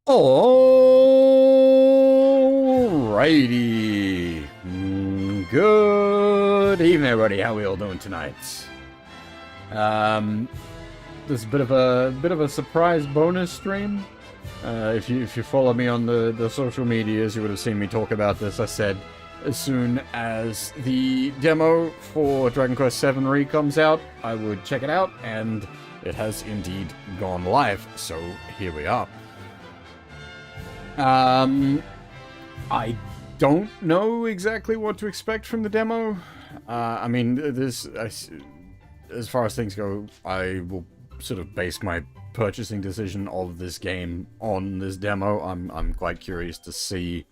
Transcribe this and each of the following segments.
Alrighty. Good evening, everybody. How we all doing tonight? This is a bit of a surprise bonus stream. If you follow me on the social medias, you would have seen me talk about this. I said as soon as the demo for Dragon Quest VII Re comes out, I would check it out, and it has indeed gone live. So here we are. I don't know exactly what to expect from the demo. I mean, as far as things go, I will sort of base my purchasing decision of this game on this demo. I'm quite curious to see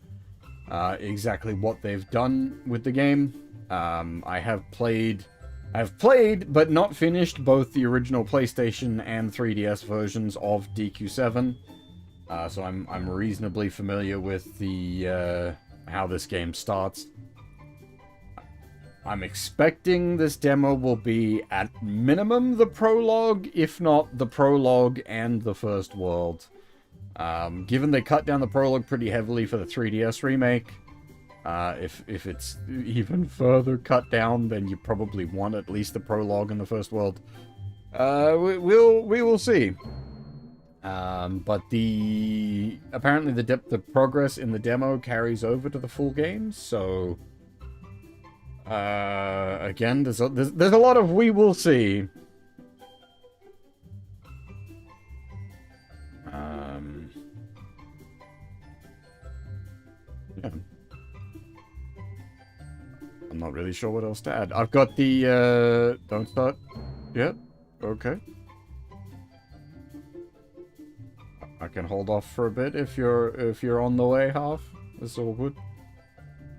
exactly what they've done with the game. I've played but not finished both the original PlayStation and 3DS versions of DQ7. So I'm reasonably familiar with the how this game starts. I'm expecting this demo will be at minimum the prologue, if not the prologue and the first world. Given they cut down the prologue pretty heavily for the 3DS remake, if it's even further cut down, then you probably want at least the prologue and the first world. We will see. But apparently the progress in the demo carries over to the full game, so again, there's a lot of we will see. Yeah. I'm not really sure what else to add. I've got the don't start yet. Okay. I can hold off for a bit if you're on the way, half. It's all good.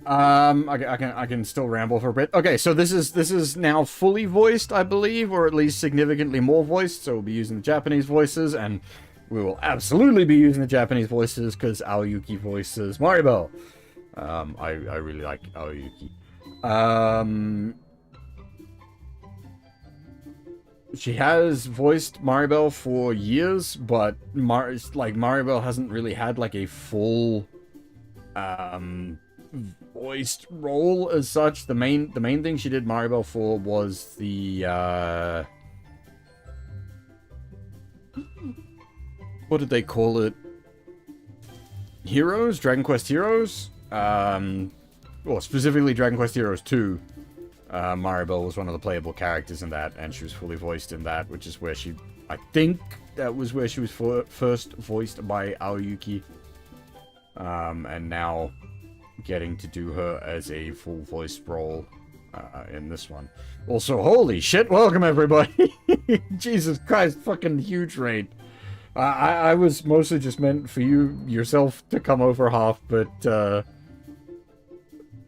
I can still ramble for a bit. Okay, so this is now fully voiced, I believe, or at least significantly more voiced. So we'll be using the Japanese voices, and we will absolutely be using the Japanese voices because Aoyuki voices Maribel. I really like Aoyuki. She has voiced Maribel for years, but Maribel hasn't really had like a full voiced role as such. The main thing she did Maribel for was the what did they call it? Heroes? Dragon Quest Heroes? Well, specifically Dragon Quest Heroes 2. Maribel was one of the playable characters in that, and she was fully voiced in that, which is where I think that was where she was first voiced by Aoyuki. And now getting to do her as a full voice role in this one. Also, holy shit, welcome everybody! Jesus Christ, fucking huge raid. I was mostly just meant for yourself to come over, half, but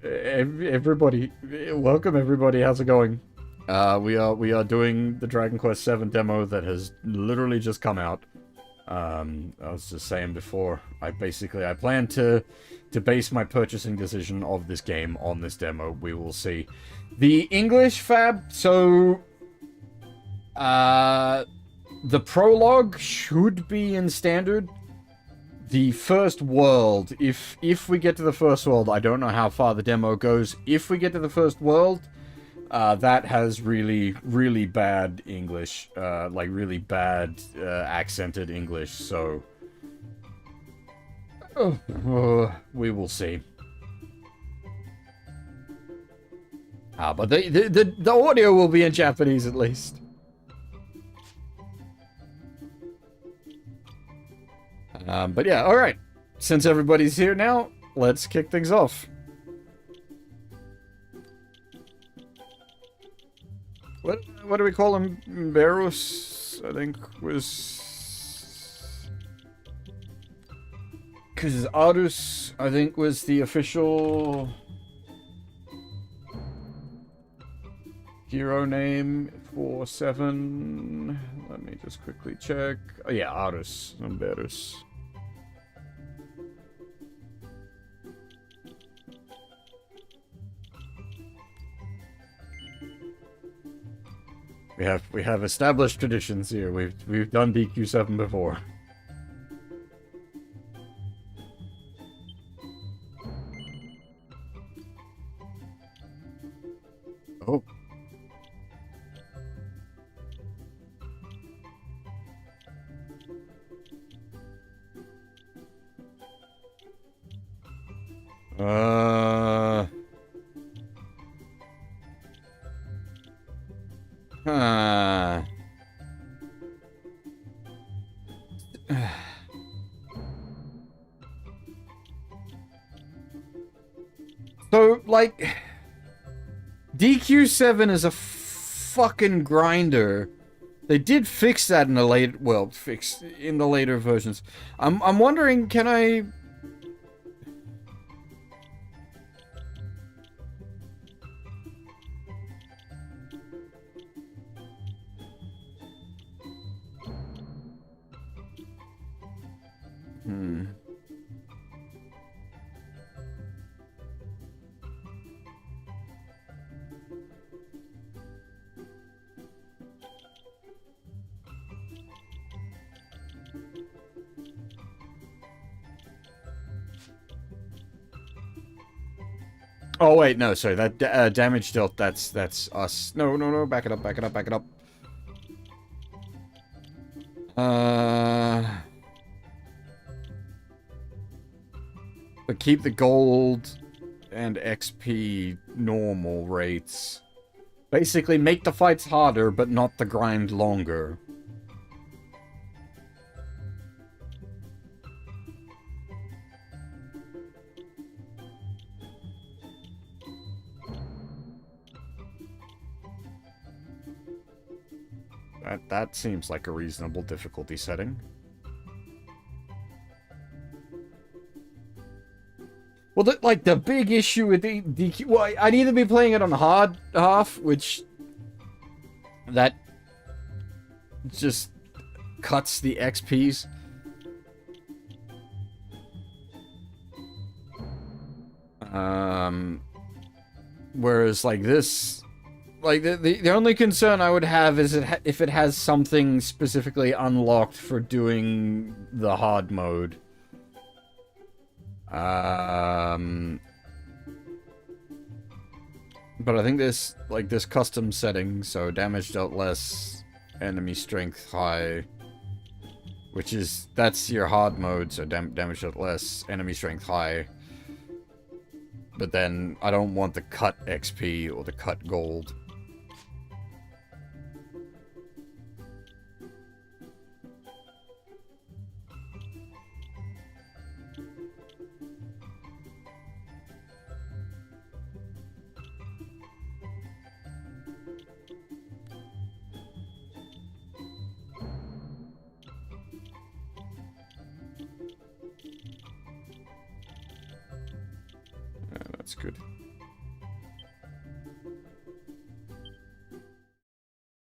everybody, welcome everybody. How's it going? We are doing the Dragon Quest VII demo that has literally just come out. I was just saying before, I plan to base my purchasing decision of this game on this demo. We will see. The English fab, so the prologue should be in standard. The first world, if we get to the first world, I don't know how far the demo goes. If we get to the first world, that has really, really bad English, like really bad accented English, so we will see. But the audio will be in Japanese at least. But yeah, alright. Since everybody's here now, let's kick things off. What do we call him? Berus, I think, was... Because Arus, I think, was the official hero name for 7. Let me just quickly check. Oh yeah, Arus, Berus. We have established traditions here. We've done DQ7 before. Oh. Huh. So, like, DQ7 is a fucking grinder. They did fix that in the late, well, fix in the later versions. I'm wondering, can I? Oh wait, no, sorry. That damage dealt. That's us. No, no, no. Back it up. Back it up. Back it up. But keep the gold and XP normal rates. Basically, make the fights harder, but not the grind longer. That seems like a reasonable difficulty setting. Well, the big issue with the DQ... Well, I'd either be playing it on hard half, which... That... just... cuts the XPs. Whereas, like, this... Like, the only concern I would have is if it has something specifically unlocked for doing the hard mode. But I think this, like, this custom setting, so damage dealt less, enemy strength high, which is, that's your hard mode, so damage dealt less, enemy strength high. But then, I don't want the cut XP or the cut gold. That's good.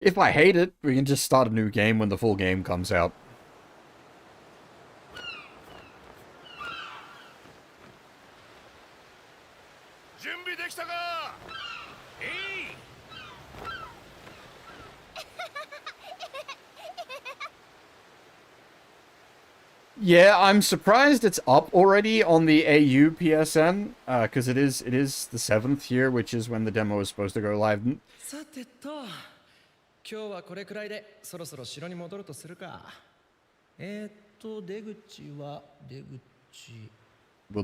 If I hate it, we can just start a new game when the full game comes out. Yeah, I'm surprised it's up already on the AU PSN, because it is the 7th year, which is when the demo is supposed to go live. We'll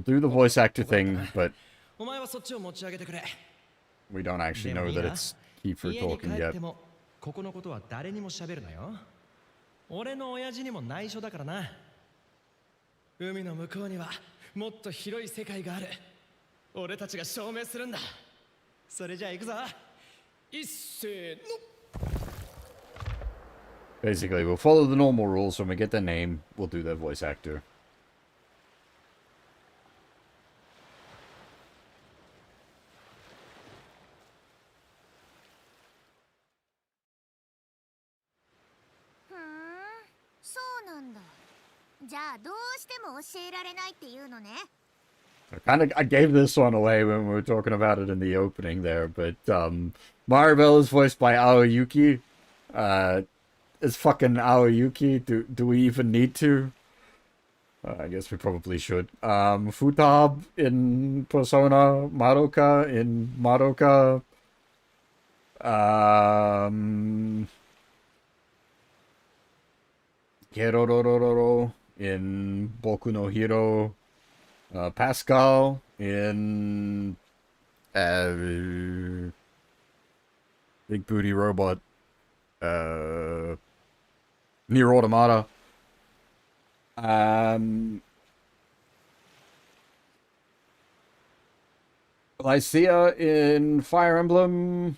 do the voice actor thing, but we don't actually know that it's Kiefer talking yet. Basically, we'll follow the normal rules. When we get their name, we'll do their voice actor. I gave this one away when we were talking about it in the opening there, but Maribel is voiced by Aoyuki. It's fucking Aoyuki. Do we even need to? I guess we probably should. Futab in Persona, Madoka in Madoka. Kerorororo in Boku no Hero. Pascal in Big Booty Robot. Near Automata. Lycia in Fire Emblem.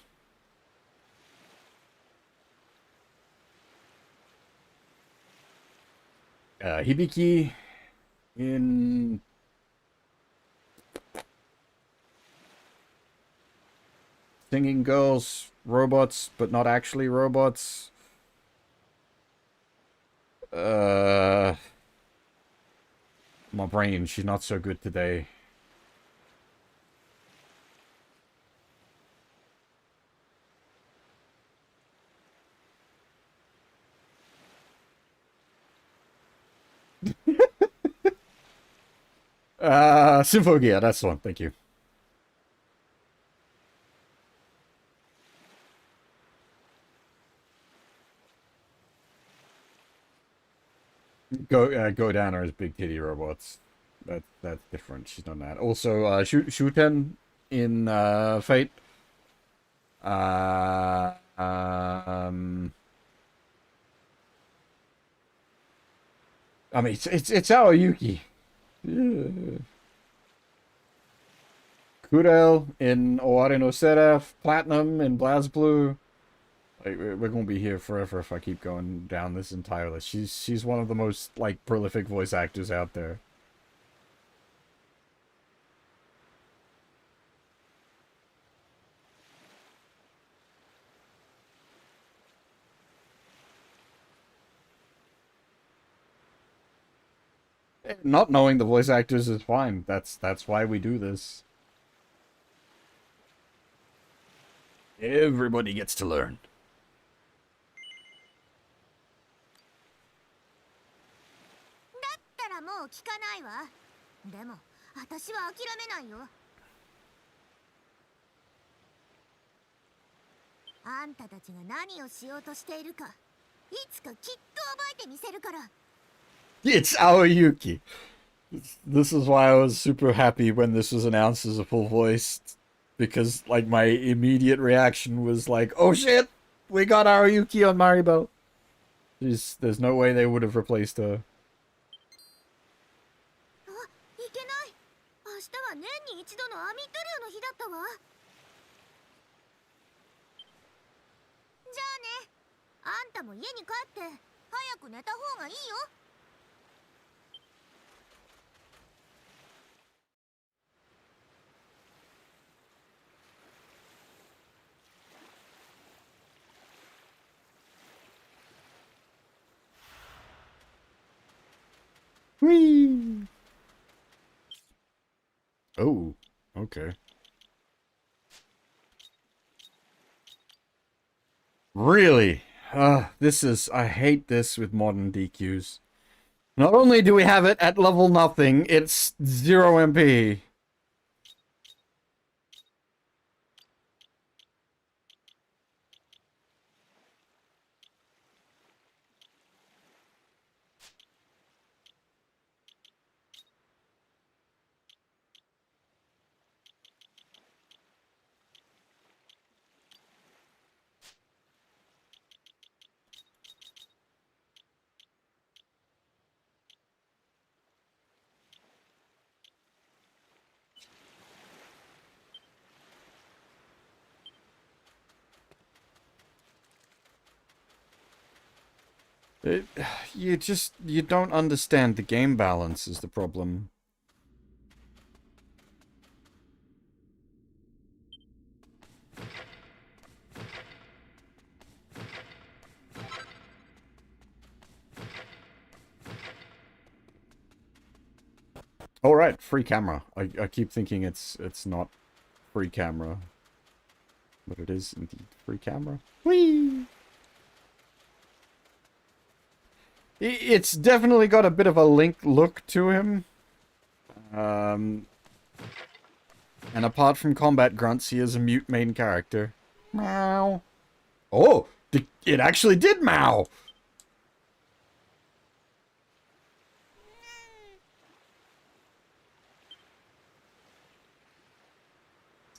Hibiki in Singing Girls, robots, but not actually robots. My brain, she's not so good today. Symphogia, that's the one, thank you. Go down as big titty robots. That's different. She's done that. Also, Shuten in Fate. I mean, it's Aoyuki. Yeah. Kurel in Oware no Seraph. Platinum in BlazBlue. Like, we're gonna be here forever if I keep going down this entire list. She's one of the most like prolific voice actors out there. Not knowing the voice actors is fine. That's why we do this. Everybody gets to learn. もう聞かないわ。でも私は諦めないよ。あんたたちが何をしようとしているか、いつかきっと覚えてみせるから。It's Aoyuki. This is why I was super happy when this was announced as a full voice, because like my immediate reaction was like, "Oh shit, we got Aoyuki on Maribo." There's no way they would have replaced her. いけない。明日は年に一度のアミット漁の日だったわ。じゃあね。あんたも家に帰って早く寝た方がいいよ。Whee! Oh, okay. Really? I hate this with modern DQs. Not only do we have it at level nothing, it's 0 MP. It, you don't understand the game balance is the problem. All right, free camera. I keep thinking it's not free camera, but it is indeed free camera. Whee! It's definitely got a bit of a Link look to him. And apart from combat grunts, he is a mute main character. Meow. Oh, it actually did meow.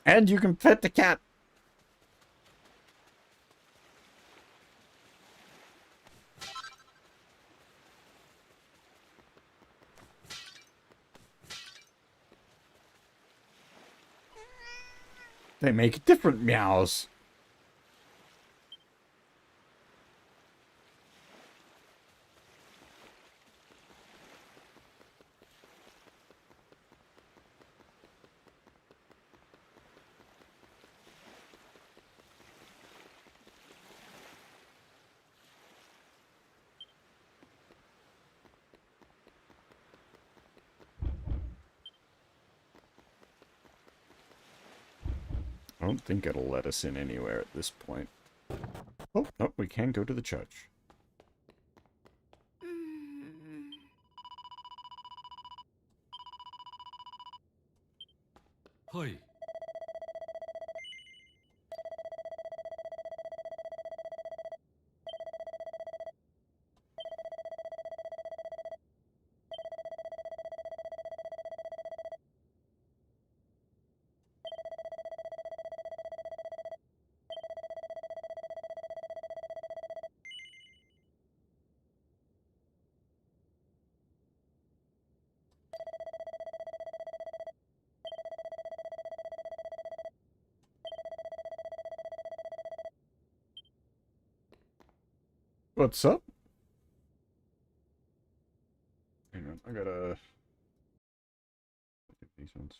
And you can pet the cat. They make different meows. I don't think it'll let us in anywhere at this point. Oh, no, we can go to the church. Hi. What's up? Hang on, I gotta... Get these ones.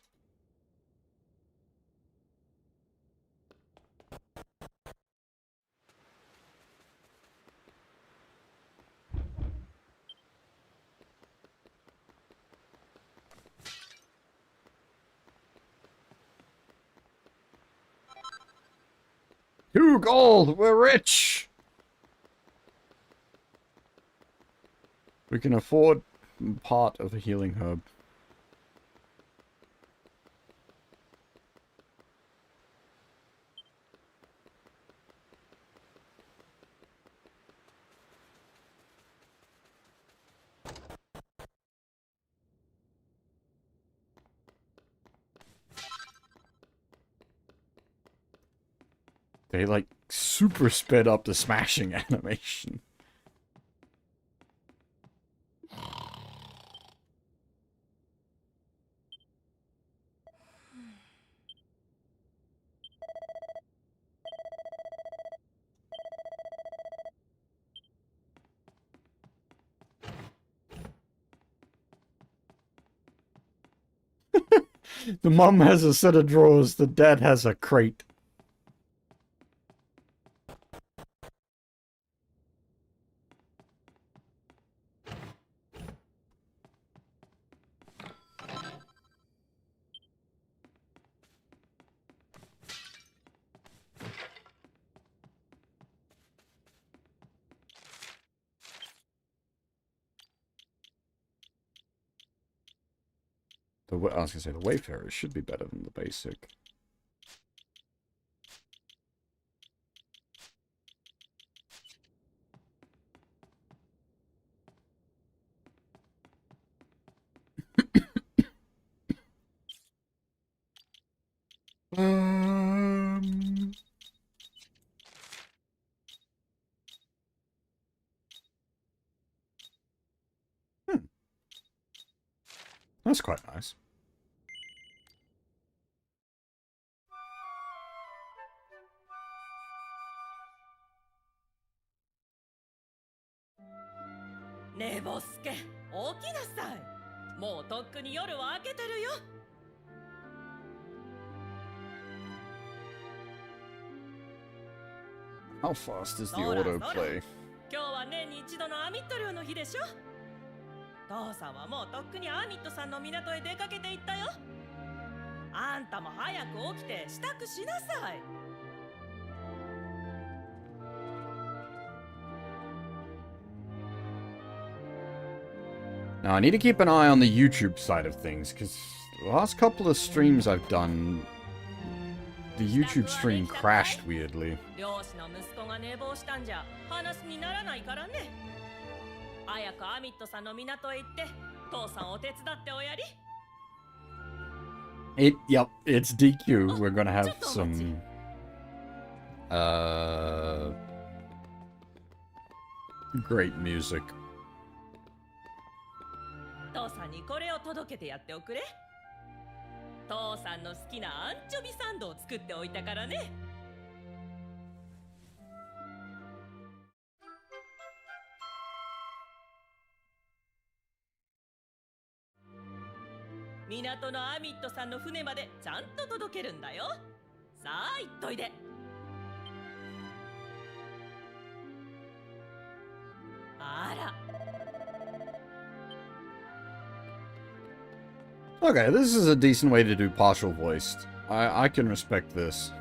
Two gold! We're rich! We can afford part of a healing herb. They, like, super sped up the smashing animation. The mum has a set of drawers, the dad has a crate. I was gonna say, the Wayfarers should be better than the basic. Um... That's quite nice. Neボスケ、起きなさい。もうとっくに夜は明けてるよ。How fast is the そらそら autoplay? 今日は年に一度のアミット漁の日でしょ。父さんはもうとっくにアミットさんの港へ出かけていったよ。あんたも早く起きて支度しなさい。Now, I need to keep an eye on the YouTube side of things, because the last couple of streams I've done, the YouTube stream crashed weirdly. 漁師の息子が寝坊したんじゃ話にならないからね。早くアミットさんの港へ行って父さんを手伝っておやり。Yep, it's DQ. We're gonna have some great music. 父さんにこれを届けてやっておくれ。父さんの好きなアンチョビサンドを作っておいたからね。港のアミットさんの船までちゃんと届けるんだよ。さあ行っといで。あら。Okay, this is a decent way to do partial voiced. I can respect this.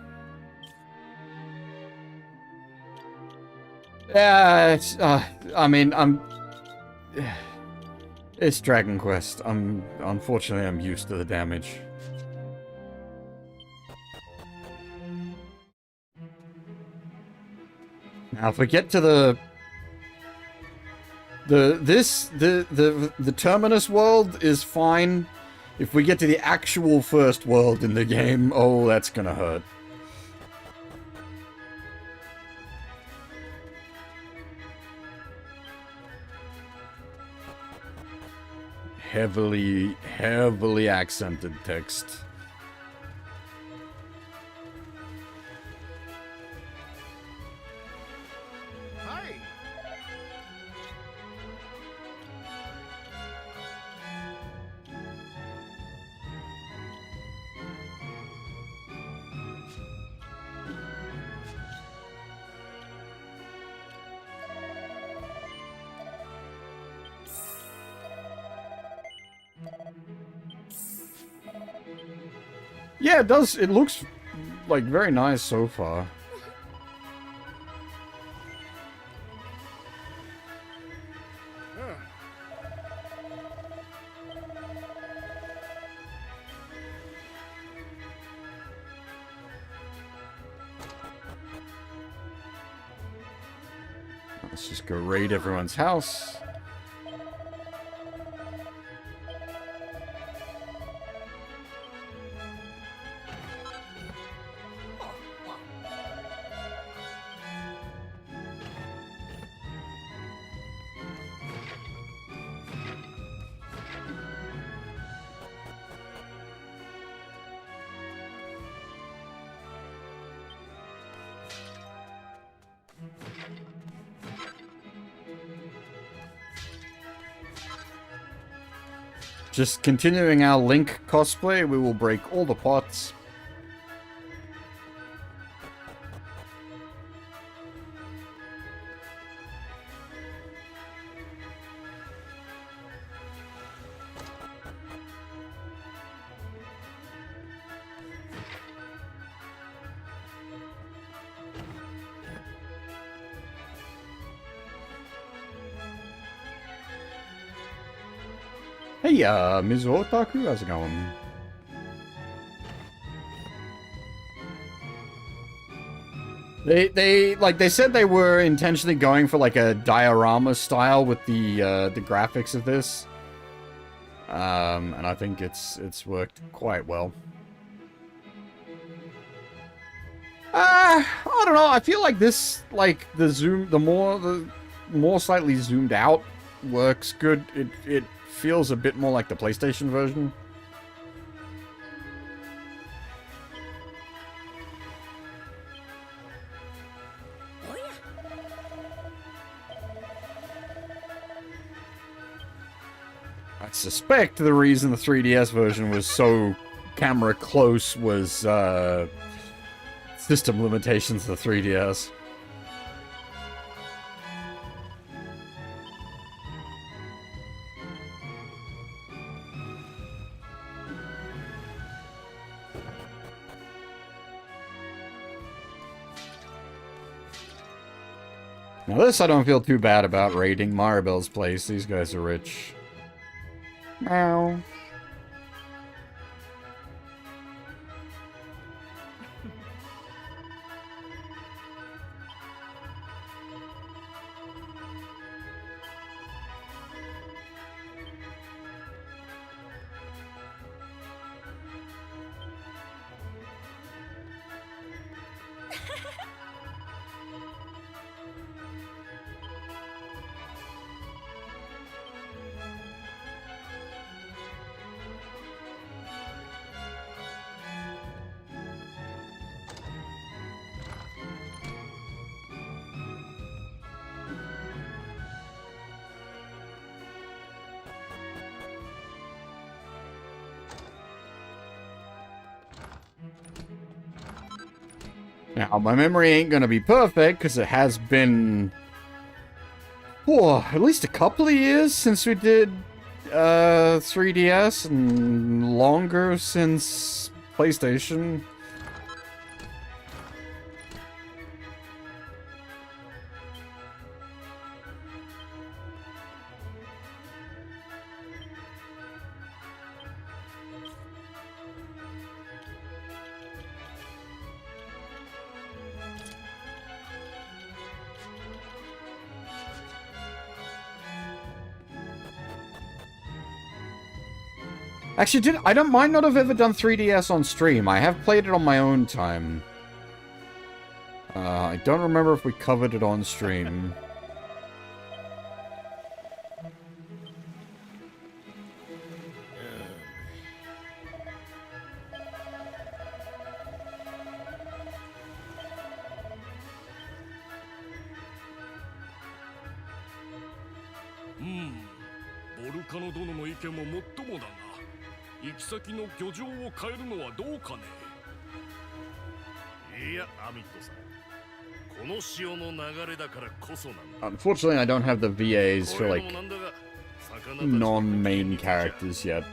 Yeah, it's, I mean, it's Dragon Quest. Unfortunately, I'm used to the damage. Now, if we get to the Terminus world is fine. If we get to the actual first world in the game, oh, that's gonna hurt. Heavily accented text. Hi. Yeah, it does. It looks like very nice so far. Let's just go raid everyone's house. Just continuing our Link cosplay, we will break all the pots. Hey, Ms. Otaku, how's it going? They said they were intentionally going for like a diorama style with the graphics of this. And I think it's worked quite well. I don't know, I feel like this, like, the more slightly zoomed out works good. It feels a bit more like the PlayStation version. I suspect the reason the 3DS version was so camera close was system limitations of the 3DS. Now this I don't feel too bad about raiding Maribel's place. These guys are rich. Meow. Now, my memory ain't gonna be perfect, because it has been... at least a couple of years since we did 3DS, and longer since PlayStation. Actually, might not have ever done 3DS on stream. I have played it on my own time. I don't remember if we covered it on stream. Unfortunately, I don't have the VAs for, like, non-main characters yet.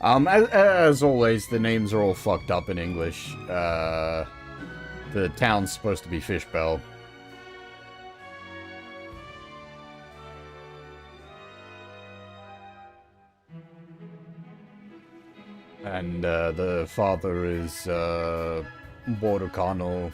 As always, the names are all fucked up in English. The town's supposed to be Fishbell. And, the father is, Borocano.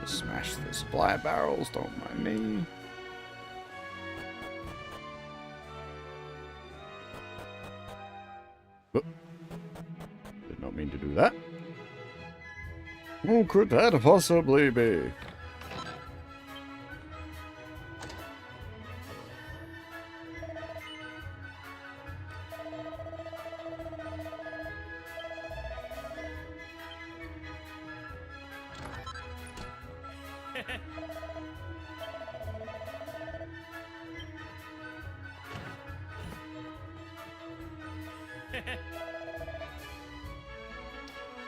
Smash the supply barrels, don't mind me. Oh. Did not mean to do that. Who could that possibly be?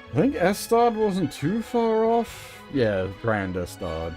I think Estad wasn't too far off. Yeah, Grand Estad.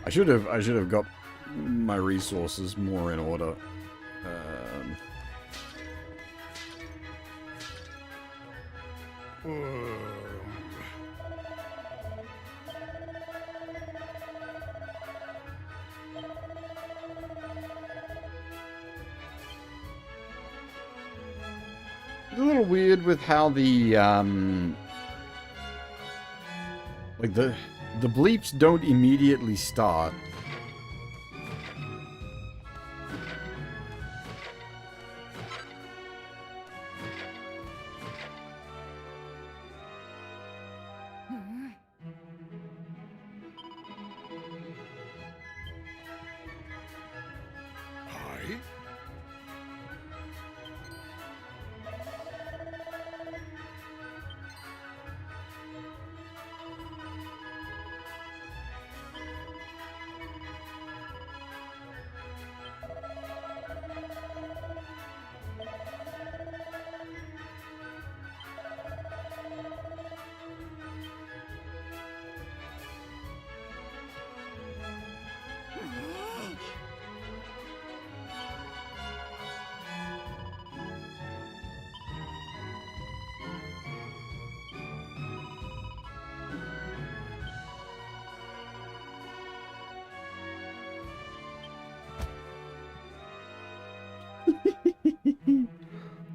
I should have got my resources more in order. It's a little weird with how the like the bleeps don't immediately start. Hi.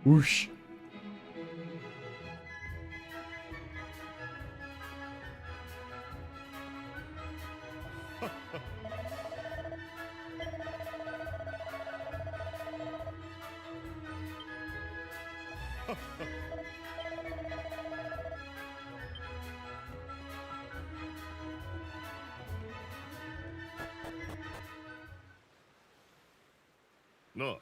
Whoosh. No.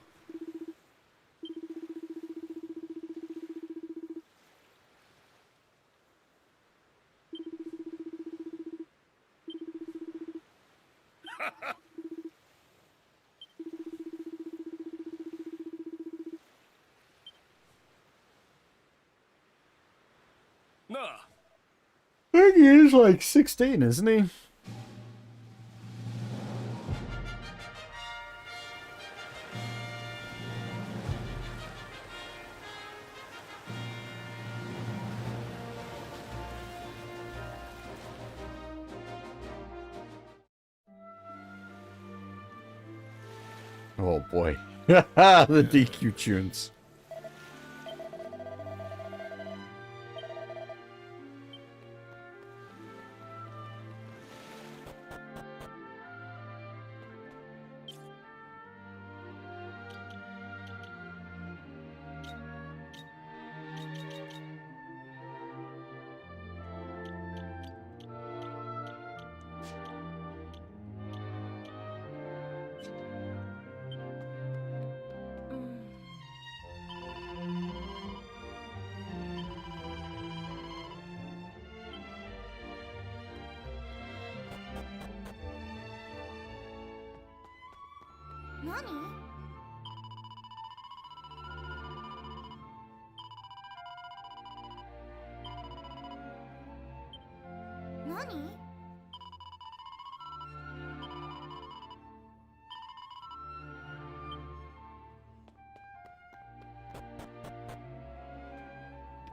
No. I think he is like 16, isn't he? Oh boy. The DQ tunes.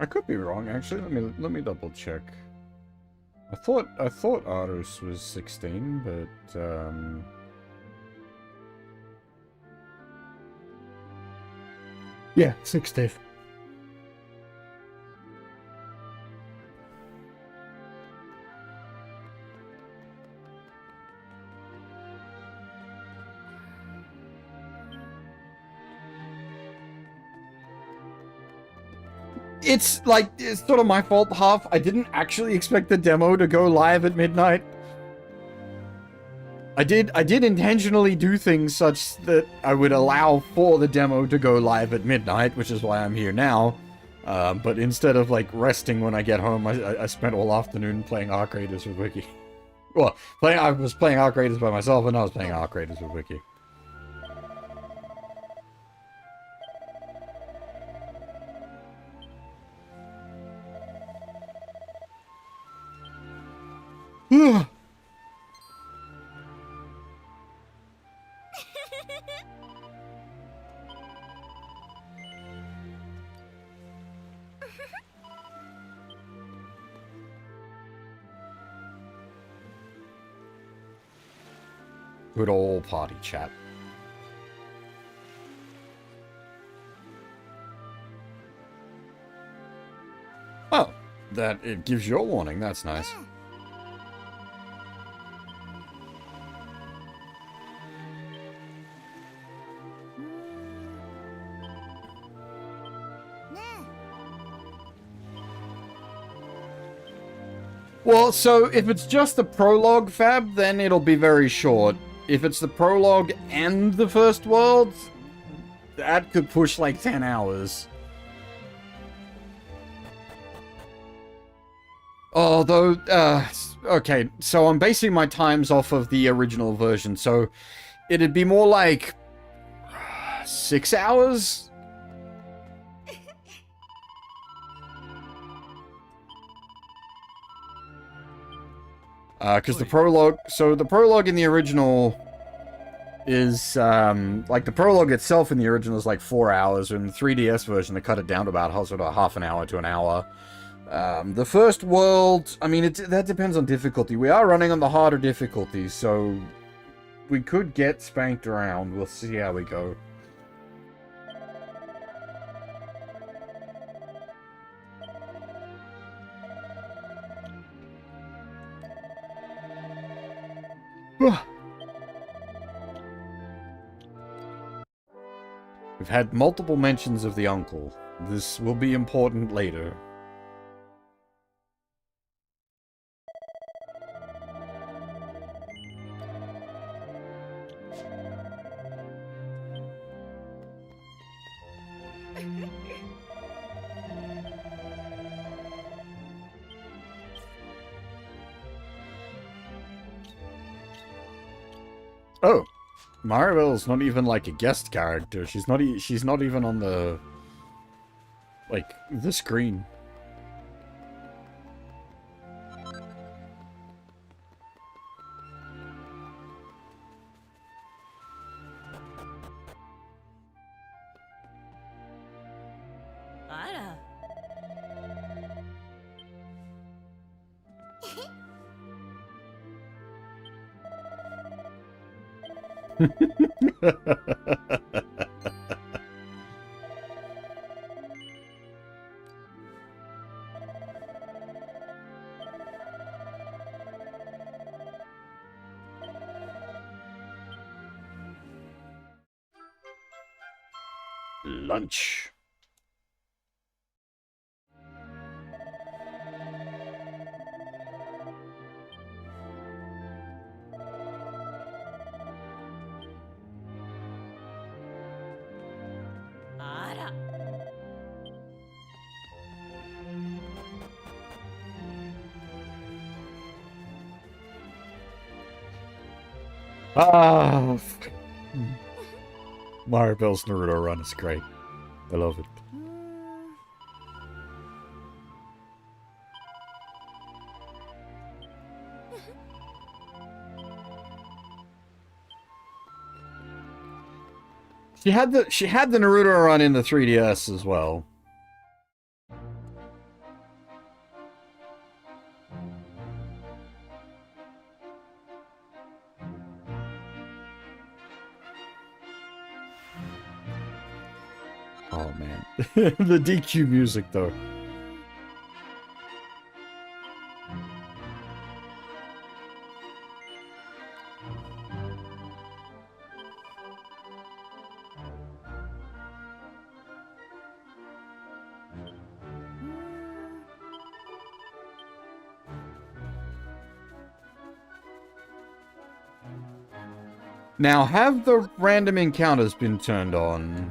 I could be wrong, actually. Let me double check. I thought Arus was 16, but yeah, 16. It's like, it's sort of my fault half. I didn't actually expect the demo to go live at midnight. I did intentionally do things such that I would allow for the demo to go live at midnight, which is why I'm here now. But instead of like resting when I get home, I spent all afternoon playing Arc Raiders with Wiki. Well, I was playing Arc Raiders by myself, and I was playing Arc Raiders with Wiki. Good old party chat. Oh, that it gives you a warning. That's nice. ねえ Well, so if it's just the prologue, Fab, then it'll be very short. If it's the prologue and the first world, that could push like 10 hours. Although, okay, so I'm basing my times off of the original version, so it'd be more like 6 hours? Because the prologue, so the prologue in the original is, like the prologue itself in the original is like 4 hours, and in the 3DS version they cut it down to about sort of half an hour to an hour. The first world, I mean, that depends on difficulty. We are running on the harder difficulty, so we could get spanked around. We'll see how we go. We've had multiple mentions of the uncle. This will be important later. Oh, Maribel's not even like a guest character. She's not even on the the screen. Ara. Lunch. Ara. Ah, Maribel's Naruto run is great. I love it. うーん She had the Naruto run in the 3DS as well. Oh man, the DQ music though. Now, have the random encounters been turned on?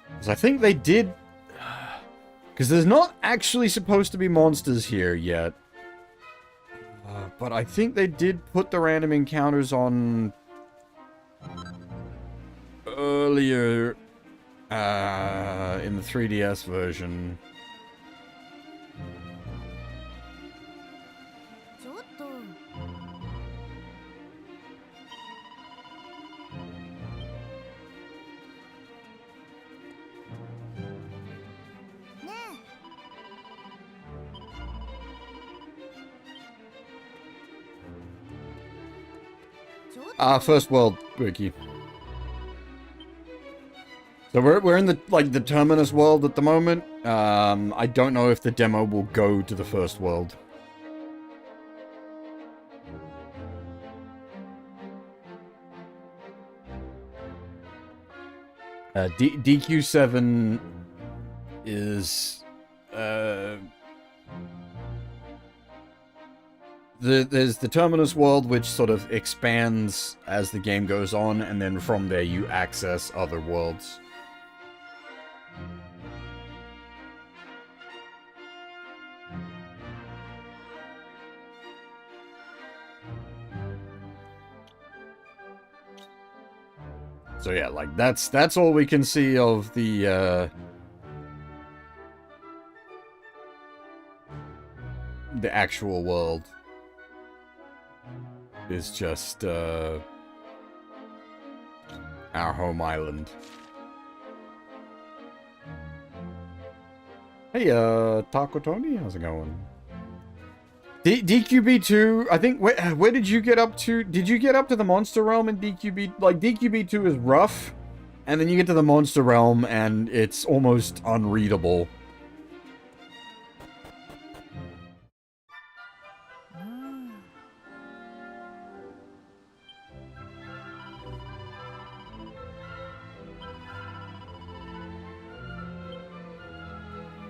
Because I think they did. Because there's not actually supposed to be monsters here yet. But I think they did put the random encounters on earlier in the 3DS version. ちょっと ねえ ちょっと First world, Wiki. So we're in the terminus world at the moment. I don't know if the demo will go to the first world. DQ7 is there's the terminus world, which sort of expands as the game goes on, and then from there you access other worlds. So yeah, like that's all we can see of the actual world. Is just our home island. Hey, Taco Tony, how's it going? DQB2, I think, where did you get up to? Did you get up to the Monster Realm in DQB? Like, DQB2 is rough, and then you get to the Monster Realm, and it's almost unreadable.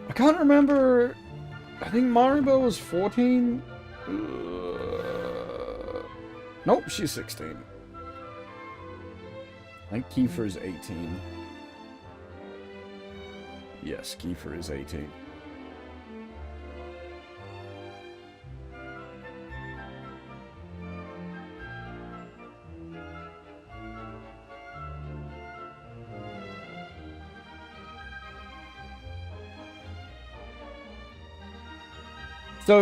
I can't remember. I think Maribo was 14. Nope, she's 16. I think Kiefer is 18. Yes, Kiefer is 18. So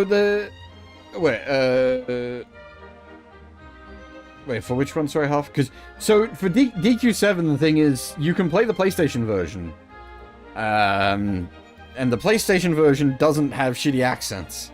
wait, for which one? Sorry, Huff? Because, so, for DQ7, the thing is, you can play the PlayStation version. And the PlayStation version doesn't have shitty accents.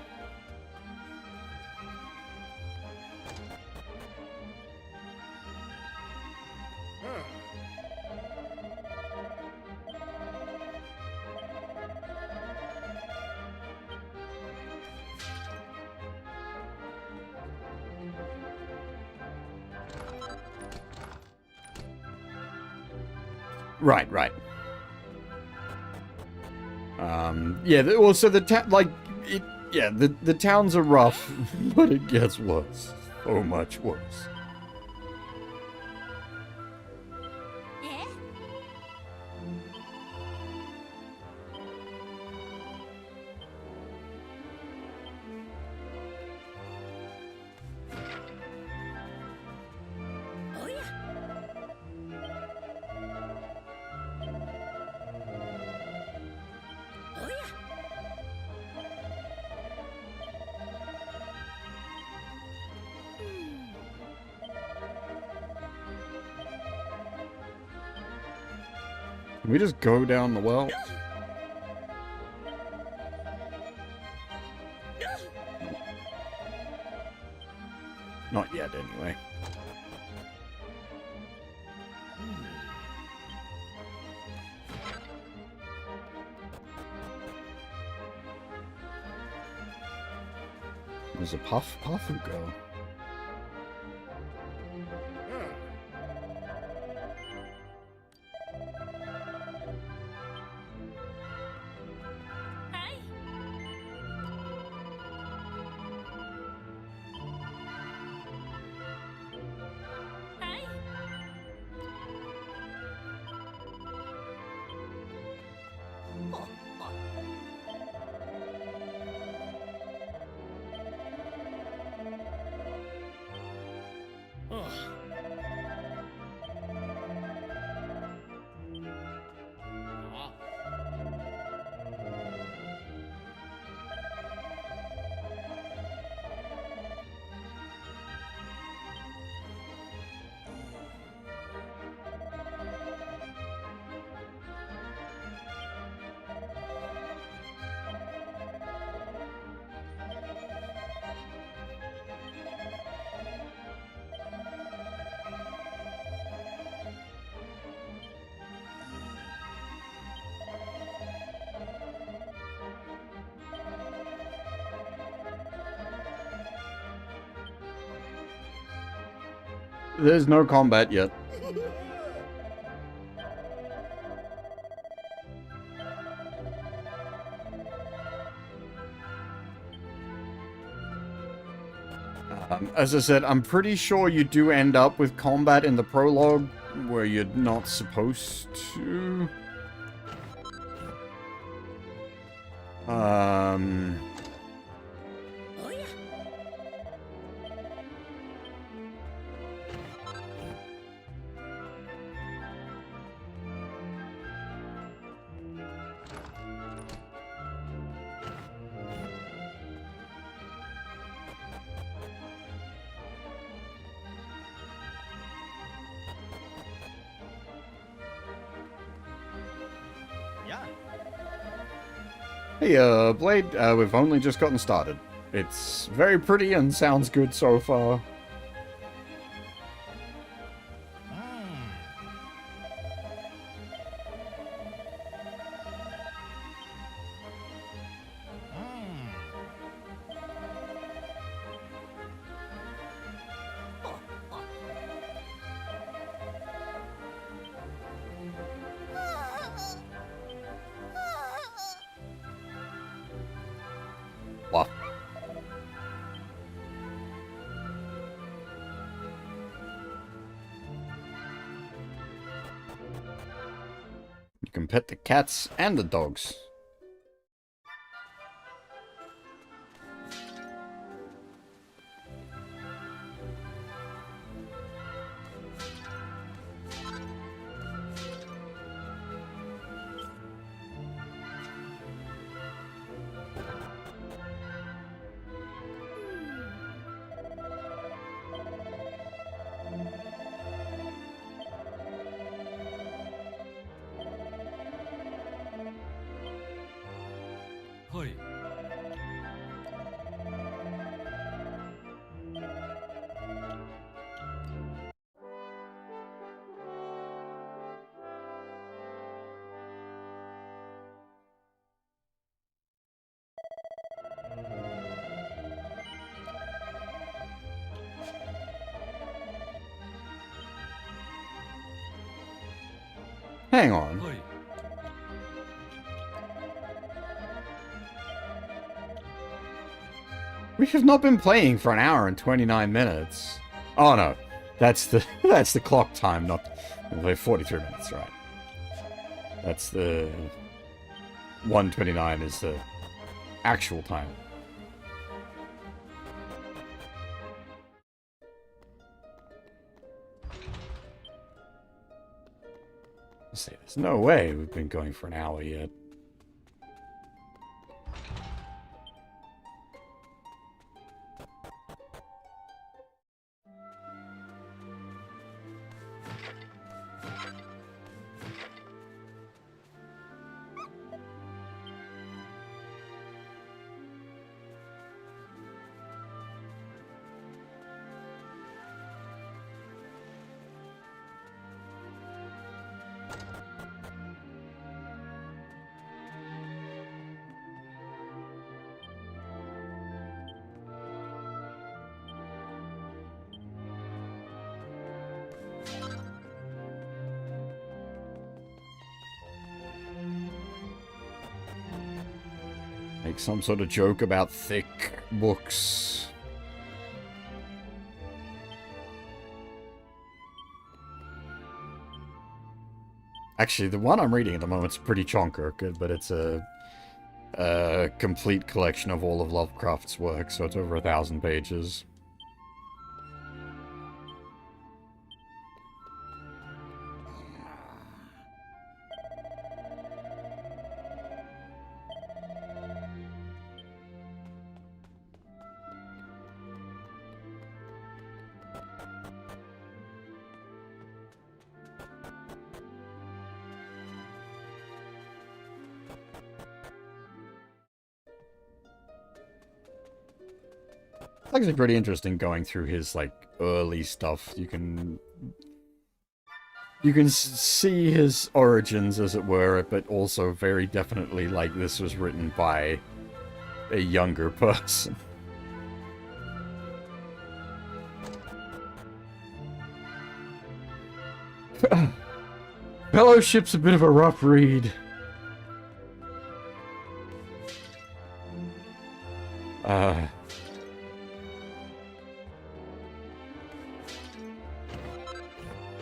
Right, right. Yeah, well, so the the towns are rough, but it gets worse. So much worse. Can we just go down the well? Not yet, anyway. There's a Puffugo. there's no combat yet. As I said, I'm pretty sure you do end up with combat in the prologue where you're not supposed to. Oh yeah. Yeah. Hey, Blade, we've only just gotten started. It's very pretty and sounds good so far. What? You can pet the cats and the dogs. Hoi. Hang on. Hoi. We have not been playing for an hour and 29 minutes. Oh no, that's the that's the clock time, not 43 minutes, right? That's the 1:29 is the actual time. Let's see, there's no way we've been going for an hour yet. Make some sort of joke about thick books. Actually, the one I'm reading at the moment is pretty chonker, but it's a complete collection of all of Lovecraft's work, so it's over 1,000 pages. It's actually pretty interesting going through his, like, early stuff. You can see his origins, as it were, but also very definitely, like, this was written by a younger person. Fellowship's a bit of a rough read.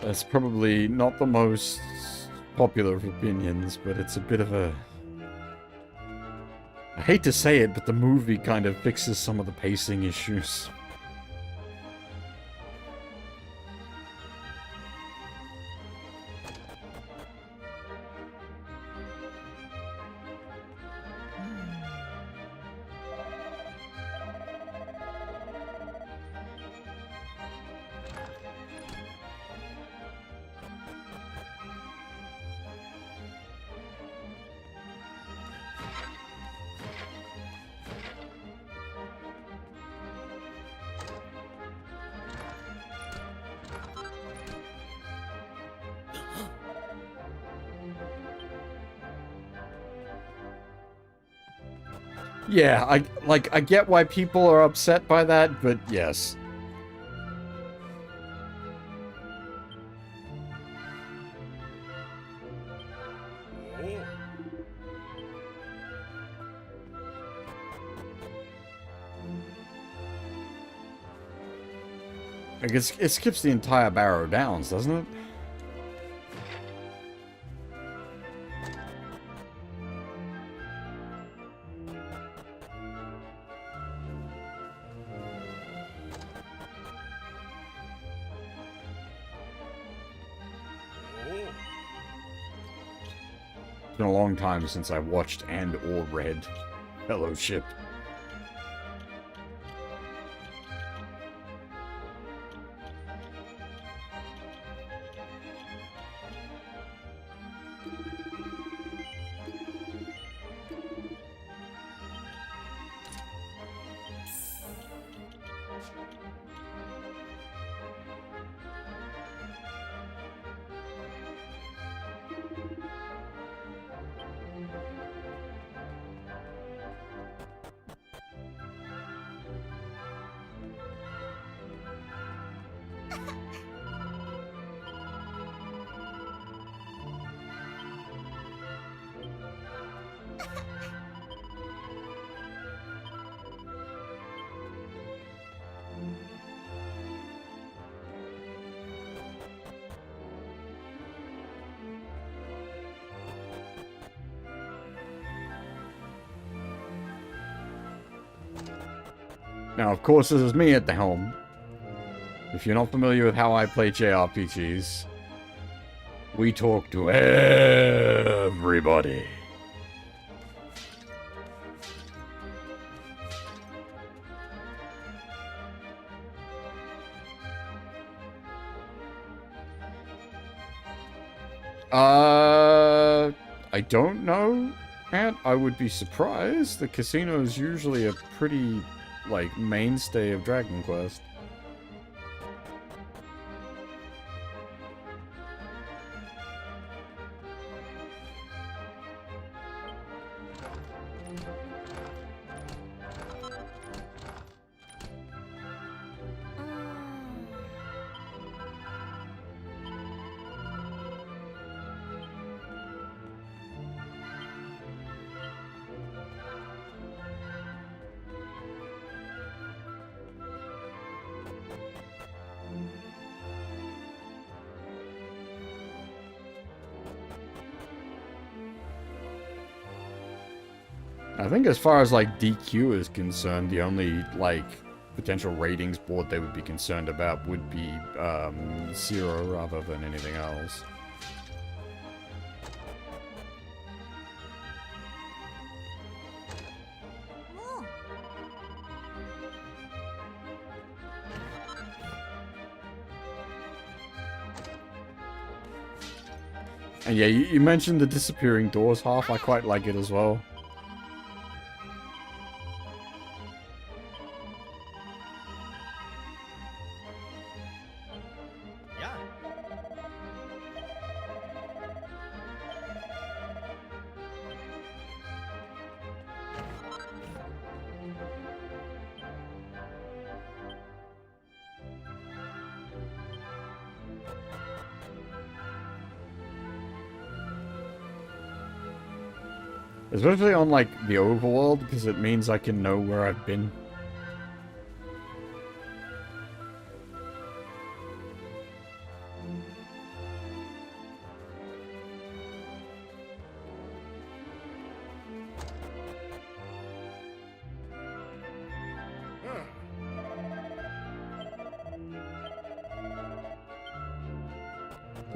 That's probably not the most popular of opinions, but it's a bit of a... I hate to say it, but the movie kind of fixes some of the pacing issues. Yeah, I get why people are upset by that, but yes. Like it skips the entire Barrow Downs, doesn't it? It's been a long time since I watched and or read Fellowship. Now, of course, this is me at the helm. If you're not familiar with how I play JRPGs, we talk to everybody. I don't know, and I would be surprised. The casino is usually a pretty, like, mainstay of Dragon Quest. I think as far as, like, DQ is concerned, the only, like, potential ratings board they would be concerned about would be, 0 rather than anything else. And yeah, you mentioned the disappearing doors half. I quite like it as well. Especially on, like, the overworld, because it means I can know where I've been.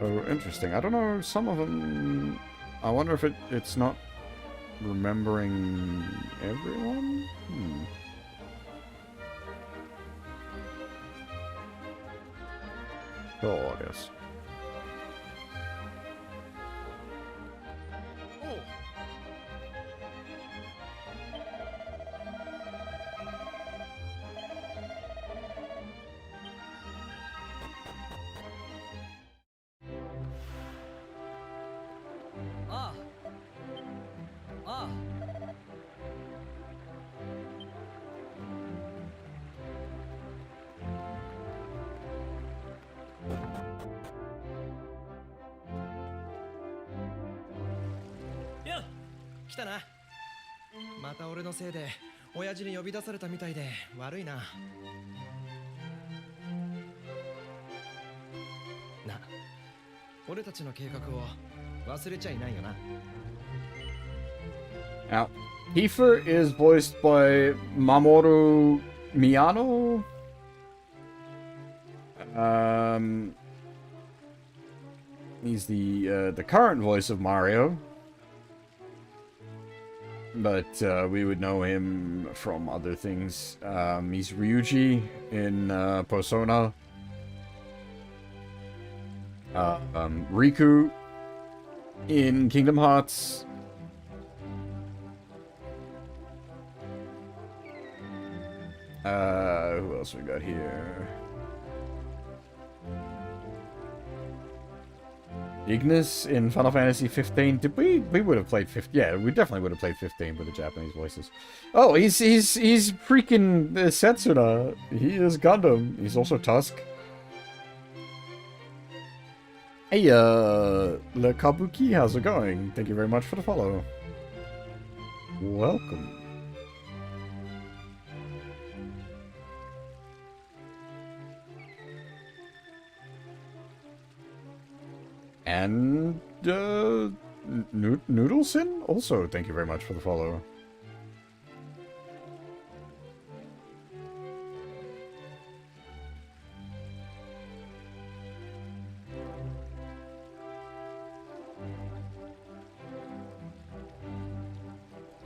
Oh, interesting. I don't know, some of them... I wonder if it's not remembering everyone? Oh, I guess. Oh. Ah. Ah. よっ来たな。また俺のせいで親父に呼び出されたみたいで悪いな。な、俺たちの計画を忘れちゃいないよな。 Now, Heifer is voiced by Mamoru Miyano. He's the current voice of Mario, but we would know him from other things. He's Ryuji in Persona. Riku in Kingdom Hearts. Who else we got here? Ignis in Final Fantasy 15. Did we would have played 15? Yeah, we definitely would have played 15 with the Japanese voices. Oh, he's freaking Setsuna. He is Gundam. He's also Tusk. Hey, Le Kabuki, how's it going? Thank you very much for the follow. Welcome. And, Noodleson? Also, thank you very much for the follow.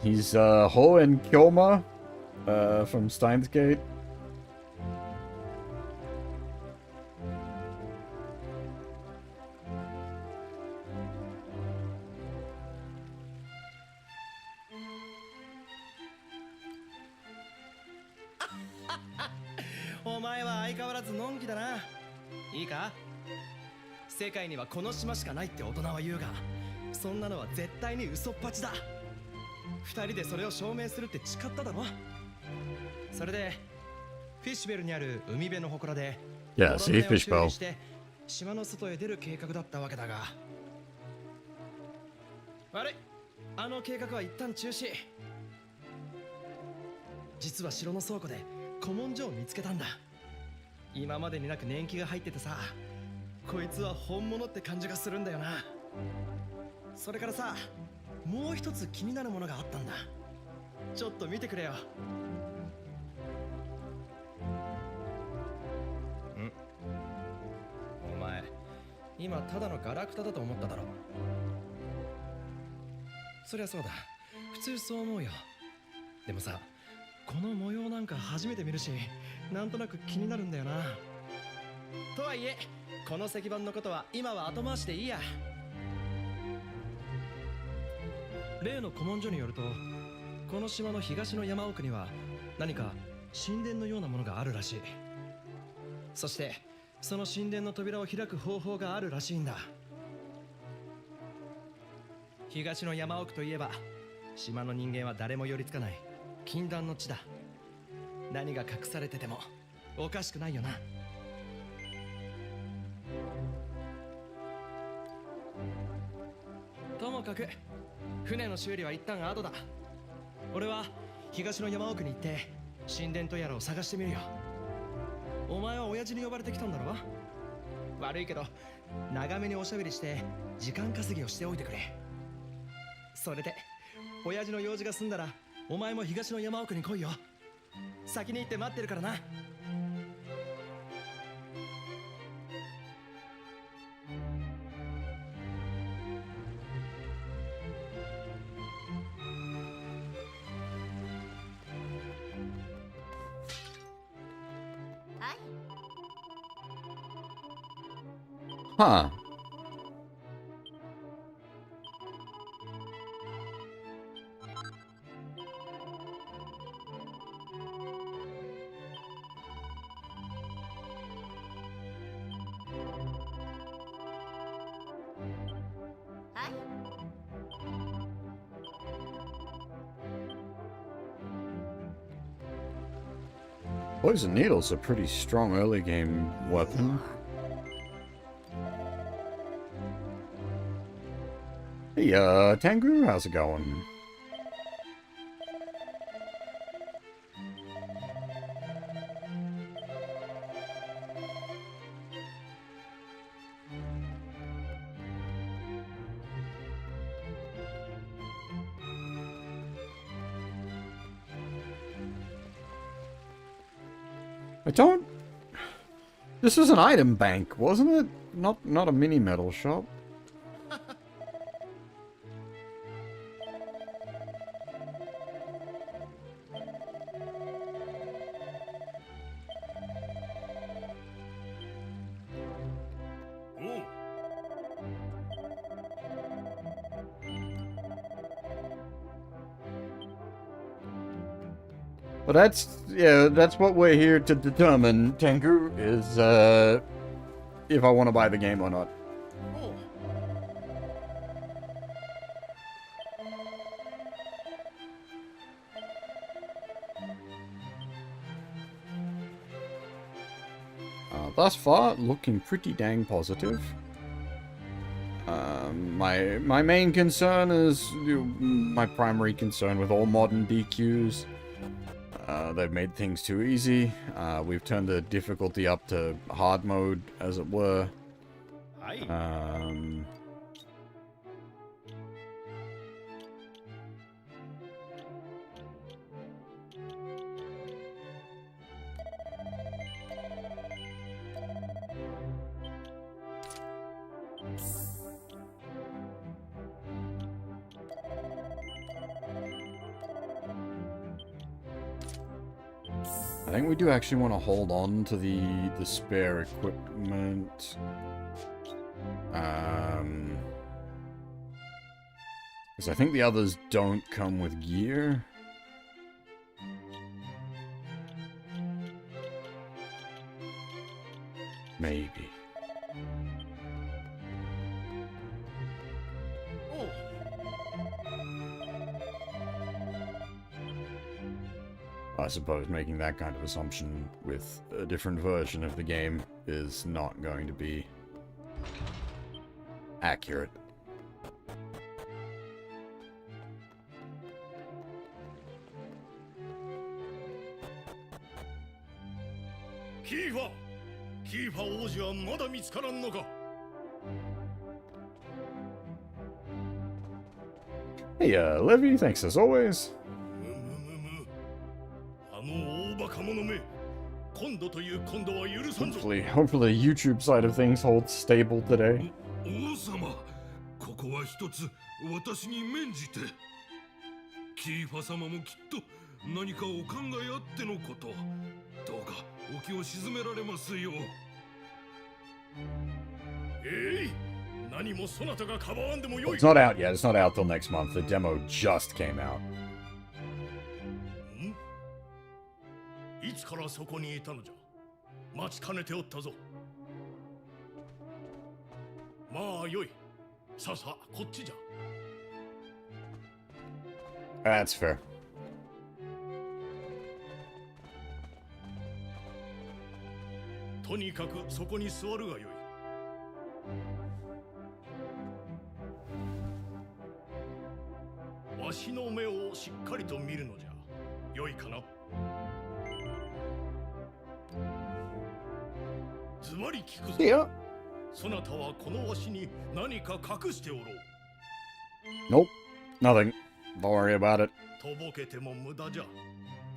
He's, Ho and Kyoma, from Steins Gate. Oh, お前は相変わらずのんきだな。いいか？世界にはこの島しかないって大人は言うが、そんなのは絶対に嘘っぱちだ。二人でそれを証明するって誓っただろ。それでフィッシュベルにある海辺の祠で Yeah, see, Fishbowl. 島の外へ出る計画だったわけだが、悪い、あの計画は一旦中止。実は城の倉庫で古文書を見つけたんだ。今までになく年季が入っててさ、こいつは本物って感じがするんだよな。それからさ、もう一つ気になるものがあったんだ。ちょっと見てくれよ。お前、今ただのガラクタだと思っただろ。そりゃそうだ、普通そう思うよ。でもさ、この模様なんか初めて見るし、なんとなく気になるんだよな。とはいえ、この石板のことは今は後回しでいいや。例の古文書によると、この島の東の山奥には何か神殿のようなものがあるらしい。そしてその神殿の扉を開く方法があるらしいんだ。東の山奥といえば、島の人間は誰も寄りつかない禁断の地だ。何が隠されててもおかしくないよな。ともかく船の修理は一旦後だ。俺は東の山奥に行って神殿とやらを探してみるよ。お前は親父に呼ばれてきたんだろ。悪いけど長めにおしゃべりして時間稼ぎをしておいてくれ。それで親父の用事が済んだらお前も東の山奥に来いよ。先に行って待ってるからな。はい。 Huh. Poison needle's a pretty strong early game weapon. Hey, Tengu, how's it going? I don't... This was an item bank, wasn't it? Not a mini metal shop. But that's what we're here to determine, Tengu, is, if I want to buy the game or not. Thus far, looking pretty dang positive. My main concern is, my primary concern with all modern DQs. They've made things too easy. We've turned the difficulty up to hard mode, as it were. I think we do actually want to hold on to the spare equipment. Because I think the others don't come with gear. Maybe. I suppose making that kind of assumption with a different version of the game is not going to be accurate. Hey, Levy, thanks as always. Hopefully the YouTube side of things holds stable today. Well, it's not out yet. It's not out till next month. The demo just came out. いつからそこにいたのじゃ。待ちかねておったぞ。まあよい。さあさあこっちじゃ。That's fair. とにかくそこに座るがよい。わしの目をしっかりと見るのじゃ。良いかな。ズバリ聞くぞ。Yeah. そなたはこのわしに何か隠しておろう。 Nope. Nothing. Don't worry about it. とぼけても無駄じゃ。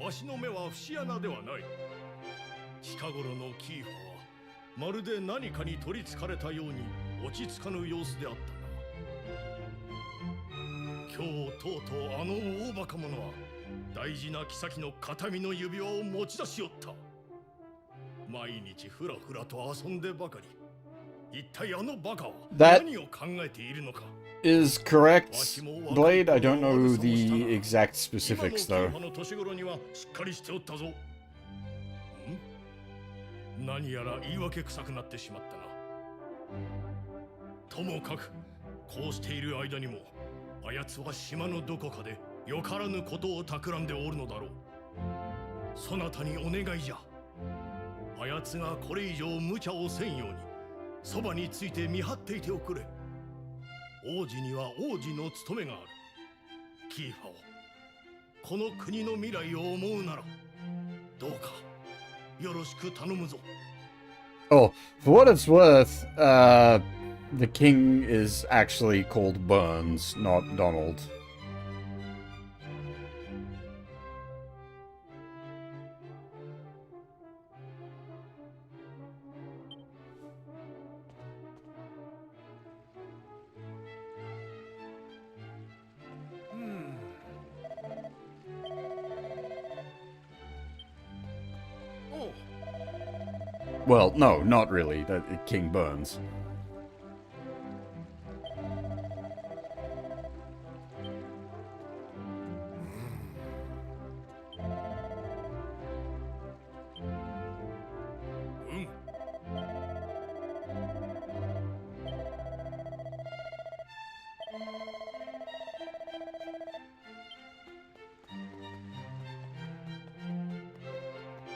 わしの目は節穴ではない。近頃のキーファはまるで何かに取りつかれたように落ち着かぬ様子であったな。今日とうとうあの大バカ者は大事な妃の形見の指輪を持ち出しおった。毎日ふらふらと遊んでばかり。一体あのバカは That 何を考えているのか。 is correct, Blade. I don't know the exact specifics, 今 though. のキーファの年頃にはしっかりしておったぞ。何やら言い訳臭くなってしまったな。ともかくこうしている間にもあやつは島のどこかでよからぬことを企んでおるのだろう。そなたにお願いじゃ。あやつがこれ以上無茶をせんようにそばについて見張っていておくれ。王子には王子の務めがある。キーファをこの国の未来を思うならどうかよろしく頼むぞ。 Oh, for what it's worth, the king is actually called Burns, not Donald. Well, no, not really. King Burns.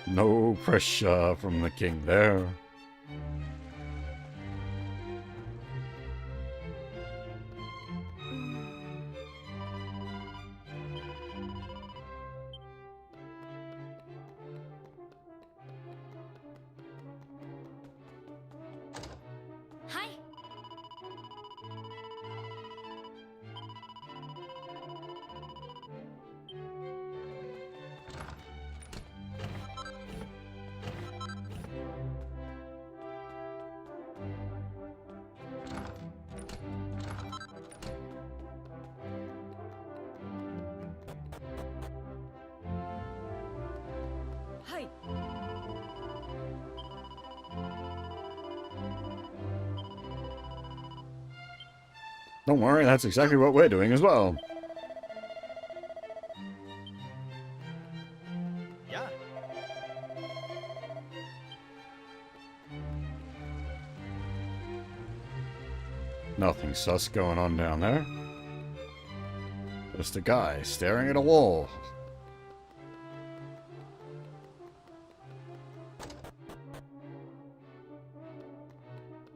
No pressure from the king there. Hi. Hi. Don't worry, that's exactly what we're doing as well. Yeah. Nothing sus going on down there. Just a guy staring at a wall.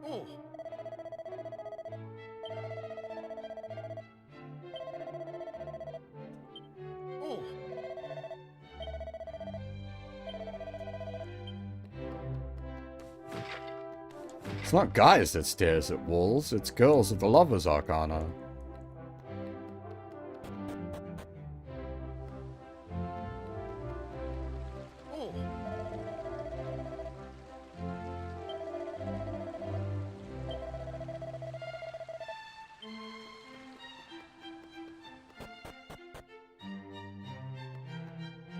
Oh. Oh. It's not guys that stares at walls, it's girls of the Lover's Arcana. Oh.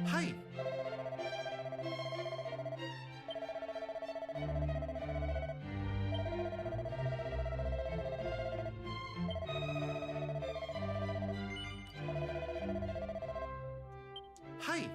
Hi. Hi.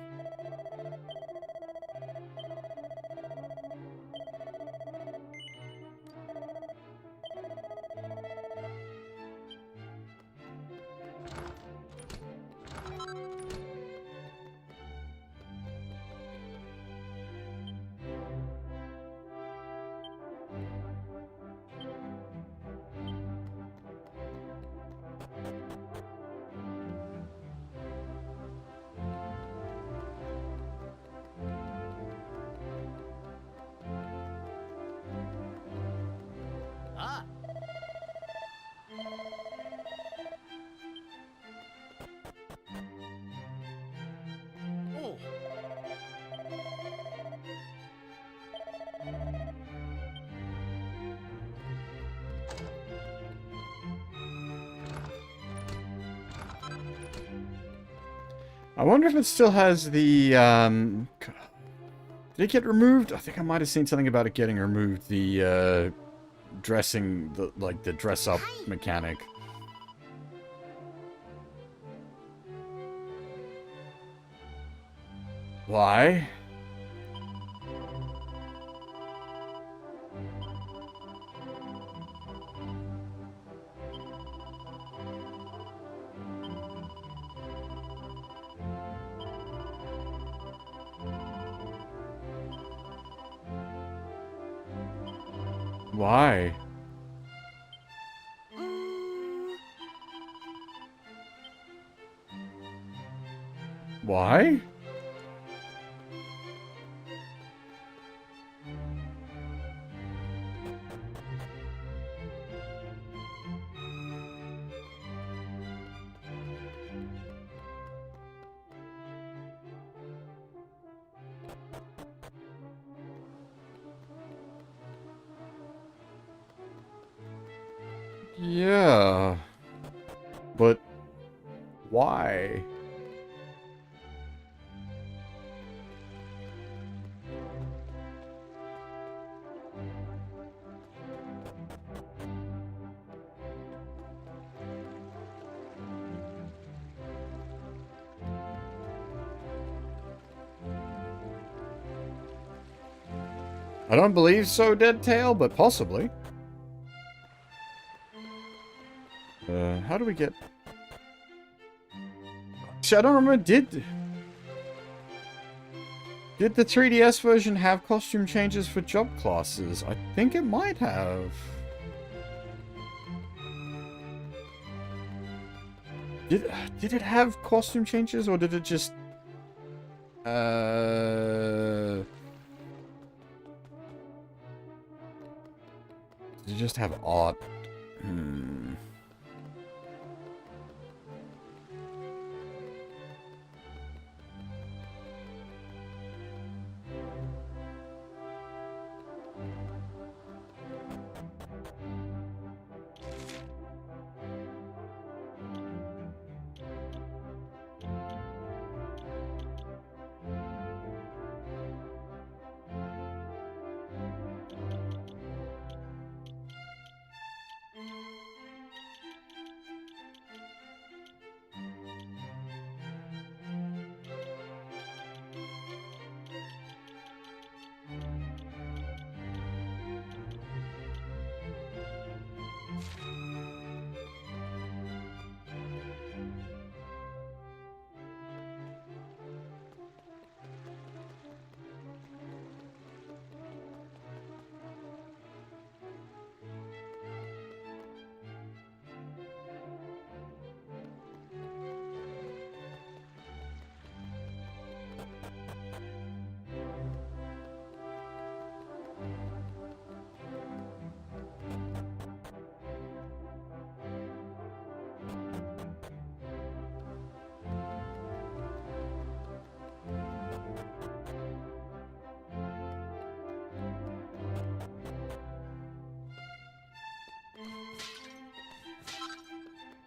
I wonder if it still has the, did it get removed? I think I might have seen something about it getting removed. The, dressing, the dress-up mechanic. Why? Why? Why? Yeah. But why? I don't believe so, Dead Tail, but possibly. How do we get... Actually, I don't remember, did the 3DS version have costume changes for job classes? I think it might have. Did it have costume changes, or did it just... Did it just have art?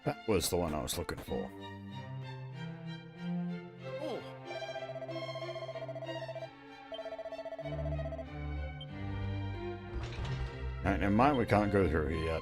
That was the one I was looking for. Alright, never mind, we can't go through here yet.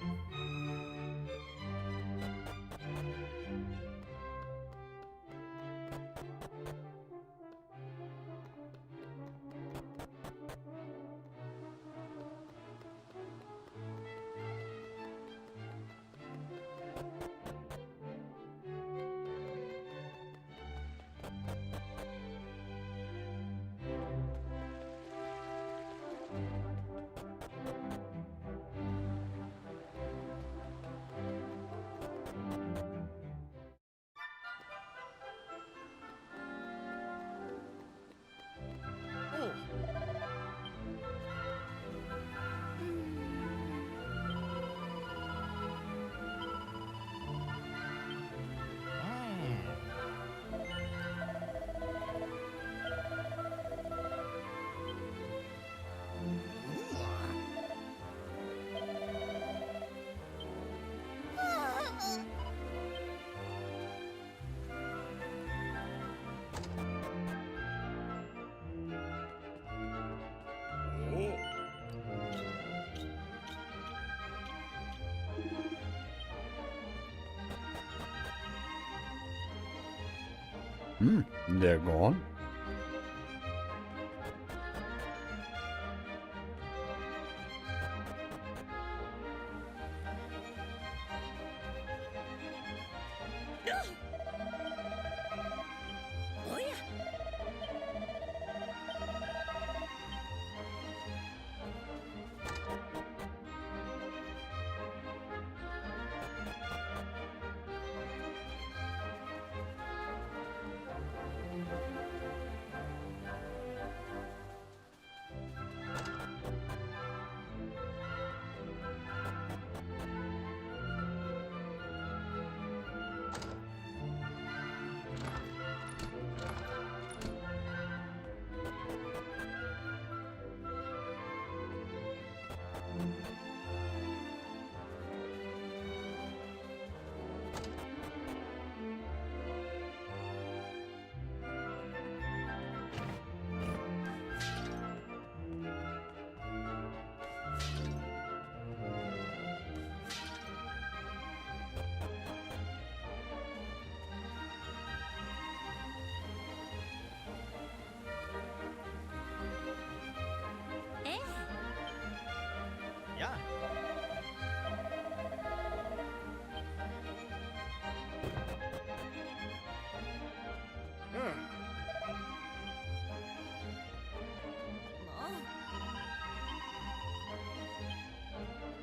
They're gone. Yeah.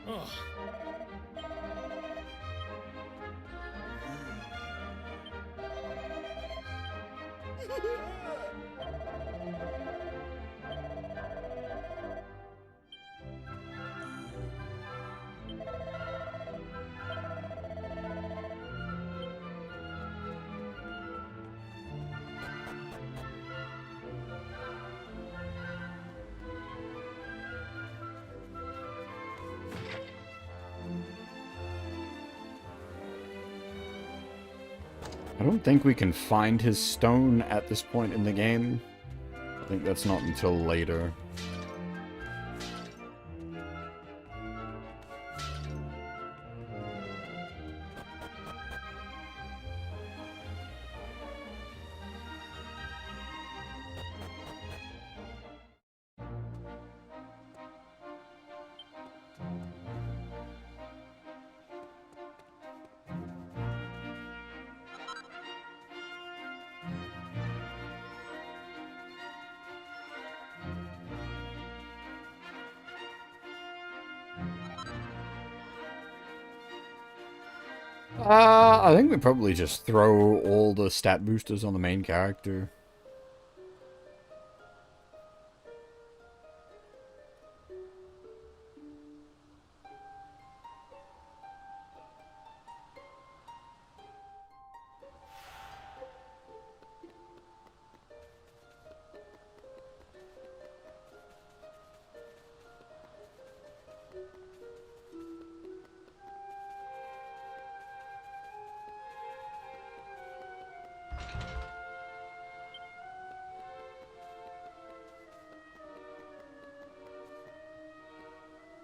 Oh. I don't think we can find his stone at this point in the game. I think that's not until later. I think we probably just throw all the stat boosters on the main character.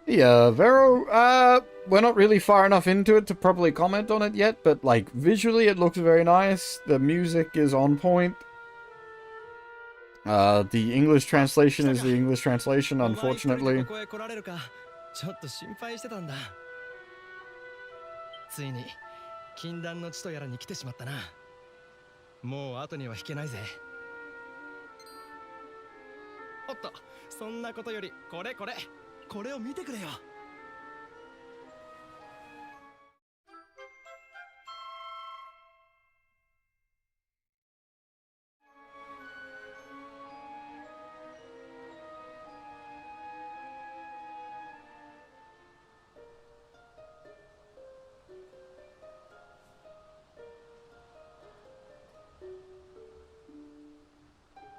Yeah, Vero, we're not really far enough into it to properly comment on it yet, but, like, visually it looks very nice. The music is on point. The English translation is the English translation, unfortunately. ちょっと心配してたんだ。ついに禁断の地とやらに来てしまったな。もう後には引けないぜ。おっと、そんなことよりこれを見てくれよ。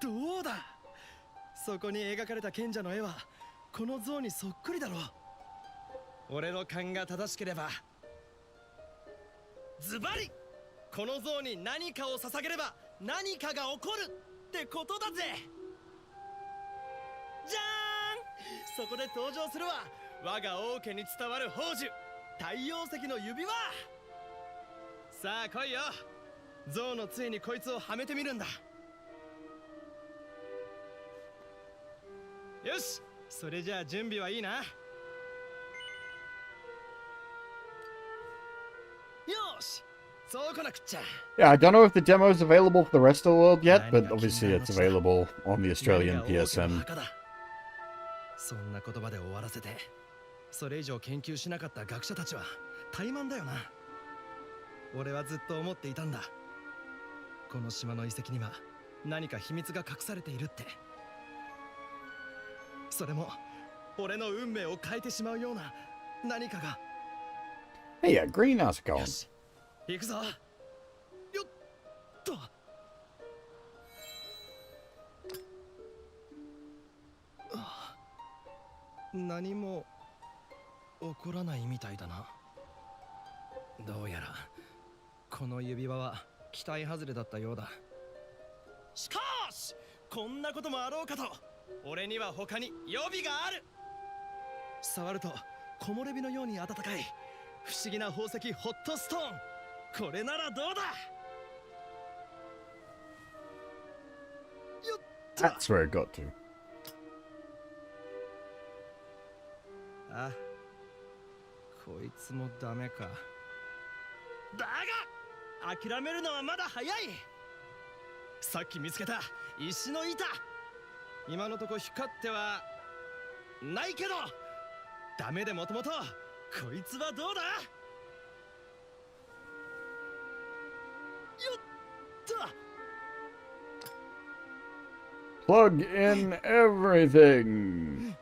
どうだ。そこに描かれた賢者の絵はこの像にそっくりだろう。俺の勘が正しければズバリこの像に何かを捧げれば何かが起こるってことだぜ。じゃーん、そこで登場するは我が王家に伝わる宝珠太陽石の指輪。さあ来いよゾウの杖にこいつをはめてみるんだ。よし、それじゃあ準備はいいな。よし、そうこなくっちゃ。 Yeah, I don't know if the demo is available for the rest of the world yet, but obviously it's available on the Australian 何が王家の PSN. 墓だ。そんな言葉で終わらせて、それ以上研究しなかった学者たちは怠慢だよな。俺はずっと思っていたんだ。この島の遺跡には何か秘密が隠されているって。それも俺の運命を変えてしまうような何かが。 Hey, yeah, green, how's it よ going? し、行くぞ。よっと。何も起こらないみたいだな。どうやらこの指輪は期待外れだったようだ。しかしこんなこともあろうかと、俺には他に予備がある。触ると木漏れ日のように暖かい不思議な宝石ホットストーン。これならどうだ。よっと。 That's where it got to. あ、こいつもダメか。だが諦めるのはまだ早い。さっき見つけた石の板、今のとこ光ってはないけどダメでもともとこいつはどうだ。よっと。 Plug in everything.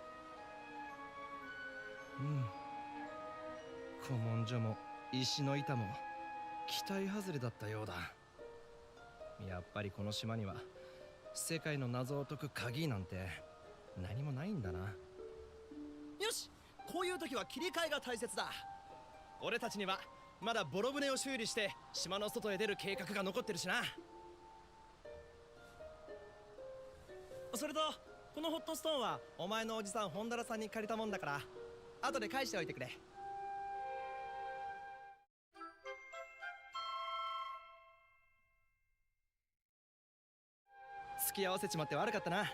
古文書も石の板も期待外れだったようだ。やっぱりこの島には世界の謎を解く鍵なんて何もないんだな。よし、こういう時は切り替えが大切だ。俺たちにはまだボロ船を修理して島の外へ出る計画が残ってるしな。それとこのホットストーンはお前のおじさん本田さんに借りたもんだから後で返しておいてくれ。付き合わせちまって悪かったな。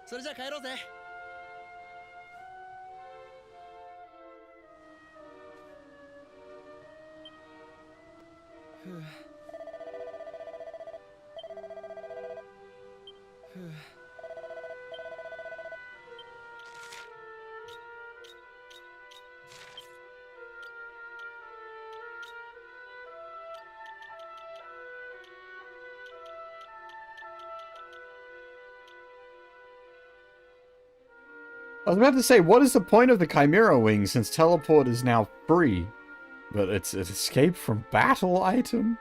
それじゃあ帰ろうぜ。ふう。ふう。I was about to say, what is the point of the Chimera Wing since teleport is now free? But it's an escape from battle item?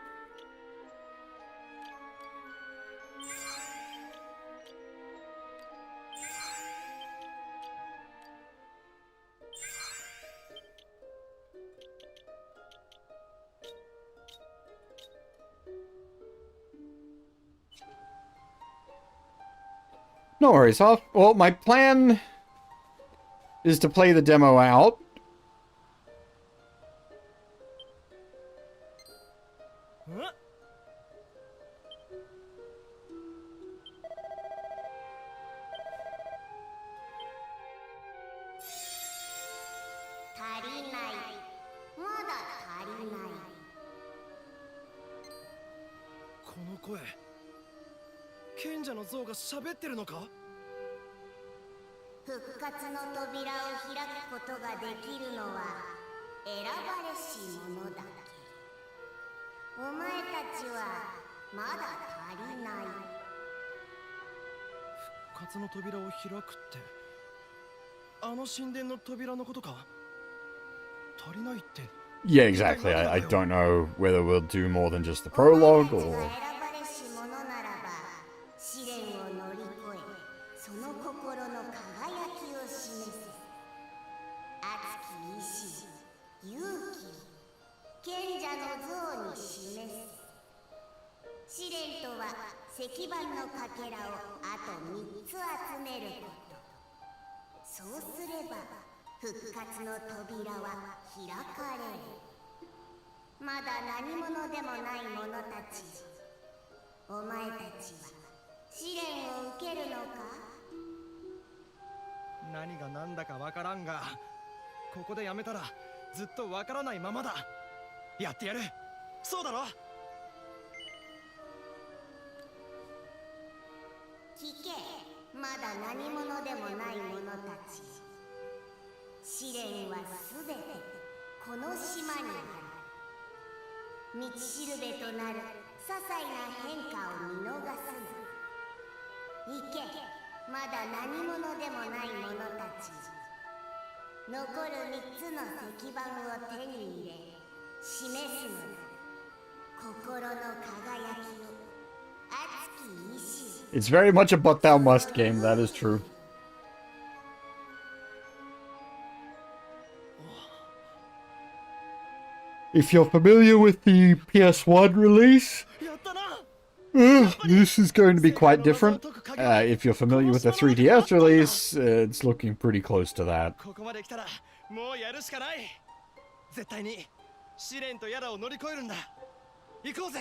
No worries, well, my plan is to play the demo out. Huh? 足りない。まだ足りない。この声、賢者の像が喋ってるのか。復活の扉を開くことができるのは選ばれし者だけ。お前たちはまだ足りない。復活の扉を開くってあの神殿の扉のことか。足りないって。 Yeah, exactly. I don't know whether we'll do more than just the prologue お or... 前たちが選ばれし者ならば試練を乗り越えその心の輝きを示せ。熱き意志、勇気、賢者の像に示せ。試練とは石板のかけらをあと3つ集めること。そうすれば復活の扉は開かれる。まだ何者でもない者たち、お前たちは試練を受けるのか？何が何だかわからんが、ここでやめたらずっとわからないままだ。やってやる。そうだろ？聞け、まだ何者でもない者たち。試練はすべてこの島にある。道しるべとなる些細な変化を見逃すな。行け、まだ何者でもない者たち。残る3つの石板を手に入れ、示すのだ。心の輝きを、熱き意志を。 It's very much a but thou must game, that is true. If you're familiar with the PS1 release, やったな。 this is going to be quite different. If you're familiar with the 3DS release, it's looking pretty close to that. ここまで来たらもうやるしかない。絶対に試練とやらを乗り越えるんだ。行こうぜ。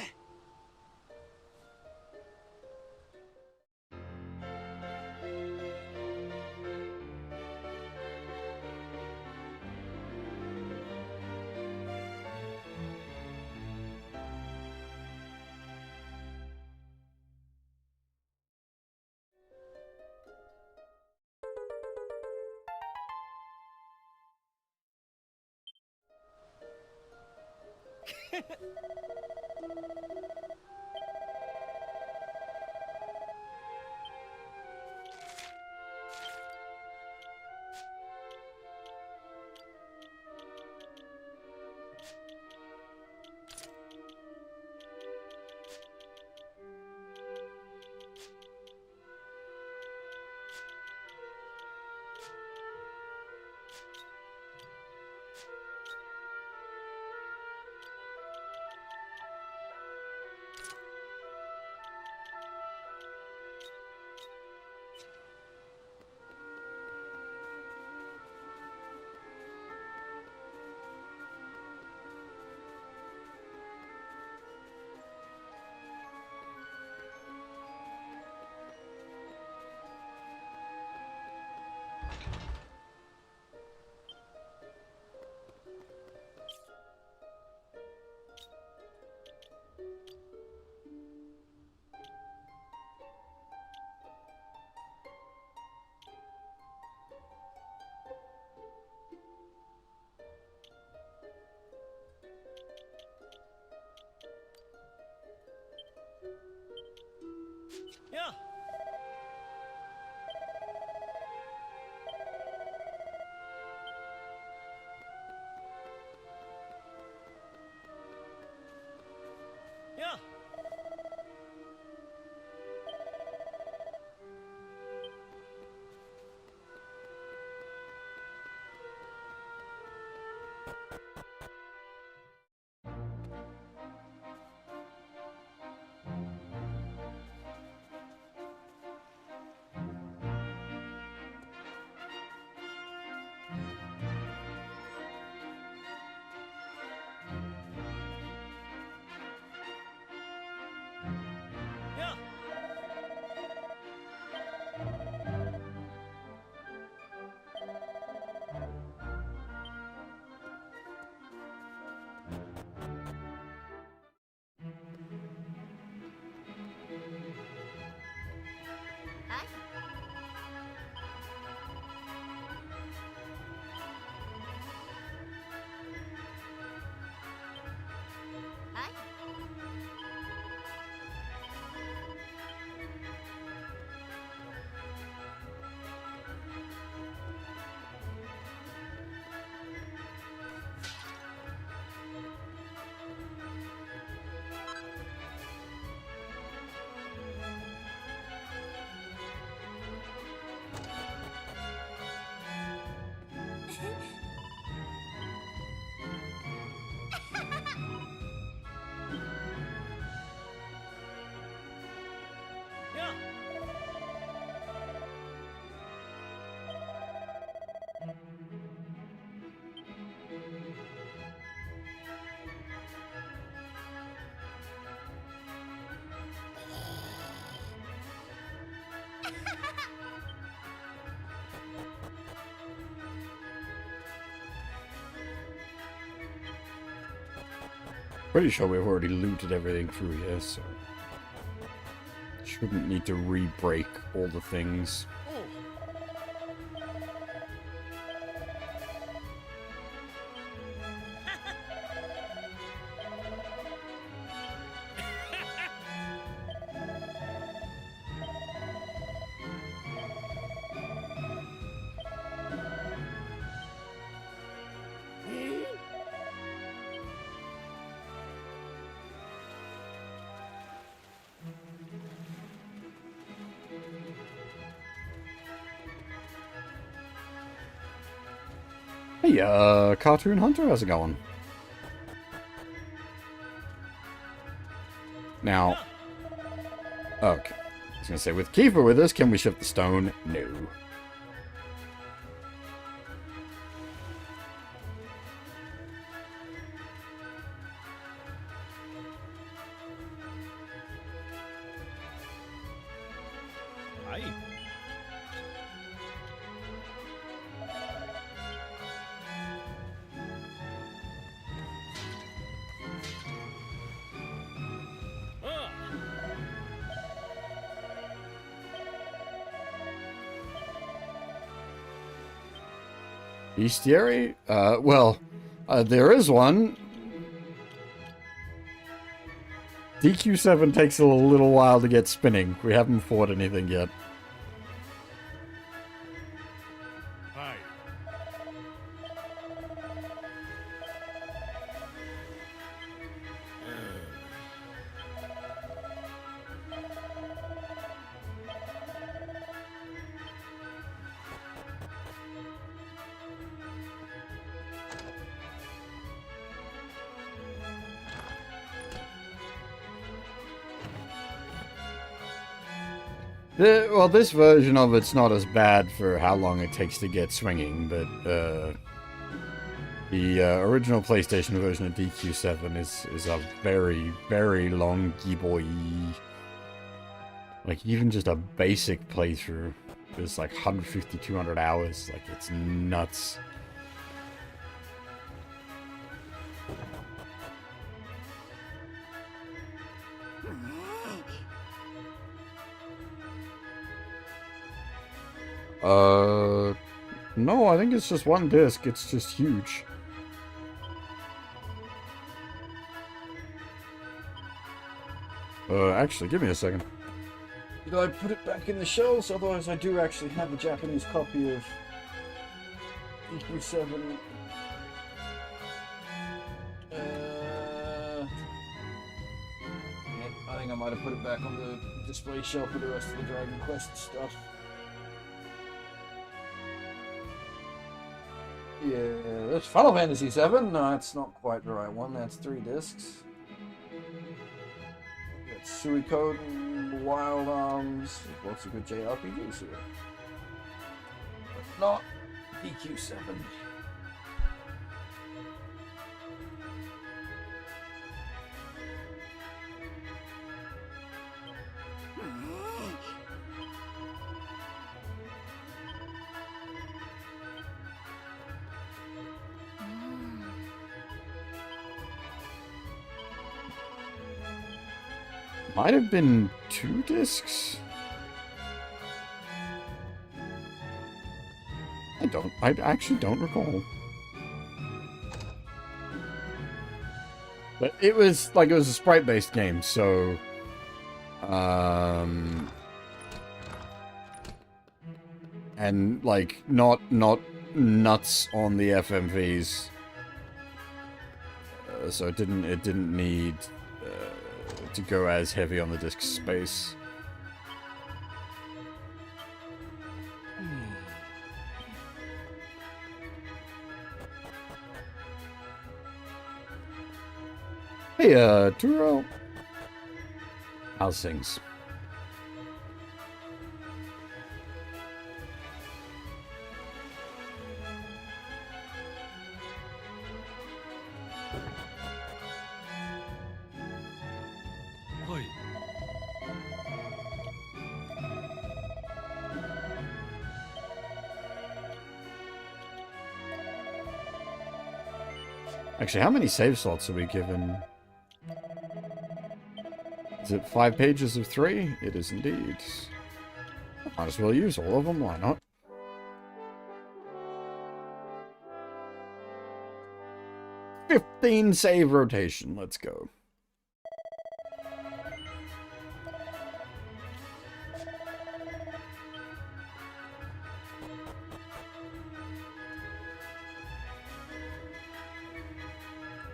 やあ。やあ。やあ。はい。はい。Pretty sure we've already looted everything through here, so shouldn't need to re-break all the things. Hey, Cartoon Hunter, how's it going? Now, okay. I was gonna say, with Kiefer with us, can we shift the stone? No. Aye. Bestiary? There is one. DQ7 takes a little while to get spinning. We haven't fought anything yet. Aye. Well, this version of it's not as bad for how long it takes to get swinging, but the original PlayStation version of DQ7 is a very, very long boy. Like, even just a basic playthrough is like 150, 200 hours. Like, it's nuts. No, I think it's just one disc. It's just huge. Actually, give me a second. Did I put it back in the shelves? Otherwise, I do actually have a Japanese copy of EQ7. I think I might have put it back on the display shelf with the rest of the Dragon Quest stuff. Yeah, that's Final Fantasy VII. No, that's not quite the right one. That's 3 discs. Got Suikoden, Wild Arms. There's lots of good JRPGs here. But not DQ7. Might have been 2 discs. I actually don't recall. But it was a sprite-based game, so and like not nuts on the FMVs. So it didn't need to go as heavy on the disk space. Hey, Turo. How's things? Actually, how many save slots are we given Is it 5 pages of 3? It is indeed. Might as well use all of them, why not? "15 save rotation, let's go.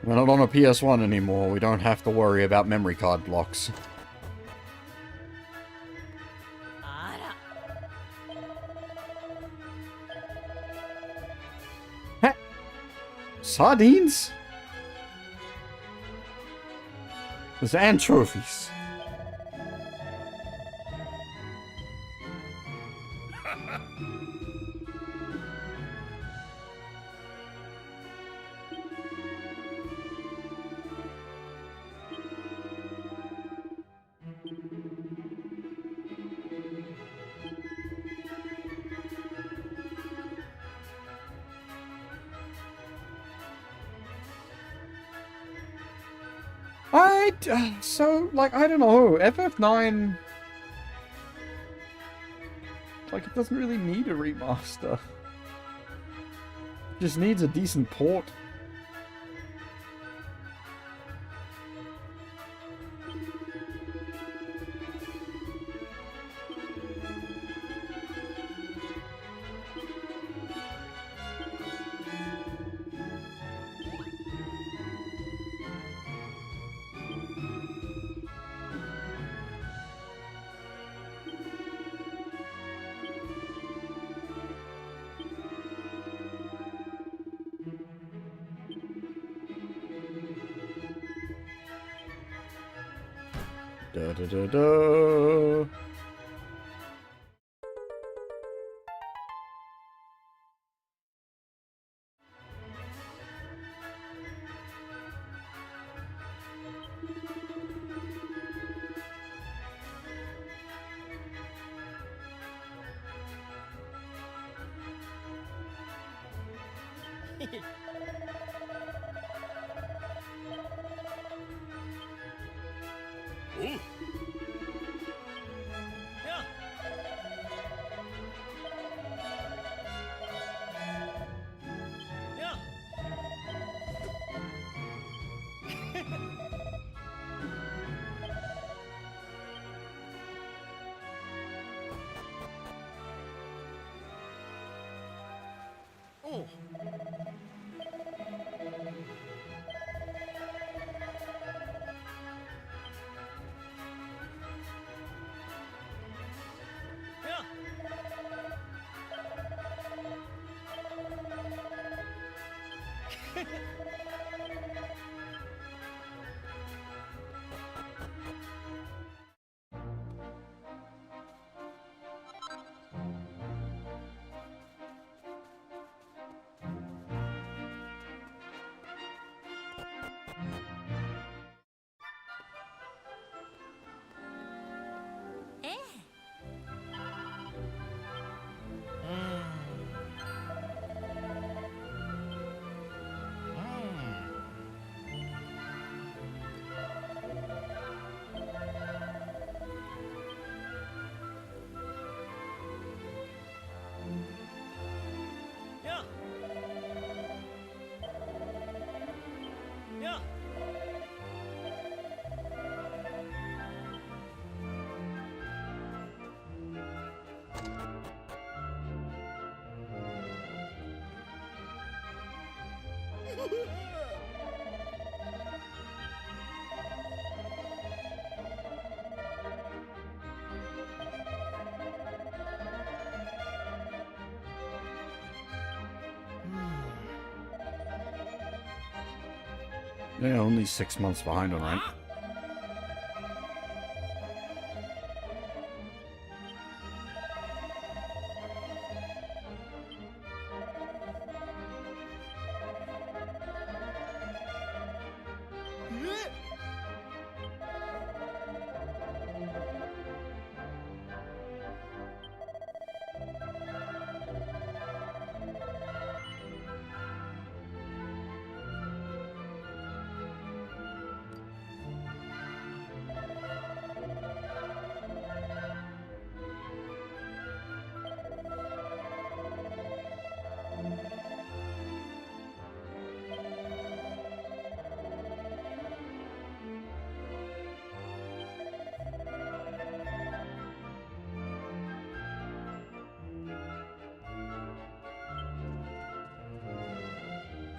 We're not on a PS1 anymore, we don't have to worry about memory card blocks. あら Heh. Sardines? There's anchovies. So, like, I don't know, FF9... Like, it doesn't really need a remaster. It just needs a decent port. Da da da da. Yeah, only 6 months behind on rank.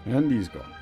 And he's gone.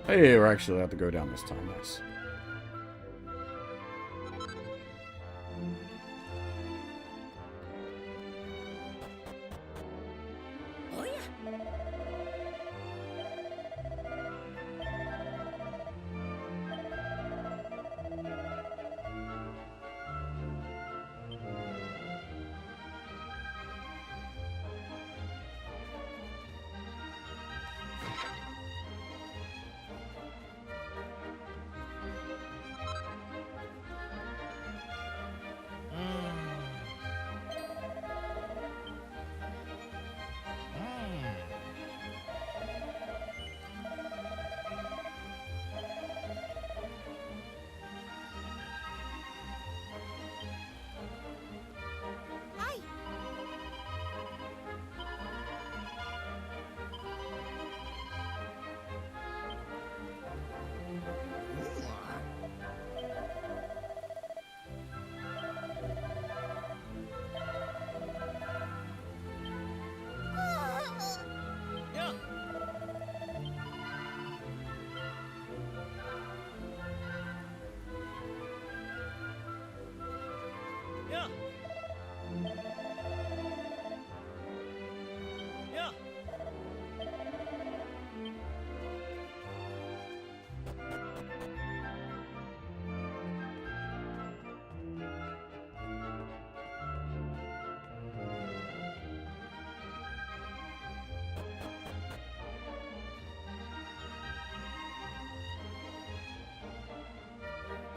Hey, we're actually allowed to go down this time. Nice.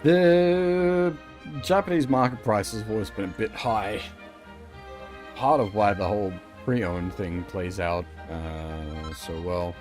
The Japanese market prices have always been a bit high. Part of why the whole pre-owned thing plays out so well.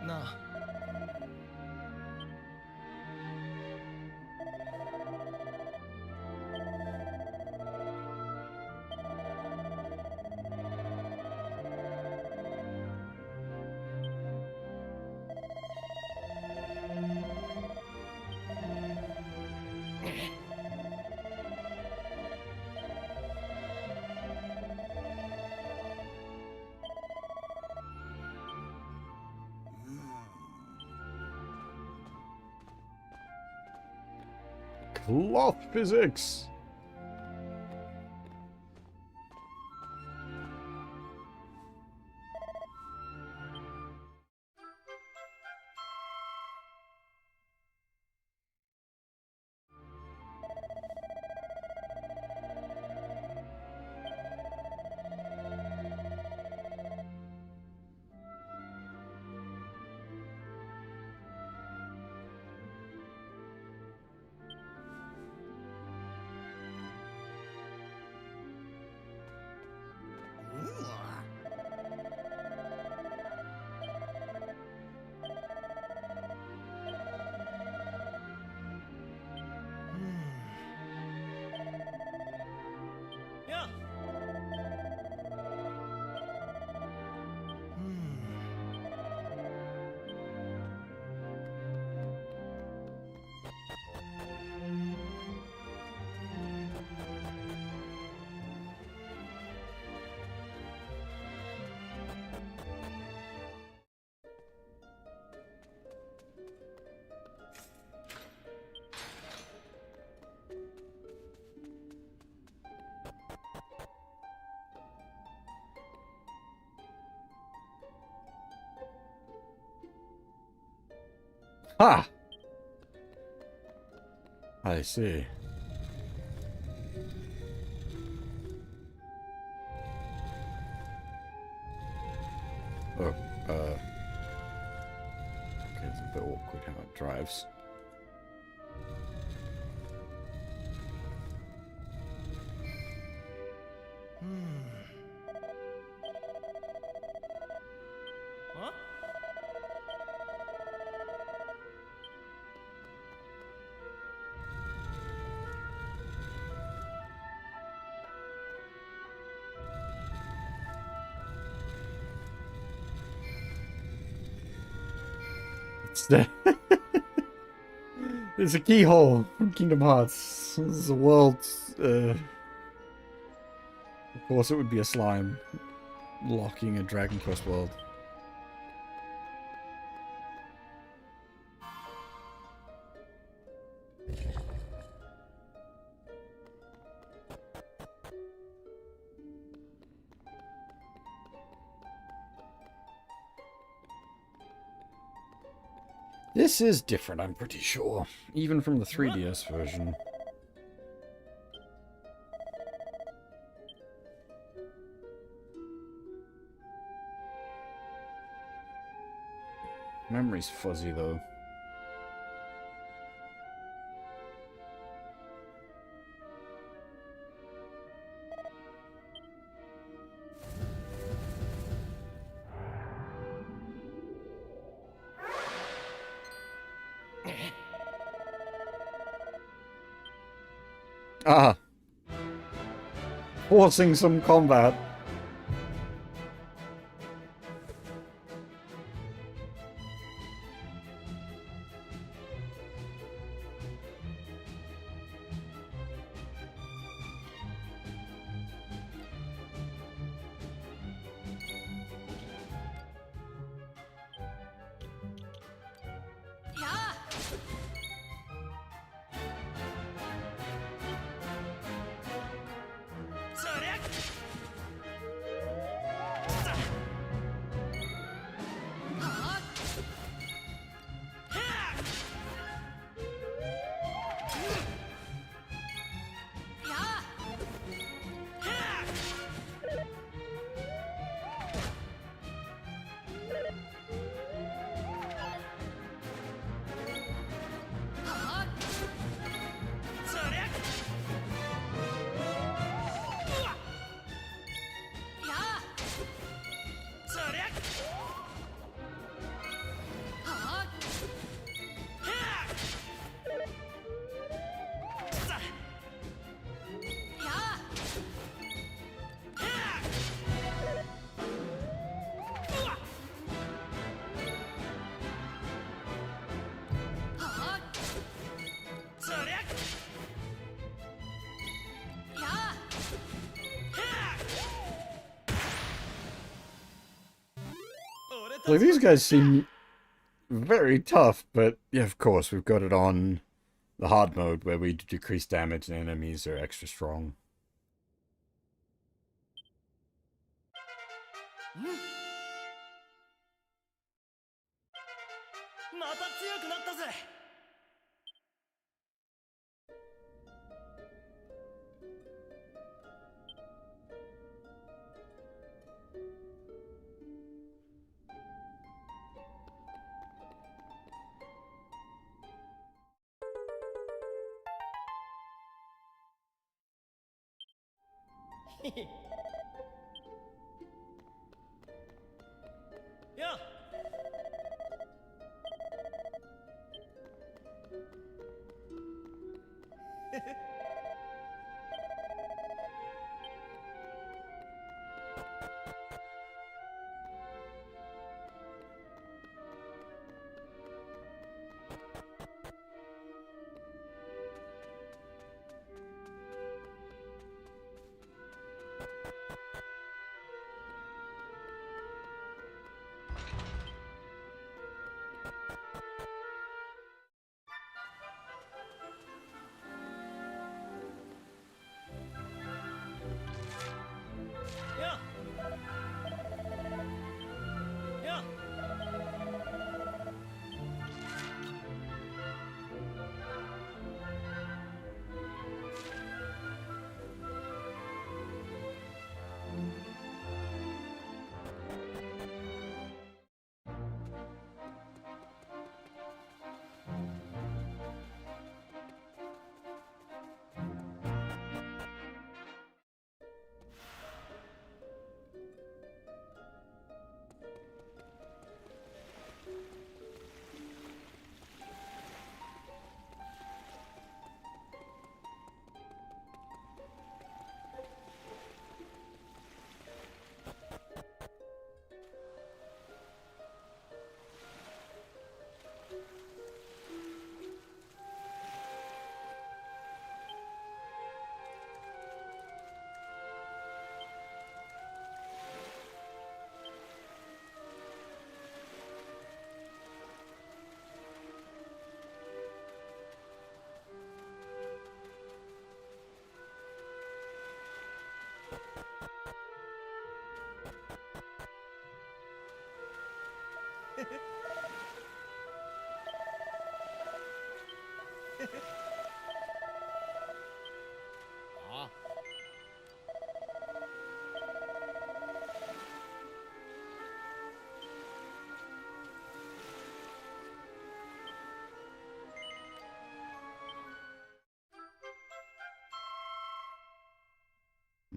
なあ。Sloth physics! Yeah. Ha! I see. Oh, okay, it's a bit awkward how it drives. Huh? It's the There's a keyhole from Kingdom Hearts. This is a world. Of course, it would be a slime locking a Dragon Quest world. This is different, I'm pretty sure. Even from the 3DS version. Memory's fuzzy, though. Ah. Forcing some combat. Like, these guys seem very tough, but yeah, of course, we've got it on The hard mode, where we decrease damage and enemies are extra strong. また強くなったぜ。やあ。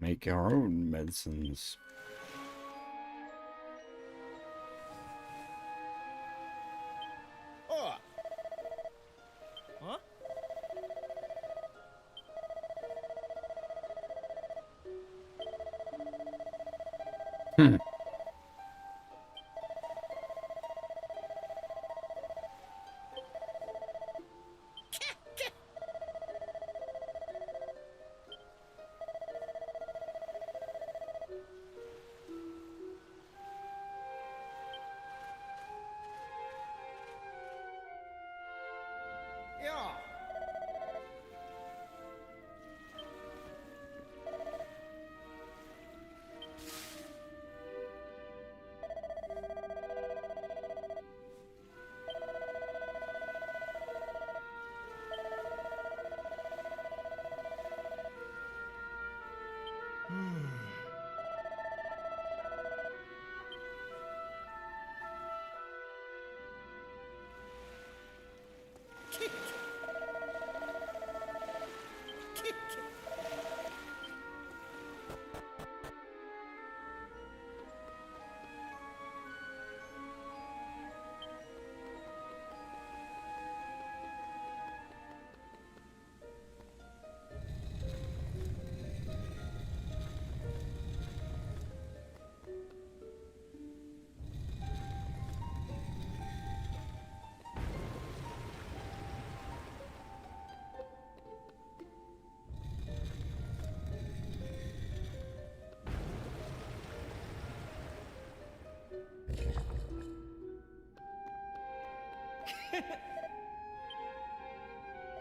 Make our own medicines. Oh. Huh? Hmm. Yeah.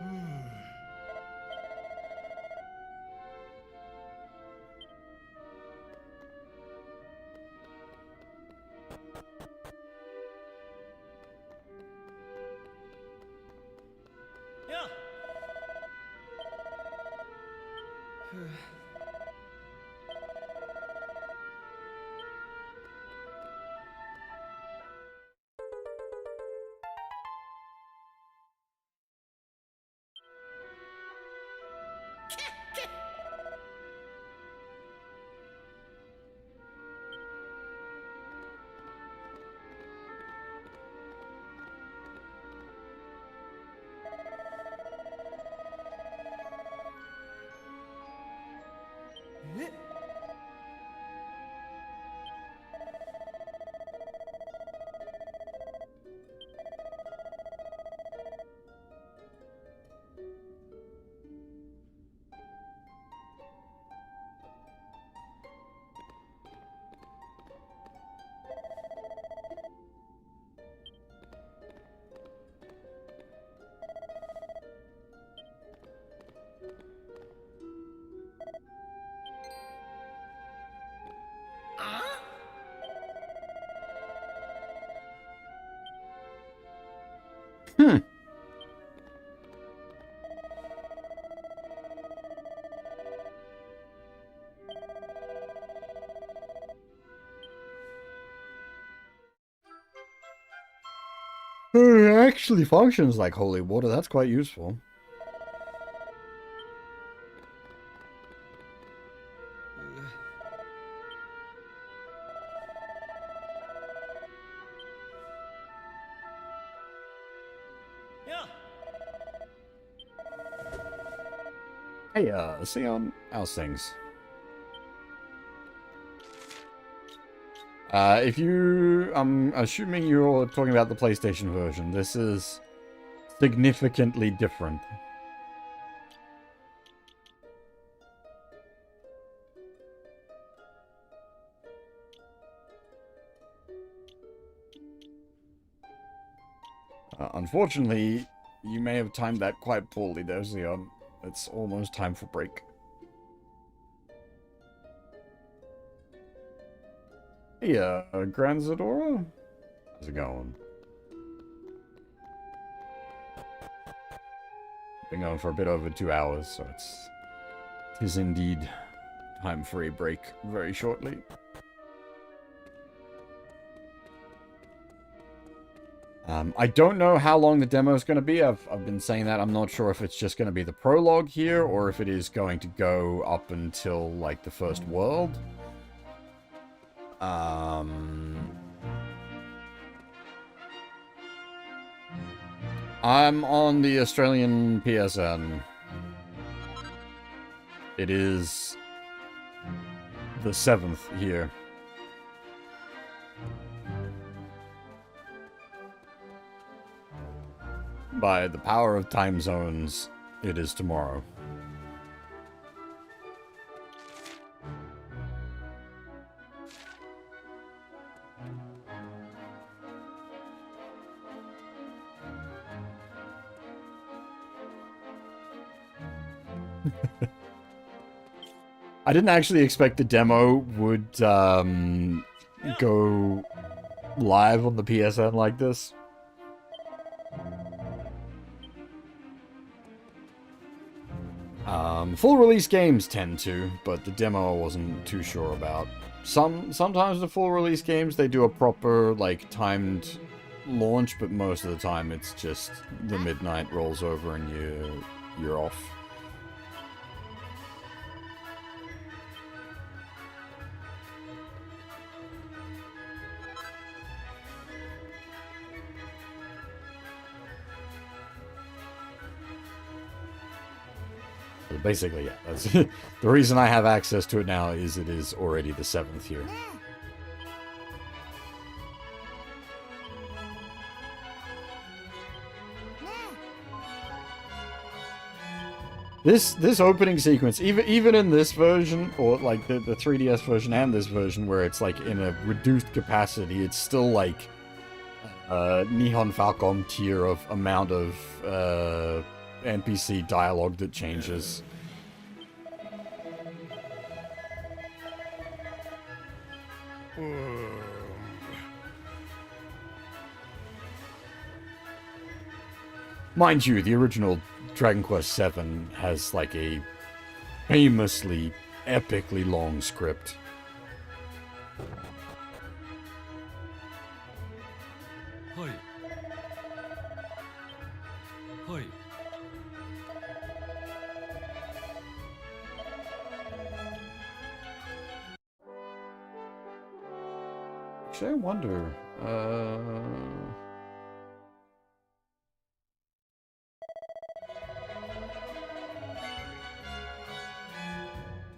Hmm. Hmm. It actually functions like holy water. That's quite useful. Yeah. Hey, Sion, how's things? If you, I'm assuming you're talking about the PlayStation version. This is significantly different. Unfortunately, you may have timed that quite poorly there, Sion. It's almost time for break. Hey, Grand Zadora? How's it going? Been going for a bit over 2 hours, so it is indeed time for a break very shortly. I don't know how long the demo is going to be. I've been saying that. I'm not sure if it's just going to be the prologue here, or if it is going to go up until, like, the first world. I'm on the Australian PSN. It is the 7th here. By the power of time zones, it is tomorrow. I didn't actually expect the demo would go live on the PSN like this. Full release games tend to, but the demo I wasn't too sure about. Sometimes the full release games, they do a proper, like, timed launch, but most of the time it's just the midnight rolls over and you're off. Basically, yeah. That's the reason I have access to it now is it is already the 7th here. This opening sequence, even in this version, or like the 3DS version and this version, where it's like in a reduced capacity, it's still like Nihon Falcom tier of amount of NPC dialogue that changes. Mind you, the original Dragon Quest VII has like a famously, epically long script. Actually, I wonder.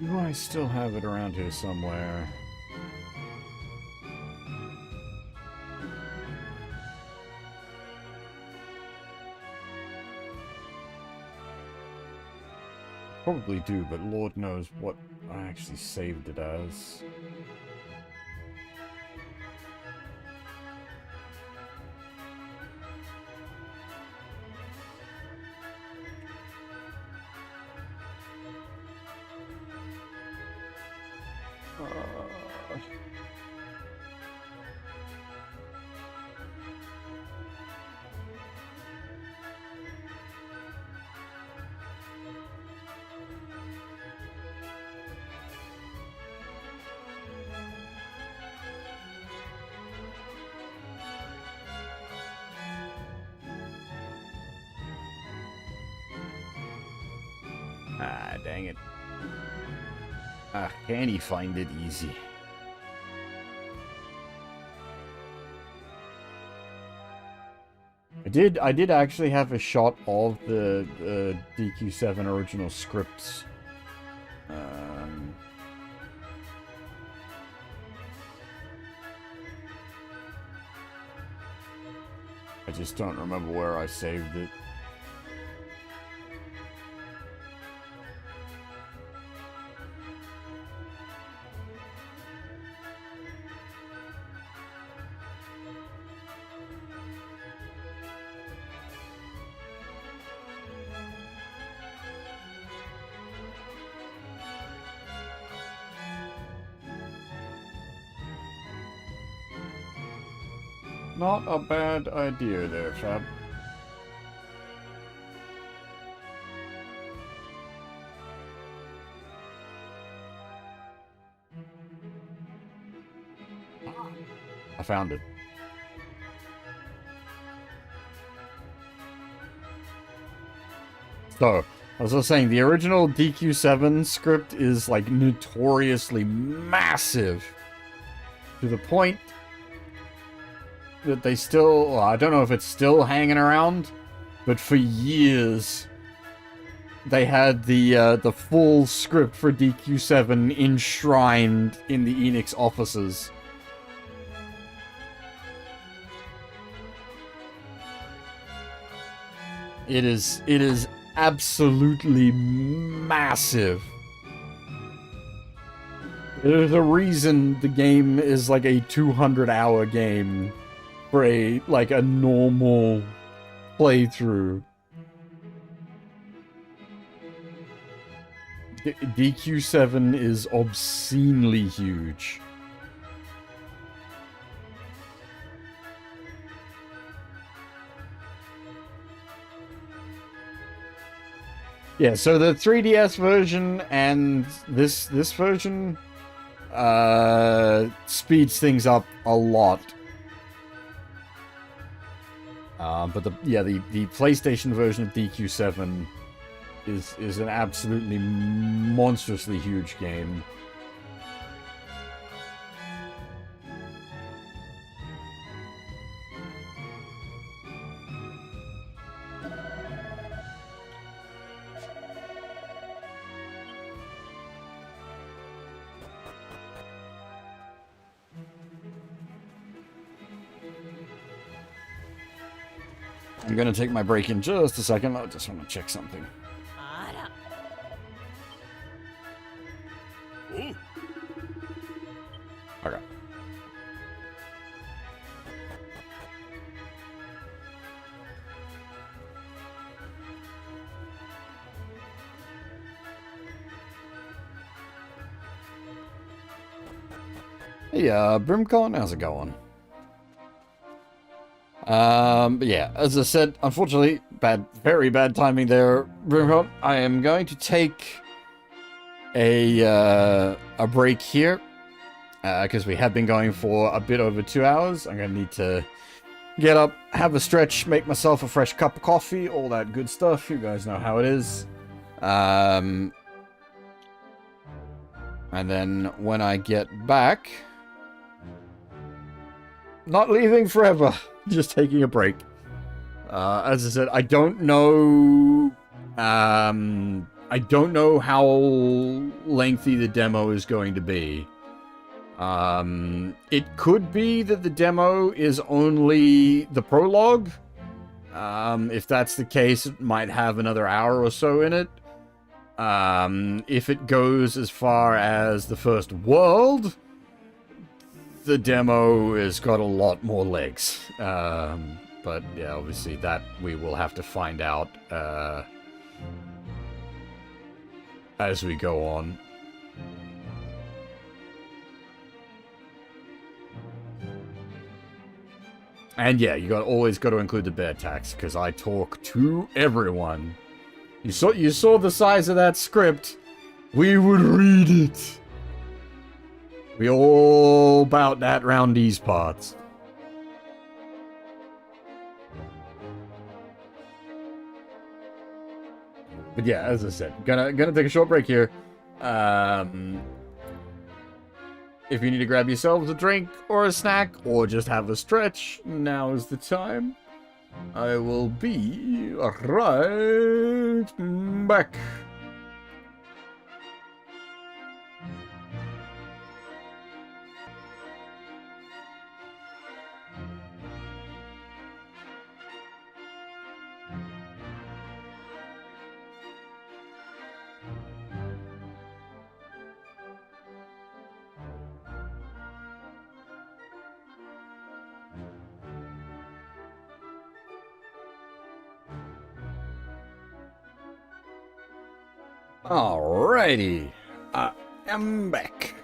Do I still have it around here somewhere? Probably do, but Lord knows what I actually saved it as. Ah, dang it. Ah, can he find it easy? I did actually have a shot of the DQ7 original scripts. I just don't remember where I saved it. Not a bad idea there, Fab. I found it. So, as I was saying, the original DQ7 script is like notoriously massive to the point that they still, well, I don't know if it's still hanging around, but for years they had the full script for DQ7 enshrined in the Enix offices. It is absolutely massive. There's a reason the game is like a 200-hour game for a normal playthrough. DQ7 is obscenely huge. Yeah, so the 3DS version and this version speeds things up a lot. But the PlayStation version of DQ7 is an absolutely monstrously huge game. I'm gonna take my break in just a second. I just want to check something. Okay. Hey, Brimcon, how's it going? But yeah, as I said, unfortunately, very bad timing there, Brimcon. I am going to take a break here, because we have been going for a bit over 2 hours. I'm gonna need to get up, have a stretch, make myself a fresh cup of coffee, all that good stuff. You guys know how it is. And then when I get back, not leaving forever, just taking a break. As I said, I don't know how lengthy the demo is going to be. It could be that the demo is only the prologue. If that's the case, it might have another hour or so in it. If it goes as far as the first world, the demo has got a lot more legs. But yeah, obviously that we will have to find out as we go on. And yeah, always got to include the bear tax, because I talk to everyone. You saw the size of that script. We would read it. We all about that round these parts. But yeah, as I said, gonna take a short break here. If you need to grab yourselves a drink or a snack or just have a stretch, now is the time. I will be right back. Alrighty, I am back.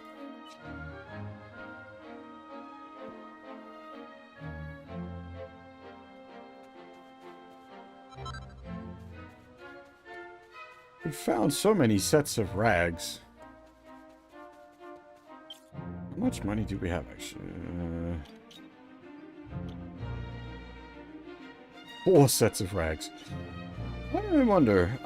We found so many sets of rags. How much money do we have, actually? 4 sets of rags. I wonder.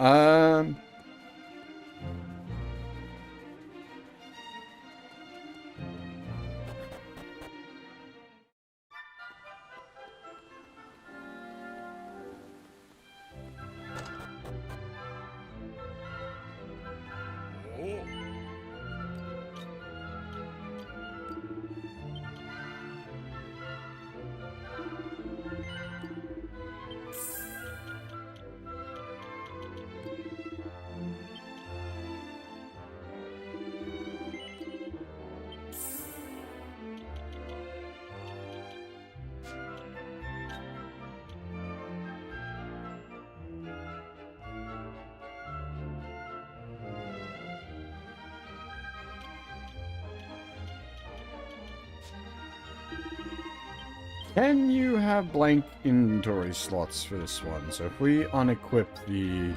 Can you have blank inventory slots for this one? So if we unequip the...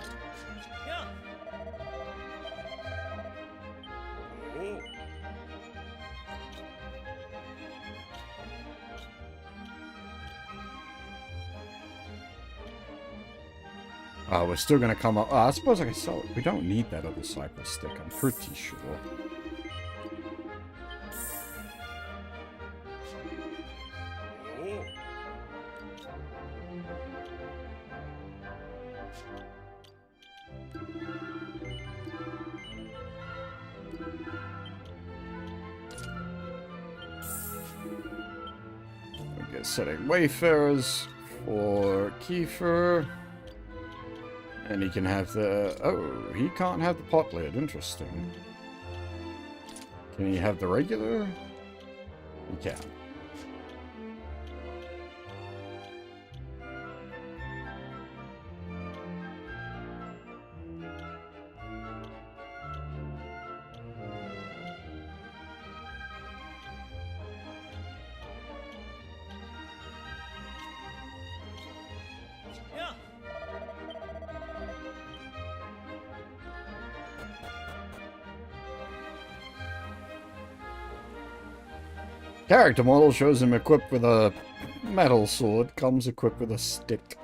Oh, we're still gonna come up... Oh, I suppose I can sell it. We don't need that other cypress stick, I'm pretty sure. Okay, setting Wayfarers for Kiefer. And he can have the... Oh, he can't have the pot lid. Interesting. Can he have the regular? He can. Character model shows him equipped with a metal sword, comes equipped with a stick.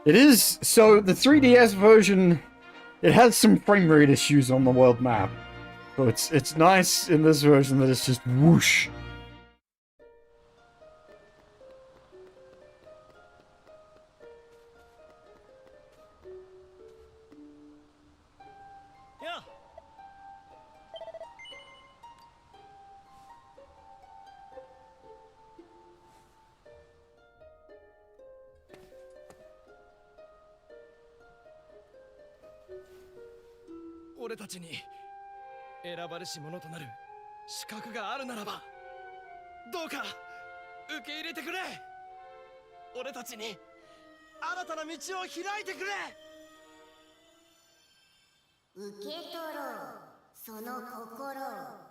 It is, so the 3DS version, it has some frame rate issues on the world map. So it's nice in this version that it's just whoosh. Yeah. 俺たちに選ばれし者となる資格があるならば、どうか受け入れてくれ。俺たちに新たな道を開いてくれ。受け取ろうその心を。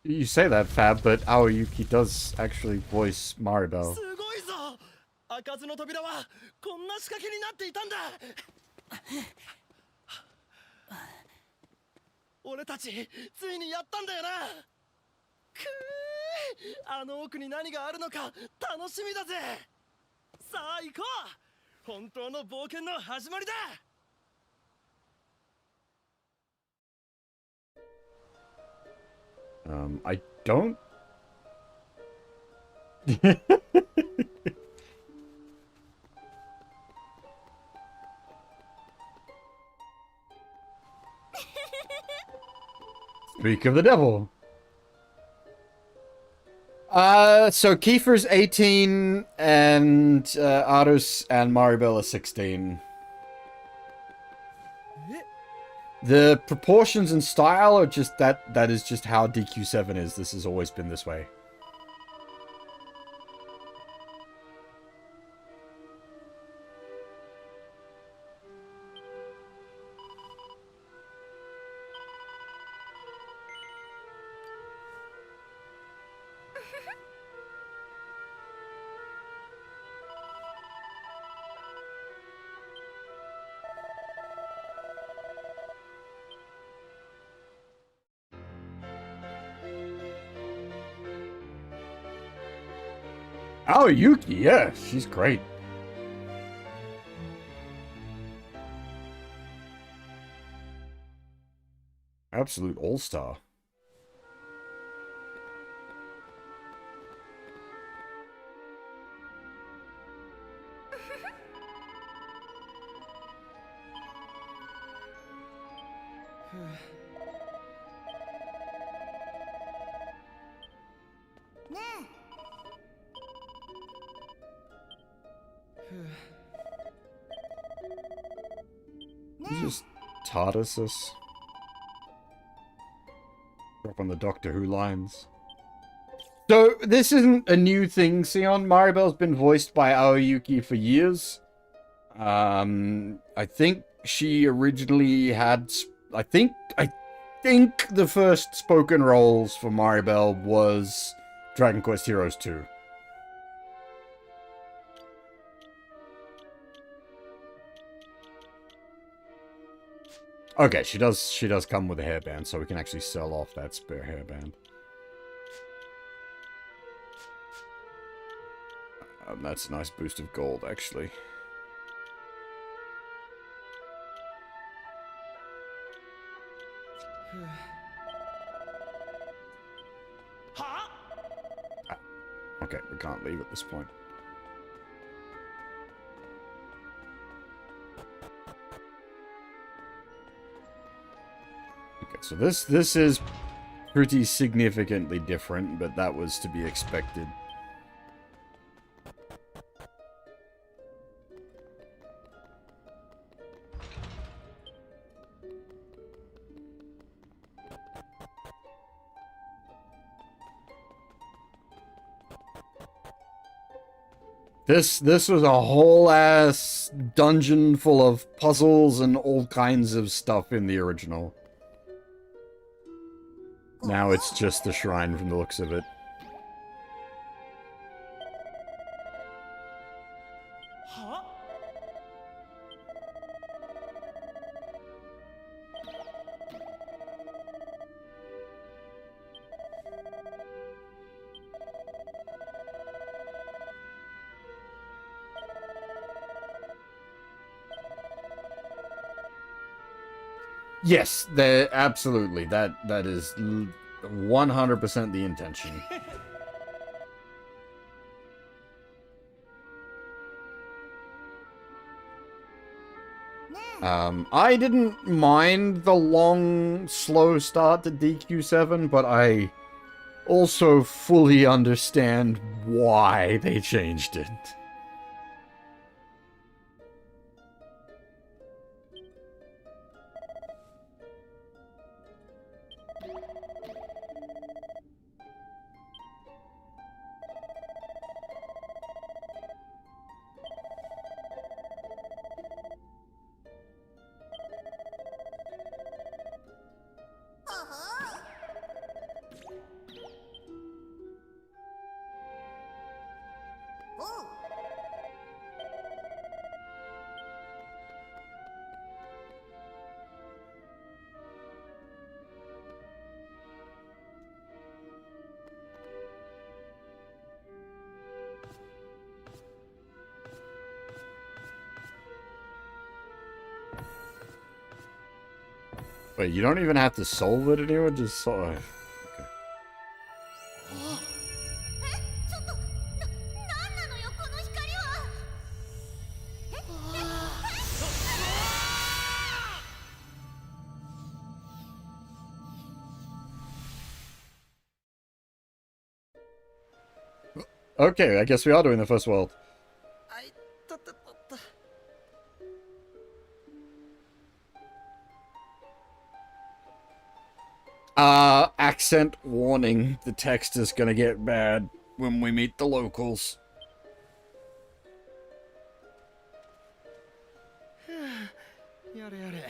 You say that, Fab, but Aoyuki does actually voice Maribel. すごいぞ。開かずの扉はこんな仕掛けになっていたんだ。俺たちついにやったんだよな。くー、あの奥に何があるのか楽しみだぜ。さあ行こう。本当の冒険の始まりだ。I don't... Speak of the devil. So Kiefer's 18 and Arus and Maribel are 16. The proportions and style are just that is just how DQ7 is. This has always been this way. Oh, Yuki, yeah, she's great. Absolute all-star. You just TARDIS us. Drop on the Doctor Who lines. So, this isn't a new thing, Sion. Maribel's been voiced by Aoyuki for years. I think she originally had... I think the first spoken roles for Maribel was Dragon Quest Heroes 2. Okay, she does come with a hairband, so we can actually sell off that spare hairband. That's a nice boost of gold, actually. Okay, we can't leave at this point. Okay, so this is pretty significantly different, but that was to be expected. This was a whole ass dungeon full of puzzles and all kinds of stuff in the original. Now it's just the shrine from the looks of it. Huh? Yes, absolutely. That is 100% the intention. I didn't mind the long, slow start to DQ7, but I also fully understand why they changed it. Wait, you don't even have to solve it anymore? Just solve it. Okay. ちょっと、なんなのよこの光は。Okay, I guess we are doing the first world. あいたたたた。Accent warning. The text is gonna get bad when we meet the locals. やれやれ。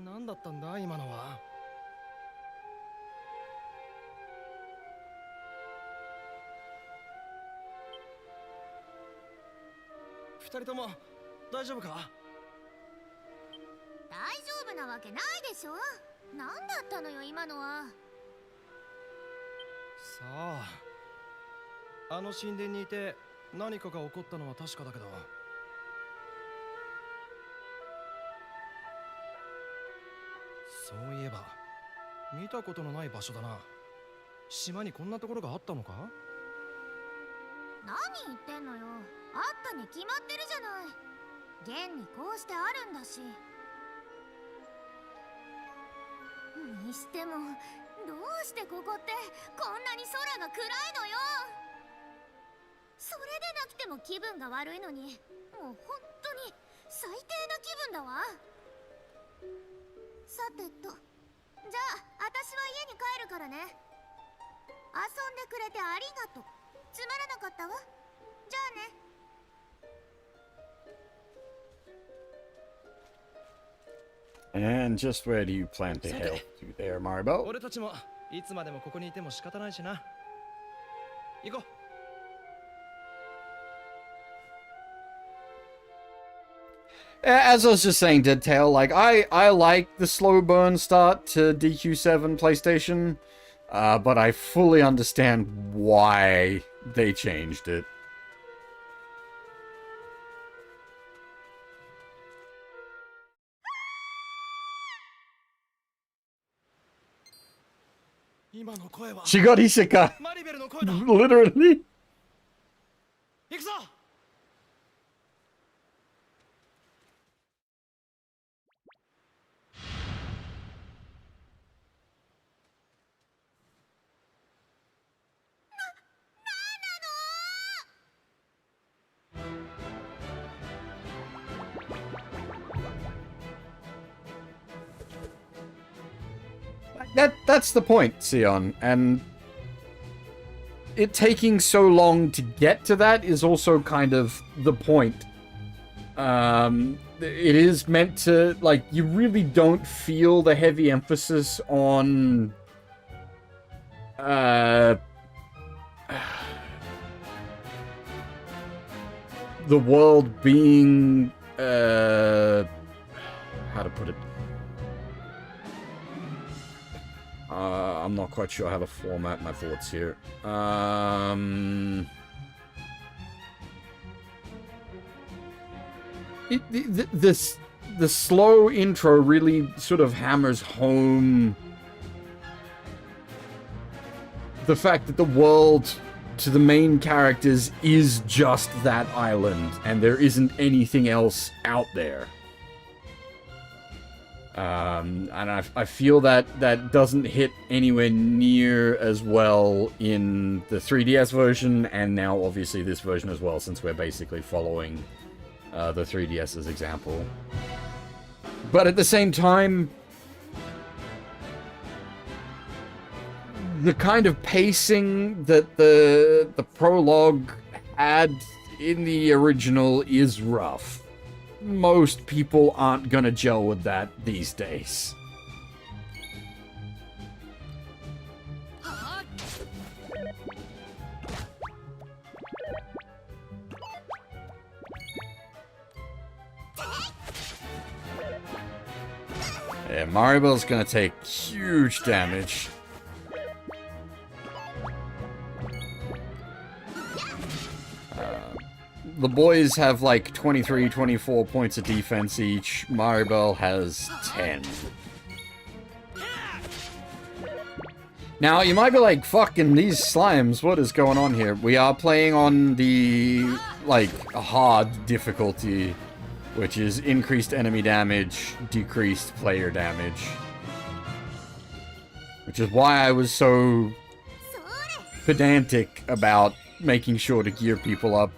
何だったんだ今のは。二人とも大丈夫か？大丈夫なわけないでしょ。なんだったのよ今のは。さあ、あの神殿にいて何かが起こったのは確かだけど、そういえば見たことのない場所だな。島にこんなところがあったのか？何言ってんのよ。あったに決まってるじゃない。現にこうしてあるんだし。にしてもどうしてここってこんなに空が暗いのよ。それでなくても気分が悪いのに、もう本当に最低な気分だわ。さてと、じゃあ私は家に帰るからね。遊んでくれてありがとう。つまらなかったわ。じゃあね。And just where do you plan to head to there, Maribo? 俺たちもいつまでもここにいても仕方ないしな。行こう。As I was just saying, Dead Tail, like, I like the slow burn start to DQ7 PlayStation, but I fully understand why they changed it. Shigarishika! マリベルの声だ。 Literally! 行くぞ。That's the point, Sion, and it taking so long to get to that is also kind of the point. It is meant to, like, you really don't feel the heavy emphasis on the world being how to put it. I'm not quite sure how to format my thoughts here. The slow intro really sort of hammers home the fact that the world to the main characters is just that island, and there isn't anything else out there. And I feel that doesn't hit anywhere near as well in the 3DS version, and now obviously this version as well, since we're basically following the 3DS's example. But at the same time, the kind of pacing that the prologue had in the original is rough. Most people aren't gonna gel with that these days. Yeah, Maribel's gonna take huge damage. The boys have like 23, 24 points of defense each. Maribel has 10. Now, you might be like, fucking these slimes, what is going on here? We are playing on the, like, hard difficulty, which is increased enemy damage, decreased player damage. Which is why I was so pedantic about making sure to gear people up.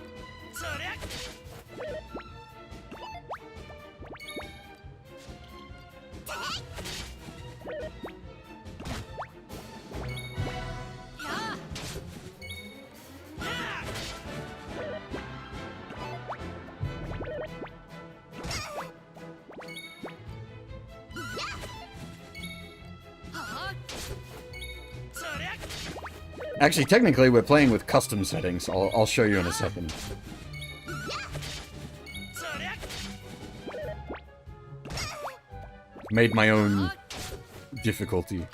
Actually, technically, we're playing with custom settings. I'll show you in a second. Made my own difficulty.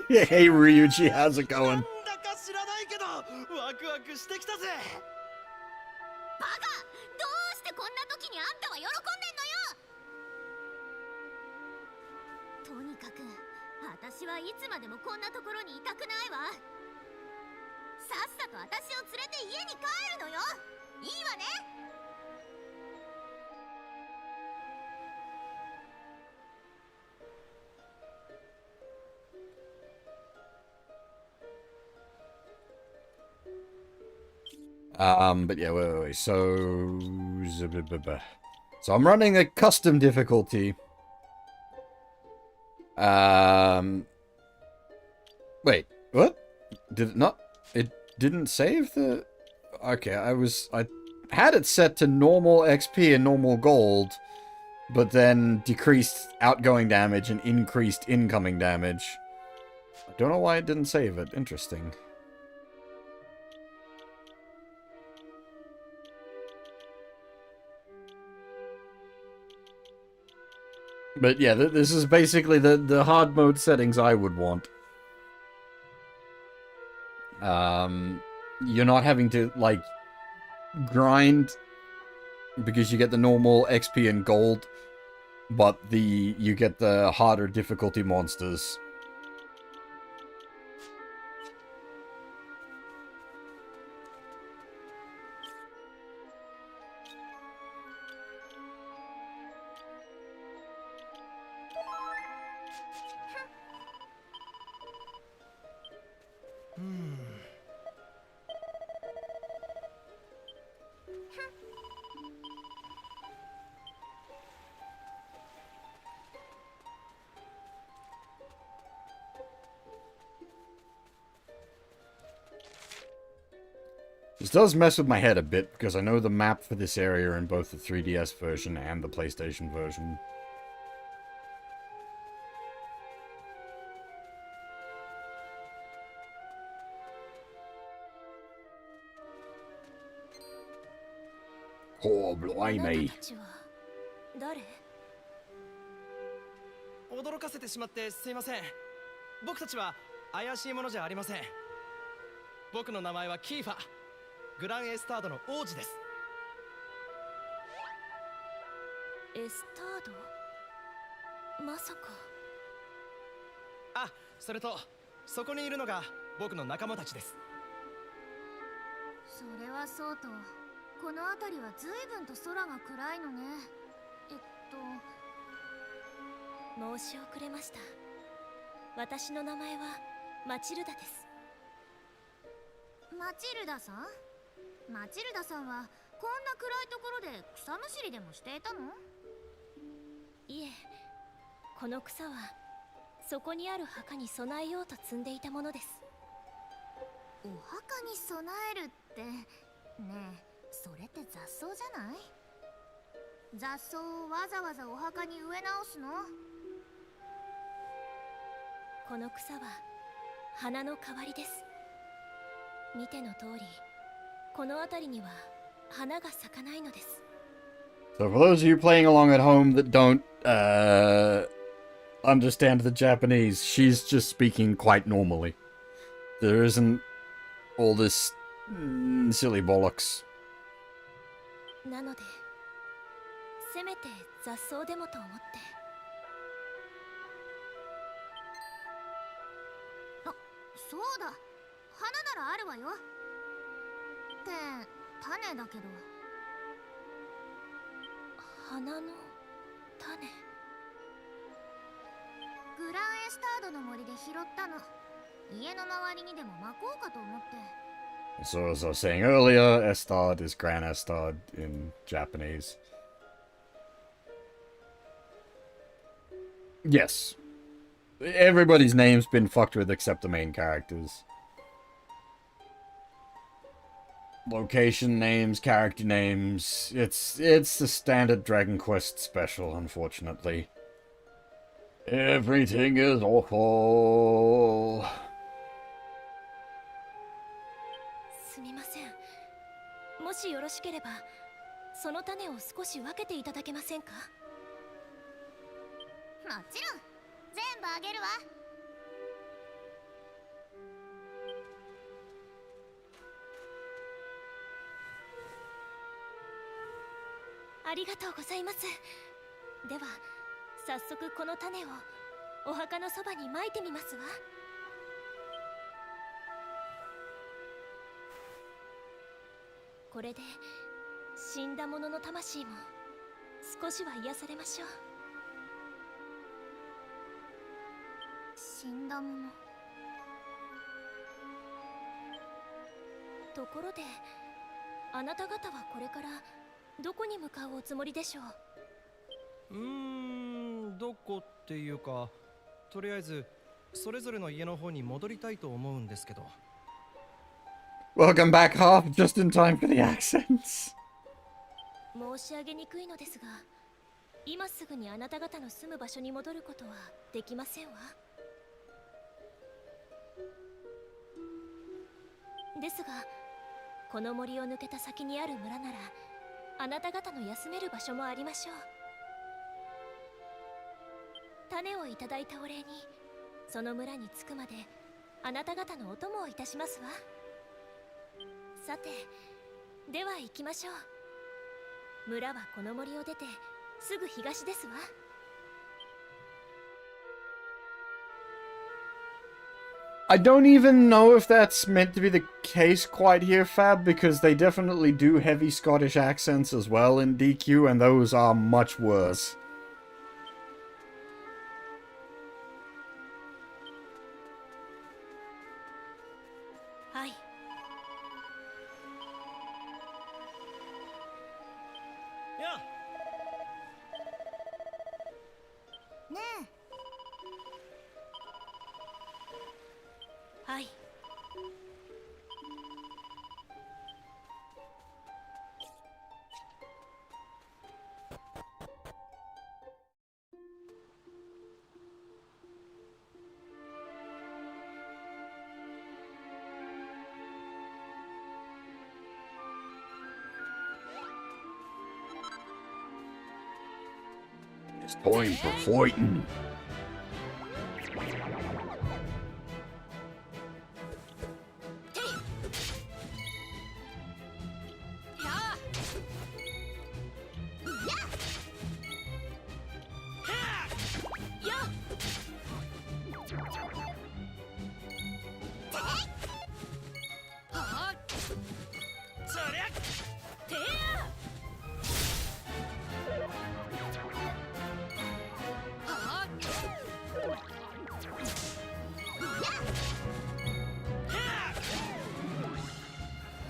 Hey Ryuji, how's it going? But yeah, wait. So I'm running a custom difficulty. Wait, what? Did it not? It didn't save the... Okay, I had it set to normal XP and normal gold, but then decreased outgoing damage and increased incoming damage. I don't know why it didn't save it. Interesting. But yeah, this is basically the hard mode settings I would want. You're not having to, like, grind because you get the normal XP and gold, but you get the harder difficulty monsters. This does mess with my head a bit, because I know the map for this area in both the 3DS version and the PlayStation version. Oh, blimey. 驚かせてしまってすいません。僕たちは怪しいものじゃありません。僕の名前はキーファ、グランエスタードの王子です。エスタード？まさか。あ、それとそこにいるのが僕の仲間たちです。それはそうと、この辺りは随分と空が暗いのね。申し遅れました。私の名前はマチルダです。マチルダさん？マチルダさんはこんな暗いところで草むしりでもしていたの？いえ、この草はそこにある墓に備えようと積んでいたものです。お墓に備えるってねえ、それって雑草じゃない？雑草をわざわざお墓に植え直すの？この草は花の代わりです。見ての通り、この辺りには花が咲かないのです。So for those of you playing along at home that don't understand the Japanese, she's just speaking quite normally. There isn't all this silly bollocks. なので、せめて雑草でもと思って。あ、そうだ。花ならあるわよ。って種だけど。花の種。グランエスタードの森で拾ったの。家の周りにでも巻こうかと思って。So as I was saying earlier, Estad is Gran Estad in Japanese. Yes. Everybody's name's been fucked with except the main characters. Location names, character names. It's the standard Dragon Quest special, unfortunately. Everything is awful. すみません。もしよろしければ、その種を少し分けていただけませんか？もちろん、全部あげるわ。ありがとうございます。では、早速この種をお墓のそばに撒いてみますわ。これで死んだ者の魂も少しは癒されましょう。死んだ者。ところで、あなた方はこれからどこに向かうおつもりでしょう？どこっていうか、とりあえずそれぞれの家の方に戻りたいと思うんですけど。 Welcome back, Harp, just in time for the accents. 申し上げにくいのですが、今すぐにあなた方の住む場所に戻ることはできませんわ。ですが、この森を抜けた先にある村なら、あなた方の休める場所もありましょう。種をいただいたお礼に、その村に着くまであなた方のお供をいたしますわ。さて、では行きましょう。村はこの森を出てすぐ東ですわ。I don't even know if that's meant to be the case quite here, Fab, because they definitely do heavy Scottish accents as well in DQ, and those are much worse. Hi. やねはい。It's time for fighting.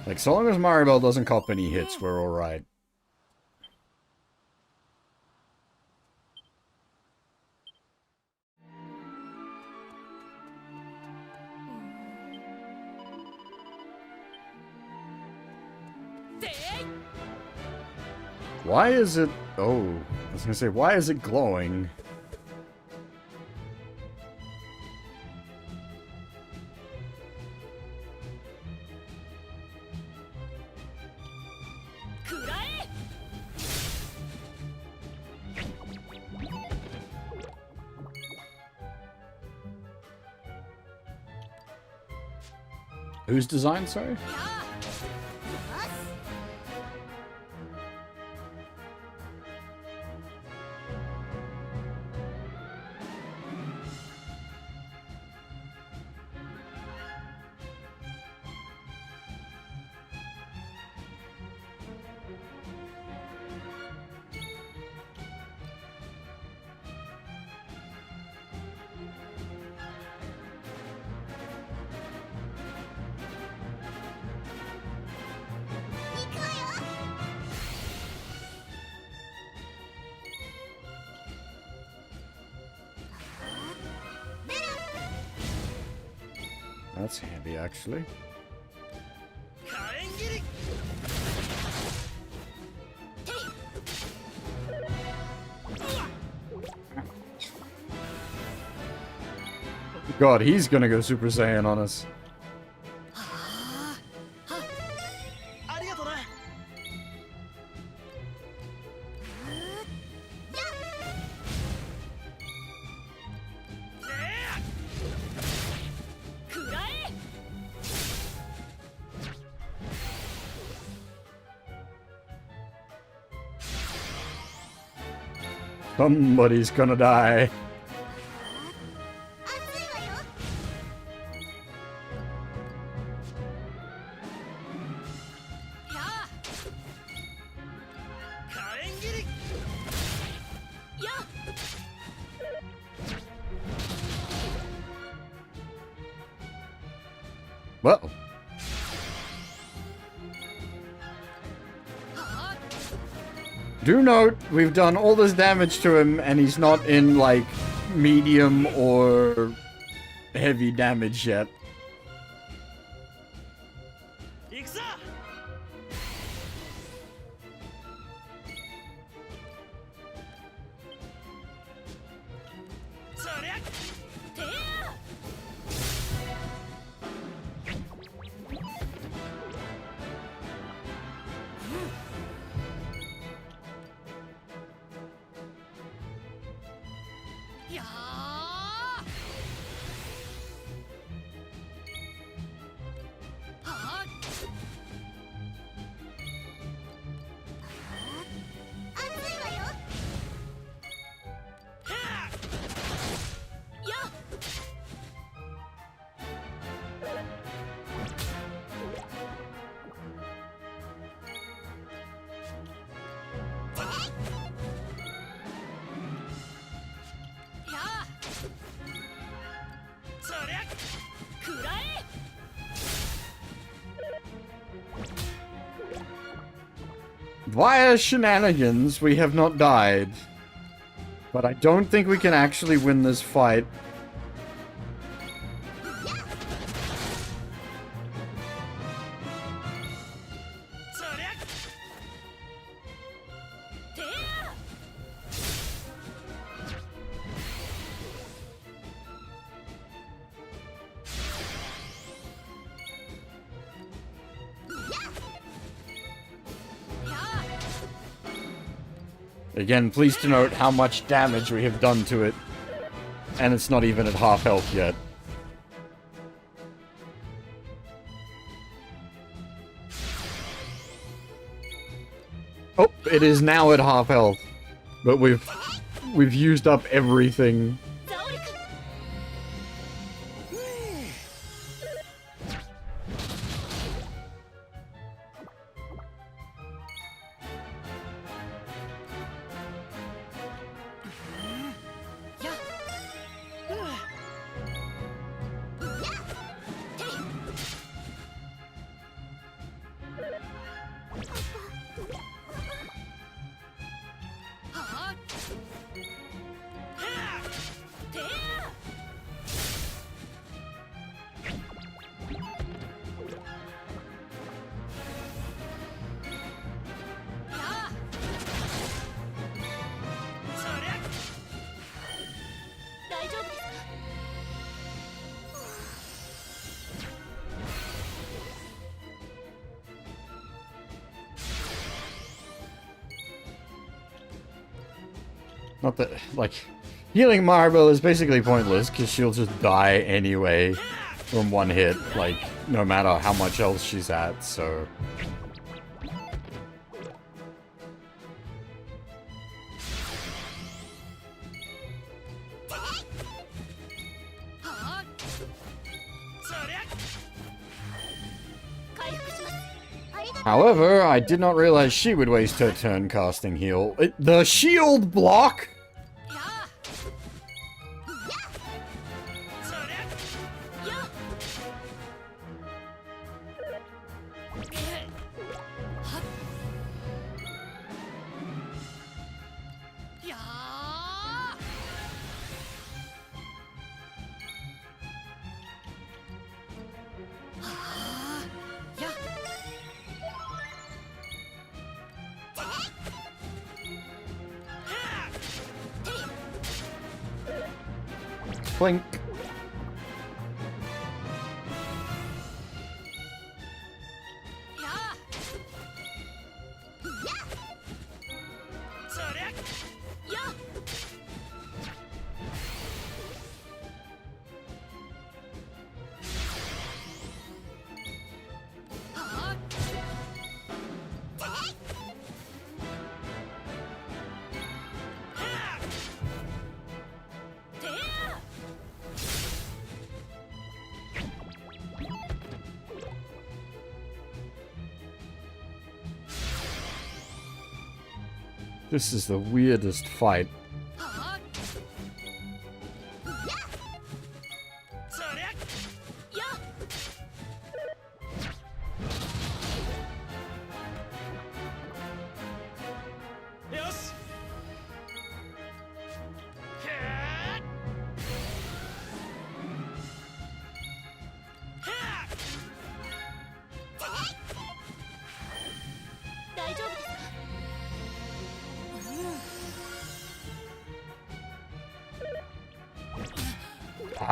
'Like, so long as Maribel doesn't cop any hits, we're alright. Why is it... Oh, I was gonna say, why is it glowing? Whose design, sorry? That's handy, actually. God, he's gonna go Super Saiyan on us. ありがとな。Somebody's gonna die. Well. Do note, we've done all this damage to him and he's not in, like, medium or heavy damage yet. 行くぞ。そりゃてやいやー。はあ。熱いわよ。やいやー。そりゃくらえ Via shenanigans, we have not died. But I don't think we can actually win this fight. Again, please to note how much damage we have done to it. And it's not even at half health yet. Oh, it is now at half health. But we've used up everything. Not that, like, healing Maribel is basically pointless, because she'll just die anyway from one hit, like, no matter how much else she's at, so... However, I did not realize she would waste her turn casting heal. The shield block?! Clink. This is the weirdest fight.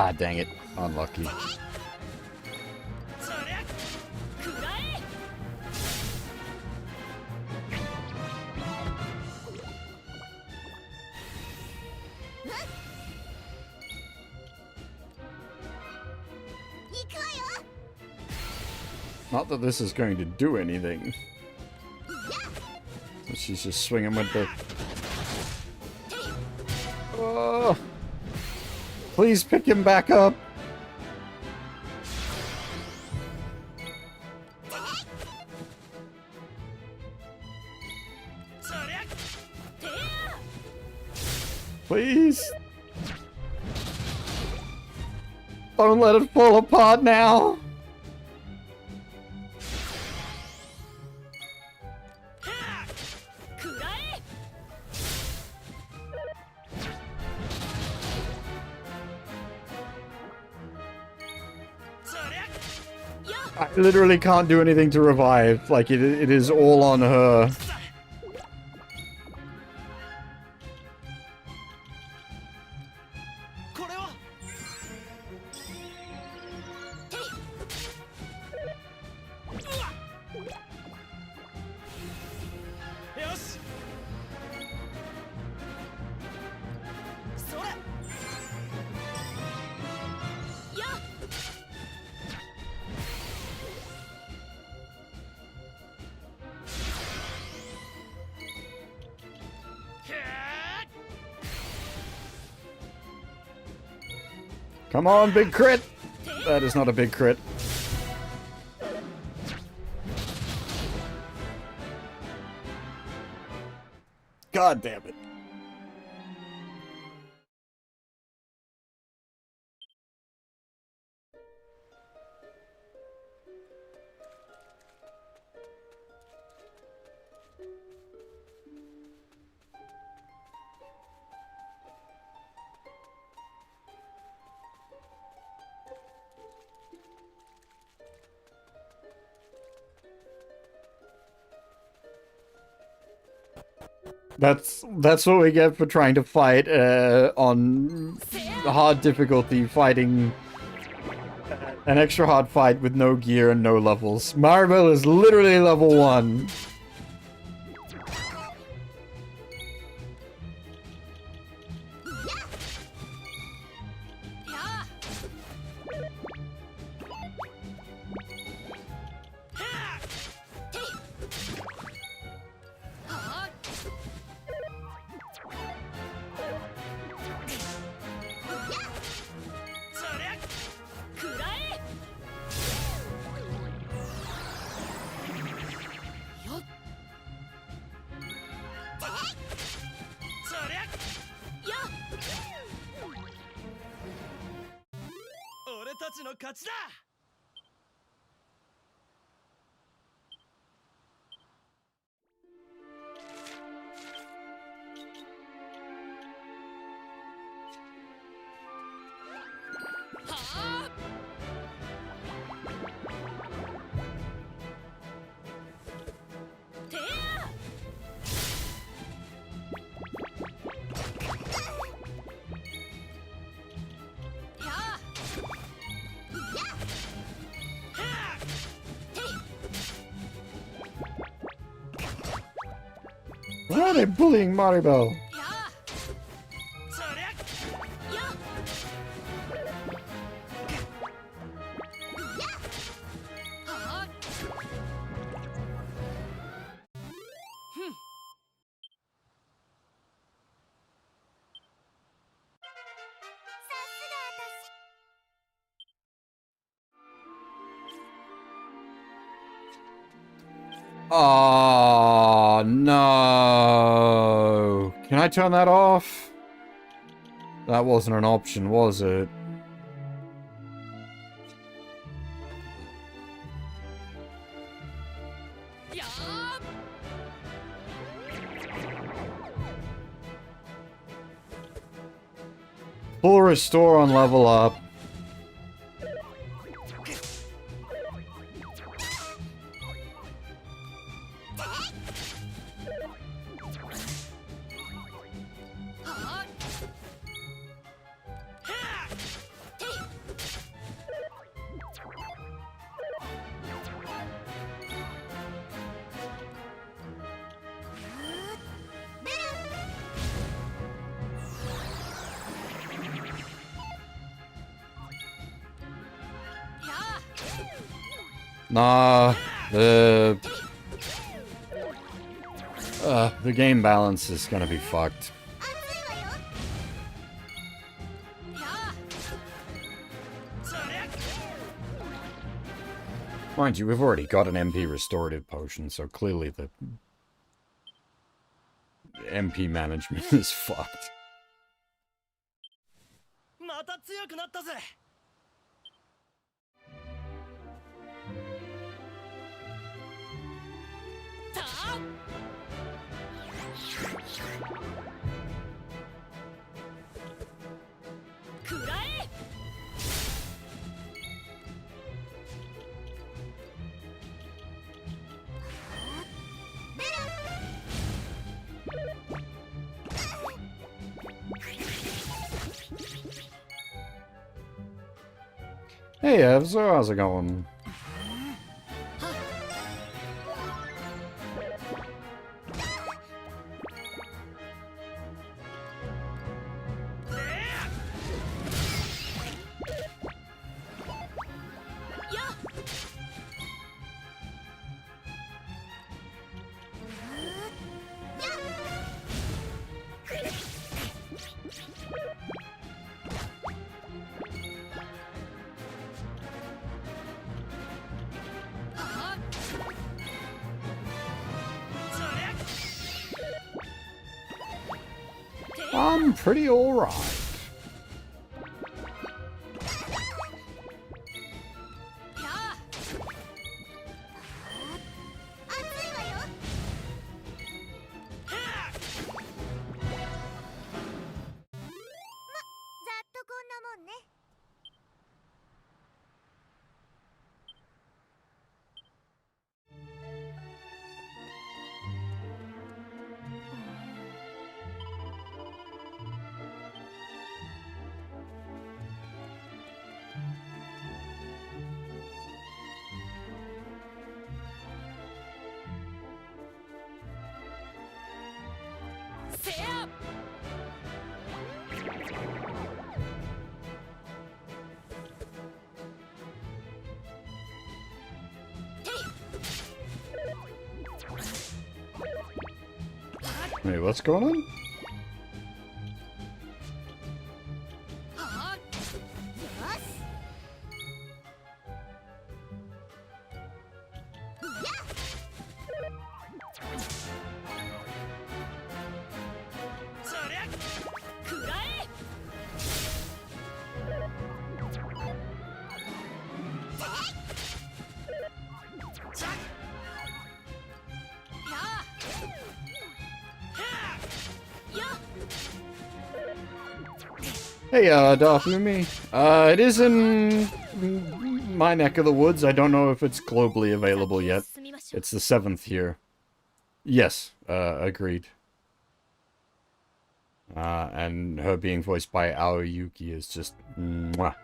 Ah, dang it. Unlucky. そりゃ食らえ 行くわよ。 Not that this is going to do anything. She's just swinging with the... Oh! Please pick him back up! Please! Don't let it fall apart now! I literally can't do anything to revive. Like, it is all on her. Come on, big crit! That is not a big crit. God damn it. That's what we get for trying to fight on hard difficulty, fighting an extra hard fight with no gear and no levels. Maribel is literally level 1. Why are they bullying Maribel? Oh, no. Can I turn that off? That wasn't an option, was it? Full restore on level up. Nah, the game balance is gonna be fucked. Mind you, we've already got an MP restorative potion, so clearly the MP management is fucked. また強くなったぜ。たあ。くらえ。Hey Evs, how's it going? I'm pretty alright. Wait, what's going on? Hey, Dafumi. It is in my neck of the woods. I don't know if it's globally available yet. It's the 7th here. Yes, agreed. And her being voiced by Aoyuki is just mwah.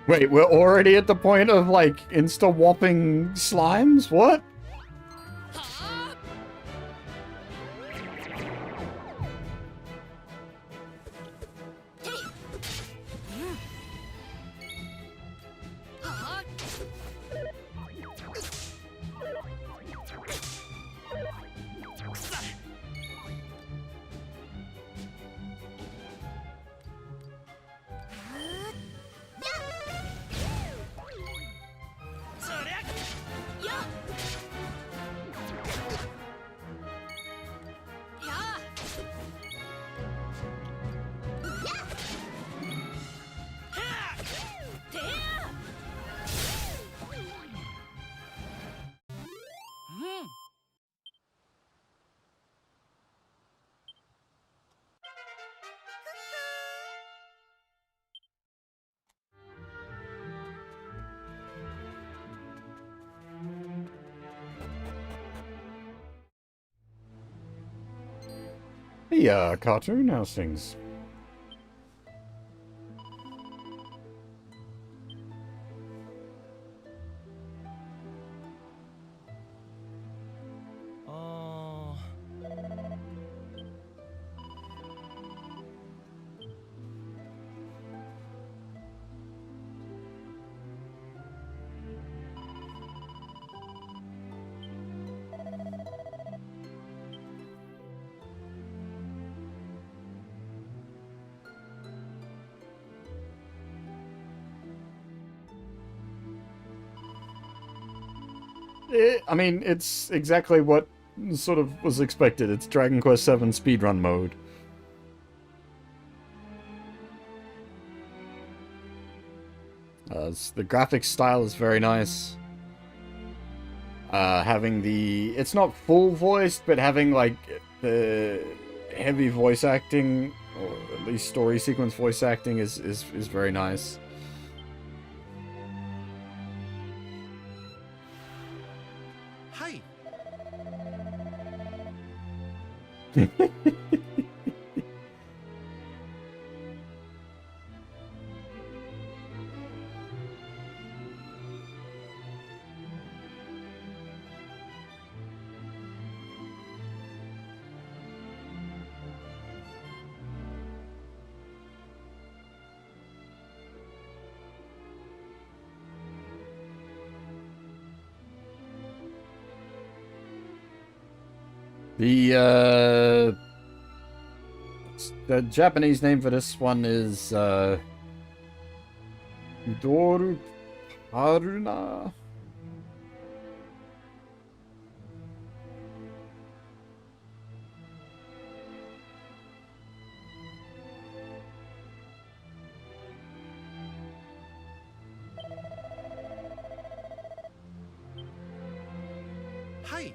Wait, we're already at the point of, like, insta-whopping slimes? What? Hey, cartoon, how's things? I mean, it's exactly what sort of was expected. It's Dragon Quest VII speedrun mode. The graphics style is very nice. Having the... It's not full voiced, but having, like, the heavy voice acting, or at least story sequence voice acting is very nice. Hi. The Japanese name for this one is Doru Haruna. Hi.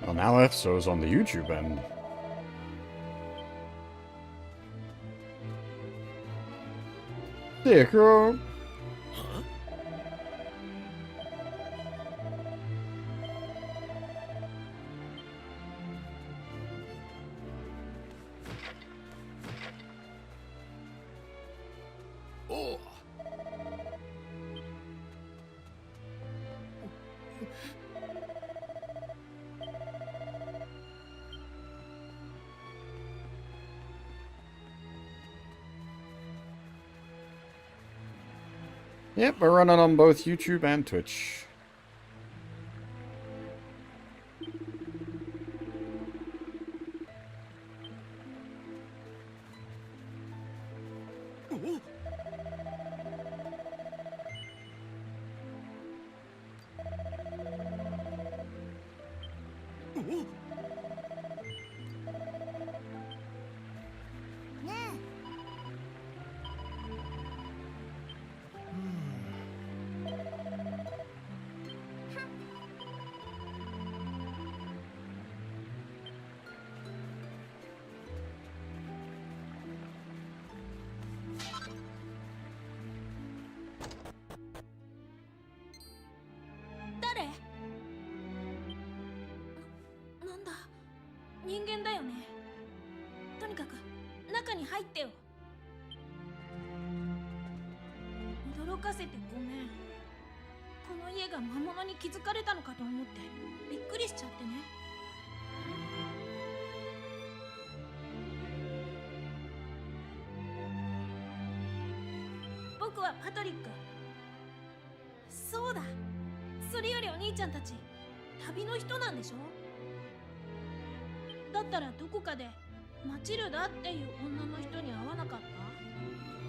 Well, now episodes on the YouTube end. There, girl. Oh. Yep, we're running on both YouTube and Twitch.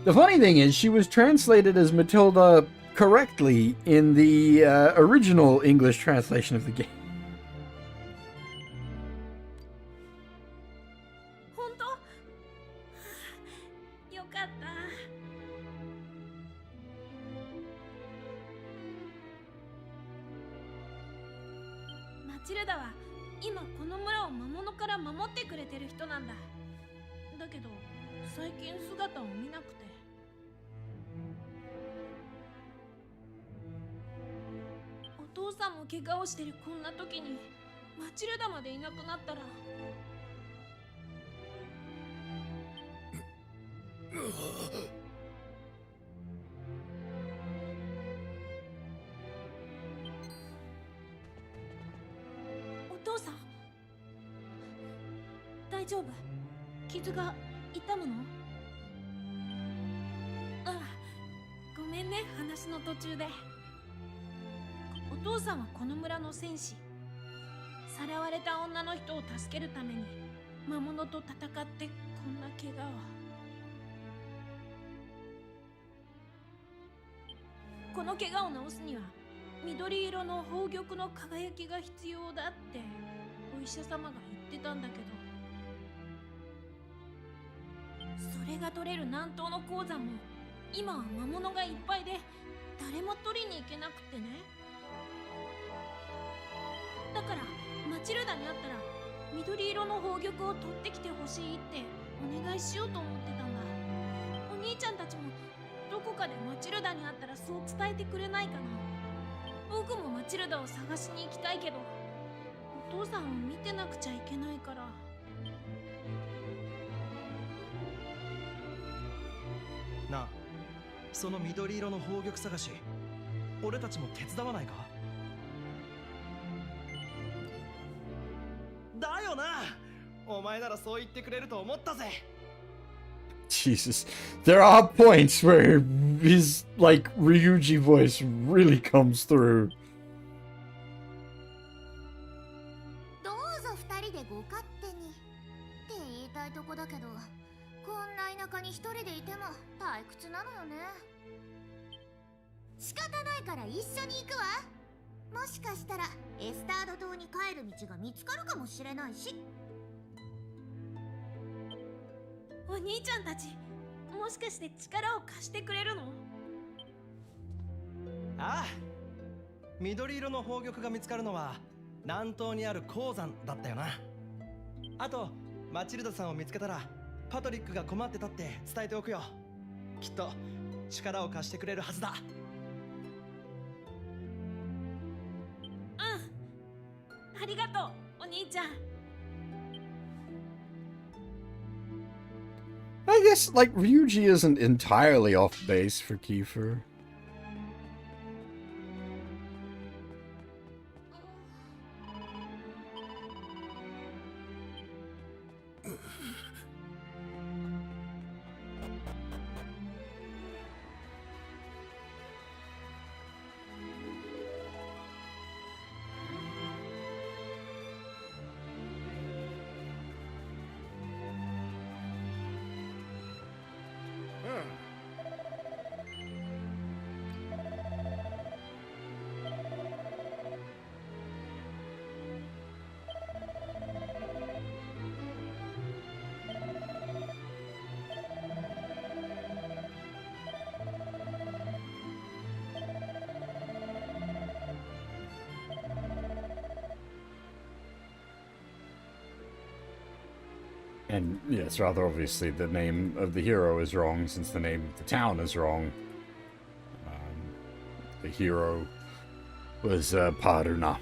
The funny thing is, she was translated as Matilda correctly in the original English translation of the game. チルダは今この村を魔物から守ってくれてる人なんだ。だけど最近姿を見なくて。お父さんも怪我をしてるこんな時にマチルダまでいなくなったら。お父さん、大丈夫？傷が痛むの？ああ、ごめんね、話の途中で。お父さんはこの村の戦士。さらわれた女の人を助けるために魔物と戦ってこんな怪我を。この怪我を治すには緑色の宝玉の輝きが必要だってお医者様が言ってたんだけど、それが取れる南東の鉱山も今は魔物がいっぱいで誰も取りに行けなくってね。だからマチルダに会ったら緑色の宝玉を取ってきてほしいってお願いしようと思ってたんだ。お兄ちゃんたちもどこかでマチルダに会ったらそう伝えてくれないかな。僕もマチルダを探しに行きたいけどお父さんを見てなくちゃいけないから。なあ、その緑色の宝玉探し、俺たちも手伝わないか？だよな、お前ならそう言ってくれると思ったぜ。Jesus. There are points where his, like, Ryuji voice really comes through. どうぞ二人でご勝手にって言いたいとこだけど、こんな田舎に一人でいても退屈なのよね。仕方ないから一緒に行くわ。もしかしたらエスタード島に帰る道が見つかるかもしれないし。お兄ちゃんたち、もしかして力を貸してくれるの？ああ、緑色の宝玉が見つかるのは南東にある鉱山だったよな。あとマチルダさんを見つけたらパトリックが困ってたって伝えておくよ。きっと力を貸してくれるはずだ。うん、ありがとうお兄ちゃん。I guess, like, Ryuji isn't entirely off base for Kiefer. And yes, rather obviously the name of the hero is wrong, since the name of the town is wrong. The hero was Paruna.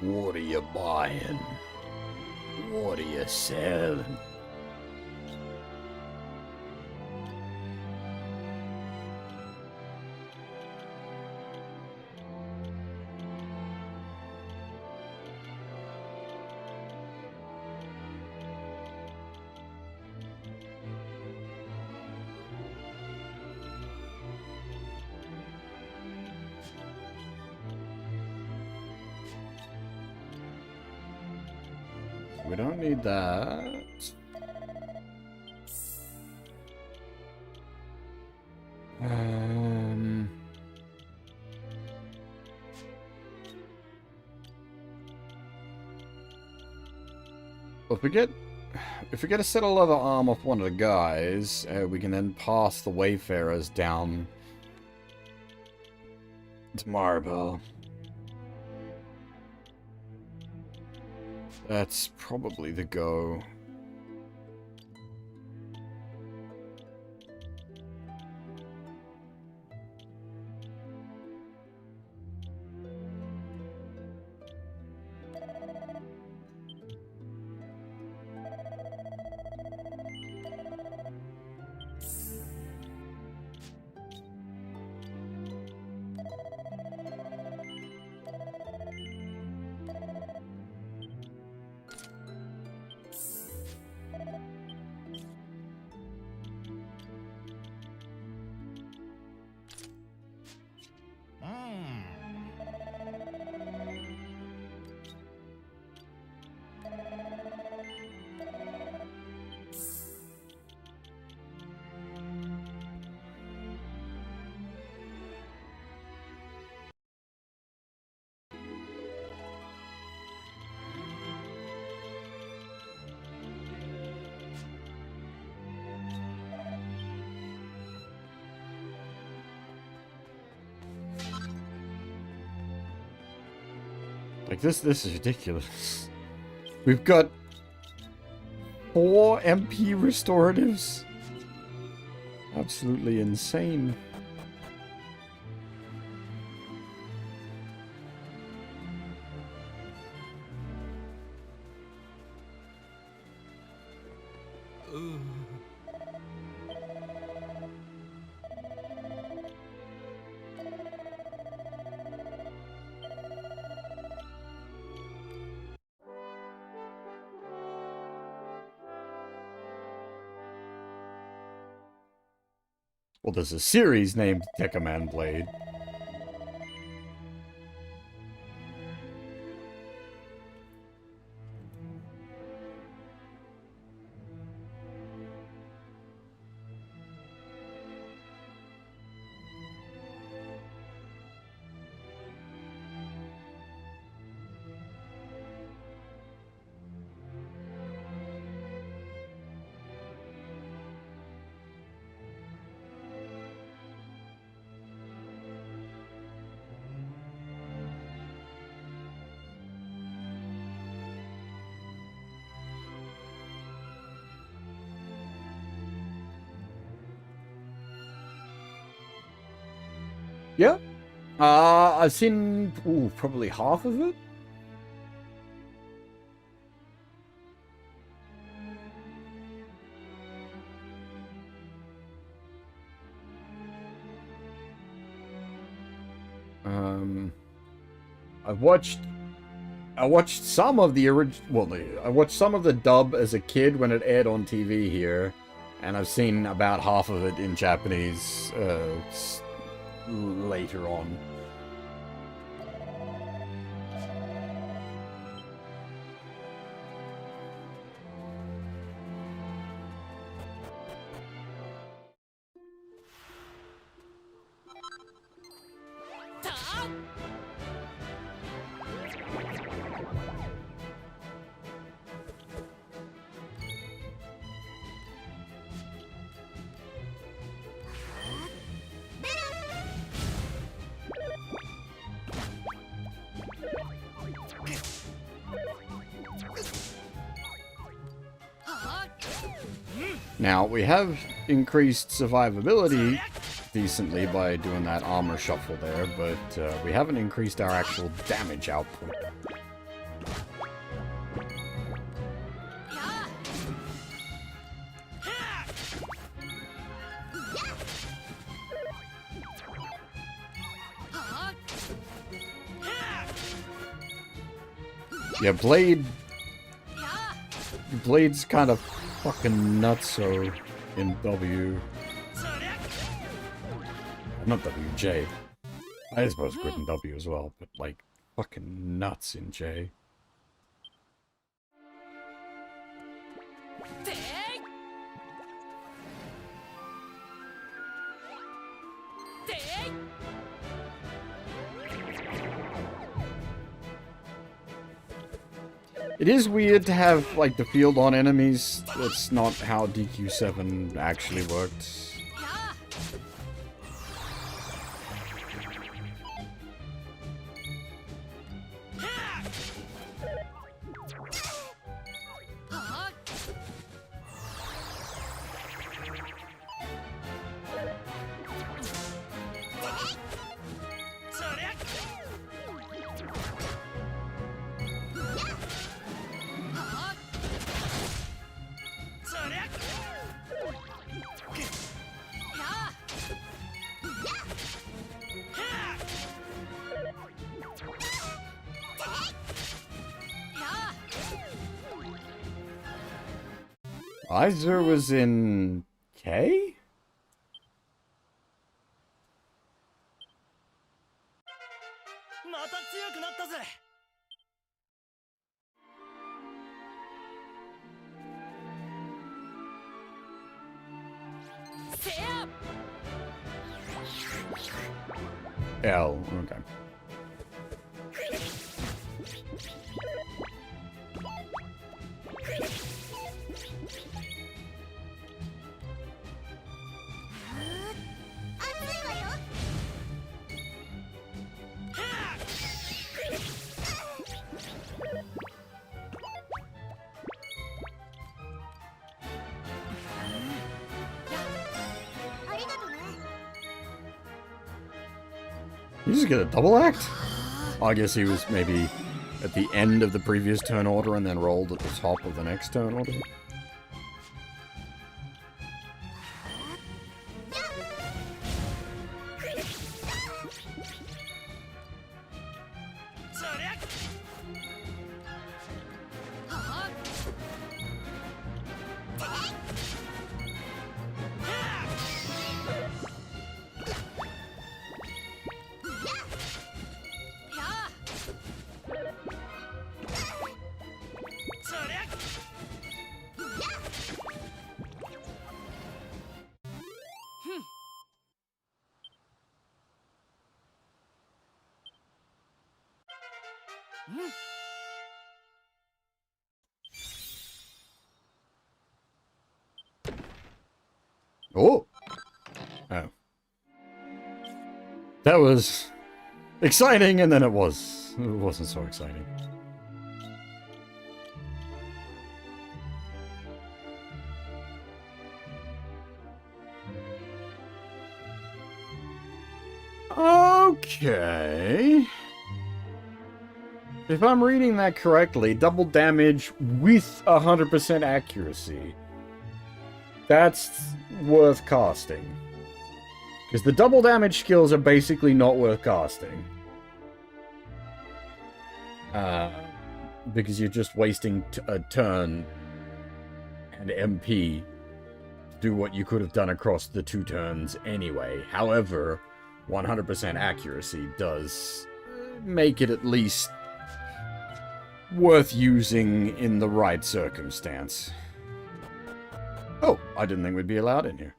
What are you buying? What are you selling? We don't need that. Well, if we get a set of leather arm off one of the guys, we can then pass the wayfarers down to Marble. That's probably the go. Like, this is ridiculous. We've got 4 MP restoratives. Absolutely insane. Well, there's a series named Decaman Blade. Yeah. I've seen probably half of it. I watched some of the original. Well, I watched some of the dub as a kid when it aired on TV here, and I've seen about half of it in Japanese later on. Now, we have increased survivability decently by doing that armor shuffle there, but we haven't increased our actual damage output. Yeah, Blade's kind of fucking nutso in W. Not WJ. I suppose good in W as well, but like fucking nuts in J. It is weird to have, like, the field on enemies. That's not how DQ7 actually worked. Iser was in K? L, okay. You just get a double act? Oh, I guess he was maybe at the end of the previous turn order and then rolled at the top of the next turn order. Oh! Oh. That was exciting, and then it wasn't so exciting. Okay. If I'm reading that correctly, double damage with 100% accuracy. That's worth casting. Because the double damage skills are basically not worth casting. Because you're just wasting a turn and MP to do what you could have done across the 2 turns anyway. However, 100% accuracy does make it at least worth using in the right circumstance. Oh, I didn't think we'd be allowed in here.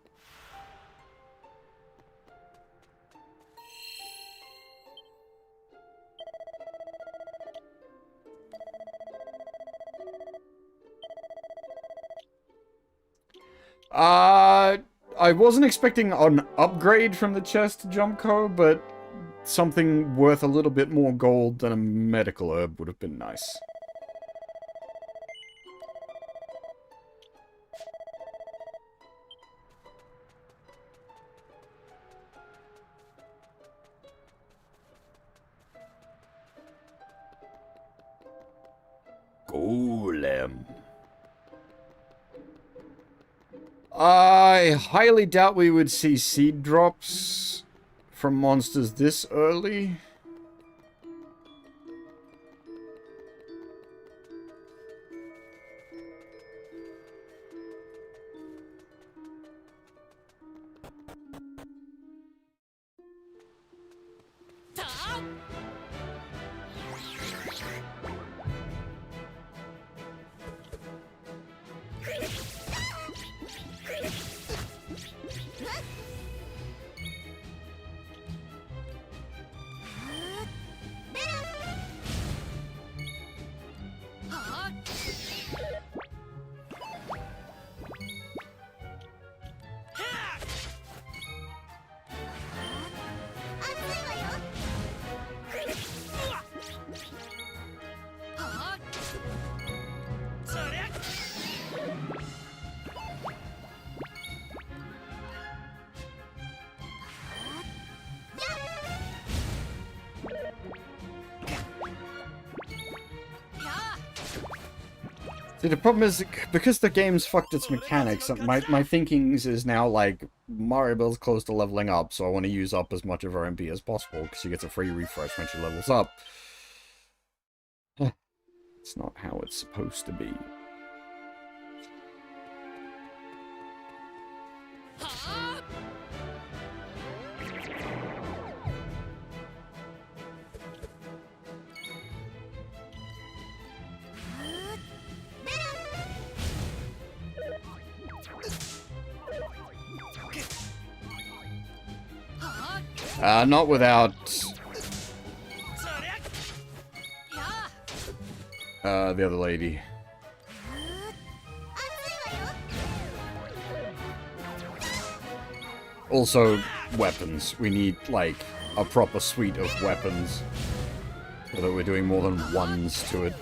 I wasn't expecting an upgrade from the chest jump code, but something worth a little bit more gold than a medical herb would have been nice. Golem. I highly doubt we would see seed drops from monsters this early. See, the problem is, because the game's fucked its mechanics, my thinking is now like, Mario Bell's close to leveling up, so I want to use up as much of her MP as possible, because she gets a free refresh when she levels up. It's not how it's supposed to be. Not without... the other lady. Also, weapons. We need, like, a proper suite of weapons. So that we're doing more than ones to it.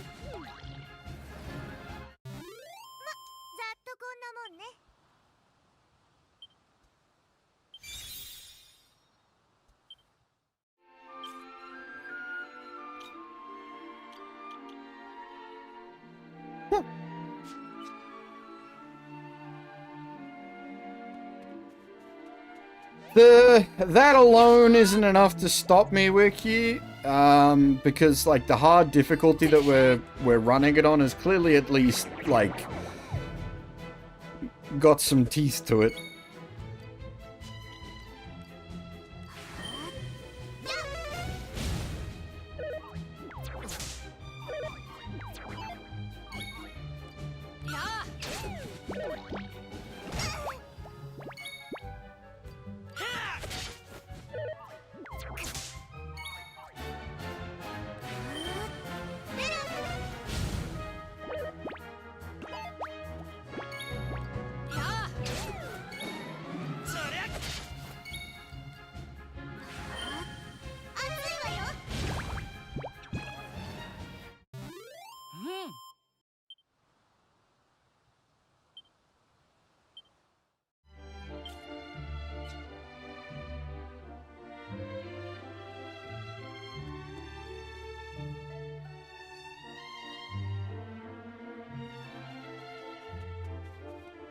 ざっとこんなもんね。 That alone isn't enough to stop me, Wiki. Because like the hard difficulty that we're running it on is clearly at least like got some teeth to it.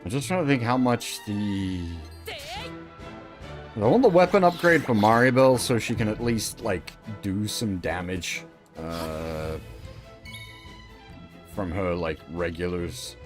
I'm just trying to think how much the... I want the weapon upgrade for Mario Bell so she can at least, like, do some damage. From her, like, regulars.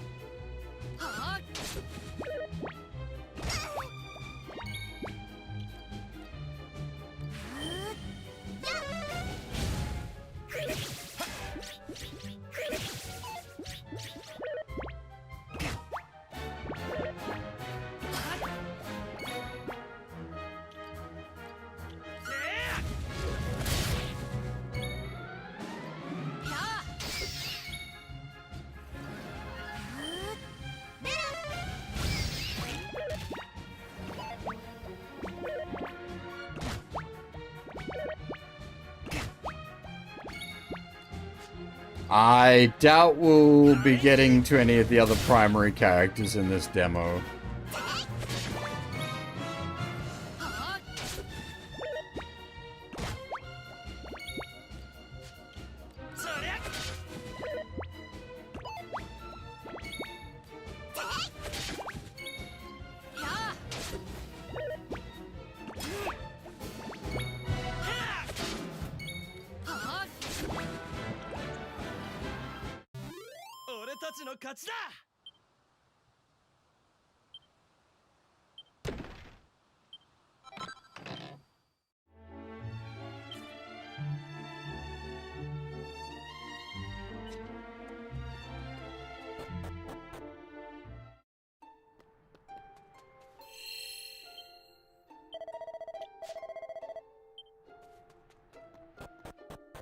I doubt we'll be getting to any of the other primary characters in this demo.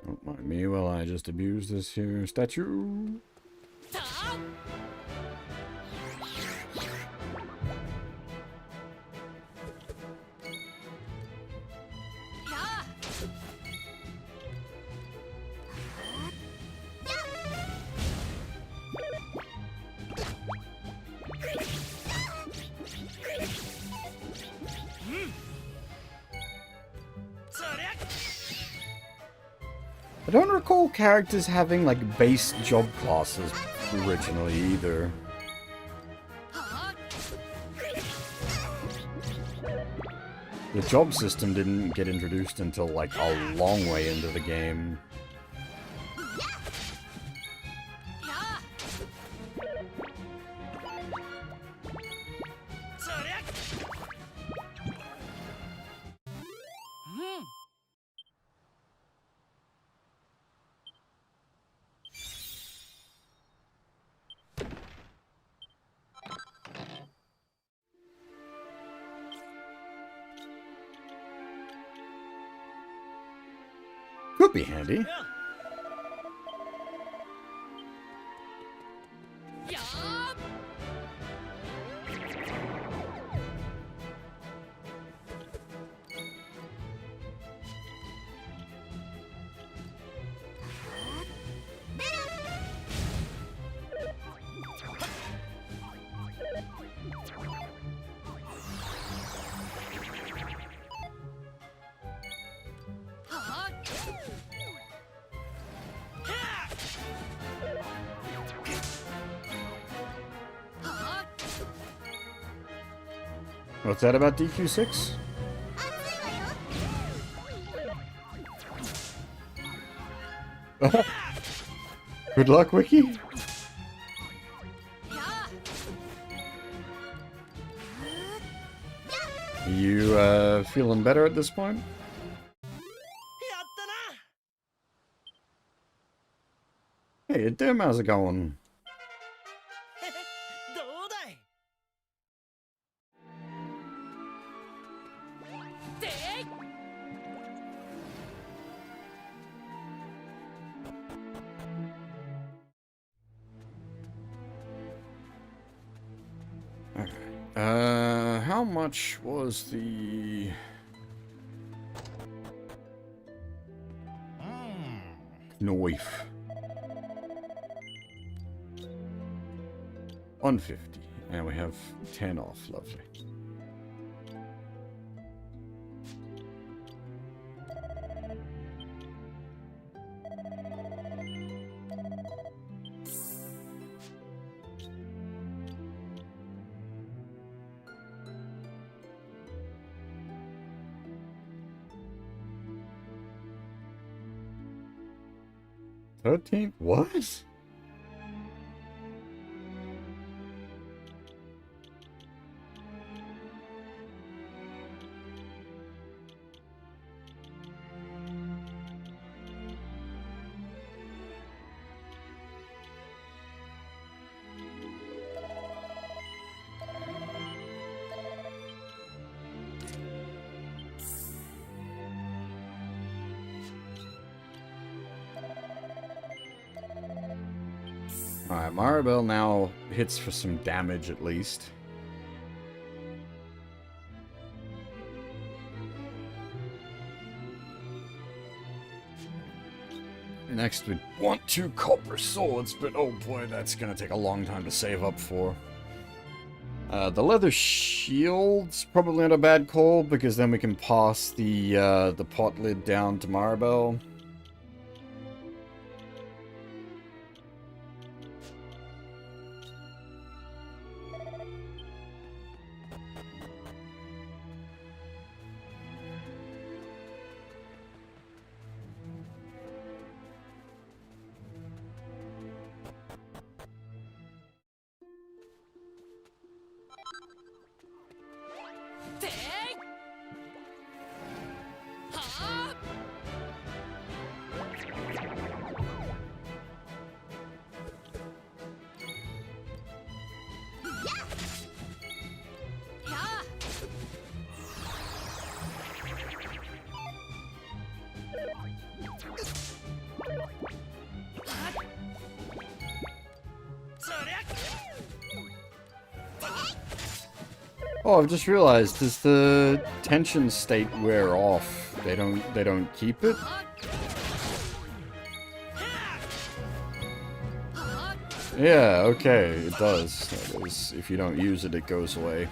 Don't mind me while I just abuse this here statue. I don't recall characters having, like, base job classes originally either. The job system didn't get introduced until like a long way into the game. Could be handy. What's that about DQ6? Good luck, Wiki. You feeling better at this point? Hey, Dim, how's it going? How much was the... knife? 150. And we have 10 off. Lovely. $13? What? Alright, Maribel now hits for some damage at least. Next we want 2 copper swords, but oh boy, that's gonna take a long time to save up for. The leather shield's probably not a bad call, because then we can pass the pot lid down to Maribel. Oh, I've just realized, does the tension state wear off? They don't keep it? Yeah, okay, it does. That is, if you don't use it, it goes away.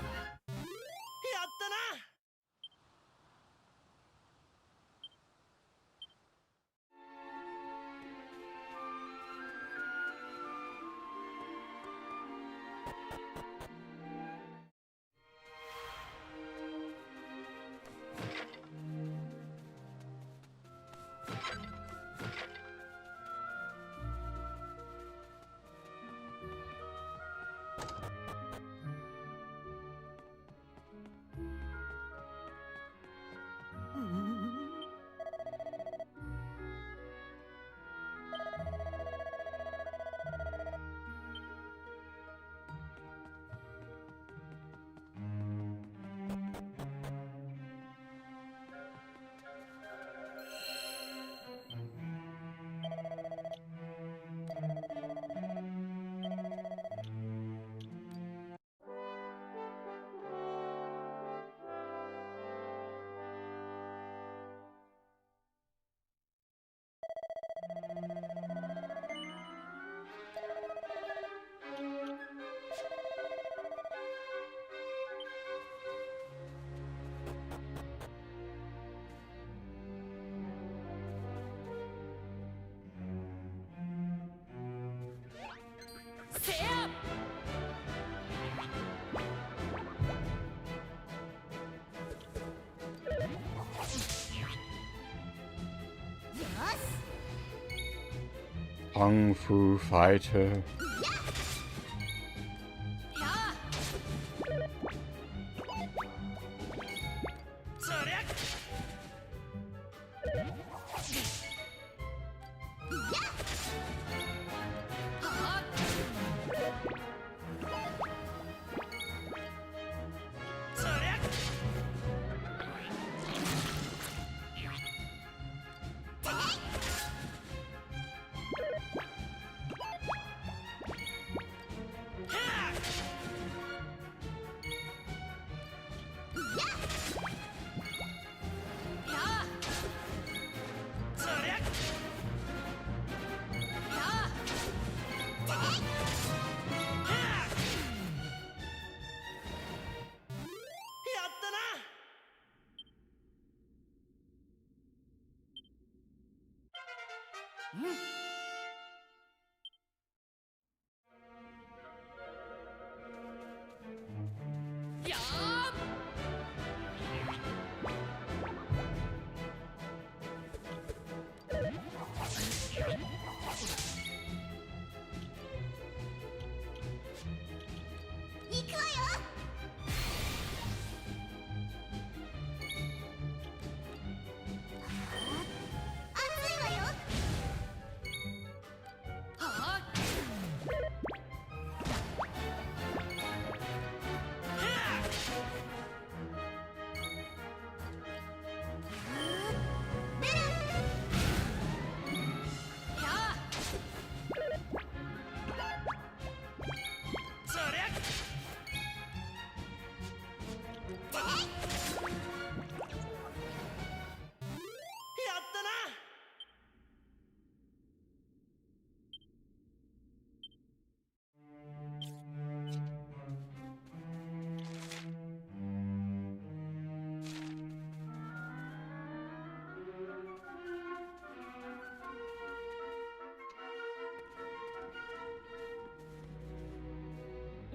Kung Fu Fighter.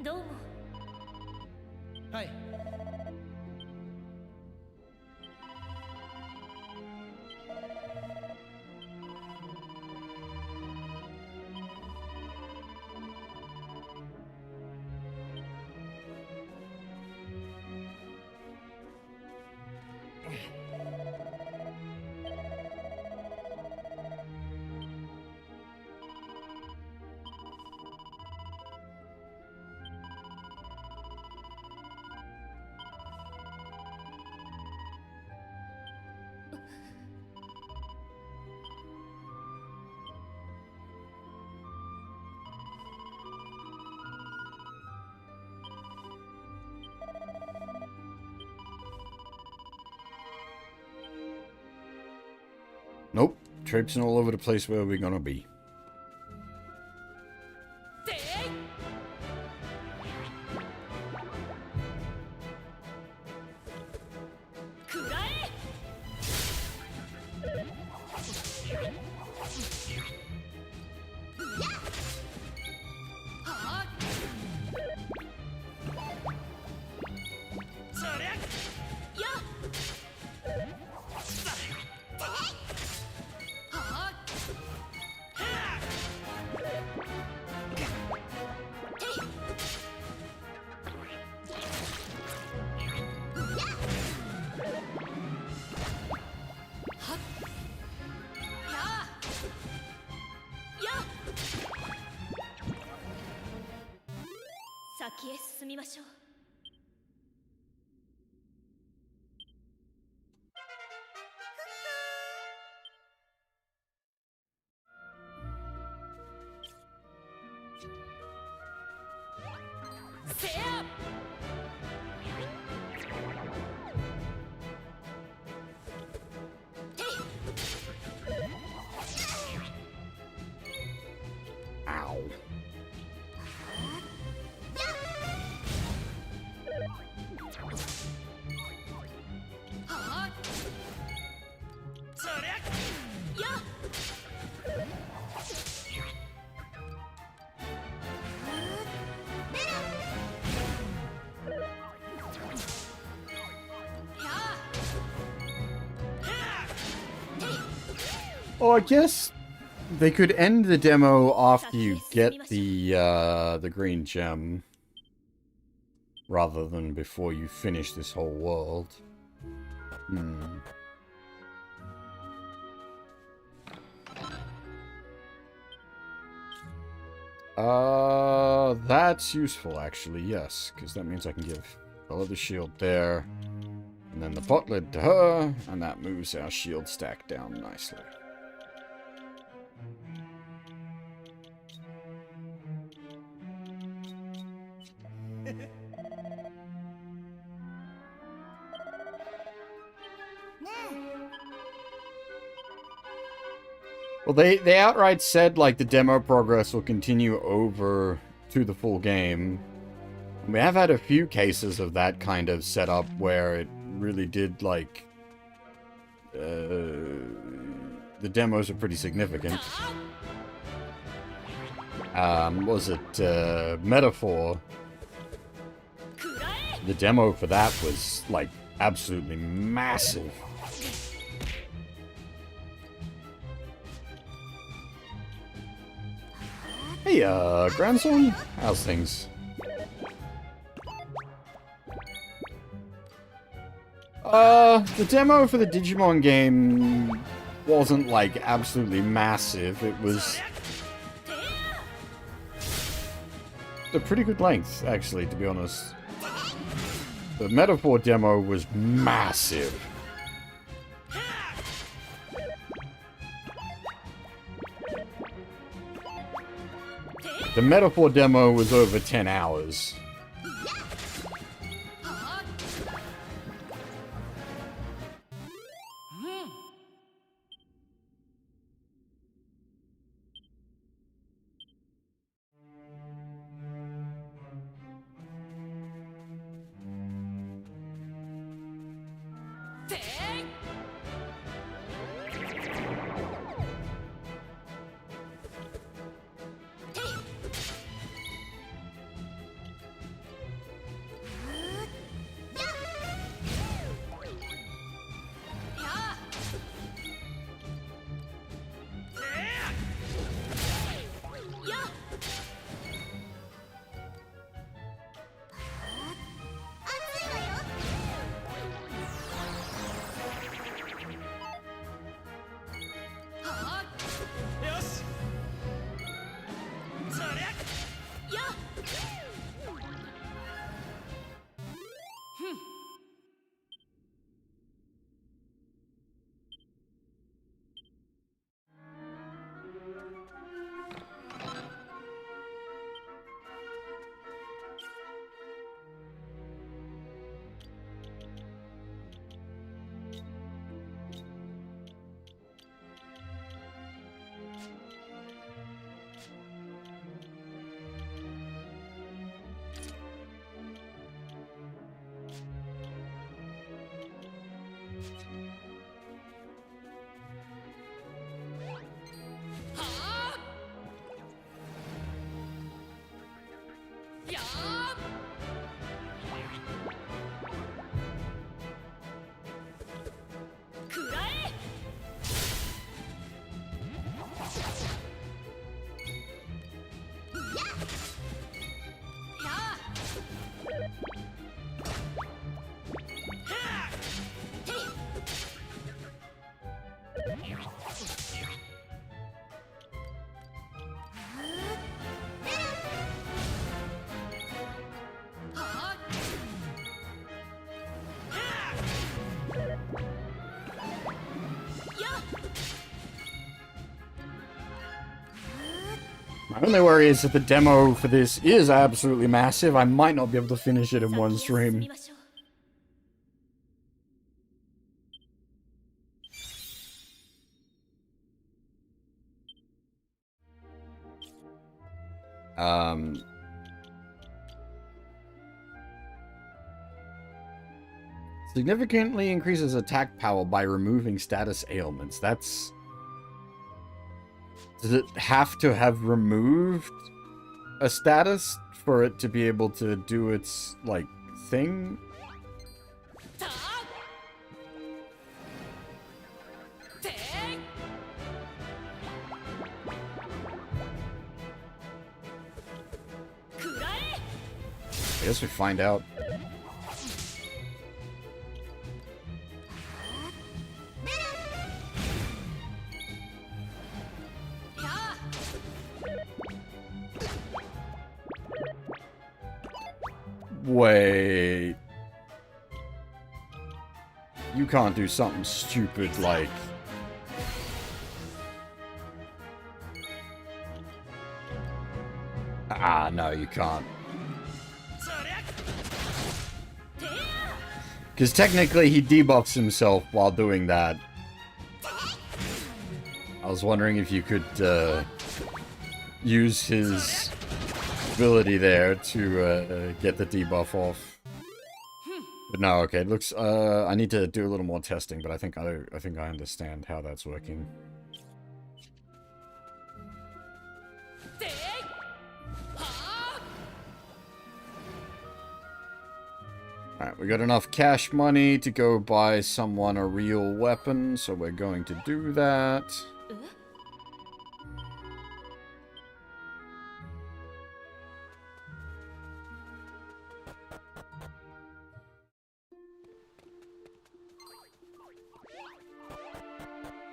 どうも。はい。Nope. Traipsing all over the place where we're gonna be.先へ進みましょう。せや！Ow. Oh, I guess They could end the demo after you get the green gem, rather than before you finish this whole world. That's useful actually, yes, because that means I can give Bella the shield there, and then the pot lid to her, and that moves our shield stack down nicely. Well, they outright said, like, the demo progress will continue over to the full game. We have had a few cases of that kind of setup where it really did, like... the demos are pretty significant. Was it, Metaphor? The demo for that was, like, absolutely massive. Hey, grandson? How's things? The demo for the Digimon game wasn't, like, absolutely massive. It was a pretty good length, actually, to be honest. The Metaphor demo was massive. The Metaphor demo was over 10 hours. My only worry is that the demo for this is absolutely massive. I might not be able to finish it in one stream. Significantly increases attack power by removing status ailments. That's... Does it have to have removed a status for it to be able to do its, like, thing? I guess we find out. Wait. You can't do something stupid like... Ah, no, you can't. Because technically he debuffs himself while doing that. I was wondering if you could use his ability there to get the debuff off. But no, okay, it looks I need to do a little more testing, but I think I understand how that's working. Alright, we got enough cash money to go buy someone a real weapon, so we're going to do that.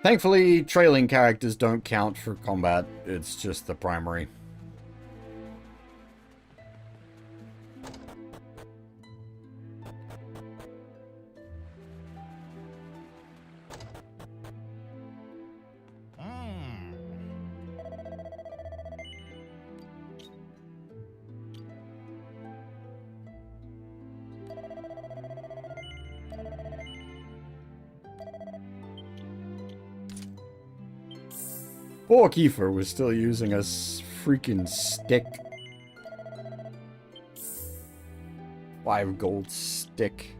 Thankfully, trailing characters don't count for combat, it's just the primary. Poor Kiefer was still using a freaking stick. 5 gold stick.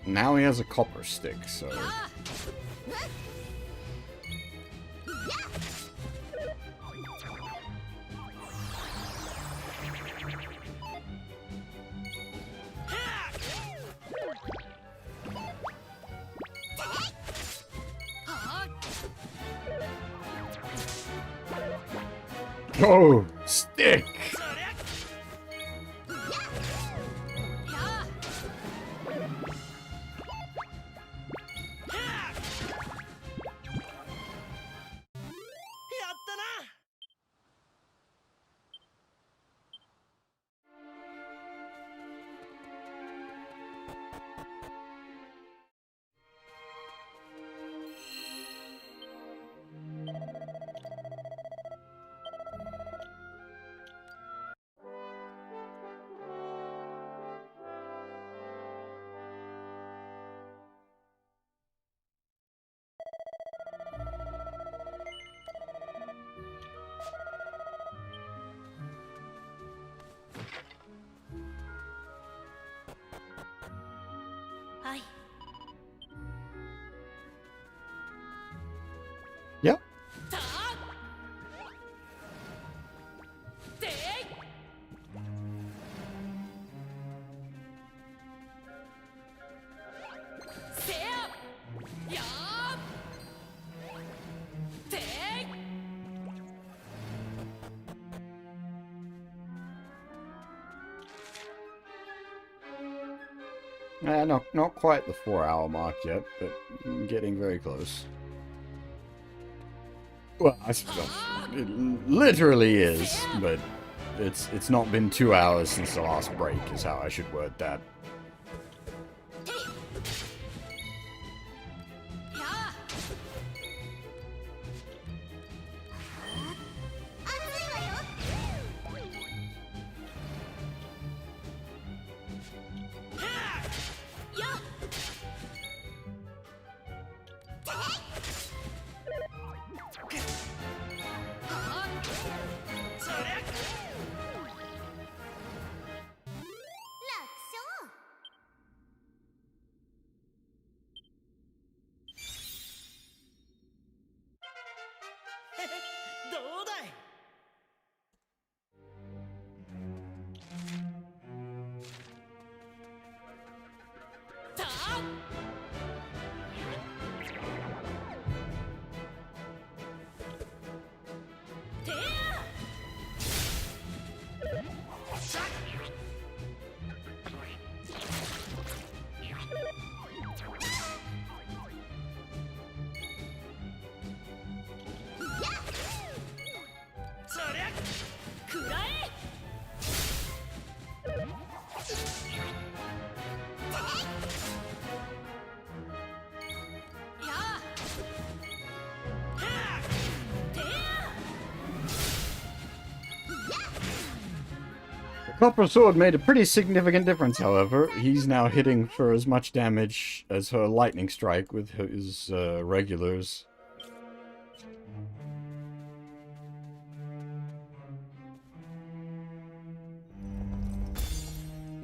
Now he has a copper stick, so... Go! Stick! Hi. Yep. Not quite the 4-hour mark yet, but getting very close. Well, I suppose it literally is, but it's not been 2 hours since the last break, is how I should word that. Copper Sword made a pretty significant difference, however. He's now hitting for as much damage as her Lightning Strike with his regulars.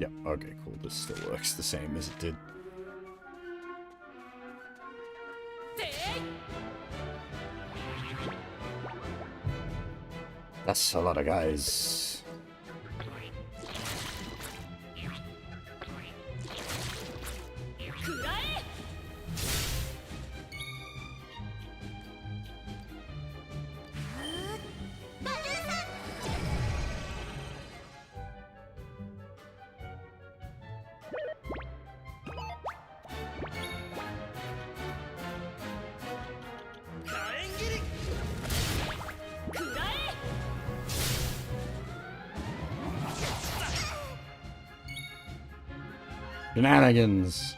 Yep, okay, cool. This still works the same as it did. That's a lot of guys. Shenanigans.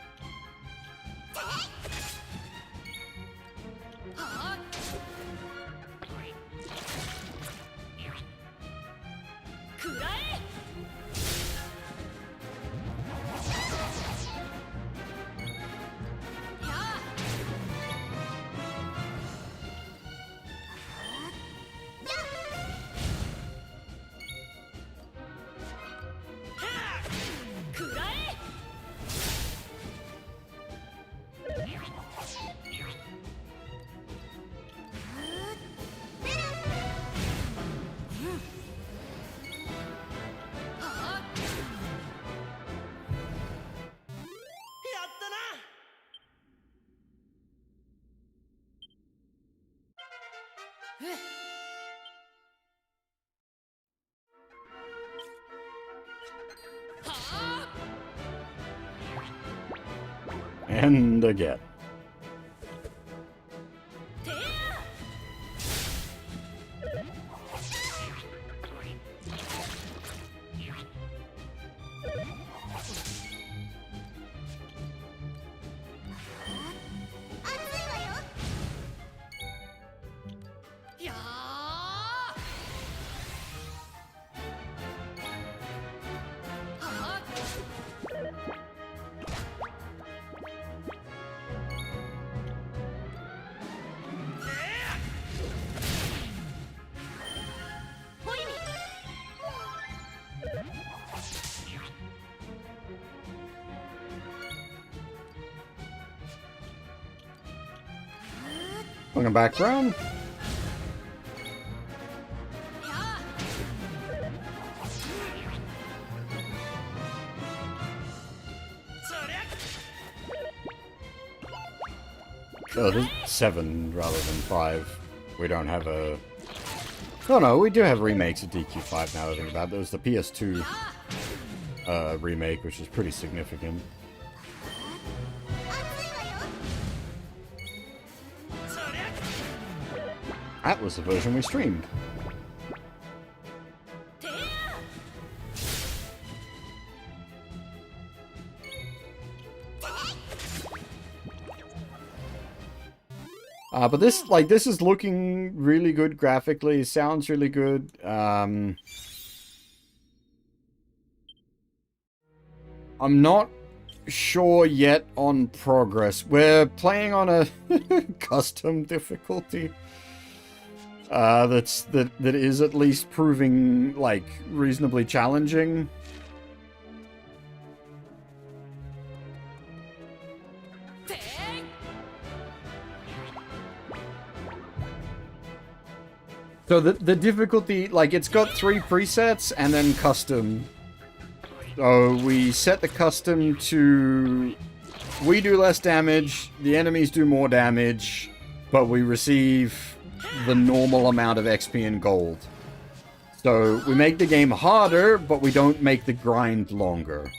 And again. Welcome back, Ron. Oh, there's 7 rather than 5. We don't have a... Oh no, we do have remakes of DQ5 now that I think about it. There was the PS2 remake, which is pretty significant. That was the version we streamed. But this, like, this is looking really good graphically. Sounds really good. I'm not sure yet on progress. We're playing on a custom difficulty. That is at least proving, like, reasonably challenging. So the difficulty, like, it's got 3 presets and then custom. So we set the custom to... We do less damage, the enemies do more damage, but we receive the normal amount of XP and gold. So we make the game harder, but we don't make the grind longer.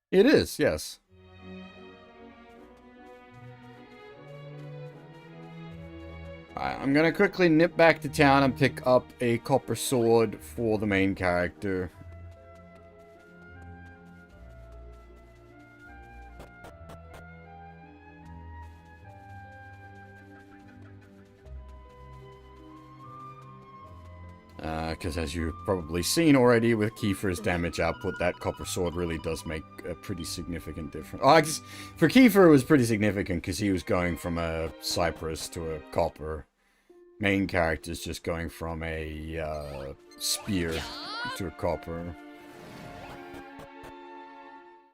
It is, yes. Alright, I'm gonna quickly nip back to town and pick up a copper sword for the main character. Because as you've probably seen already with Kiefer's damage output, that copper sword really does make a pretty significant difference. Oh, I guess for Kiefer it was pretty significant because he was going from a Cypress to a copper. Main character's just going from a spear to a copper.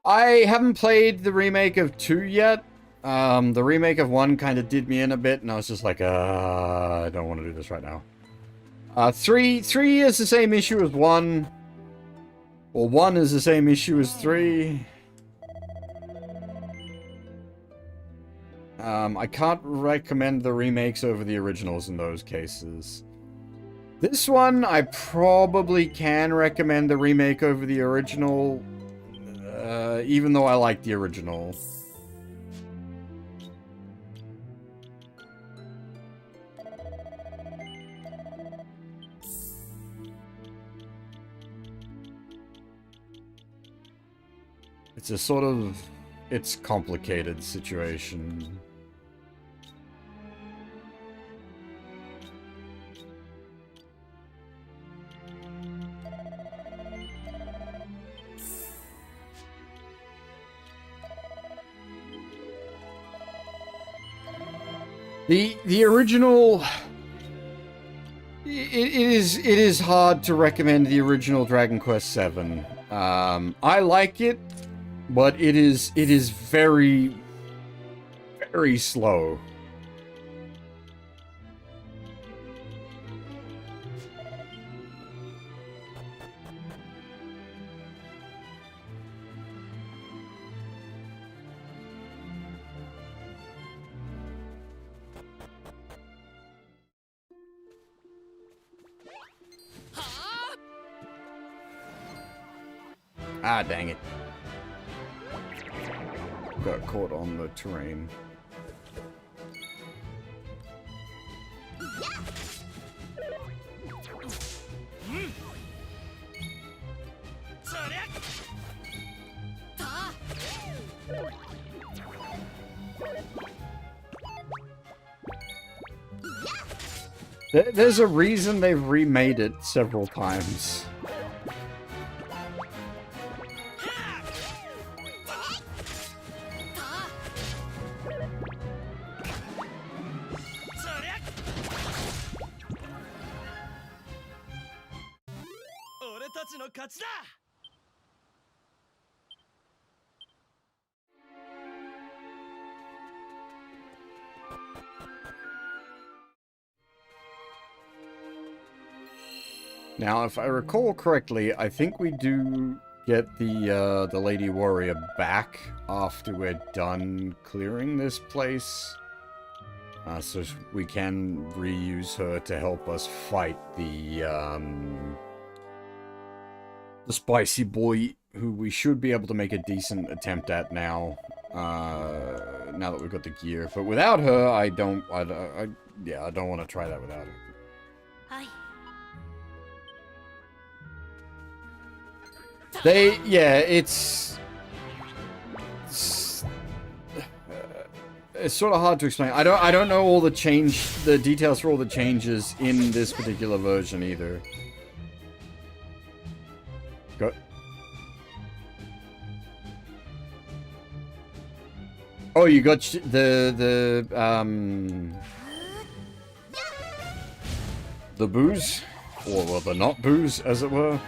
I haven't played the remake of 2 yet. The remake of 1 kind of did me in a bit, and I was just like, I don't want to do this right now. 3 is the same issue as 1. Well, 1 is the same issue as 3. I can't recommend the remakes over the originals in those cases. This one, I probably can recommend the remake over the original, even though I like the original. It's a sort of... it's complicated situation. The original... It is hard to recommend the original Dragon Quest VII. I like it, but it is very, very slow. Ah, dang it. Got caught on the terrain. There's a reason they've remade it several times. Now, if I recall correctly, I think we do get the Lady Warrior back after we're done clearing this place. So we can reuse her to help us fight the spicy boy, who we should be able to make a decent attempt at now. Now that we've got the gear. But without her, I don't want to try that without her. It's sort of hard to explain. I don't know all the details for all the changes in this particular version either. Go. Oh, you got the booze, or well, the not booze, as it were.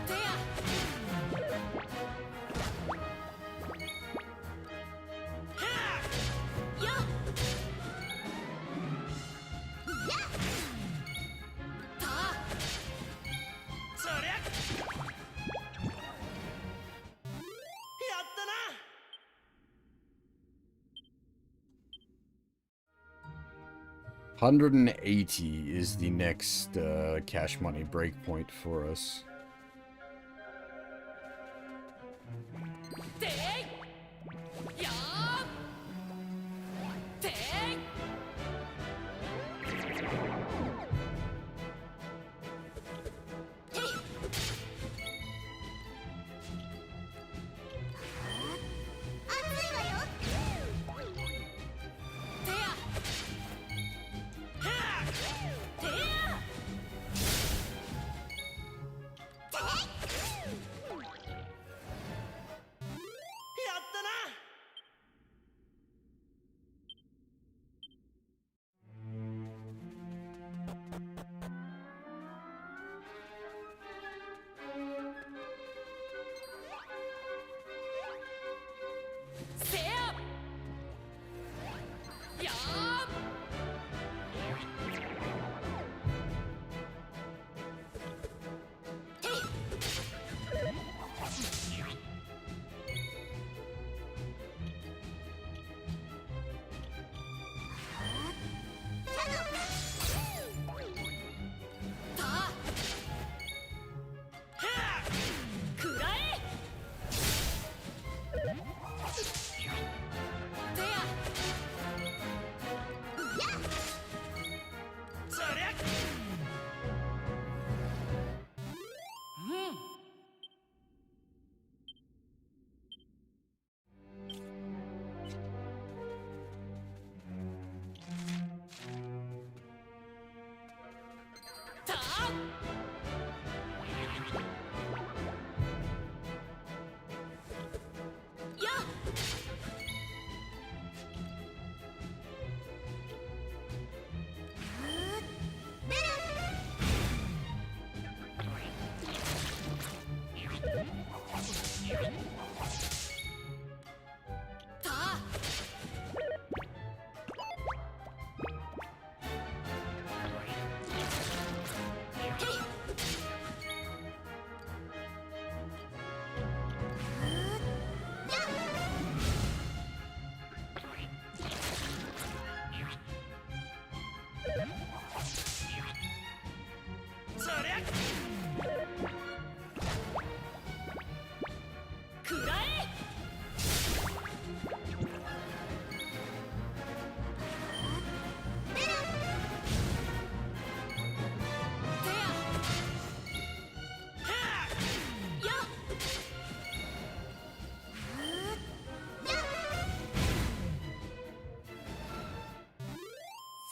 $180 is the next cash money breakpoint for us.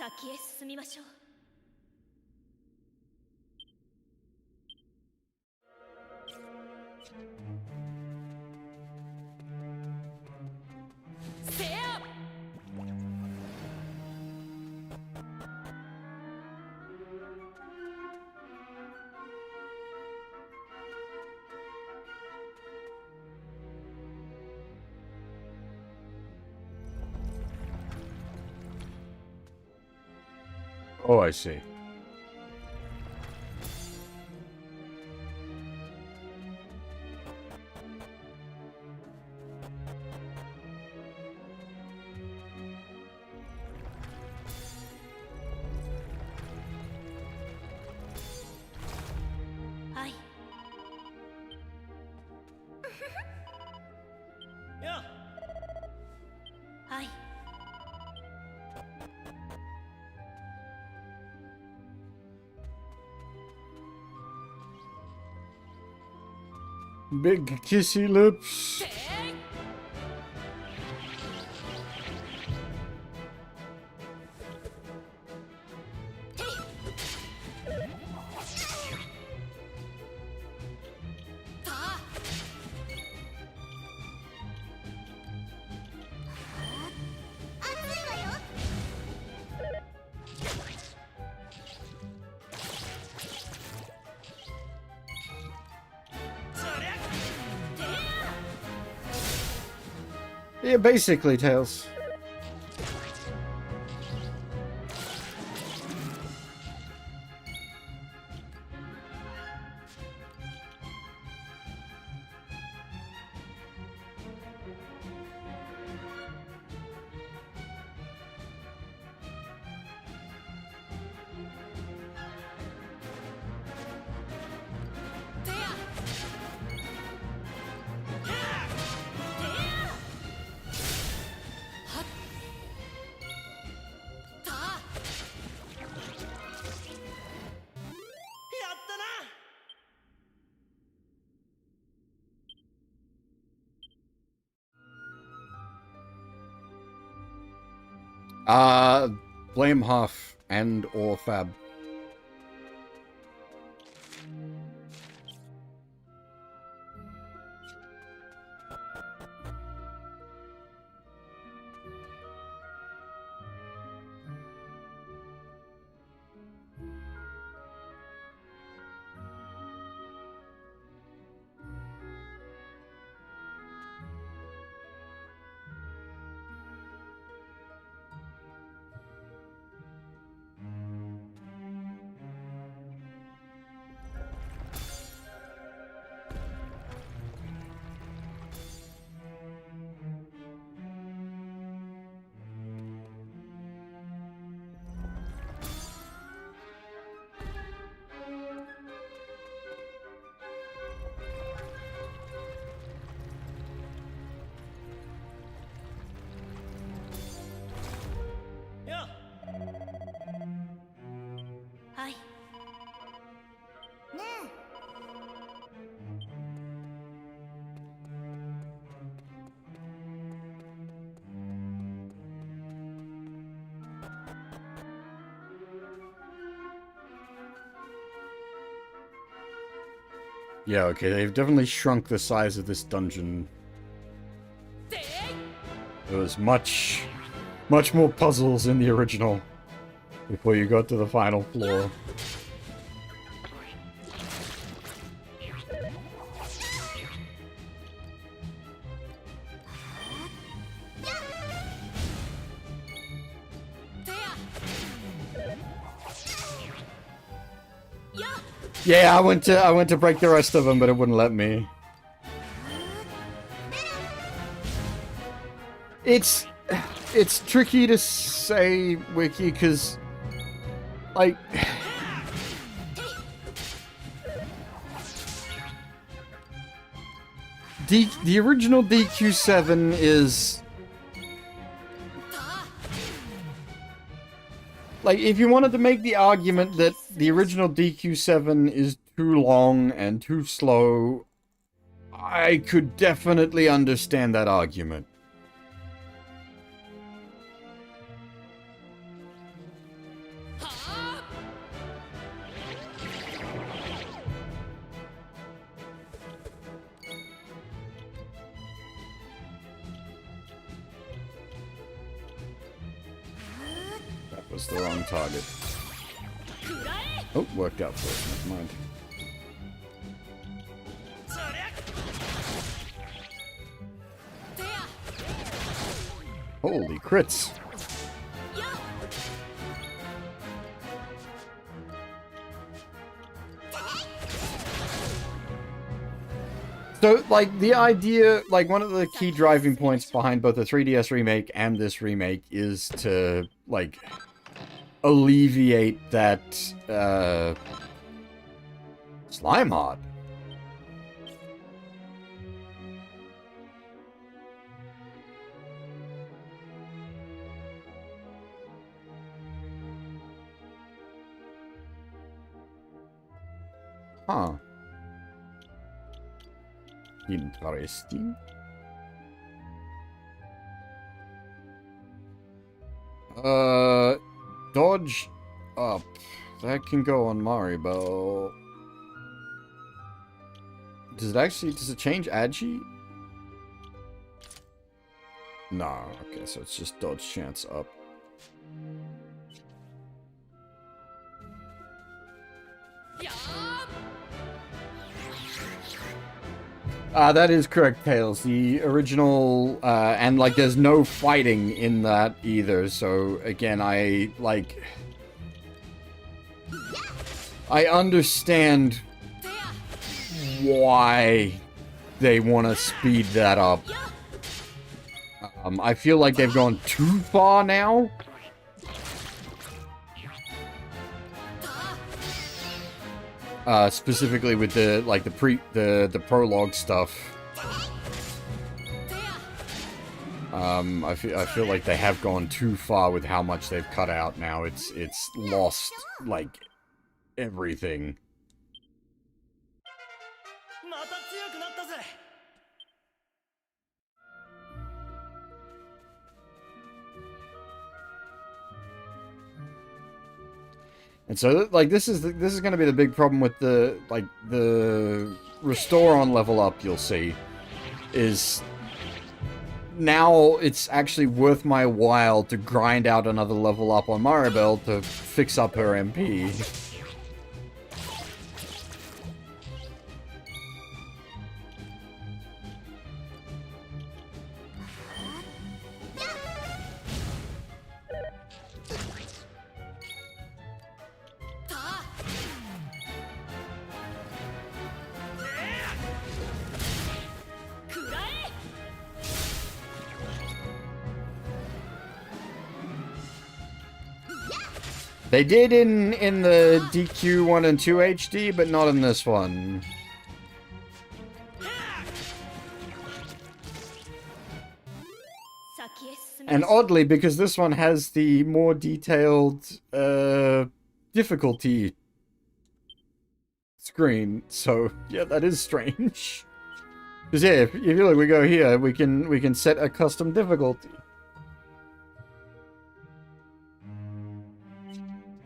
先へ進みましょう。せやOh, I see. Big kissy lips. Yeah, basically, Tails. Blame Huff and or Fab. Yeah, okay, they've definitely shrunk the size of this dungeon. There was much more puzzles in the original before you got to the final floor. Yeah, I went to break the rest of them, but it wouldn't let me. It's tricky to say, Wiki, because like the original DQ7 is like, if you wanted to make the argument that the original DQ7 is too long and too slow, I could definitely understand that argument. Was the wrong target. Oh, worked out for us, never mind. Holy crits. So, like, the idea, like, one of the key driving points behind both the 3DS remake and this remake is to, like, alleviate that, slime mod. Huh. Interesting. Dodge up. That can go on Maribo. Does it change Agi? No, okay, so it's just dodge chance up. That is correct, Tails. The original, and, like, there's no fighting in that either, so, again, I understand why they want to speed that up. I feel like they've gone too far now. Specifically with the, like, the prologue stuff. I feel like they have gone too far with how much they've cut out now. It's lost, like, everything. And so, like, this is going to be the big problem with the, like, the restore on level up, you'll see, is now it's actually worth my while to grind out another level up on Maribel to fix up her MP. They did in the DQ 1 and 2 HD, but not in this one. And oddly, because this one has the more detailed difficulty screen, so yeah, that is strange. Because yeah, if you look, we go here, we can set a custom difficulty.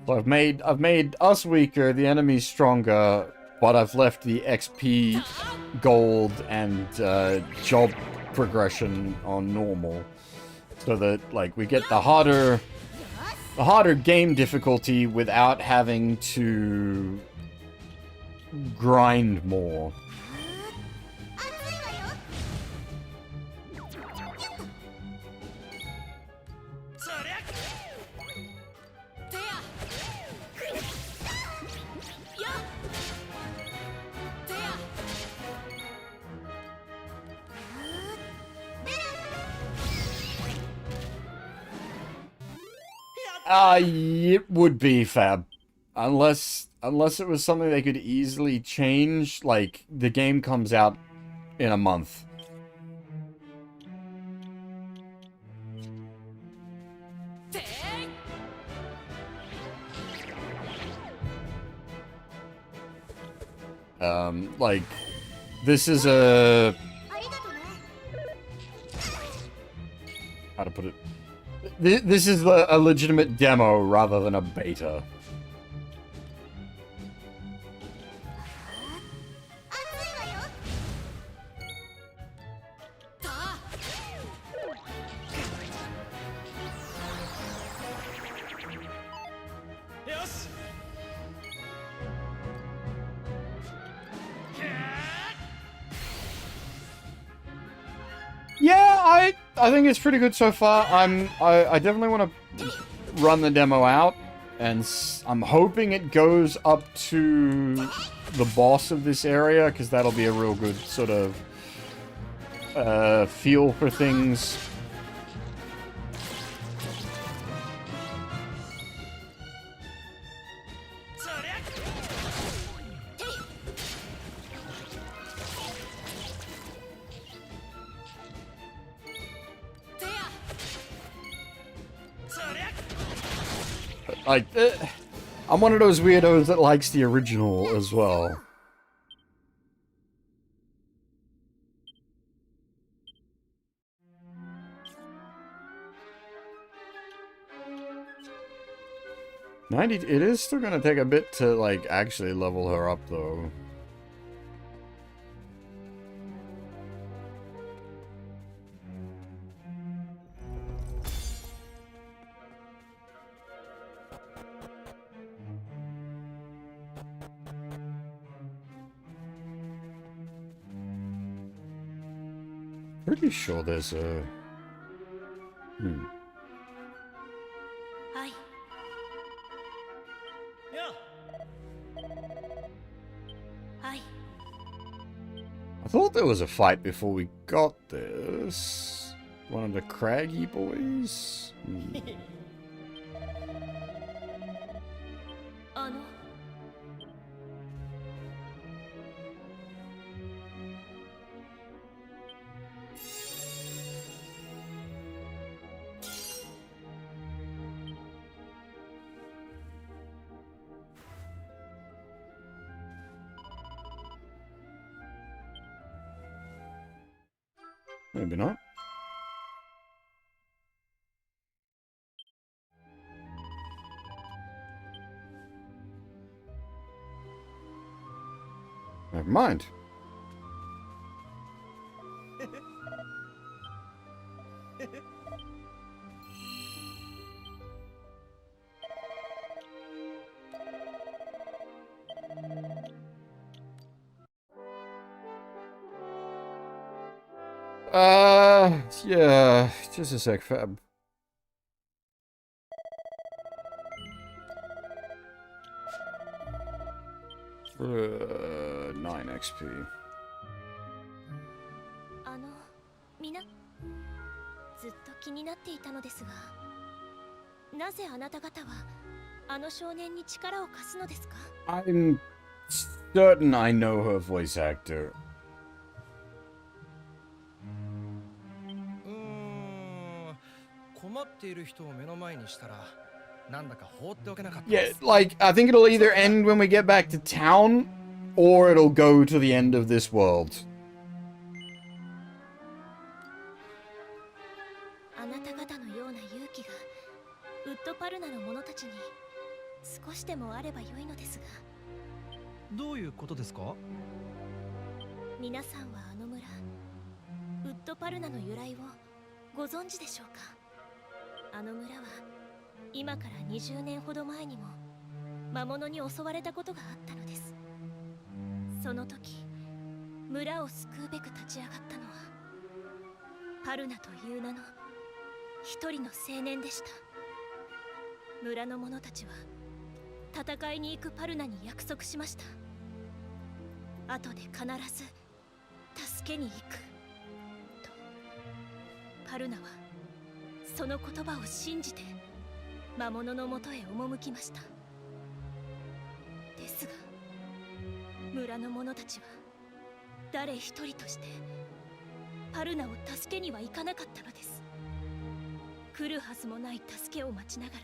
So I've made us weaker, the enemies stronger, but I've left the XP, gold, and job progression on normal, so that like we get the harder game difficulty without having to grind more. It would be fab. Unless it was something they could easily change, like the game comes out in a month. Like, this is a... How to put it? This is a legitimate demo rather than a beta. Yeah, I think it's pretty good so far. I definitely want to run the demo out, and I'm hoping it goes up to the boss of this area, because that'll be a real good sort of feel for things. Like, I'm one of those weirdos that likes the original as well. It is still gonna take a bit to, like, actually level her up, though. Pretty sure there's a... Hi. Yeah. Hi. I thought there was a fight before we got this. One of the craggy boys? あの Maybe not. Never mind. Yeah, just a sec, Fab. For 9 XP. ずっと気になっていたのですが、なぜあなた方はあの少年に力を貸すのですか? I'm certain I know her voice actor. Yeah, like, I think it'll either end when we get back to town, or it'll go to the end of this world. あなた方のような勇気がウッドパルナの者たちに少しでもあれば良いのですが。どういうことですか？皆さんはあの村ウッドパルナの由来をご存知でしょうか？あの村は今から20年ほど前にも魔物に襲われたことがあったのです。その時村を救うべく立ち上がったのはパルナという名の一人の青年でした。村の者たちは戦いに行くパルナに約束しました。後で必ず助けに行くと。パルナはその言葉を信じて魔物のもとへ赴きました。ですが村の者たちは誰一人としてパルナを助けには行かなかったのです。来るはずもない助けを待ちながら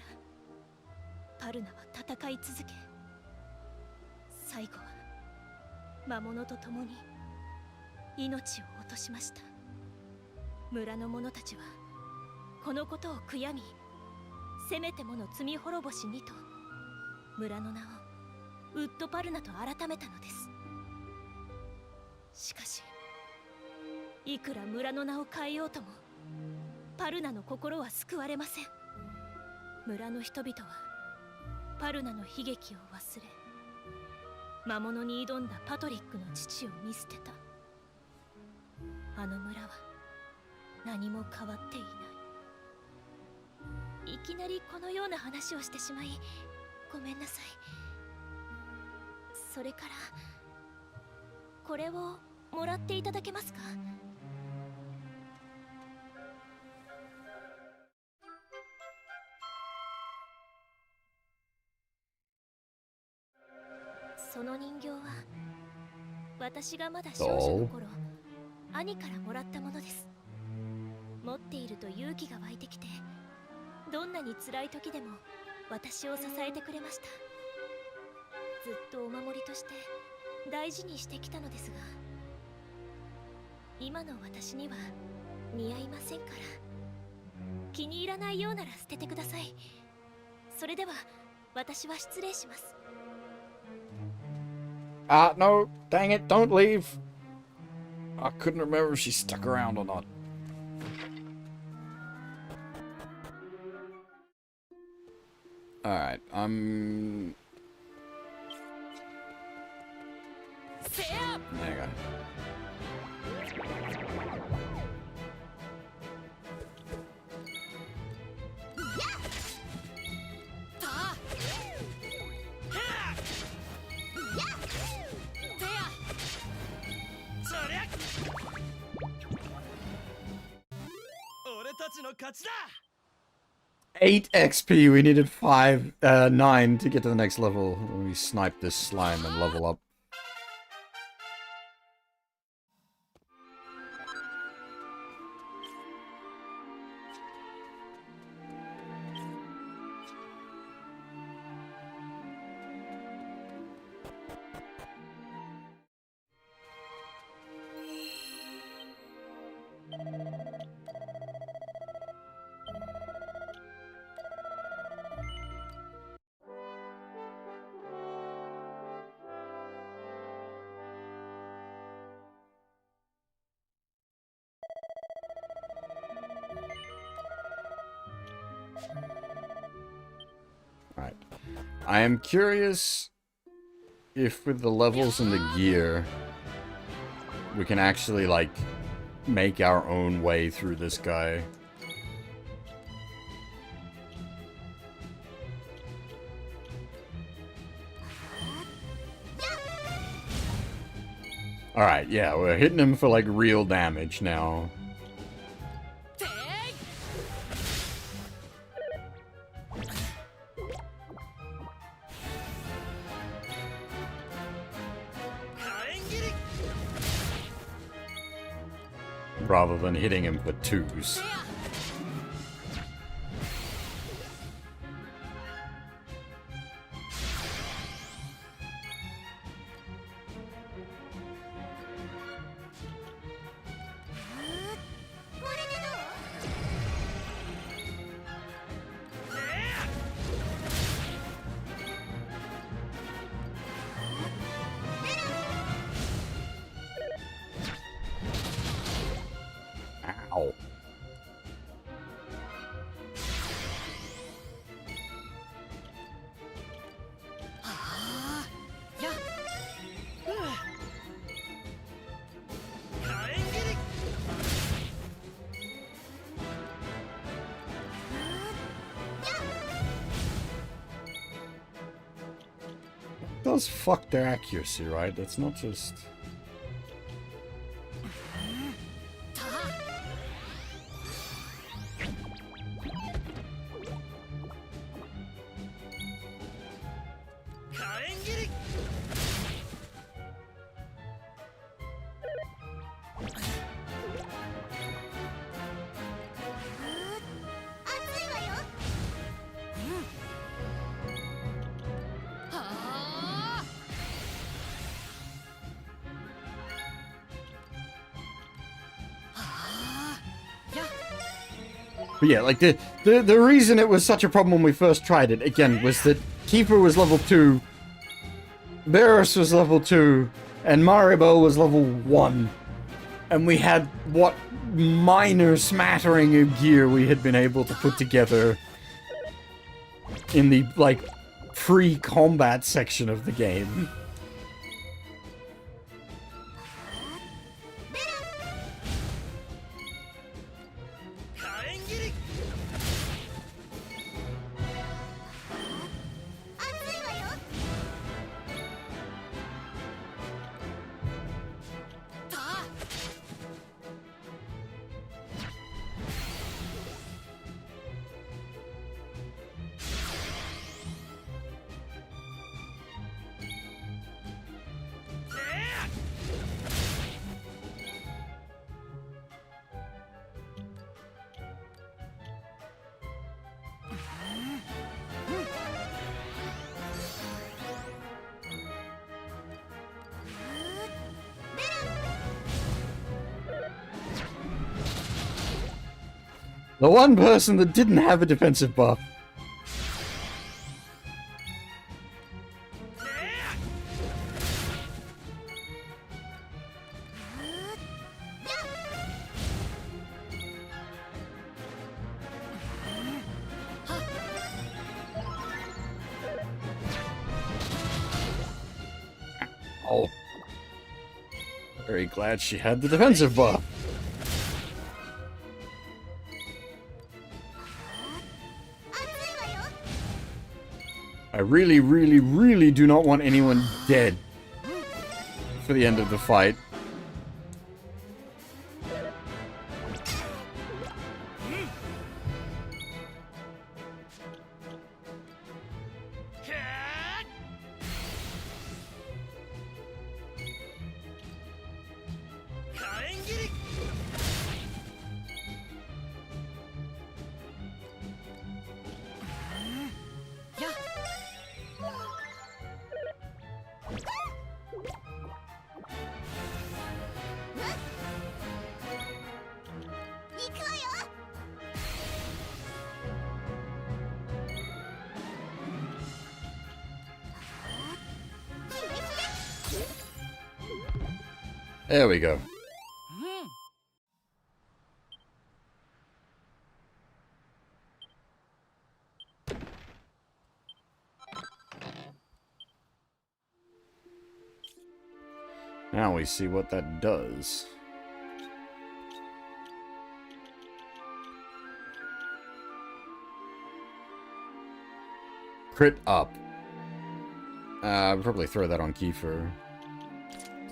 パルナは戦い続け、最後は魔物と共に命を落としました。村の者たちはこのことを悔やみ、せめてもの罪滅ぼしにと村の名をウッドパルナと改めたのです。しかしいくら村の名を変えようともパルナの心は救われません。村の人々はパルナの悲劇を忘れ、魔物に挑んだパトリックの父を見捨てた。あの村は何も変わっていない。いきなりこのような話をしてしまいごめんなさい。それからこれをもらっていただけますか？その人形は私がまだ少女の頃兄からもらったものです。持っていると勇気が湧いてきて、どんなに辛い時でも私を支えてくれました。ずっとお守りとして大事にしてきたのですが、今の私には似合いませんから、気に入らないようなら捨ててください。それでは私は失礼します。No, dang it, don't leave. I couldn't remember if she stuck around or not. Alright, there you go. Eight XP. We needed 9 to get to the next level. We snipe this slime and level up. Alright. I am curious if with the levels and the gear, we can actually, like, make our own way through this guy. Alright, yeah, we're hitting him for, like, real damage now. Rather than hitting him for 2s. does fuck their accuracy, right? That's not just... But yeah, like, the reason it was such a problem when we first tried it, again, was that Kiefer was level 2, Barris was level 2, and Maribo was level 1. And we had what minor smattering of gear we had been able to put together in the, like, pre-combat section of the game. The one person that didn't have a defensive buff. Oh. Very glad she had the defensive buff. I really, really, really do not want anyone dead for the end of the fight. There we go. Now we see what that does. Crit up. I'll probably throw that on Kiefer.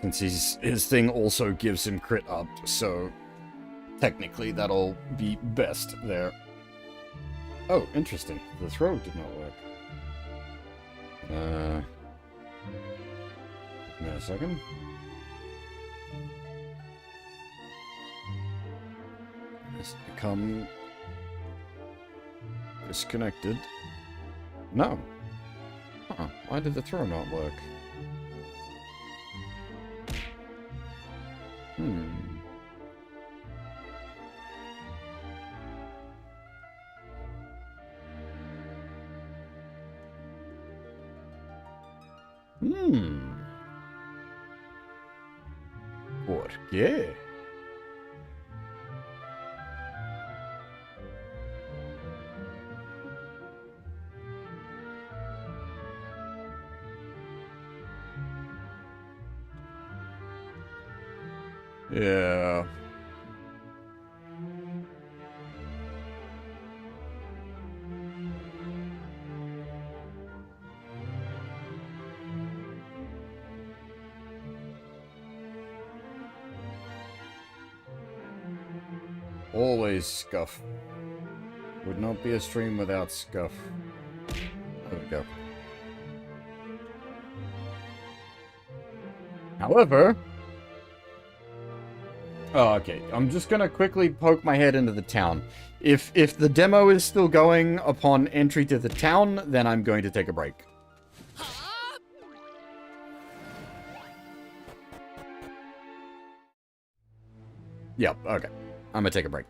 Since his thing also gives him crit up, so technically that'll be best there. Oh, interesting. The throw did not work. Give me a second. Has become disconnected. No. Huh. Why did the throw not work? ¿Por qué? Yeah. Always scuff. Would not be a stream without scuff. There we go. However... Oh, okay. I'm just gonna quickly poke my head into the town. If the demo is still going upon entry to the town, then I'm going to take a break. Yep, okay. I'm gonna take a break.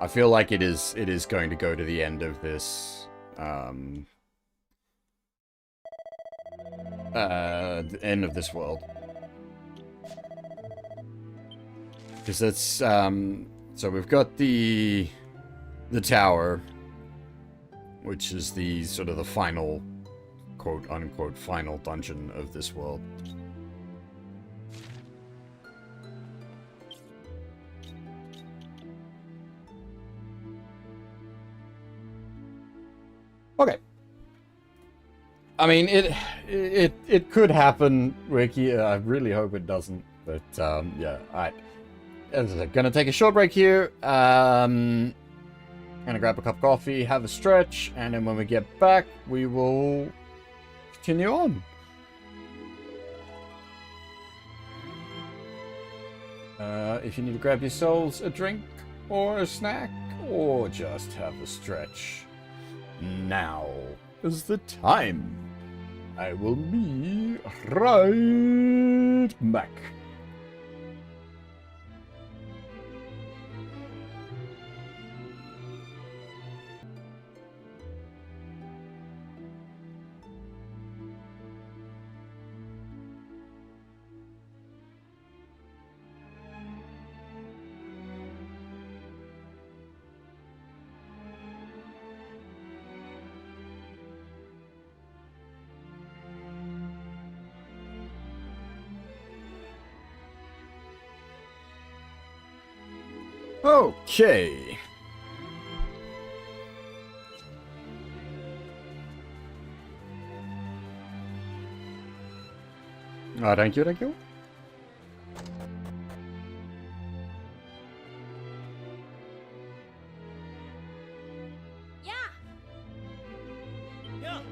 I feel like it is going to go to the end of this the end of this world. Because it's so we've got the tower, which is the sort of the final quote unquote final dungeon of this world. Okay. I mean, it could happen, Ricky. I really hope it doesn't. But yeah, alright. As I said, gonna take a short break here. Gonna grab a cup of coffee, have a stretch, and then when we get back, we will continue on. If you need to grab yourselves a drink or a snack, or just have a stretch, now is the time. I will be right back. Okay. Thank you, thank you. Yeah. Yeah.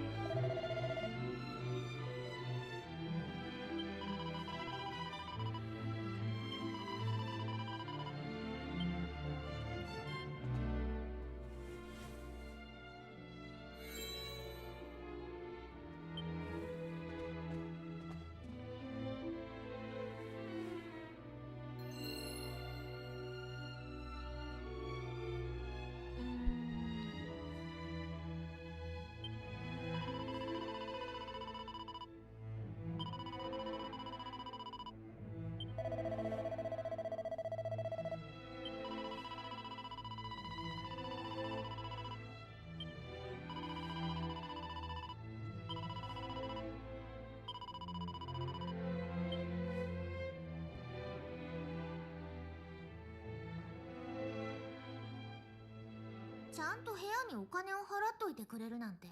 ちゃんと部屋にお金を払っといてくれるなんて、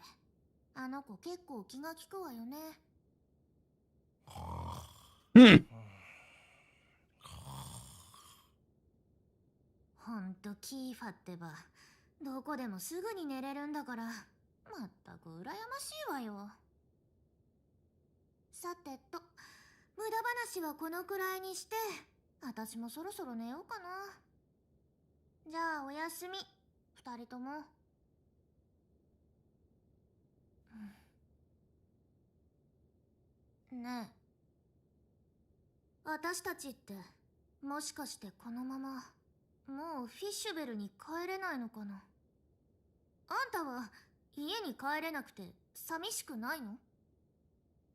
あの子結構気が利くわよね。ほんとキーファってば、どこでもすぐに寝れるんだから、まったく羨ましいわよ。さてと、無駄話はこのくらいにして、私もそろそろ寝ようかな。じゃあおやすみ、二人とも。ねえ、私たちってもしかしてこのままもうフィッシュベルに帰れないのかな。あんたは家に帰れなくて寂しくないの？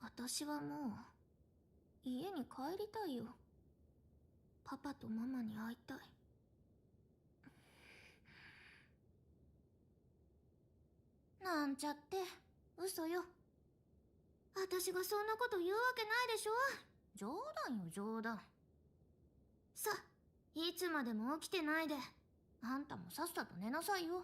私はもう家に帰りたいよ。パパとママに会いたい。なんちゃって嘘よ。私がそんなこと言うわけないでしょ。冗談よ冗談。さ、いつまでも起きてないで、あんたもさっさと寝なさいよ。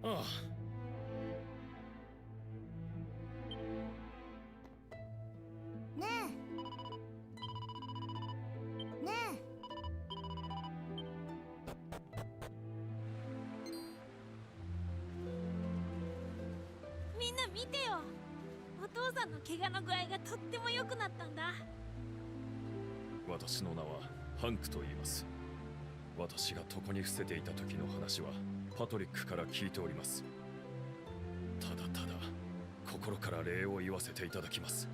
ああねえねえ。みんな見てよ。お父さんの怪我の具合がとっても良くなったんだ。私の名はハンクと言います。私が床に伏せていた時の話はパトリックから聞いております。ただただ心から礼を言わせていただきます。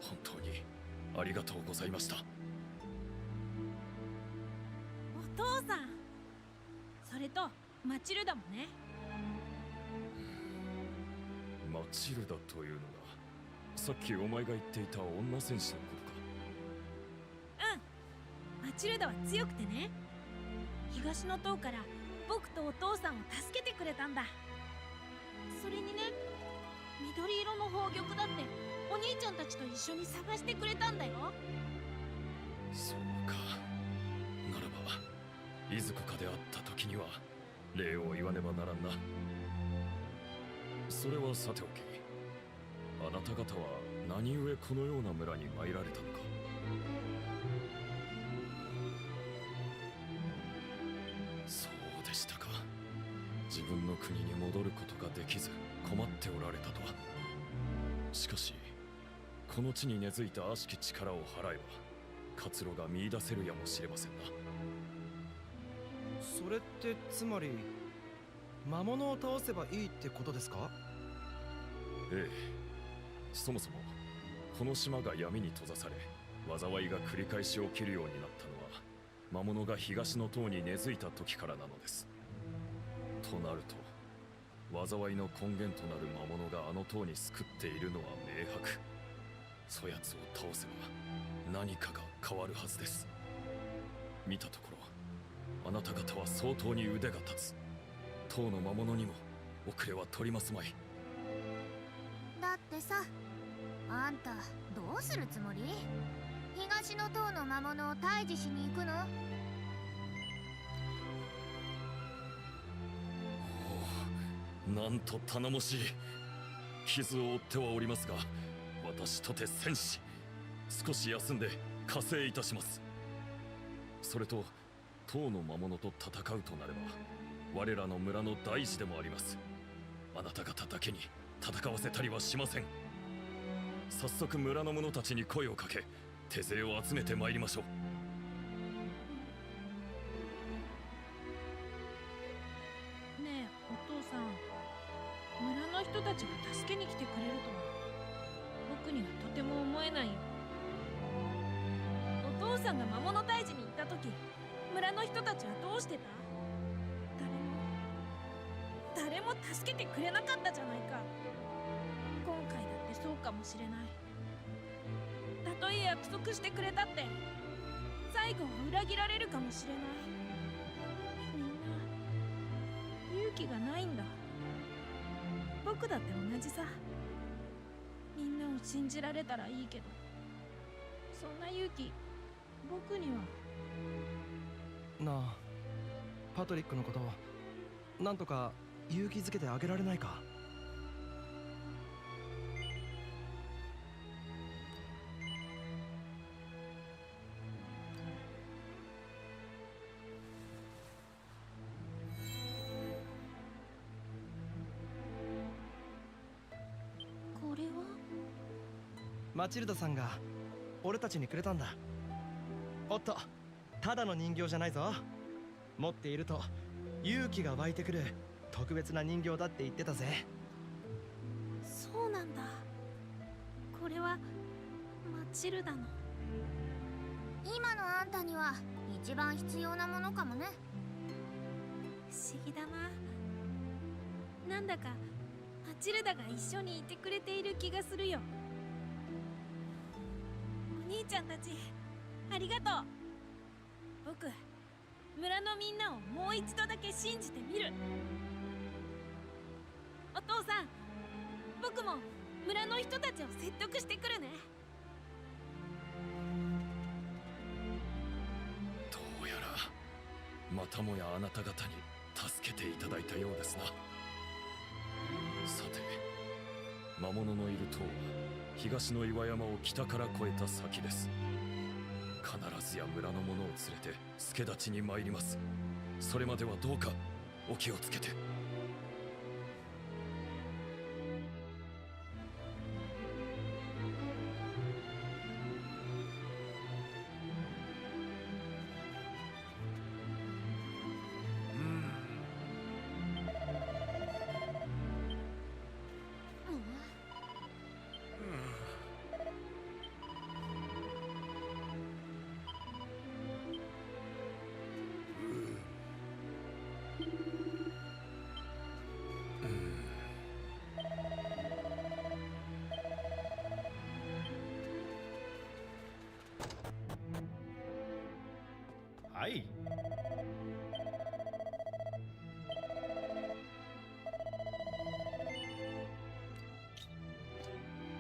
本当にありがとうございました。お父さん、それとマチルダもね。マチルダというのがさっきお前が言っていた女戦士のことか。マチルダは強くてね、東の塔から僕とお父さんを助けてくれたんだ。それにね、緑色の宝玉だってお兄ちゃんたちと一緒に探してくれたんだよ。そうか。ならばいずこかで会った時には礼を言わねばならんな。それはさておき、あなた方は何故このような村に参られたのか。そうでしたか。自分の国に戻ることができず困っておられたとは。しかしこの地に根付いた悪しき力を払えば活路が見出せるやもしれませんな。それってつまり魔物を倒せばいいってことですか？ええ。そもそもこの島が闇に閉ざされ災いが繰り返し起きるようになったのは魔物が東の塔に根付いた時からなのです。となると災いの根源となる魔物があの塔に救っているのは明白。そやつを倒せば何かが変わるはずです。見たところあなた方は相当に腕が立つ。塔の魔物にも遅れは取りますまい。だってさ、あんたどうするつもり？東の塔の魔物を退治しに行くの？おお、なんと頼もしい。傷を負ってはおりますが私とて戦士、少し休んで加勢いたします。それと塔の魔物と戦うとなれば我らの村の大事でもあります。あなた方だけに戦わせたりはしません。早速村の者たちに声をかけ手勢を集めてまいりましょう。ねえお父さん、村の人たちが助けに来てくれるとは僕にはとても思えないよ。父さんが魔物退治に行った時、村の人たちはどうしてた？誰も助けてくれなかったじゃないか。今回だってそうかもしれない。たとえ約束してくれたって最後は裏切られるかもしれない。みんな勇気がないんだ。僕だって同じさ。みんなを信じられたらいいけど、そんな勇気僕には。なあ、パトリックのことなんとか勇気づけてあげられないか？これはマチルダさんが俺たちにくれたんだ。おっと、ただの人形じゃないぞ。持っていると勇気が湧いてくる特別な人形だって言ってたぜ。そうなんだ。これはマチルダの。今のあんたには一番必要なものかもね。不思議だな。なんだかマチルダが一緒にいてくれている気がするよ。お兄ちゃんたちありがとう。僕、村のみんなをもう一度だけ信じてみる。お父さん、僕も村の人たちを説得してくるね。どうやらまたもやあなた方に助けていただいたようですな。さて、魔物のいる塔は東の岩山を北から越えた先です。必ずや村の者を連れて助太刀に参ります。それまではどうかお気をつけて。はい。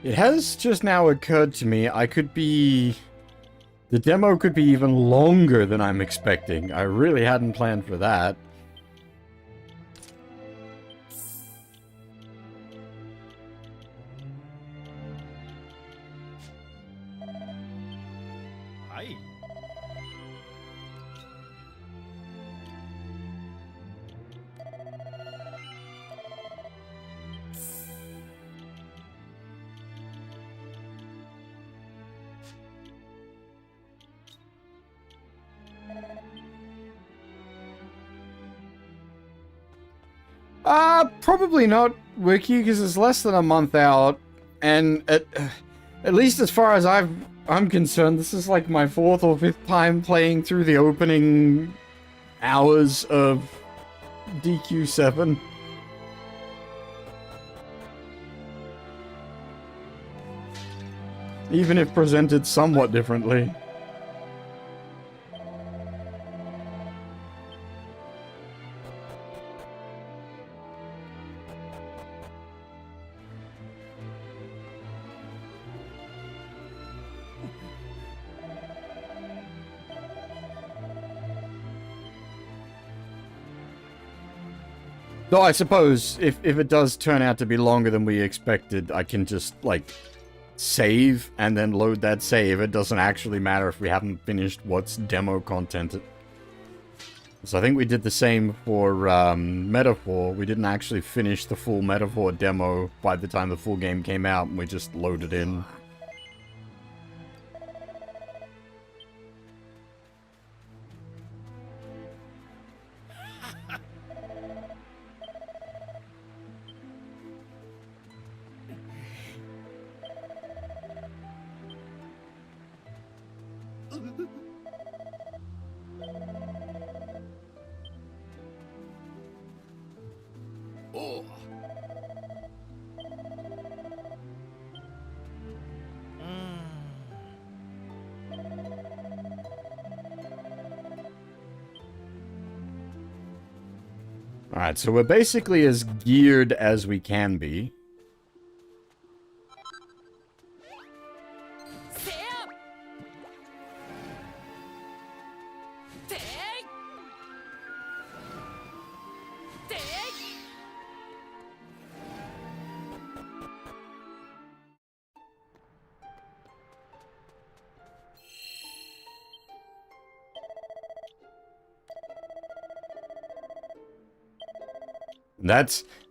It has just now occurred to me the demo could be even longer than I'm expecting. I really hadn't planned for that. Hi. Probably not, Wiki, because it's less than a month out, and at least as far as I'm concerned, this is like my 4th or 5th time playing through the opening hours of DQ7. Even if presented somewhat differently. Though I suppose if it does turn out to be longer than we expected, I can just, like, save and then load that save. It doesn't actually matter if we haven't finished what's demo content. So I think we did the same for Metaphor. We didn't actually finish the full Metaphor demo by the time the full game came out, and we just loaded in. Alright, so we're basically as geared as we can be.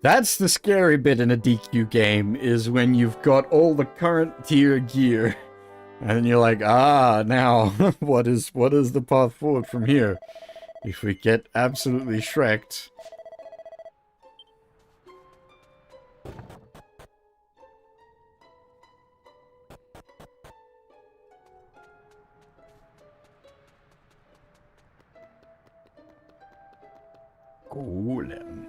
That's the scary bit in a DQ game, is when you've got all the current tier gear, and you're like, ah, now, what is the path forward from here? If we get absolutely shreked. Golem.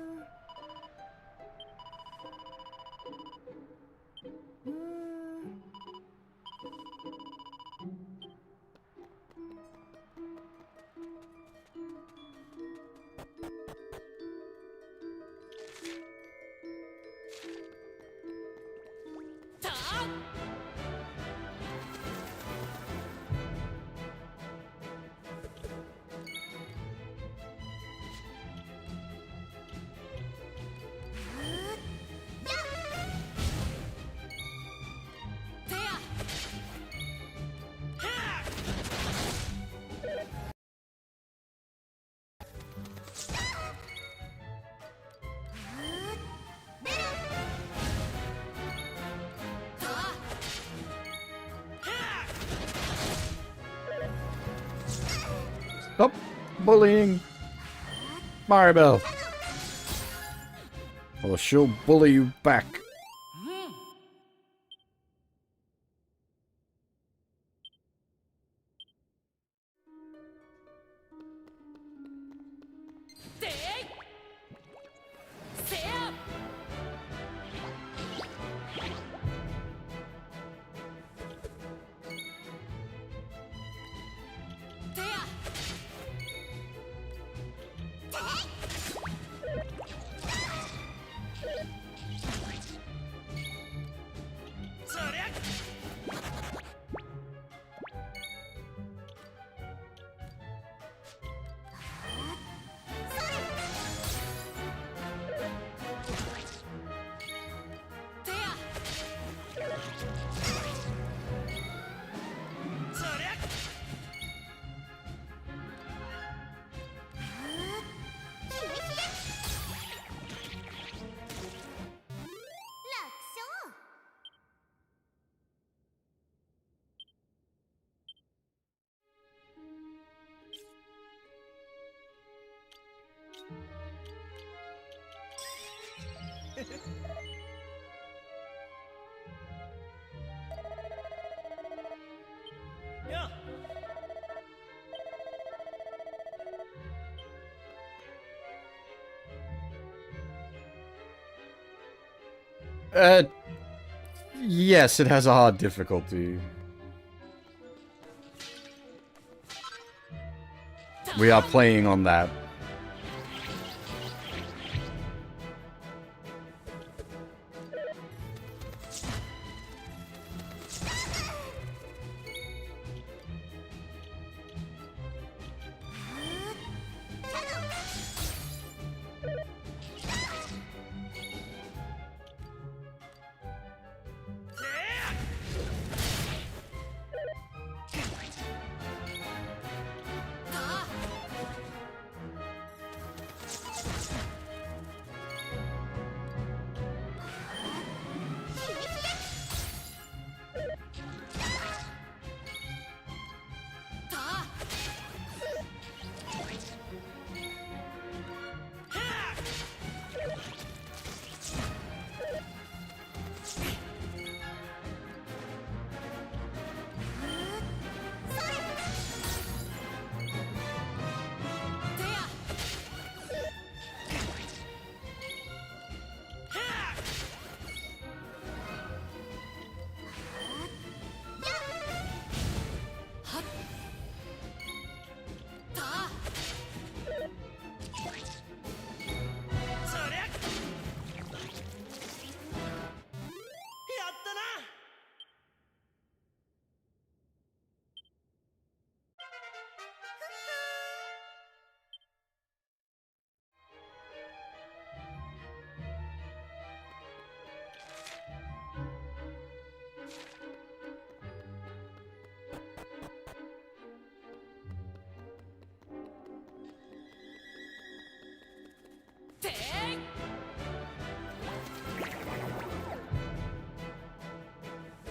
Stop bullying Maribel. Or she'll bully you back. Yeah. Yes, it has a hard difficulty. We are playing on that.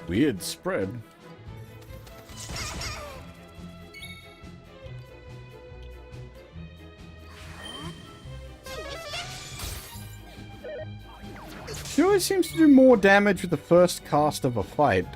Weird spread. She always seems to do more damage with the first cast of a fight.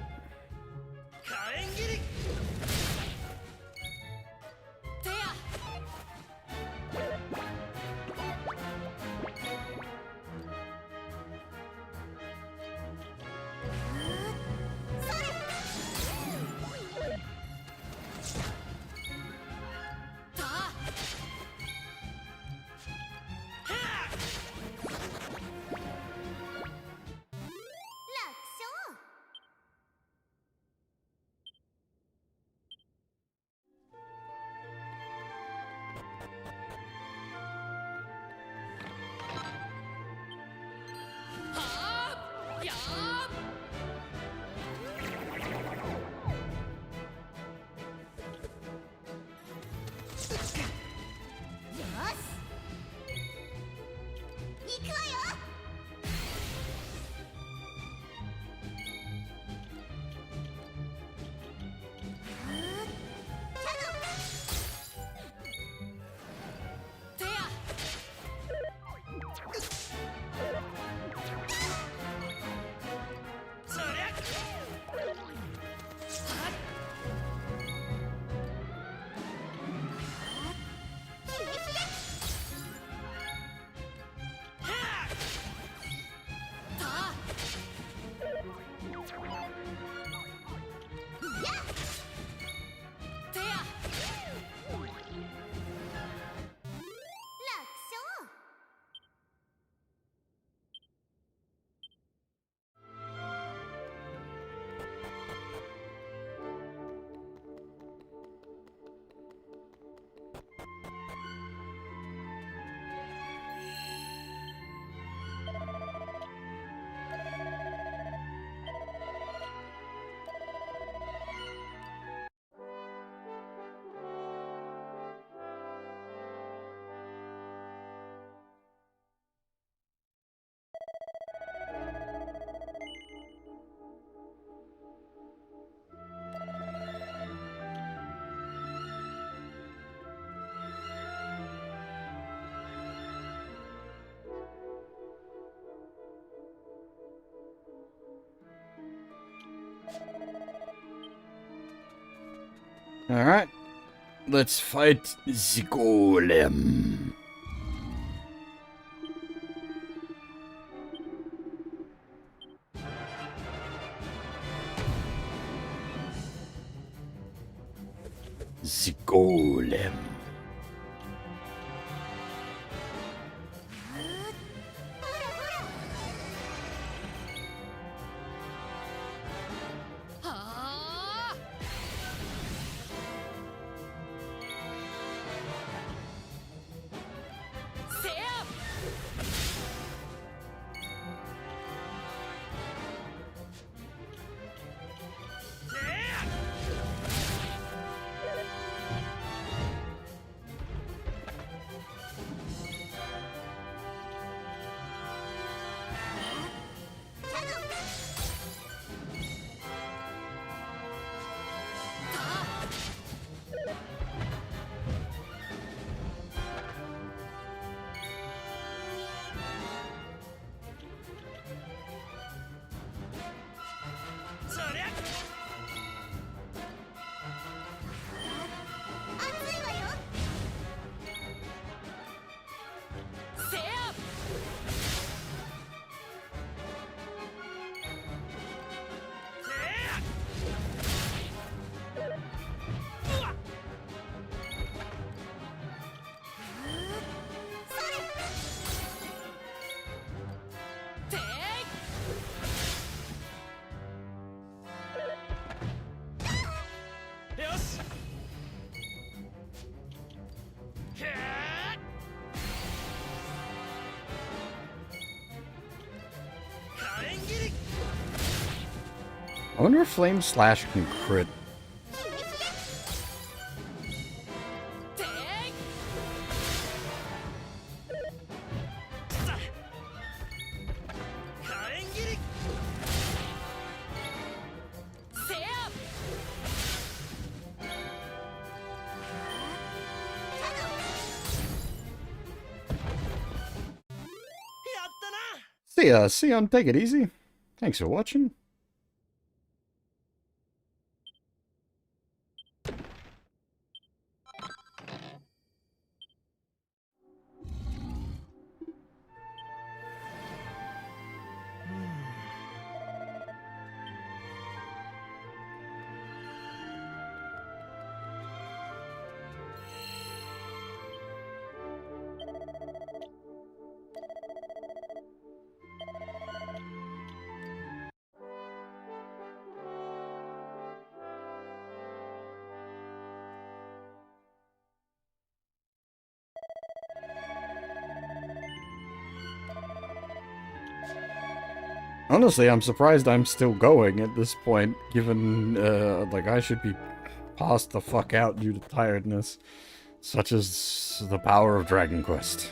Alright. Let's fight the golem. The golem. I wonder if Flame Slash can crit. See ya, take it easy. Thanks for watching. Honestly, I'm surprised I'm still going at this point, given, like, I should be passed the fuck out due to tiredness. Such as the power of Dragon Quest.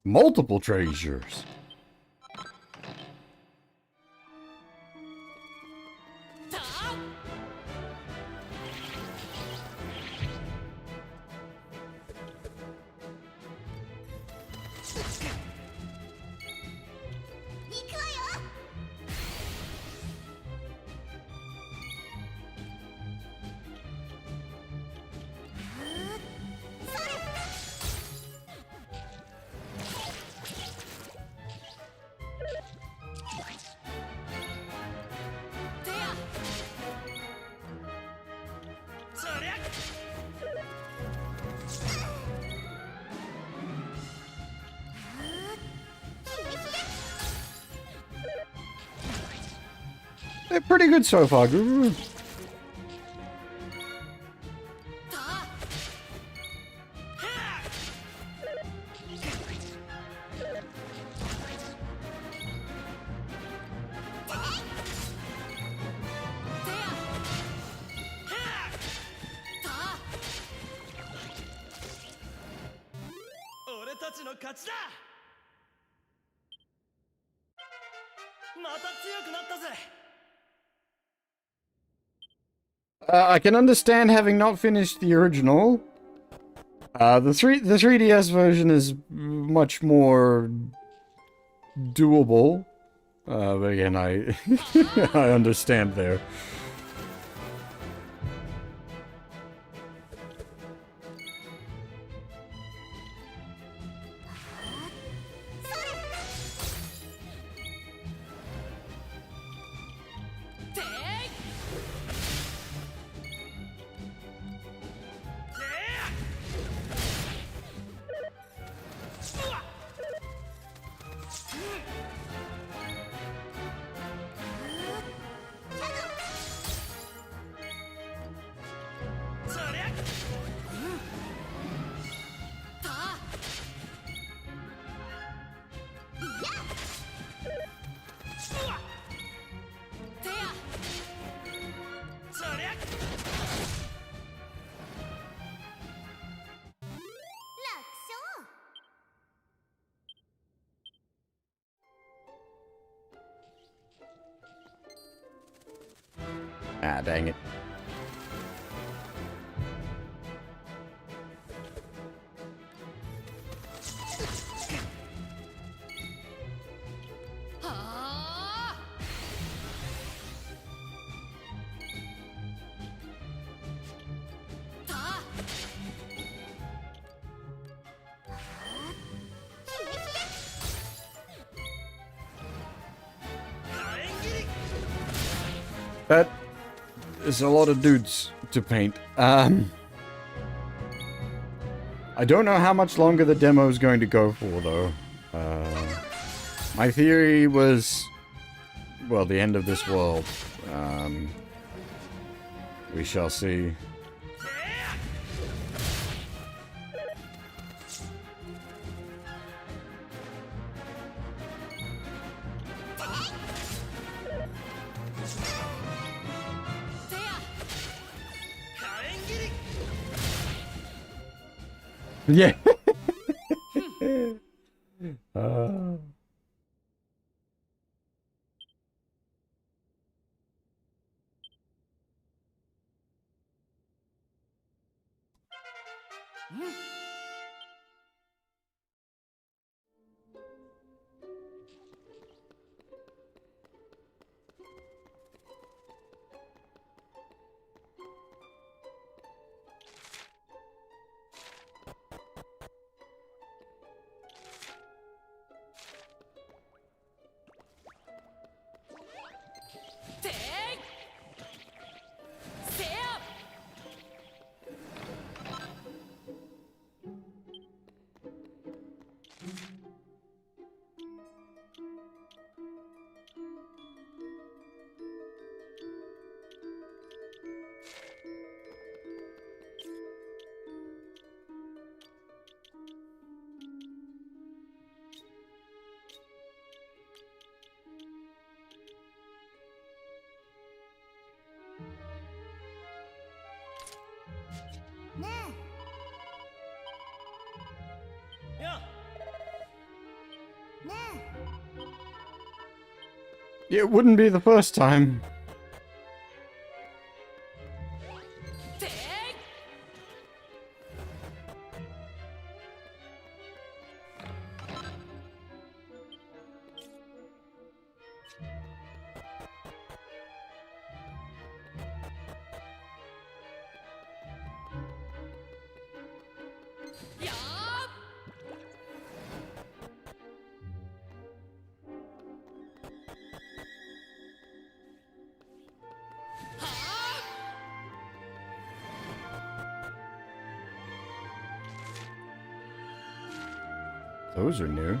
Multiple treasures. They're pretty good so far, Guru. I can understand having not finished the original, The 3DS version is much more doable. But again, I I understand there. Ah, dang it. That is a lot of dudes to paint. I don't know how much longer the demo is going to go for, though. My theory was, well, the end of this world. We shall see. Yeah. It wouldn't be the first time. Those are new.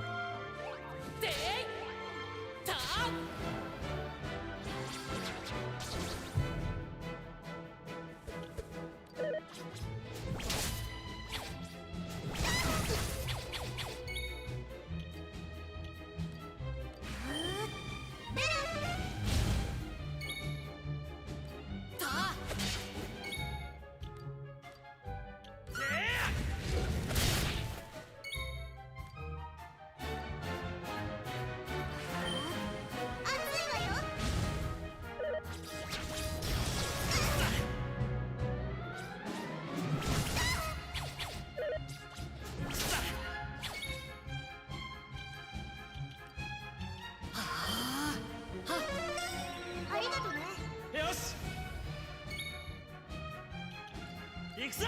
行くぞ。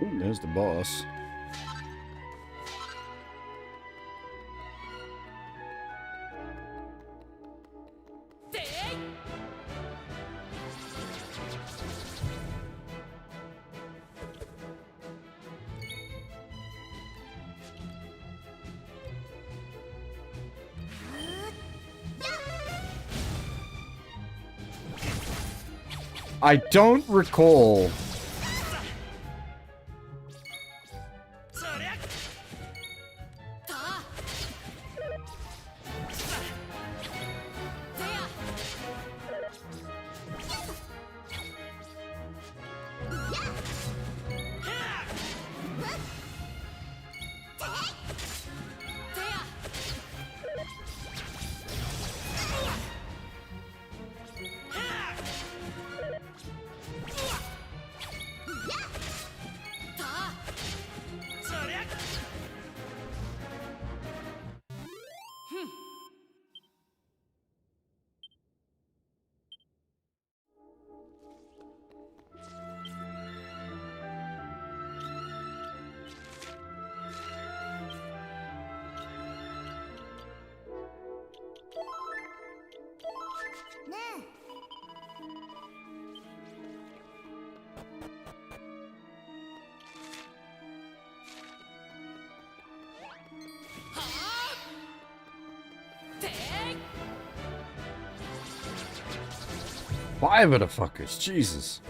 Oh, there's the boss. I don't recall. Five of the fuckers, Jesus.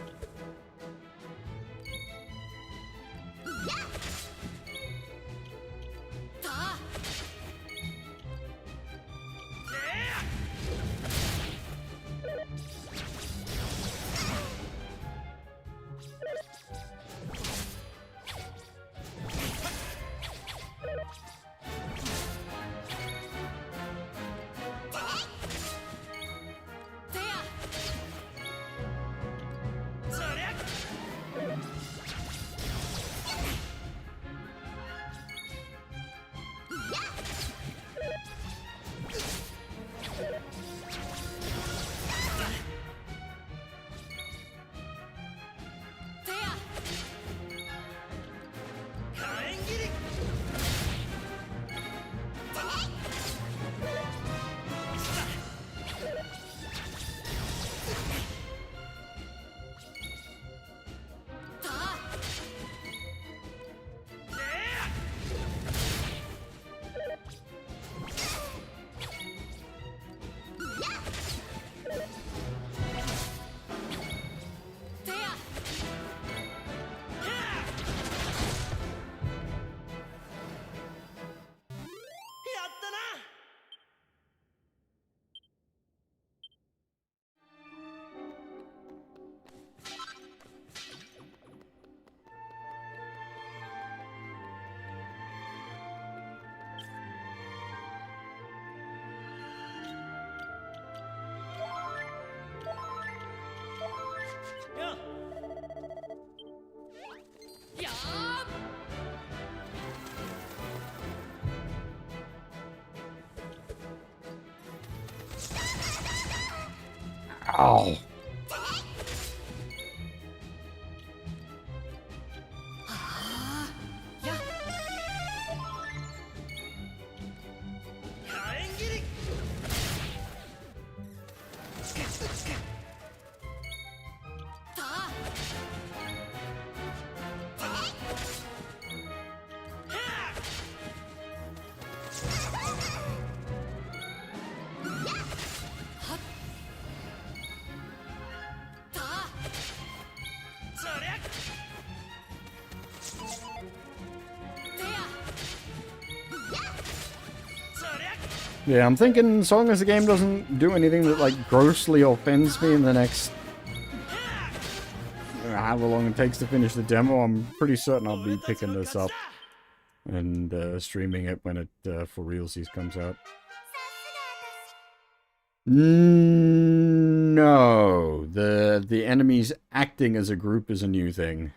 Ow. Yeah, I'm thinking as long as the game doesn't do anything that like grossly offends me in the next however long it takes to finish the demo, I'm pretty certain I'll be picking this up and streaming it when it for realsies comes out. No, the enemies acting as a group is a new thing.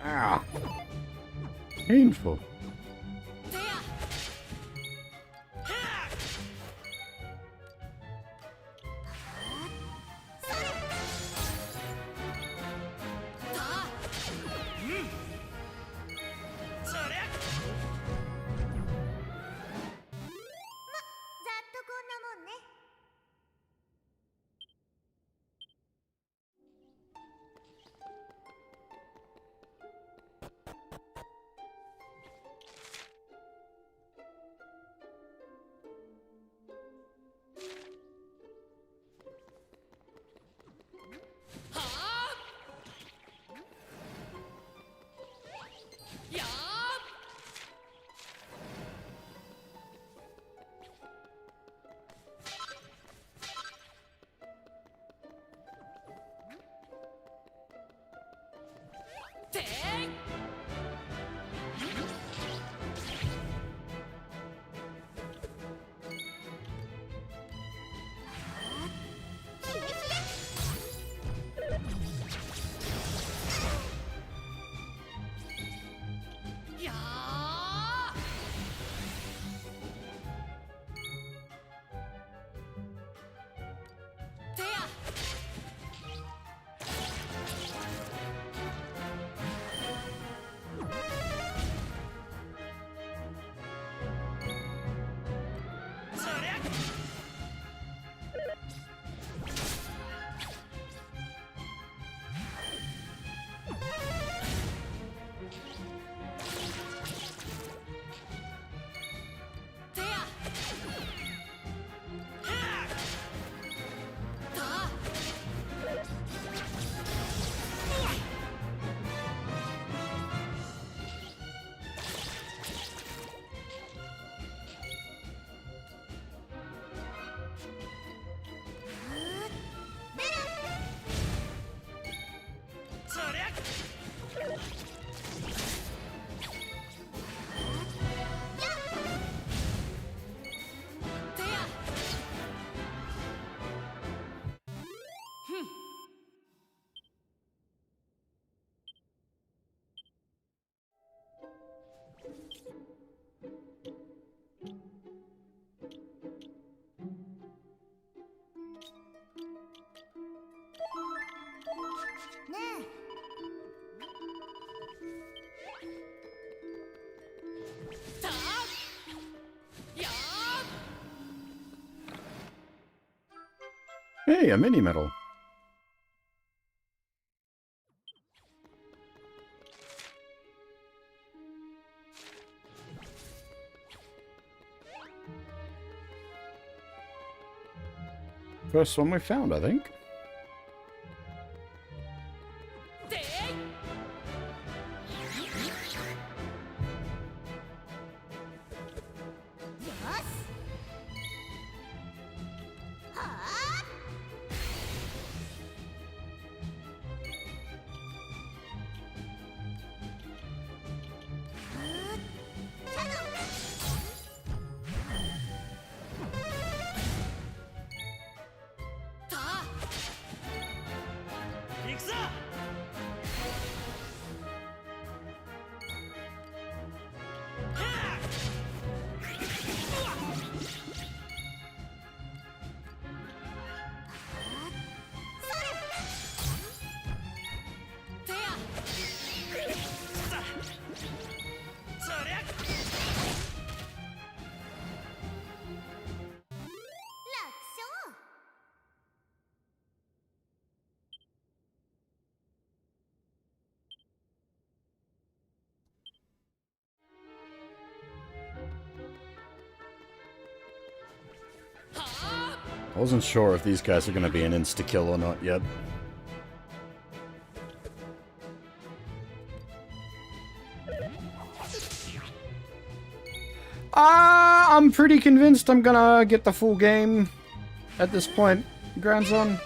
Ah, painful. Hey, a mini medal. First one we found, I think. I wasn't sure if these guys are going to be an insta-kill or not yet. I'm pretty convinced I'm gonna get the full game at this point, grandson.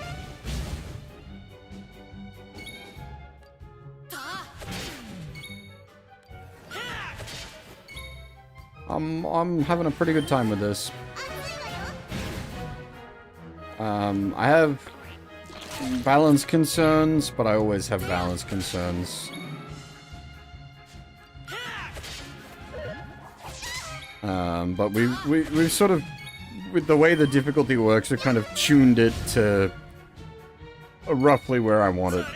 I'm having a pretty good time with this. I have balance concerns, but I always have balance concerns. But we've sort of, with the way the difficulty works, we've kind of tuned it to roughly where I want it.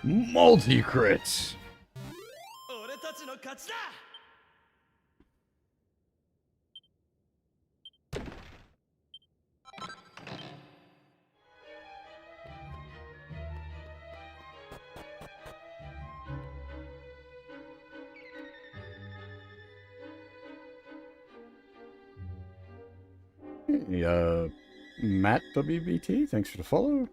Multi-crits! Matt WBT, thanks for the follow.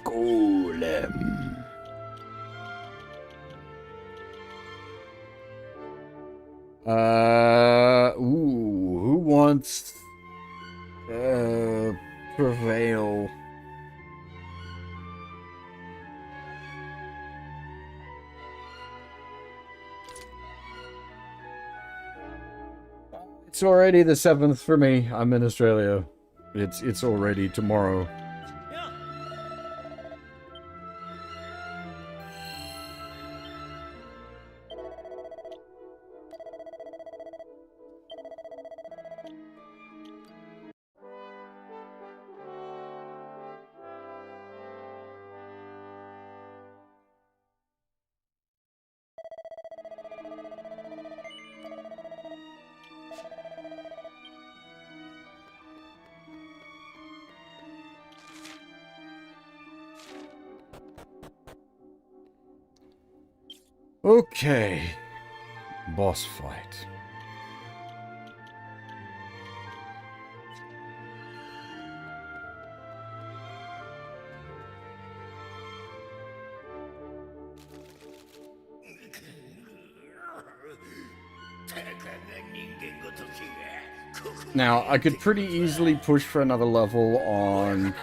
Golem. Who wants prevail? It's already the 7th for me. I'm in Australia. It's already tomorrow. Okay. Boss fight. Now, I could pretty easily push for another level on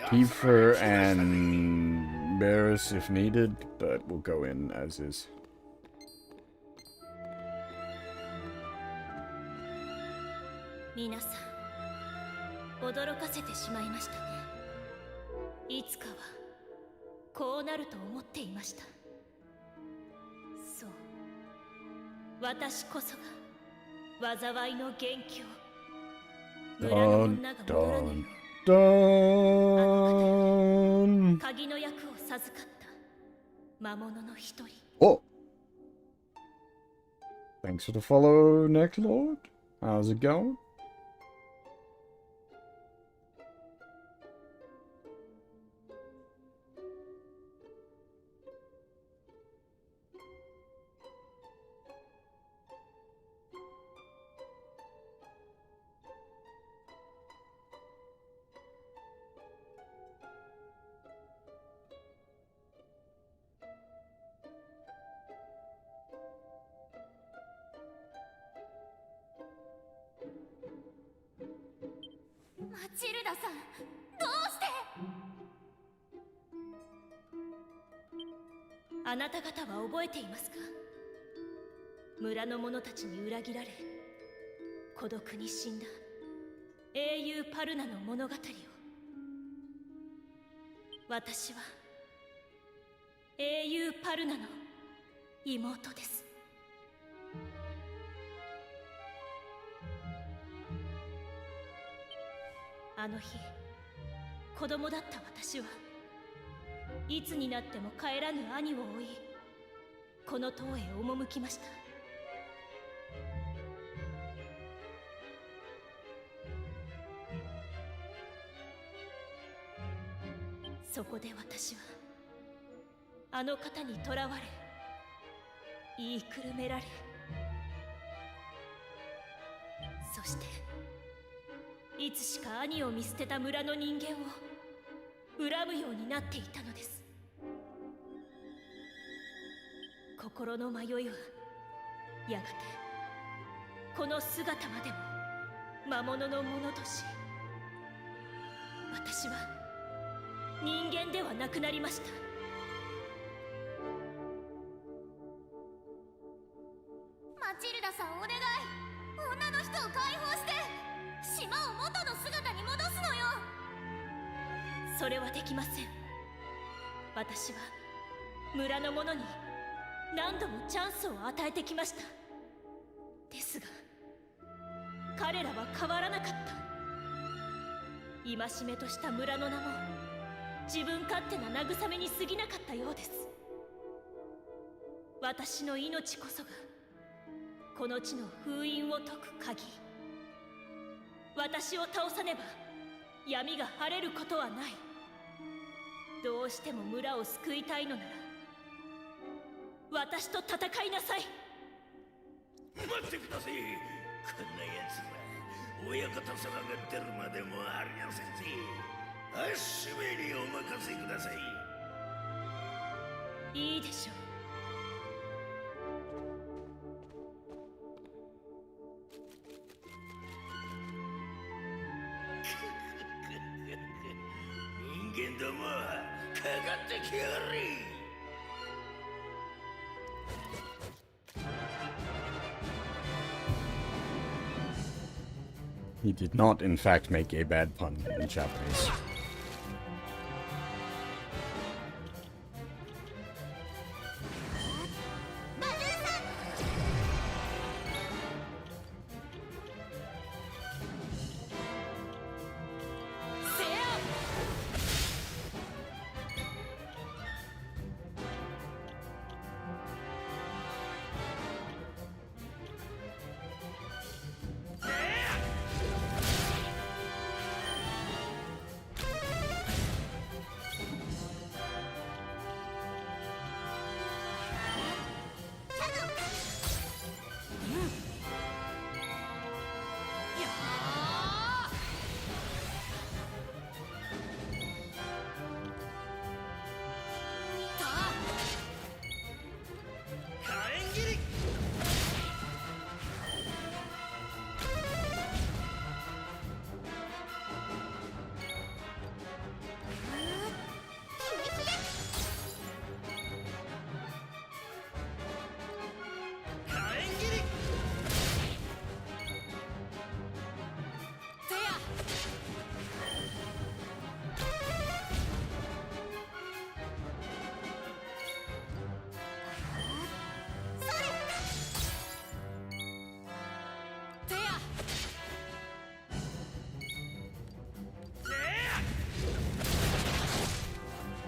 Kiefer and Barris if needed, but we'll go in as is.皆さん、驚かせてしまいましたね。いつかはこうなると思っていました。そう、私こそが災いの元凶。村の女が戻らぬよう、鍵の役を授かった魔物の一人。Oh! Thanks for the follow, Necklord. How's it going?マチルダさん、どうして？あなた方は覚えていますか？村の者たちに裏切られ孤独に死んだ英雄パルナの物語を。私は英雄パルナの妹です。あの日、子供だった私はいつになっても帰らぬ兄を追い、この塔へ赴きました。そこで私はあの方に囚われ、言いくるめられ、そしていつしか兄を見捨てた村の人間を恨むようになっていたのです。心の迷いはやがてこの姿までも魔物のものとし、私は人間ではなくなりました。マチルダさん、お願い、女の人を解放して島を元の姿に戻すのよ。それはできません。私は村の者に何度もチャンスを与えてきました。ですが彼らは変わらなかった。戒めとした村の名も自分勝手な慰めに過ぎなかったようです。私の命こそがこの地の封印を解く鍵。私を倒さねば闇が晴れることはない。どうしても村を救いたいのなら私と戦いなさい。待ってください。こんなやつは親方様が出るまでもありませんぜ。足目にお任せください。いいでしょう。人間ども、かかってきやがれ。He did not, in fact, make a bad pun in Japanese.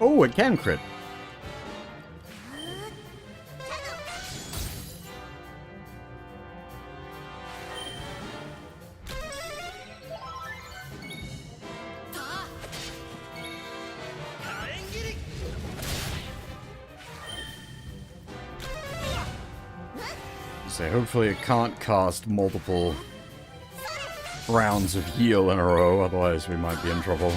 Oh, it can crit. So hopefully it can't cast multiple rounds of heal in a row, otherwise we might be in trouble.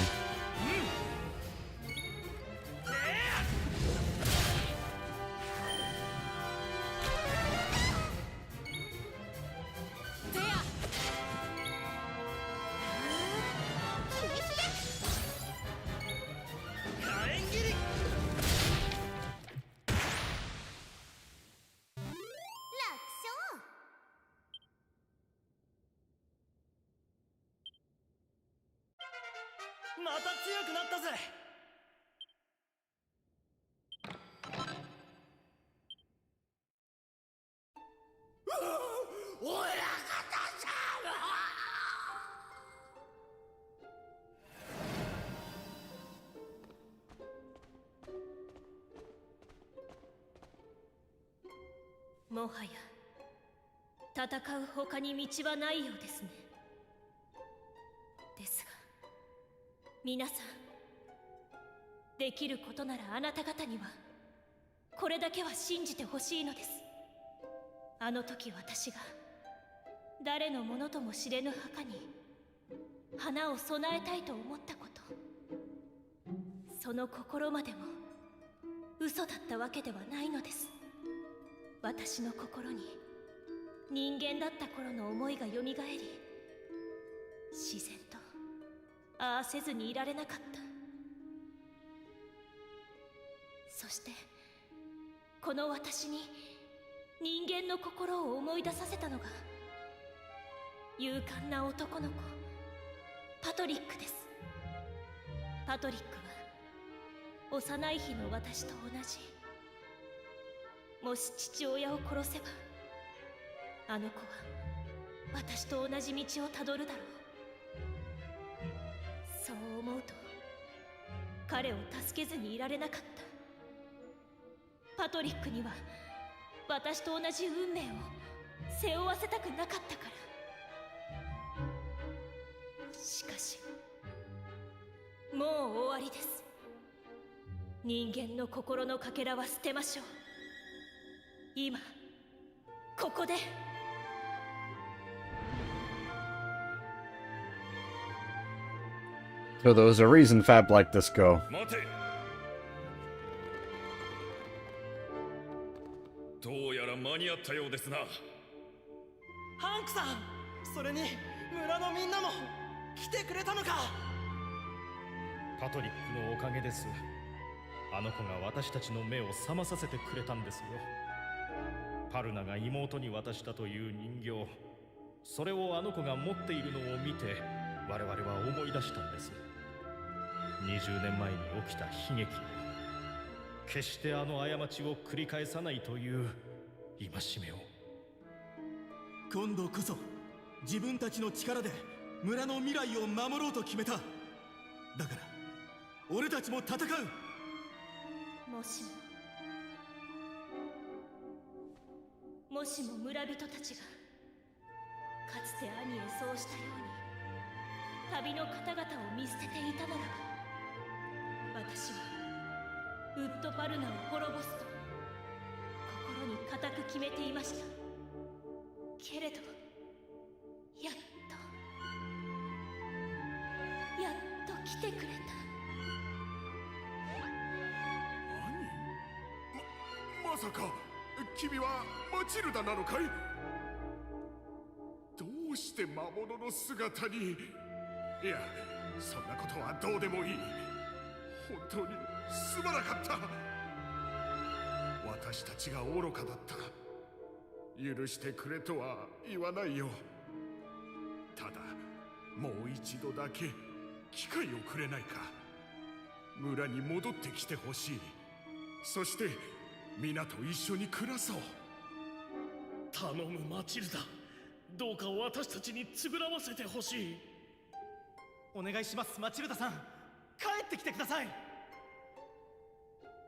もはや戦う他に道はないようですね。ですが皆さん、できることならあなた方にはこれだけは信じてほしいのです。あの時私が誰のものとも知れぬ墓に花を供えたいと思ったこと、その心までも嘘だったわけではないのです。私の心に人間だった頃の思いがよみがえり、自然とああせずにいられなかった。そしてこの私に人間の心を思い出させたのが勇敢な男の子パトリックです。パトリックは幼い日の私と同じ。もし父親を殺せばあの子は私と同じ道をたどるだろう。そう思うと彼を助けずにいられなかった。パトリックには私と同じ運命を背負わせたくなかったから。しかしもう終わりです。人間の心のかけらは捨てましょう。今ここで。So there was a reason Fab let this go. 待て。どうやら間に合ったようですな。ハンクさん、それに村のみんなも来てくれたのか。パトリックのおかげです。あの子が私たちの目を覚まさせてくれたんですよ。パルナが妹に渡したという人形、それをあの子が持っているのを見て我々は思い出したんです。20年前に起きた悲劇を、決してあの過ちを繰り返さないという戒めを。今度こそ自分たちの力で村の未来を守ろうと決めた。だから俺たちも戦う。もしも村人たちがかつて兄へそうしたように旅の方々を見捨てていたならば、私はウッドパルナを滅ぼすと心に固く決めていました。けれどやっと来てくれた。まさか君はマチルダなのかい？どうして魔物の姿に？いや、そんなことはどうでもいい。本当にすまなかった。私たちが愚かだった。許してくれとは言わないよ。ただもう一度だけ機会をくれないか。村に戻ってきてほしい。そして皆と一緒に暮らそう。頼むマチルダ、どうか私たちに償わせてほしい。お願いします、マチルダさん。帰ってきてください。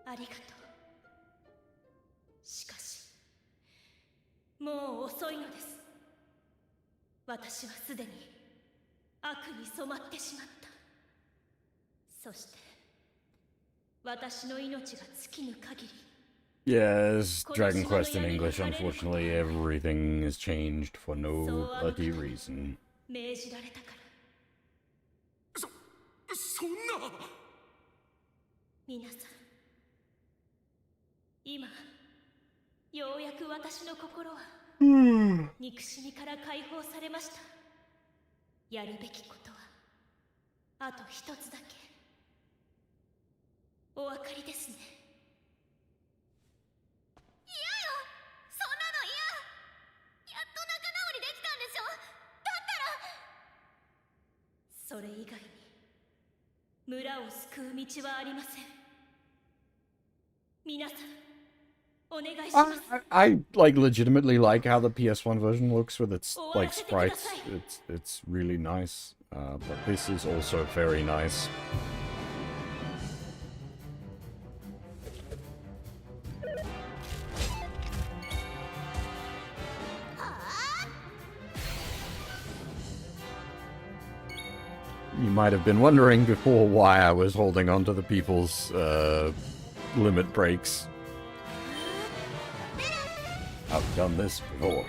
ありがとう。しかしもう遅いのです。私はすでに悪に染まってしまった。そして私の命が尽きぬ限り Yes, Dragon Quest in English, unfortunately, everything is changed for no bloody reason. 命じられたから。そんな。皆さん、今ようやく私の心は憎しみから解放されました。やるべきことはあと一つだけ。お分かりですね。嫌よ、そんなの嫌。やっと仲直りできたんでしょ。だったらそれ以外に村を救う道はありません。皆さんお願いします。I like legitimately like how the PS1 version looks with its like sprites. It's really nice. But this is also very nice. You might have been wondering before why I was holding on to the people's limit breaks. I've done this before.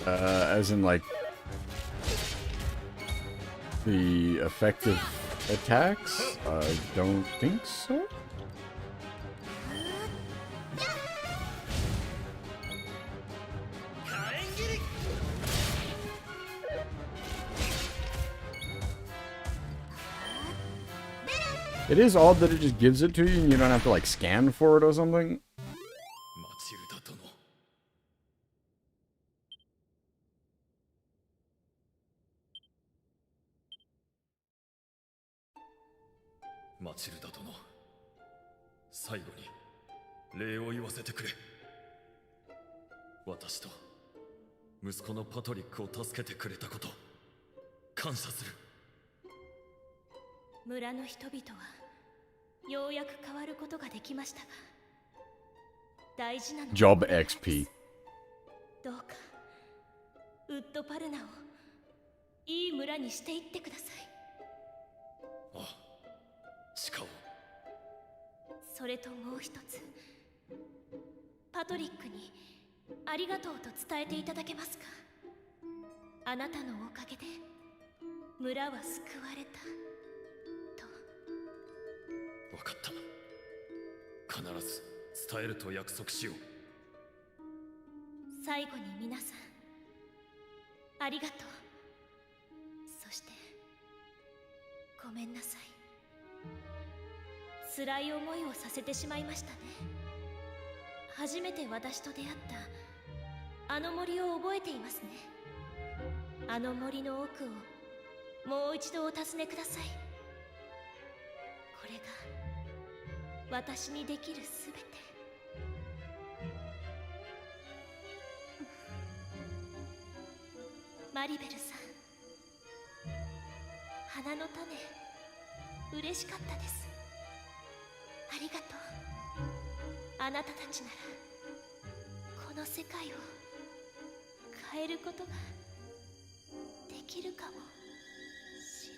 As in, like, the effective attacks? I don't think so. It is odd that it just gives it to you and you don't have to, like, scan for it or something. マチルダ殿、最後に礼を言わせてくれ。私と息子のパトリックを助けてくれたこと、感謝する。村の人々はようやく変わることができましたが、大事なのは Job XP。どうかウッドパルナをいい村にしていってください。ああ、鹿を。それともう一つ、パトリックにありがとうと伝えていただけますか。あなたのおかげで村は救われたと。分かった。必ず伝えると約束しよう。最後に皆さん、ありがとう。そしてごめんなさい。辛い思いをさせてしまいましたね。初めて私と出会ったあの森を覚えていますね。あの森の奥をもう一度お尋ねください。これが私にできるすべて。マリベルさん、花の種、嬉しかったです。ありがとう。あなたたちならこの世界を変えることができるかもしれ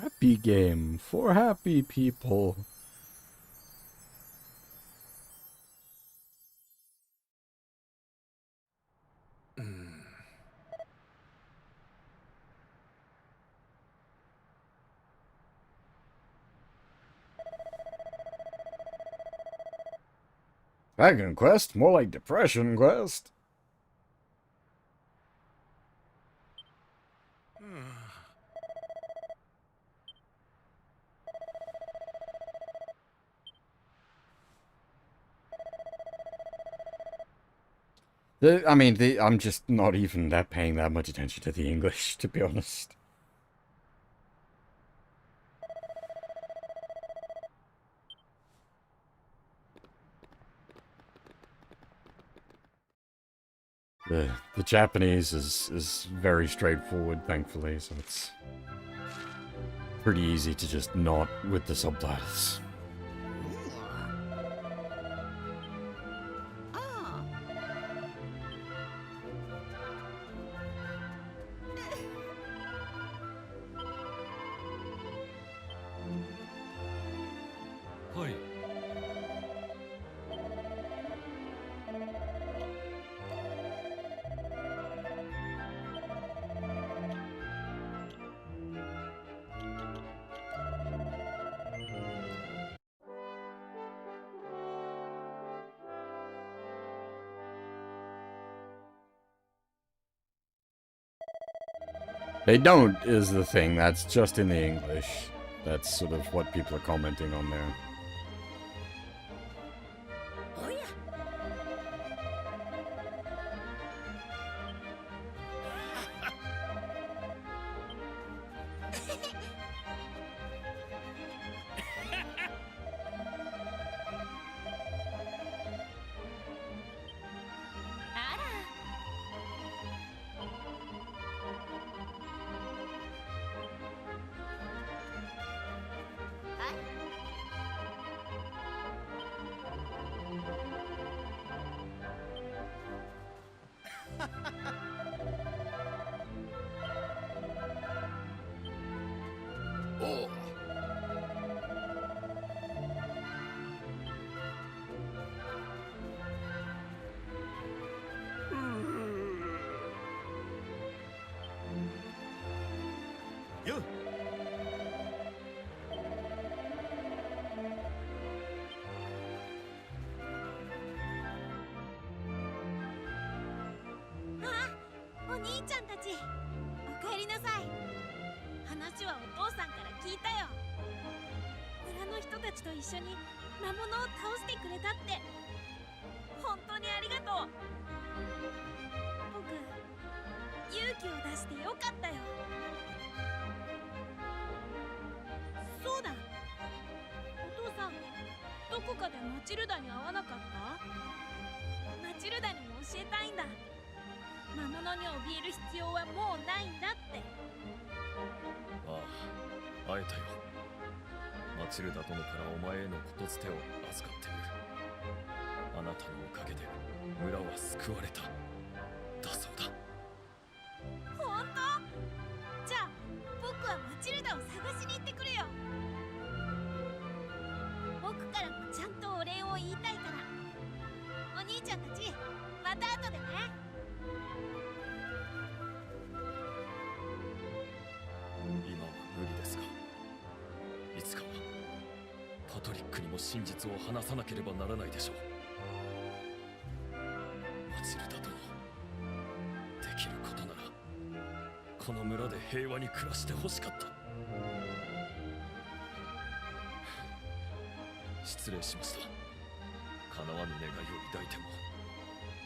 ん。Happy game for happy people. Dragon Quest? More like Depression Quest. I'm just not even paying that much attention to the English, to be honest. The Japanese is very straightforward, thankfully, so it's pretty easy to just not with the subtitles. They don't, is the thing. That's just in the English. That's sort of what people are commenting on there.よお兄ちゃんたち、おかえりなさい。話はお父さんから聞いたよ。村の人たちと一緒に魔物を倒してくれたって。本当にありがとう。僕、勇気を出してよかったよ。そうだ、お父さん、どこかでマチルダに会わなかった？マチルダにも教えたいんだ。魔物に怯える必要はもうないんだって。ああ、会えたよ。マチルダ殿からお前へのことづてを預かっている。あなたのおかげで村は救われた。だそうだ。本当？じゃあ僕はマチルダを探しに行ってくるよ。僕からもちゃんとお礼を言いたいから。お兄ちゃんたち、また後でね。今は無理ですが、いつかはパトリックにも真実を話さなければならないでしょう。マチルダ殿、できることならこの村で平和に暮らしてほしかった。失礼しました。叶わぬ願いを抱いても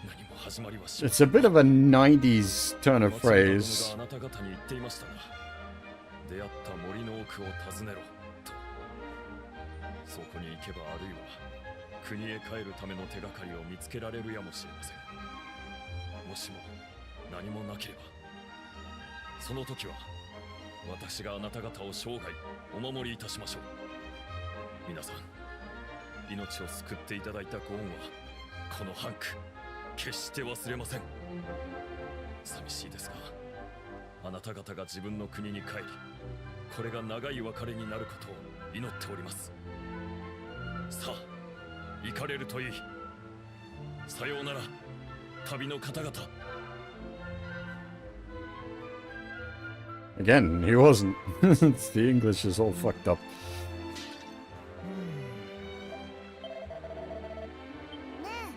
何も始まりはしません。 It's a bit of a 90s turn of phrase. あなた方に言っていましたが、出会った森の奥を訪ねろと。そこに行けば、あるいは国へ帰るための手がかりを見つけられるやもしれません。もしも何もなければ、その時は私があなた方を生涯お守りいたしましょう。皆さん、命を救っていただいたご恩はこのハンク決して忘れません。寂しいですが、あなた方が自分の国に帰り、これが長い別れになることを祈っております。さあ、行かれるといい。さようなら、旅の方々。 Again, he wasn't. The English is all fucked up. ねえ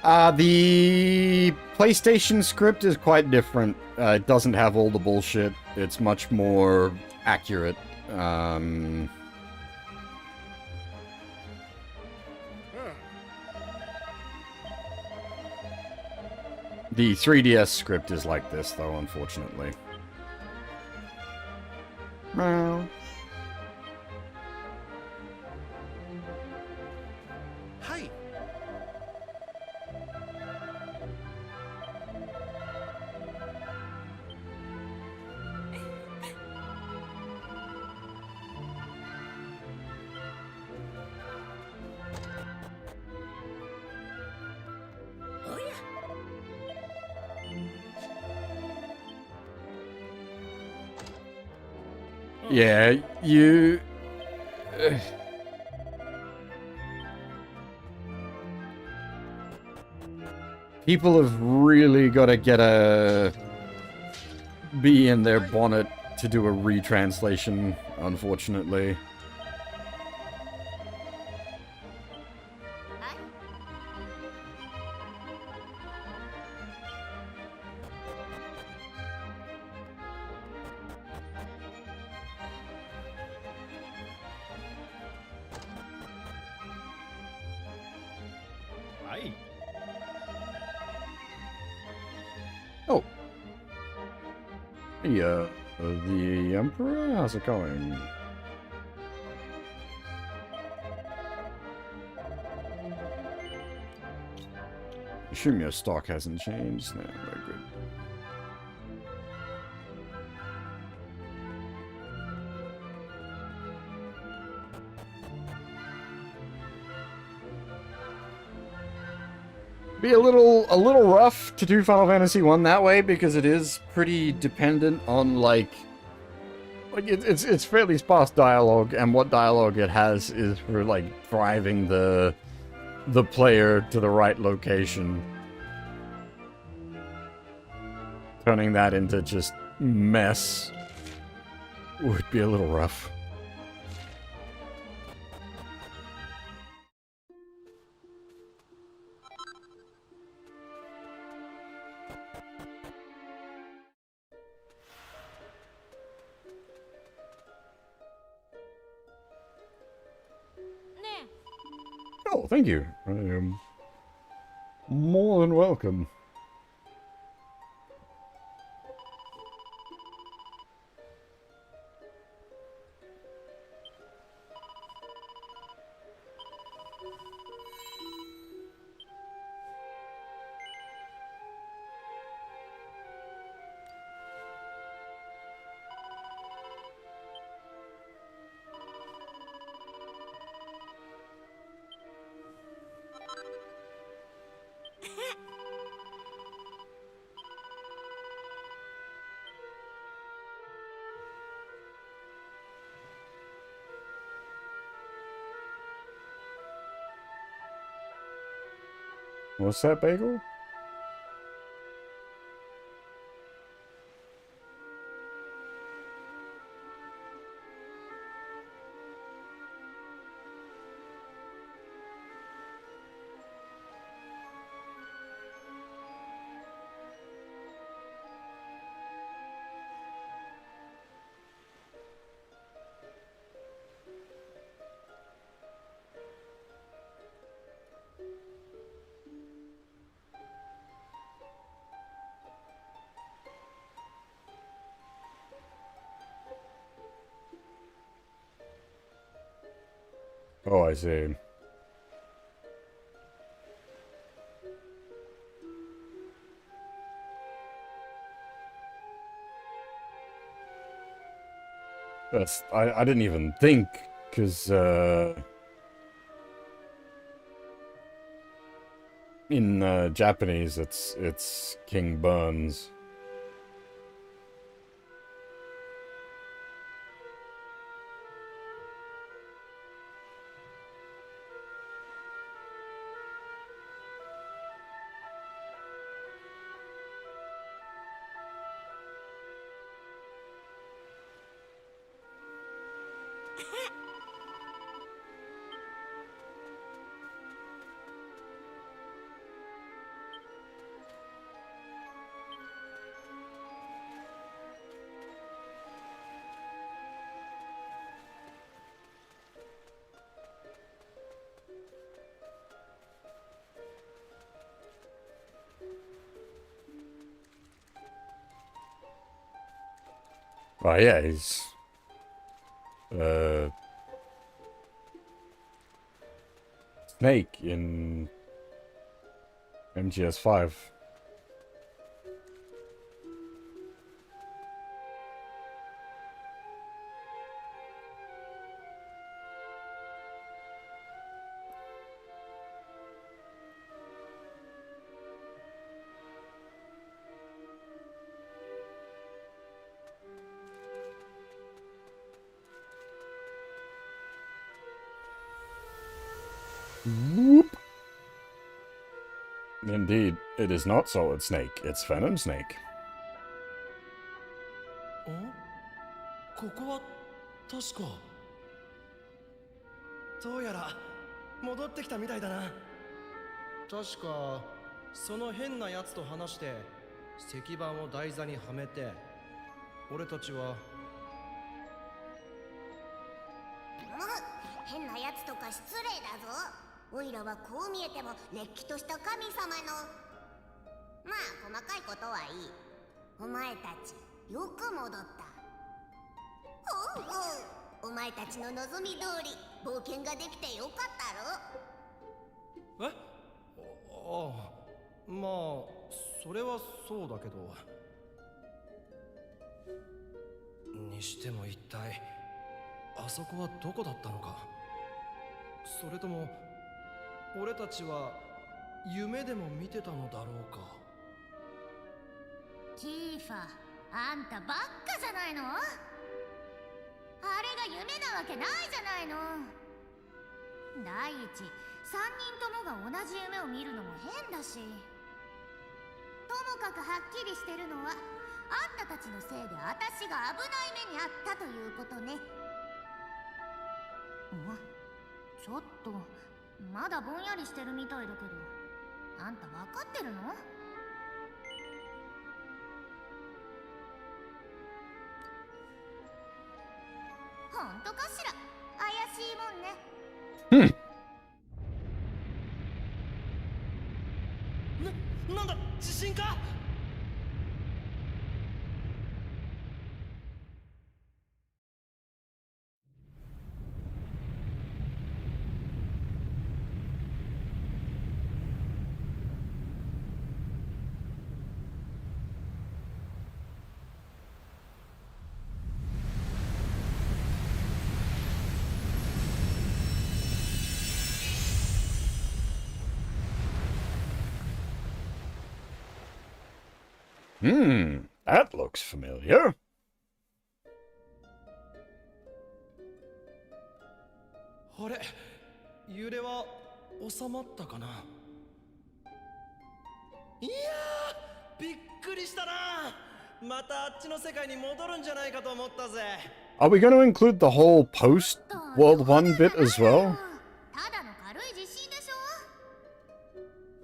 The PlayStation script is quite different. It doesn't have all the bullshit. It's much more accurate. The 3DS script is like this, though, unfortunately. Meow. Hi. Yeah, you... People have really got to get a bee in their bonnet to do a retranslation, unfortunately. Aye. Oh. Hey, the Emperor? How's it going? Assume your stock hasn't changed. No, very good. Be a little rough to do Final Fantasy 1 that way because it is pretty dependent on like it's fairly sparse dialogue, and what dialogue it has is for like driving the player to the right location. Turning that into just mess would be a little rough. Oh, thank you. I am more than welcome. What's that, Bagel? Oh, I see. I didn't even think, because, in, Japanese, it's King Burns. Well, yeah, he's Snake in MGS5. Whoop. Indeed, it is not Solid Snake, it's Venom Snake. ここは確かどうやら戻ってきたみたいだな。確かその変なやつと話して石板を台座にはめて俺たちは変なやつとか失礼だぞ。オイラはこう見えてもれっきとした神様の。まあ細かいことはいい。お前たちよく戻った。ほうほう、お前たちの望み通り冒険ができてよかったろ。え？ああ、まあそれはそうだけど。にしても一体あそこはどこだったのか。それとも俺たちは夢でも見てたのだろうか。キーファ、あんたばっかじゃないの？あれが夢なわけないじゃないの。第一、3人ともが同じ夢を見るのも変だし、ともかくはっきりしてるのはあんたたちのせいで私が危ない目にあったということね。ちょっとまだぼんやりしてるみたいだけど、あんた分かってるの？本当かしら？怪しいもんね。なんだ、地震か？That looks familiar. あれ、揺れは収まったかな。いやー、びっくりしたな。またあっちの世界に戻るんじゃないかと思ったぜ。 Are we going to include the whole post-World 1 bit as well? ただの軽い地震でしょ。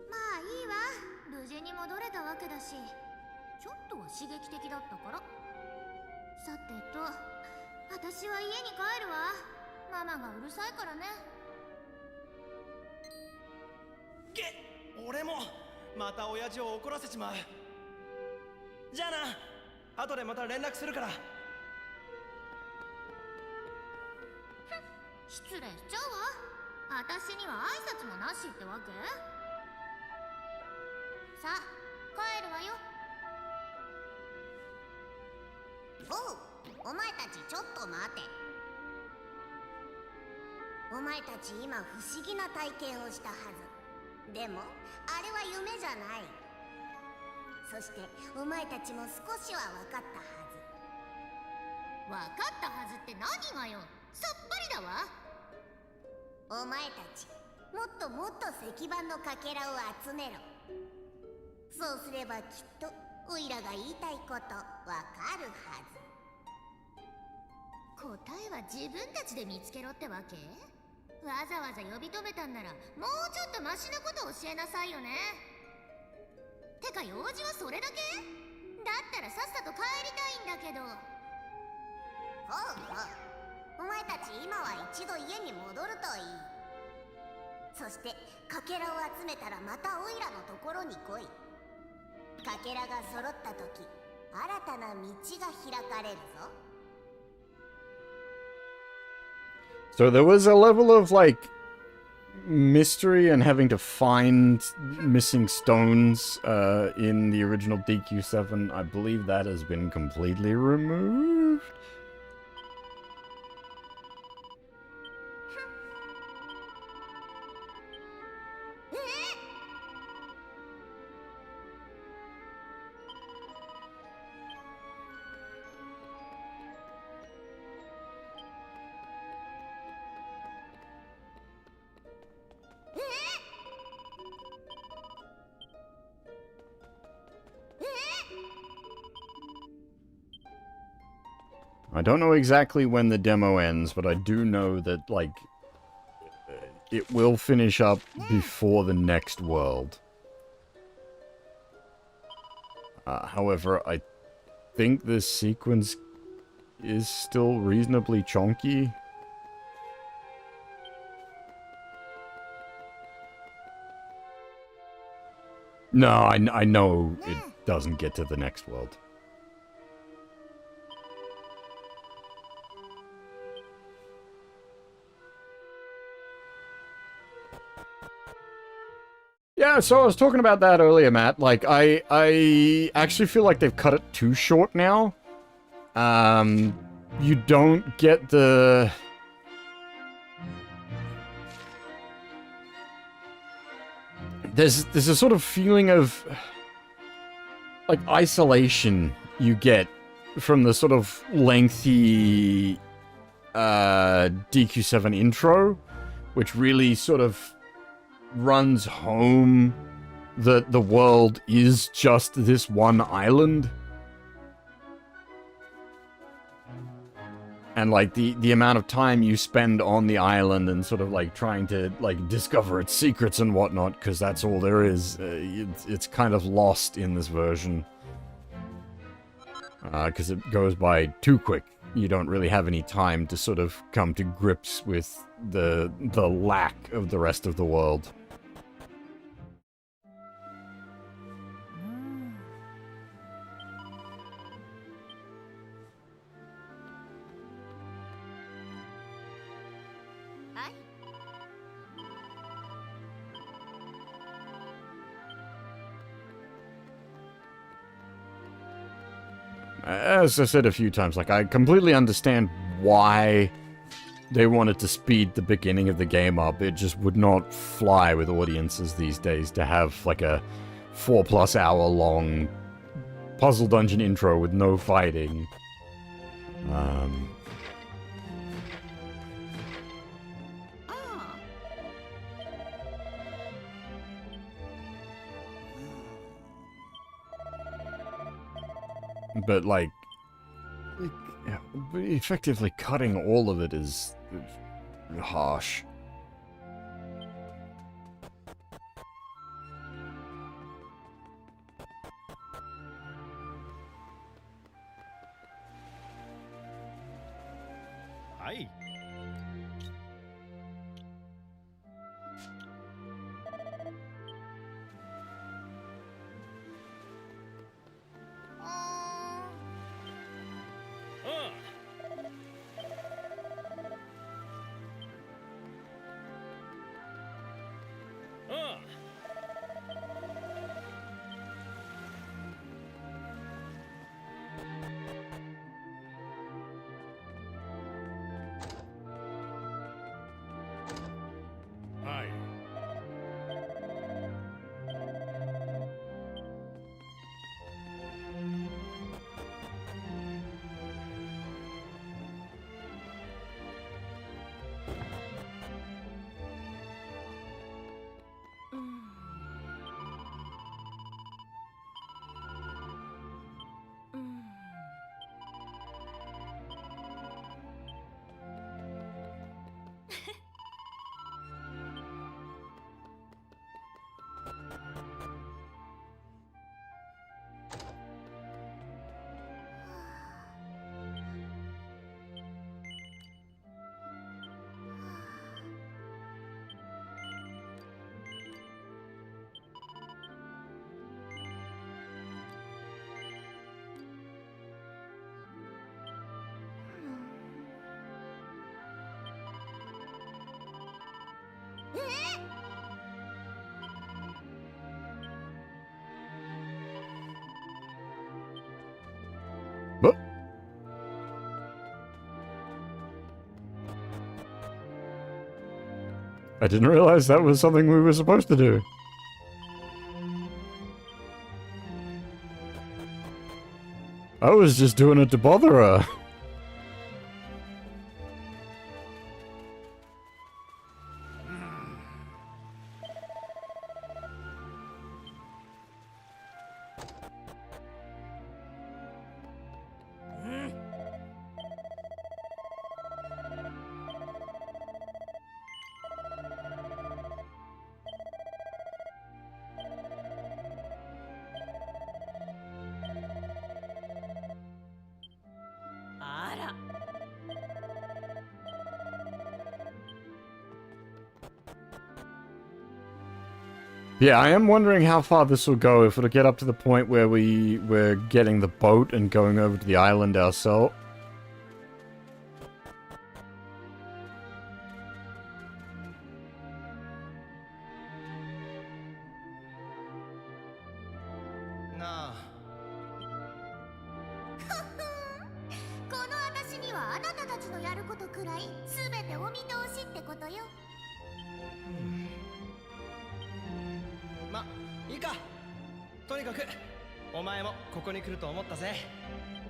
まあいいわ、無事に戻れたわけだし、ちょっとは刺激的だったから。さてと、私は家に帰るわ。ママがうるさいからね。俺もまた親父を怒らせちまう。じゃあな、後でまた連絡するから。失礼しちゃうわ。私には挨拶もなしってわけ？さあ、帰るわよ。おう、お前たちちょっと待て。お前たち今不思議な体験をしたはず。でもあれは夢じゃない。そしてお前たちも少しは分かったはず。分かったはずって何がよ。さっぱりだわ。お前たちもっともっと石板のかけらを集めろ。そうすればきっとおいらが言いたいことわかるはず。答えは自分たちで見つけろってわけ？わざわざ呼び止めたんならもうちょっとマシなこと教えなさいよね。てか用事はそれだけ？だったらさっさと帰りたいんだけど。お前たち今は一度家に戻るといい。そしてかけらを集めたらまたオイラのところに来い。かけらが揃った時新たな道が開かれるぞ。So there was a level of, like, mystery and having to find missing stones in the original DQ7. I believe that has been completely removed. I don't know exactly when the demo ends, but I do know that, like, it will finish up before the next world. However, I think this sequence is still reasonably chonky. No, I know it doesn't get to the next world. Yeah, so I was talking about that earlier, Matt. Like, I actually feel like they've cut it too short now. You don't get the... There's a sort of feeling of, like, isolation you get from the sort of lengthy DQ7 intro, which really sort of runs home that the world is just this one island. And, like, the amount of time you spend on the island and sort of, like, trying to, like, discover its secrets and whatnot, because that's all there is. It's kind of lost in this version. Because it goes by too quick. You don't really have any time to sort of come to grips with the lack of the rest of the world. As I said a few times, like, I completely understand why they wanted to speed the beginning of the game up. It just would not fly with audiences these days to have, like, a 4+ hour long puzzle dungeon intro with no fighting. But, like, effectively cutting all of it is harsh. Hi. But I didn't realize that was something we were supposed to do. I was just doing it to bother her.あら。Yeah, I am wondering how far this will go, if it'll get up to the point where we're getting the boat and going over to the island ourselves. Na. この私にはあなたたちのやることくらい全てお見通しってことよ。ま、いいか。とにかくお前もここに来ると思ったぜ。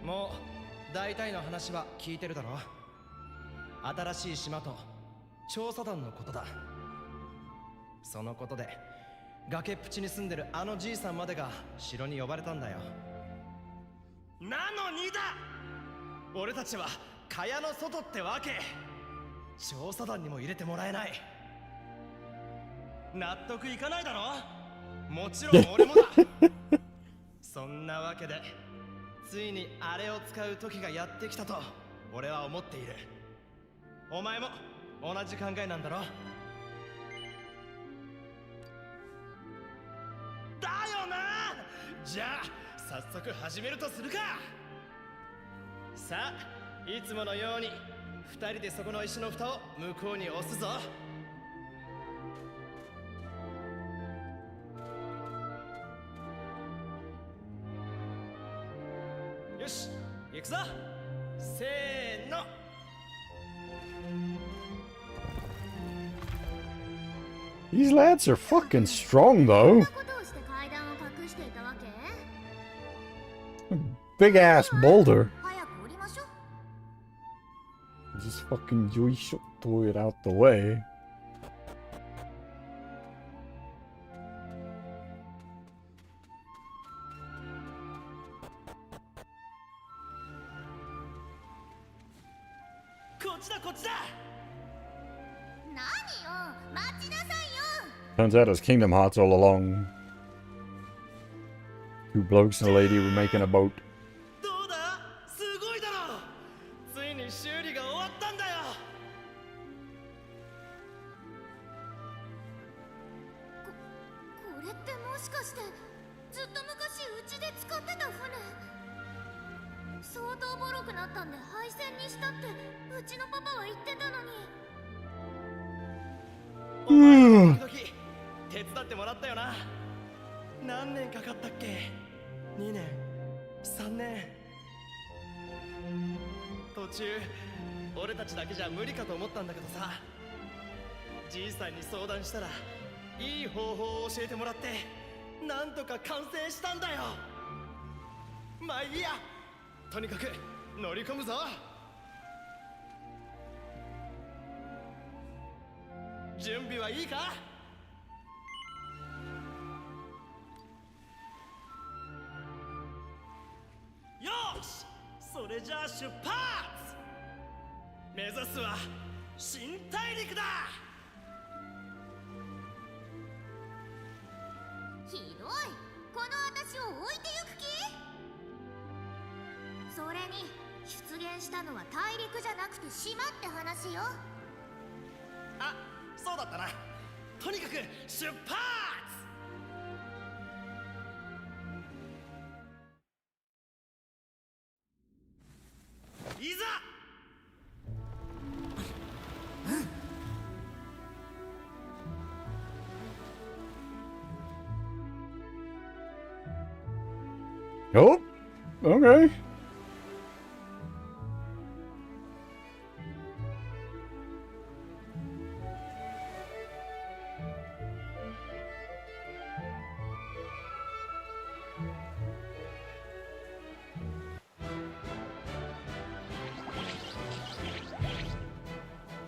もう大体の話は聞いてるだろ。新しい島と調査団のことだ。そのことで崖っぷちに住んでるあのじいさんまでが城に呼ばれたんだよ。なのにだ、俺たちは蚊帳の外ってわけ。調査団にも入れてもらえない。納得いかないだろ。もちろん俺もだ。そんなわけでついにあれを使う時がやってきたと俺は思っている。お前も同じ考えなんだろ。だよな。じゃあ早速始めるとするか。さあ、いつものように二人でそこの石の蓋を向こうに押すぞ。よし、行くぞ。せーの。These lads are fucking strong, though. ことをして階段を隠していたわけ？ Big ass boulder. 早く降りましょう。 Just fucking yoish throw it out the way. こっちだこっちだ。何よ、待ちなさいよ。 Turns out it's Kingdom Hearts all along. Two blokes and a lady were making a boat. どうだ、すごいだろ。ついに修理が終わったんだよ。これってもしかしてずっと昔うちで使ってた船？相当ボロくなったんで廃船にしたってうちのパパは言ってたのに。お前の時々手伝ってもらったよな。何年かかったっけ。2年3年。途中俺たちだけじゃ無理かと思ったんだけどさ、じいさんに相談したらいい方法を教えてもらってなんとか完成したんだよ。まあいいや、とにかく乗り込むぞ。準備はいいか。よし、それじゃあ出発。目指すは新大陸だ。ひどい、この私を置いてゆく気？それに出現したのは大陸じゃなくて島って話よ。あ、そうだったな。とにかく出発。いざ。Oh, okay.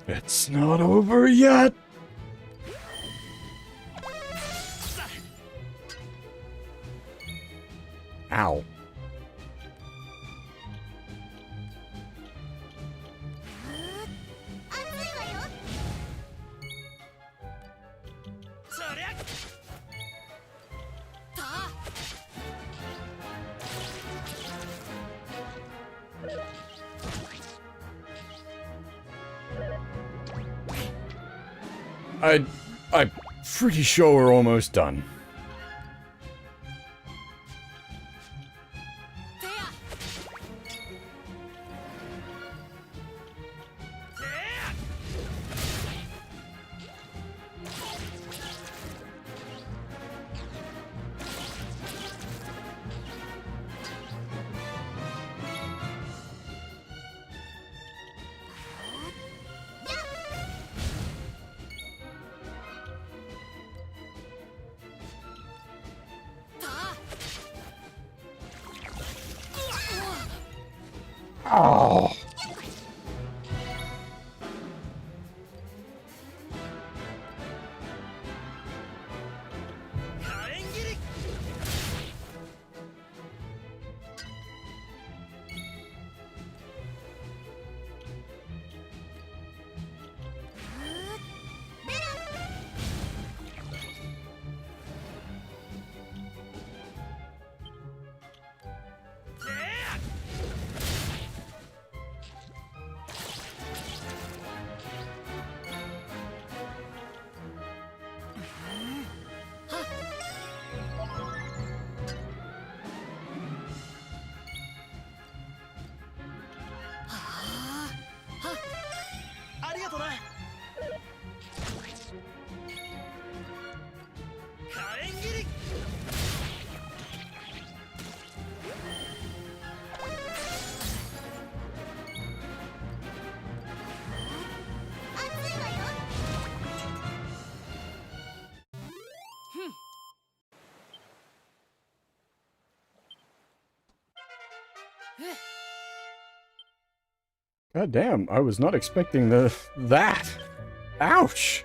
It's not over yet. Ow. I'm pretty sure we're almost done. Oh. God damn, I was not expecting that. Ouch.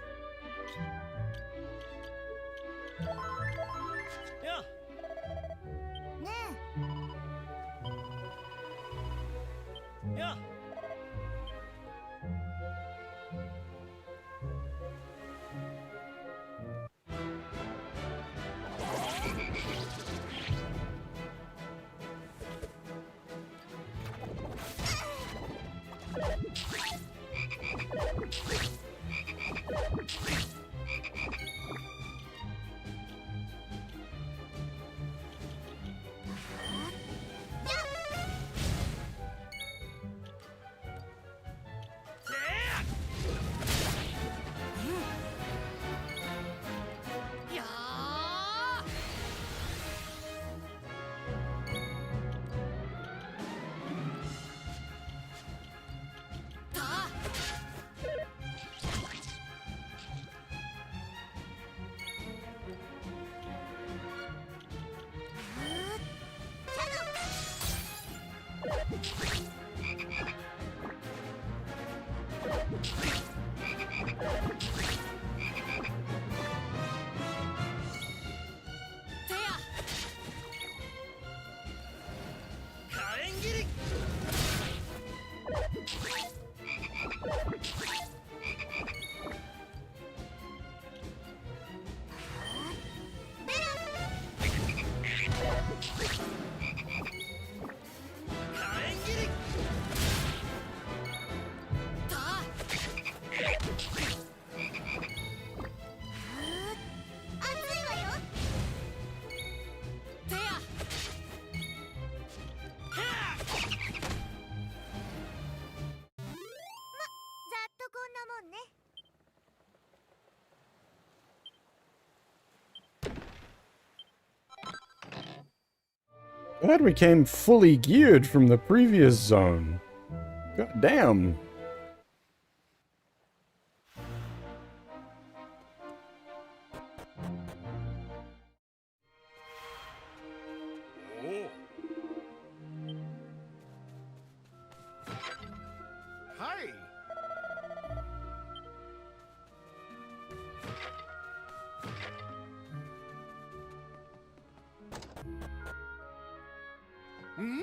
Glad we came fully geared from the previous zone. God damn. Hi. Hmm?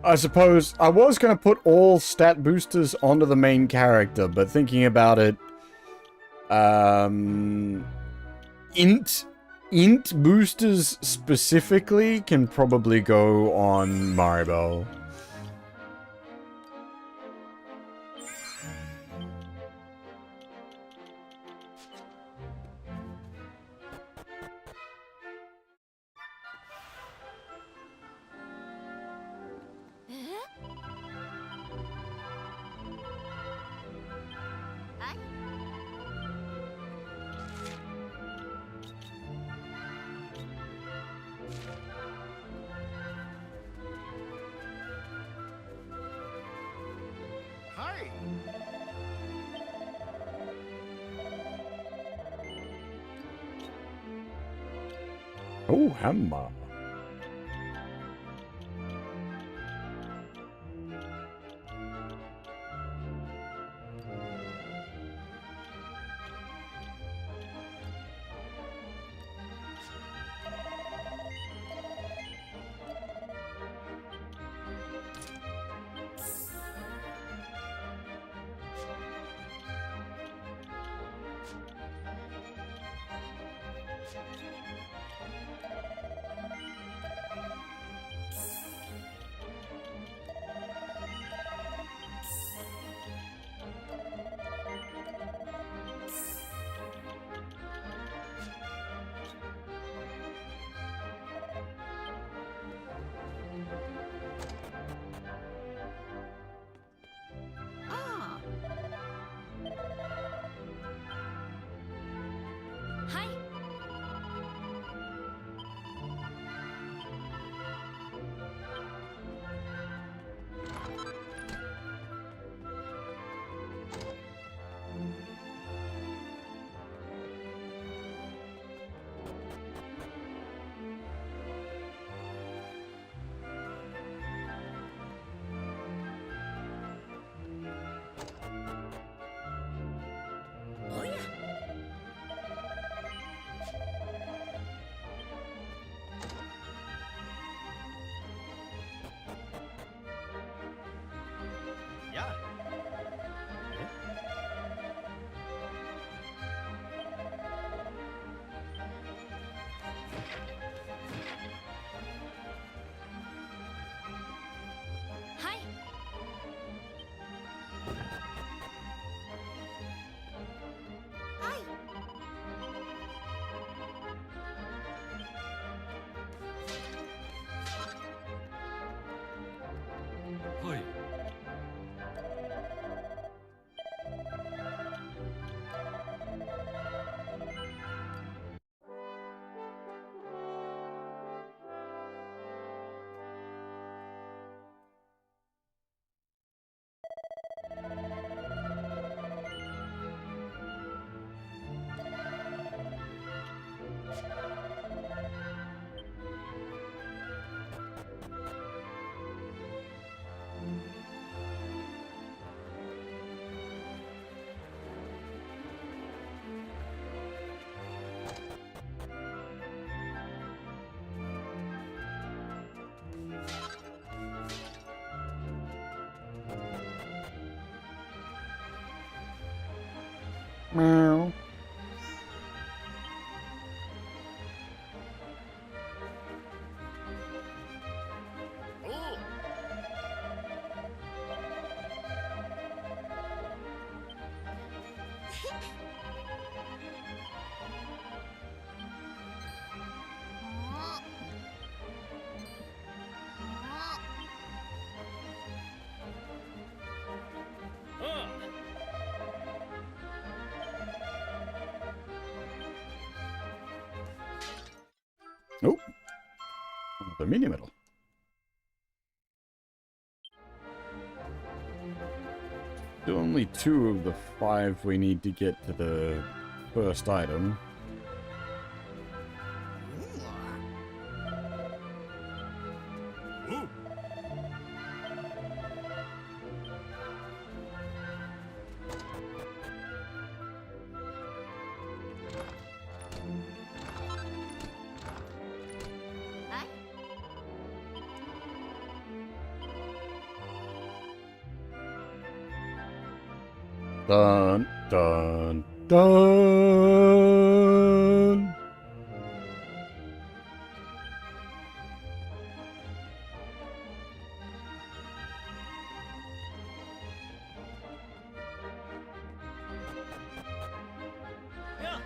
I suppose I was going to put all stat boosters onto the main character, but thinking about it, int boosters specifically can probably go on Maribel. Hi. Oh, hammer. Meow. Oh, another mini medal. Still only 2 of the 5 we need to get to the first item. Dun, dun, dun. Yeah.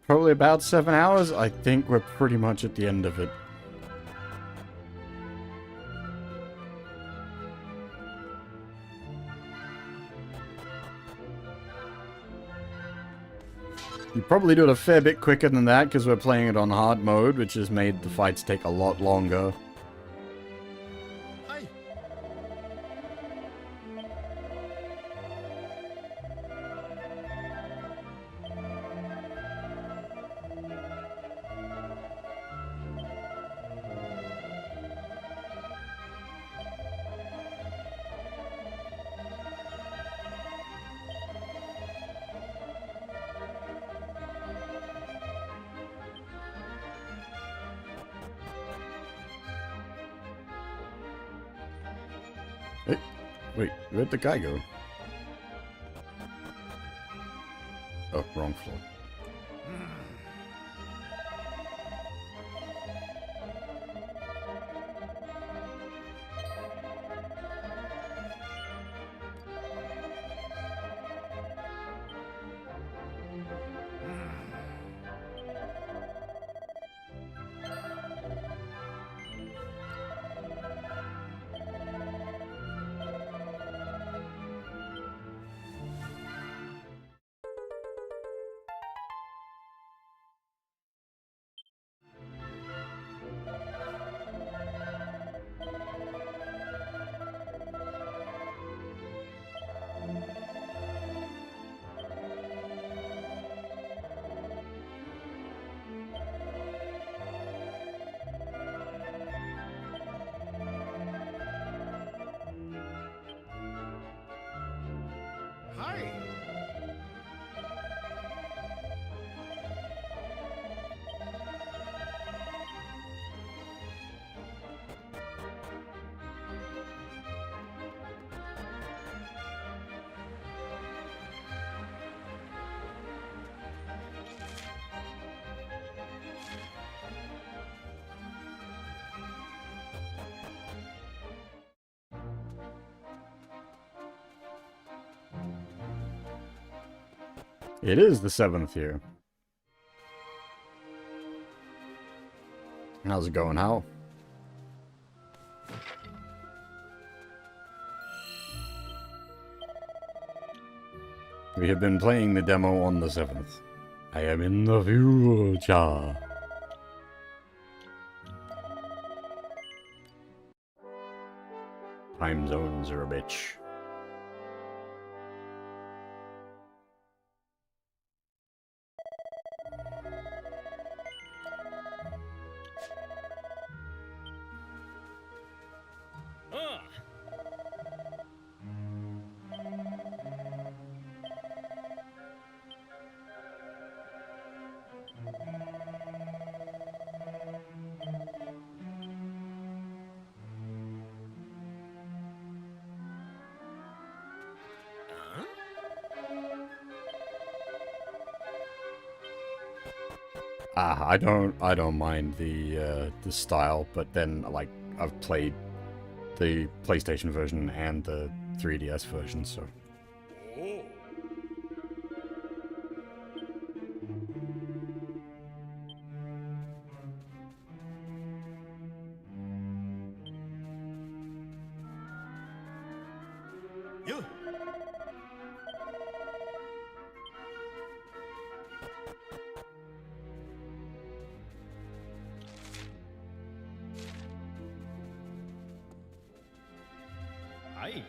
Probably about 7 hours. I think we're pretty much at the end of it. You probably do it a fair bit quicker than that because we're playing it on hard mode, which has made the fights take a lot longer. Hey, wait, where'd the guy go? Oh, wrong floor. Hi. It is the 7th year. How's it going, Hal? We have been playing the demo on the 7th. I am in the future. Time zones are a bitch. I don't mind the style, but then like I've played the PlayStation version and the 3DS version, so. Yo. Hi.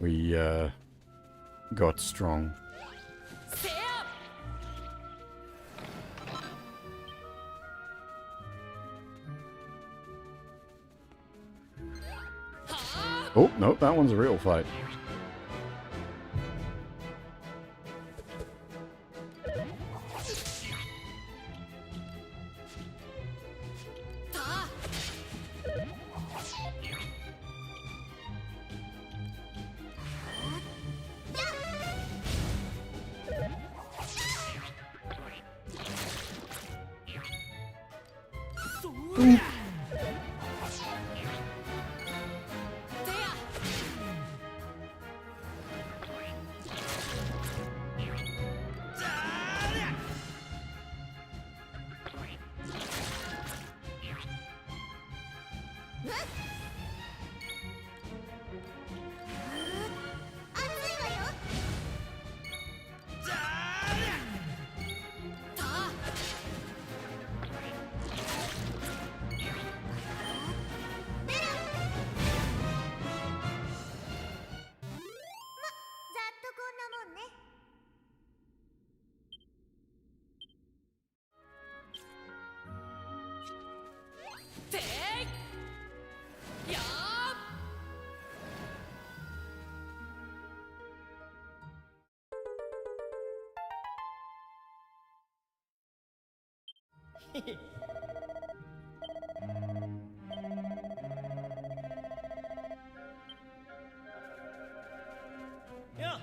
We got strong. Oh, no, that one's a real fight. Yeah.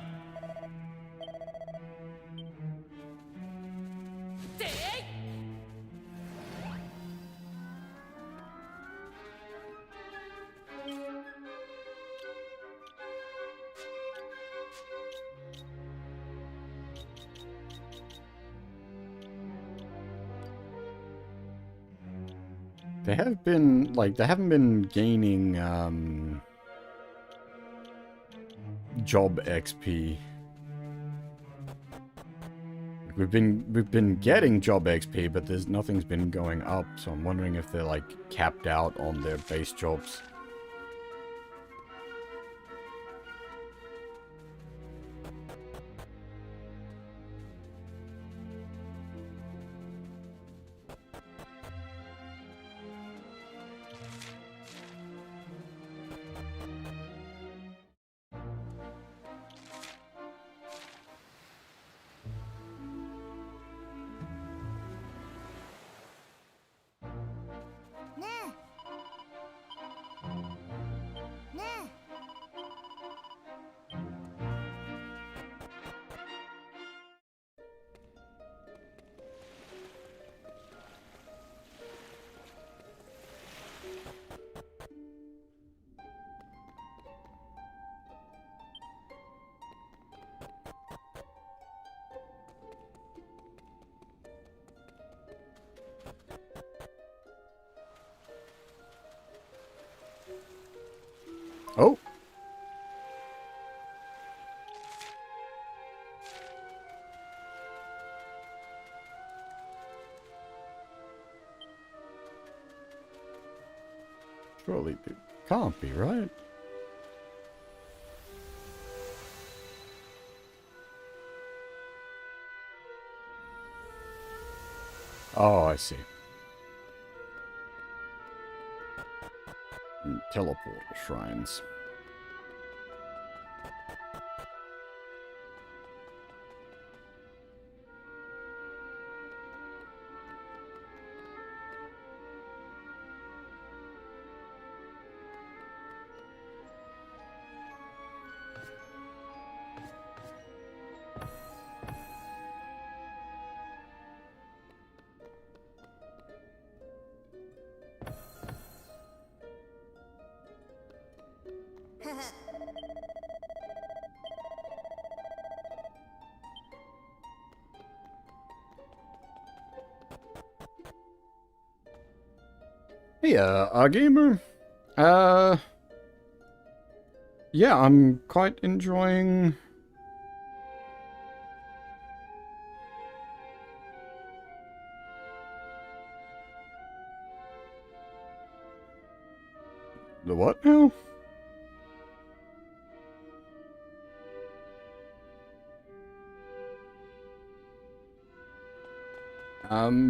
They have been, like, they haven't been gaining, job XP. We've been getting job XP, but nothing's been going up, so I'm wondering if they're, like, capped out on their base jobs. Oh! Surely it can't be, right? Oh, I see. Teleporter shrines. Hey, gamer. Yeah, I'm quite enjoying... The what now?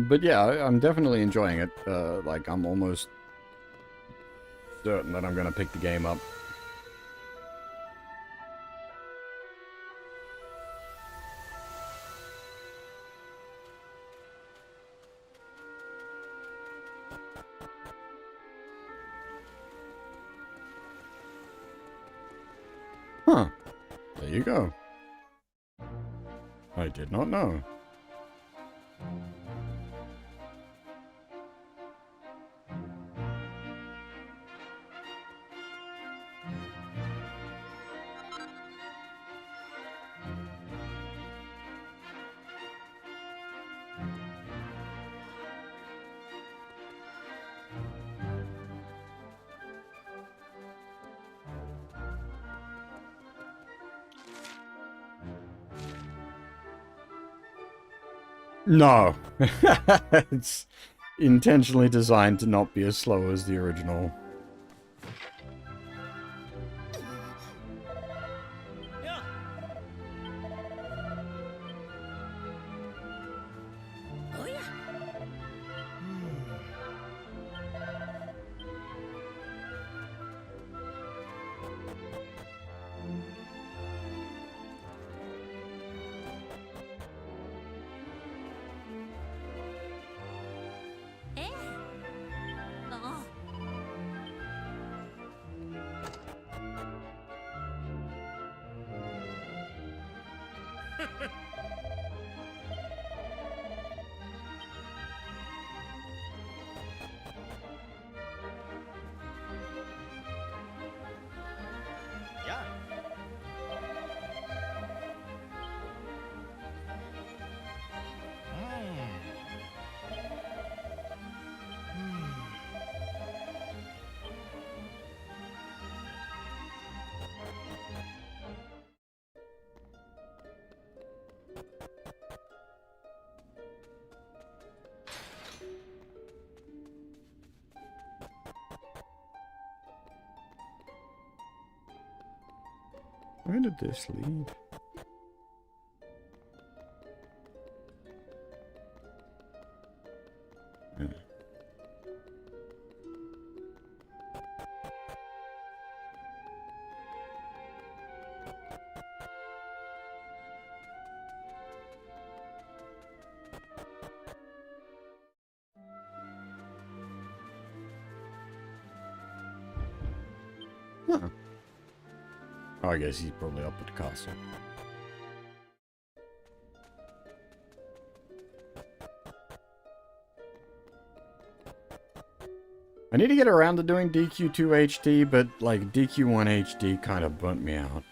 But yeah, I'm definitely enjoying it. Like, I'm almost certain that I'm gonna pick the game up. Huh. There you go. I did not know. No. It's intentionally designed to not be as slow as the original. Where did this lead? Yeah. Huh. Oh, I guess he's probably up at the castle. I need to get around to doing DQ2 HD, but like DQ1 HD kind of burnt me out.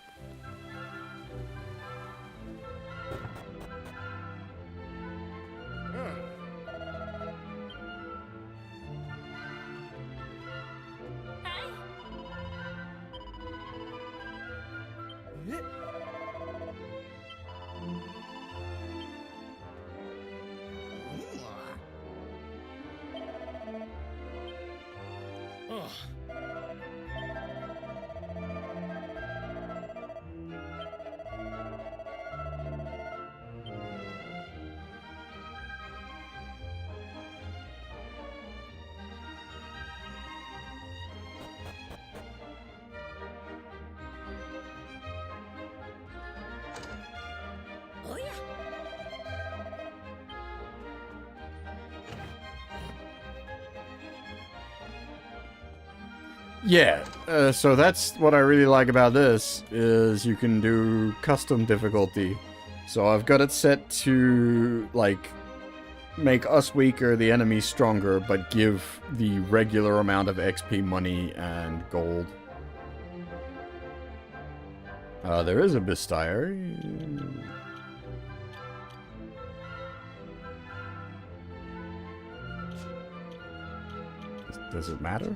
Yeah, so that's what I really like about this, is you can do custom difficulty. So I've got it set to, like, make us weaker, the enemy stronger, but give the regular amount of XP, money, and gold. There is a bestiary. Does it matter?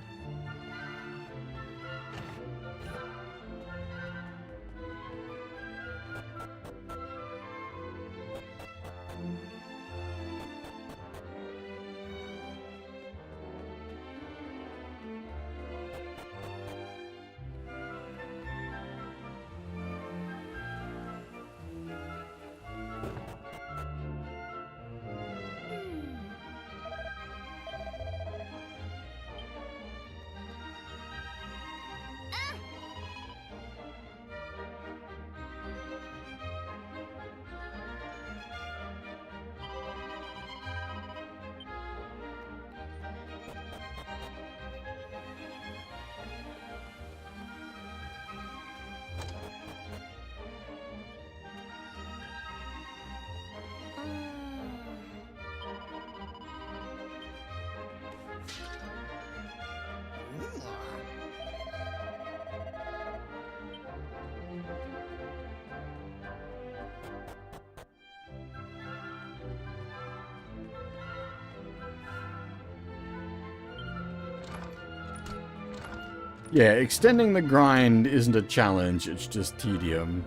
Yeah, extending the grind isn't a challenge, it's just tedium.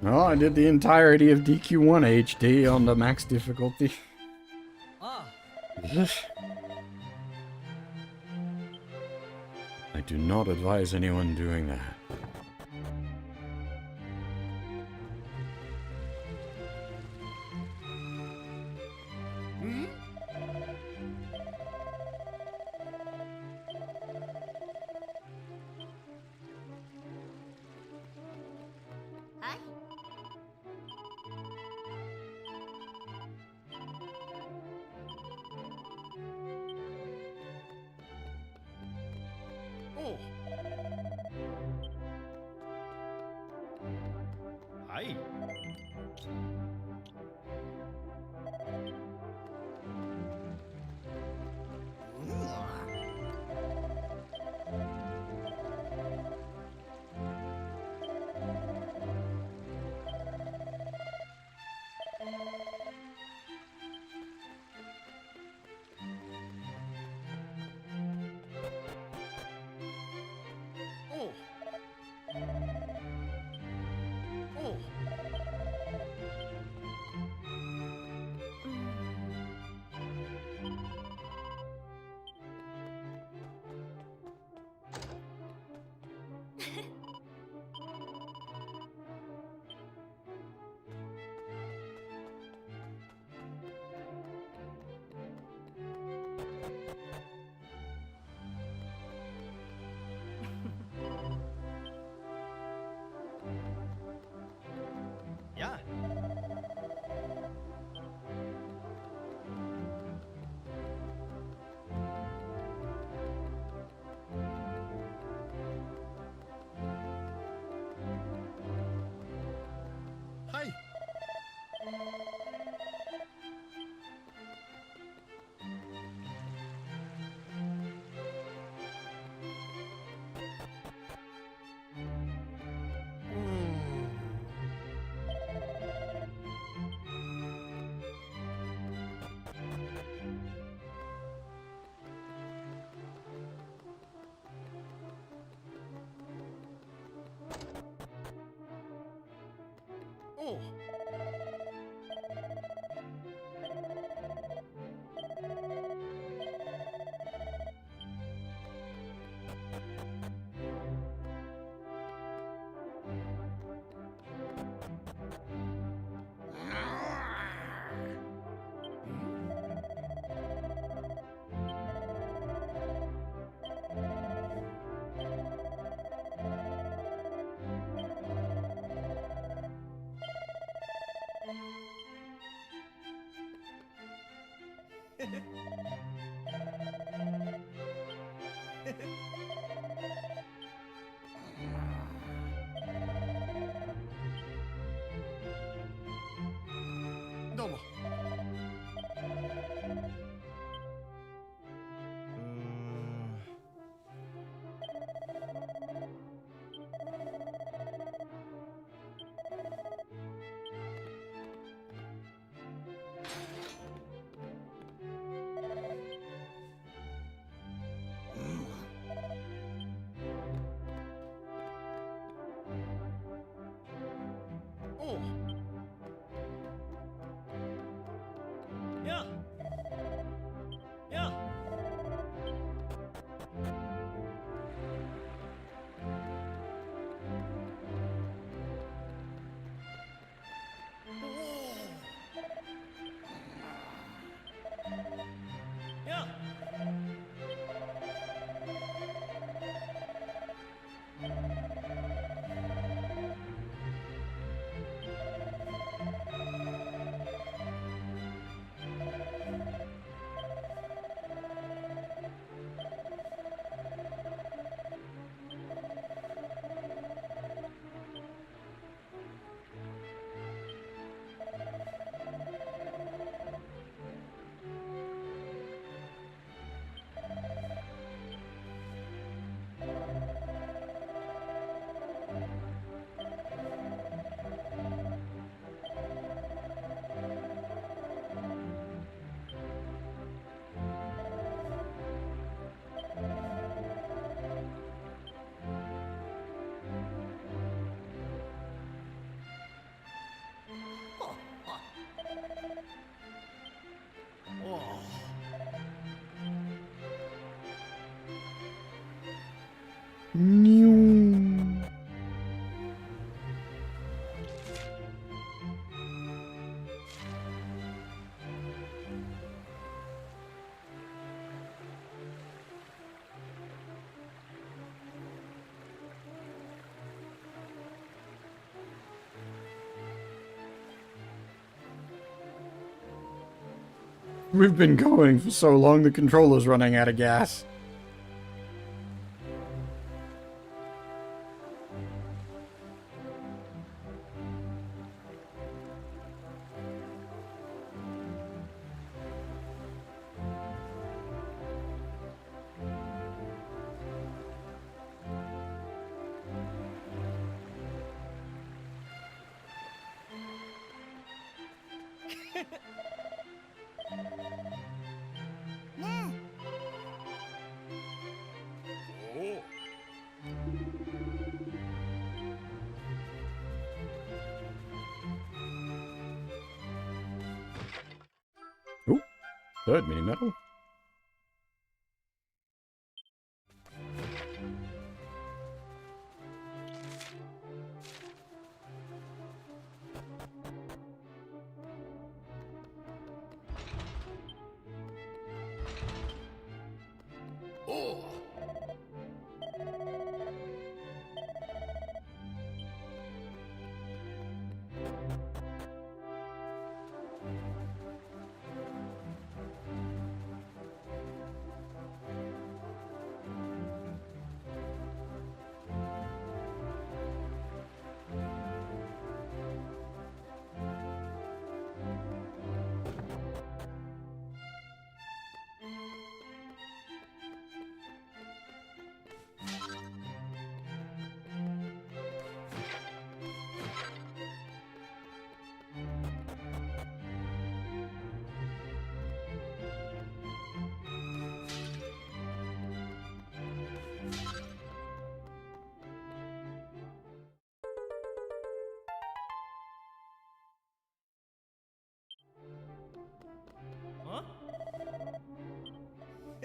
Oh, I did the entirety of DQ1 HD on the max difficulty. I do not advise anyone doing that. おう。どうも。おう。やややWe've been going for so long, the controller's running out of gas. Ooh, third mini medal.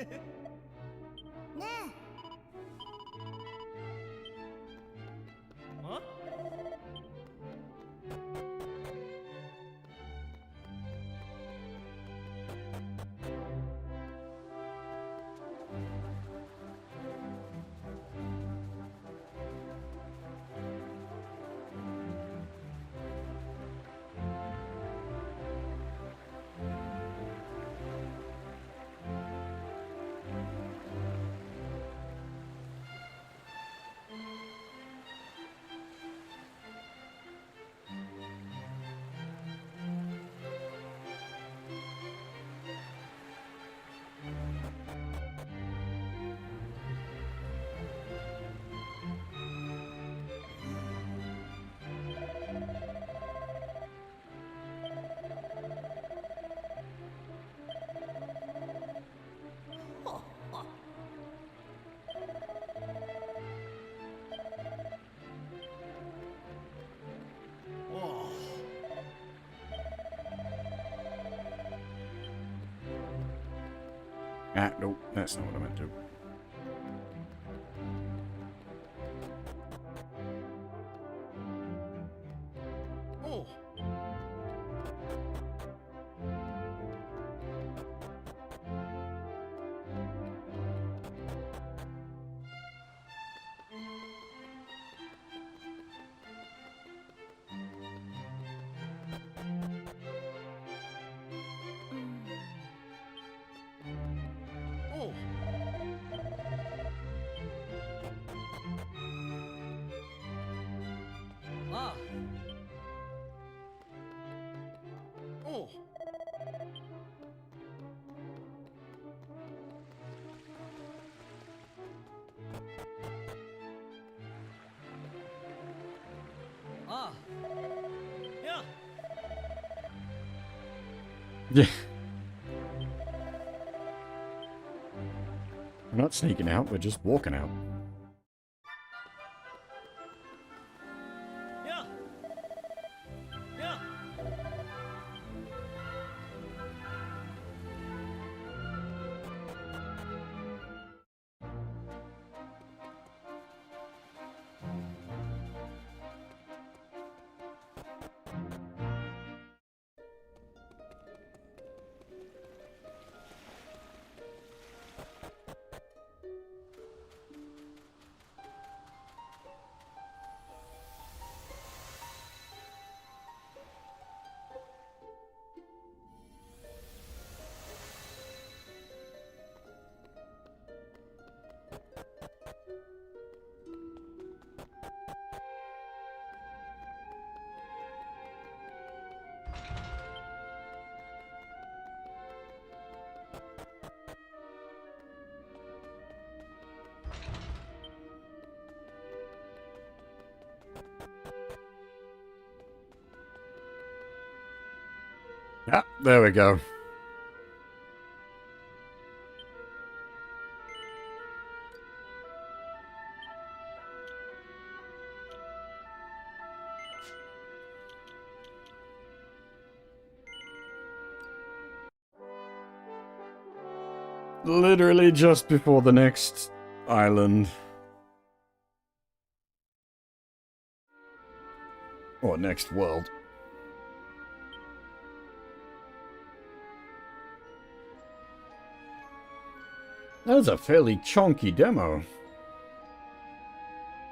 ねあAh, nope, that's not what I meant to. Oh. Oh.あOh. あいや Yeah. We're not sneaking out, we're just walking out. いやいやAh, there we go. Literally just before the next island. Or next world. That was a fairly chunky demo.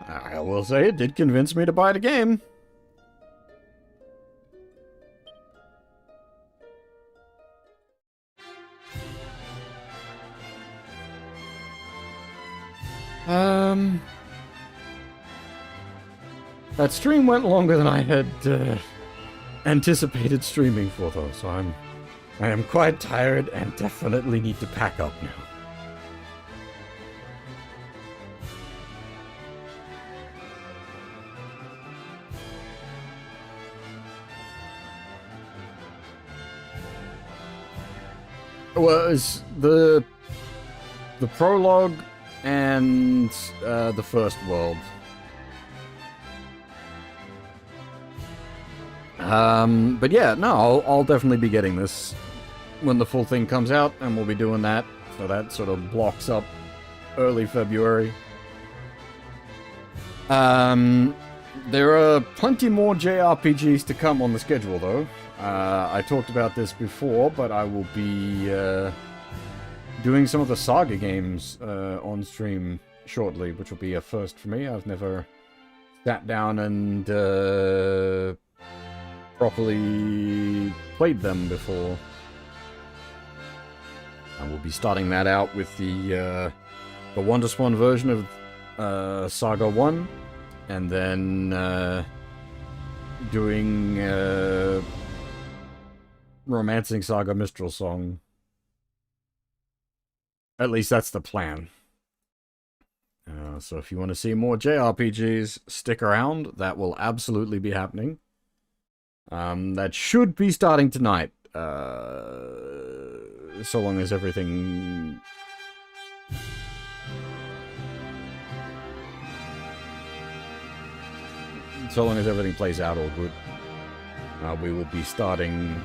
I will say it did convince me to buy the game. That stream went longer than I had anticipated streaming for, though, so I am quite tired and definitely need to pack up now. Was the prologue and the first world. But yeah, no, I'll definitely be getting this when the full thing comes out, and we'll be doing that So that sort of blocks up early February. There are plenty more JRPGs to come on the schedule, though. I talked about this before, but I will be doing some of the Saga games on stream shortly, which will be a first for me. I've never sat down and properly played them before. I will be starting that out with the WonderSwan version of Saga 1, and then doing Romancing Saga Mistral Song. At least that's the plan. So if you want to see more JRPGs, stick around. That will absolutely be happening. That should be starting tonight. So long as everything... So long as everything plays out all good. We will be starting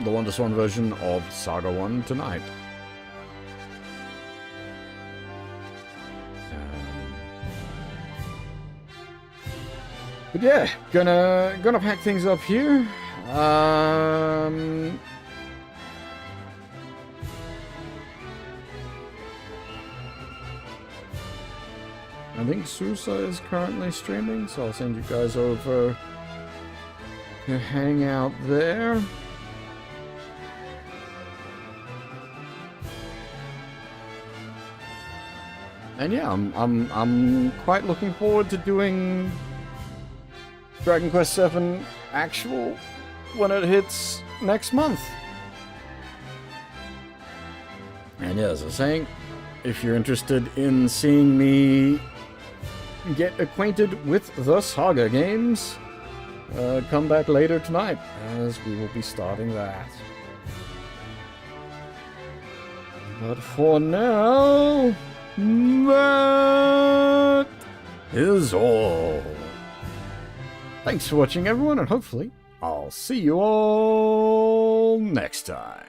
the WonderSwan version of Saga 1 tonight. But yeah, gonna pack things up here. I think Susa is currently streaming, so I'll send you guys over to hang out there. And yeah, I'm quite looking forward to doing Dragon Quest VII Actual when it hits next month. And yeah, as I was saying, if you're interested in seeing me get acquainted with the Saga games, come back later tonight, as we will be starting that. But for now, that is all. Thanks for watching, everyone, and hopefully I'll see you all next time.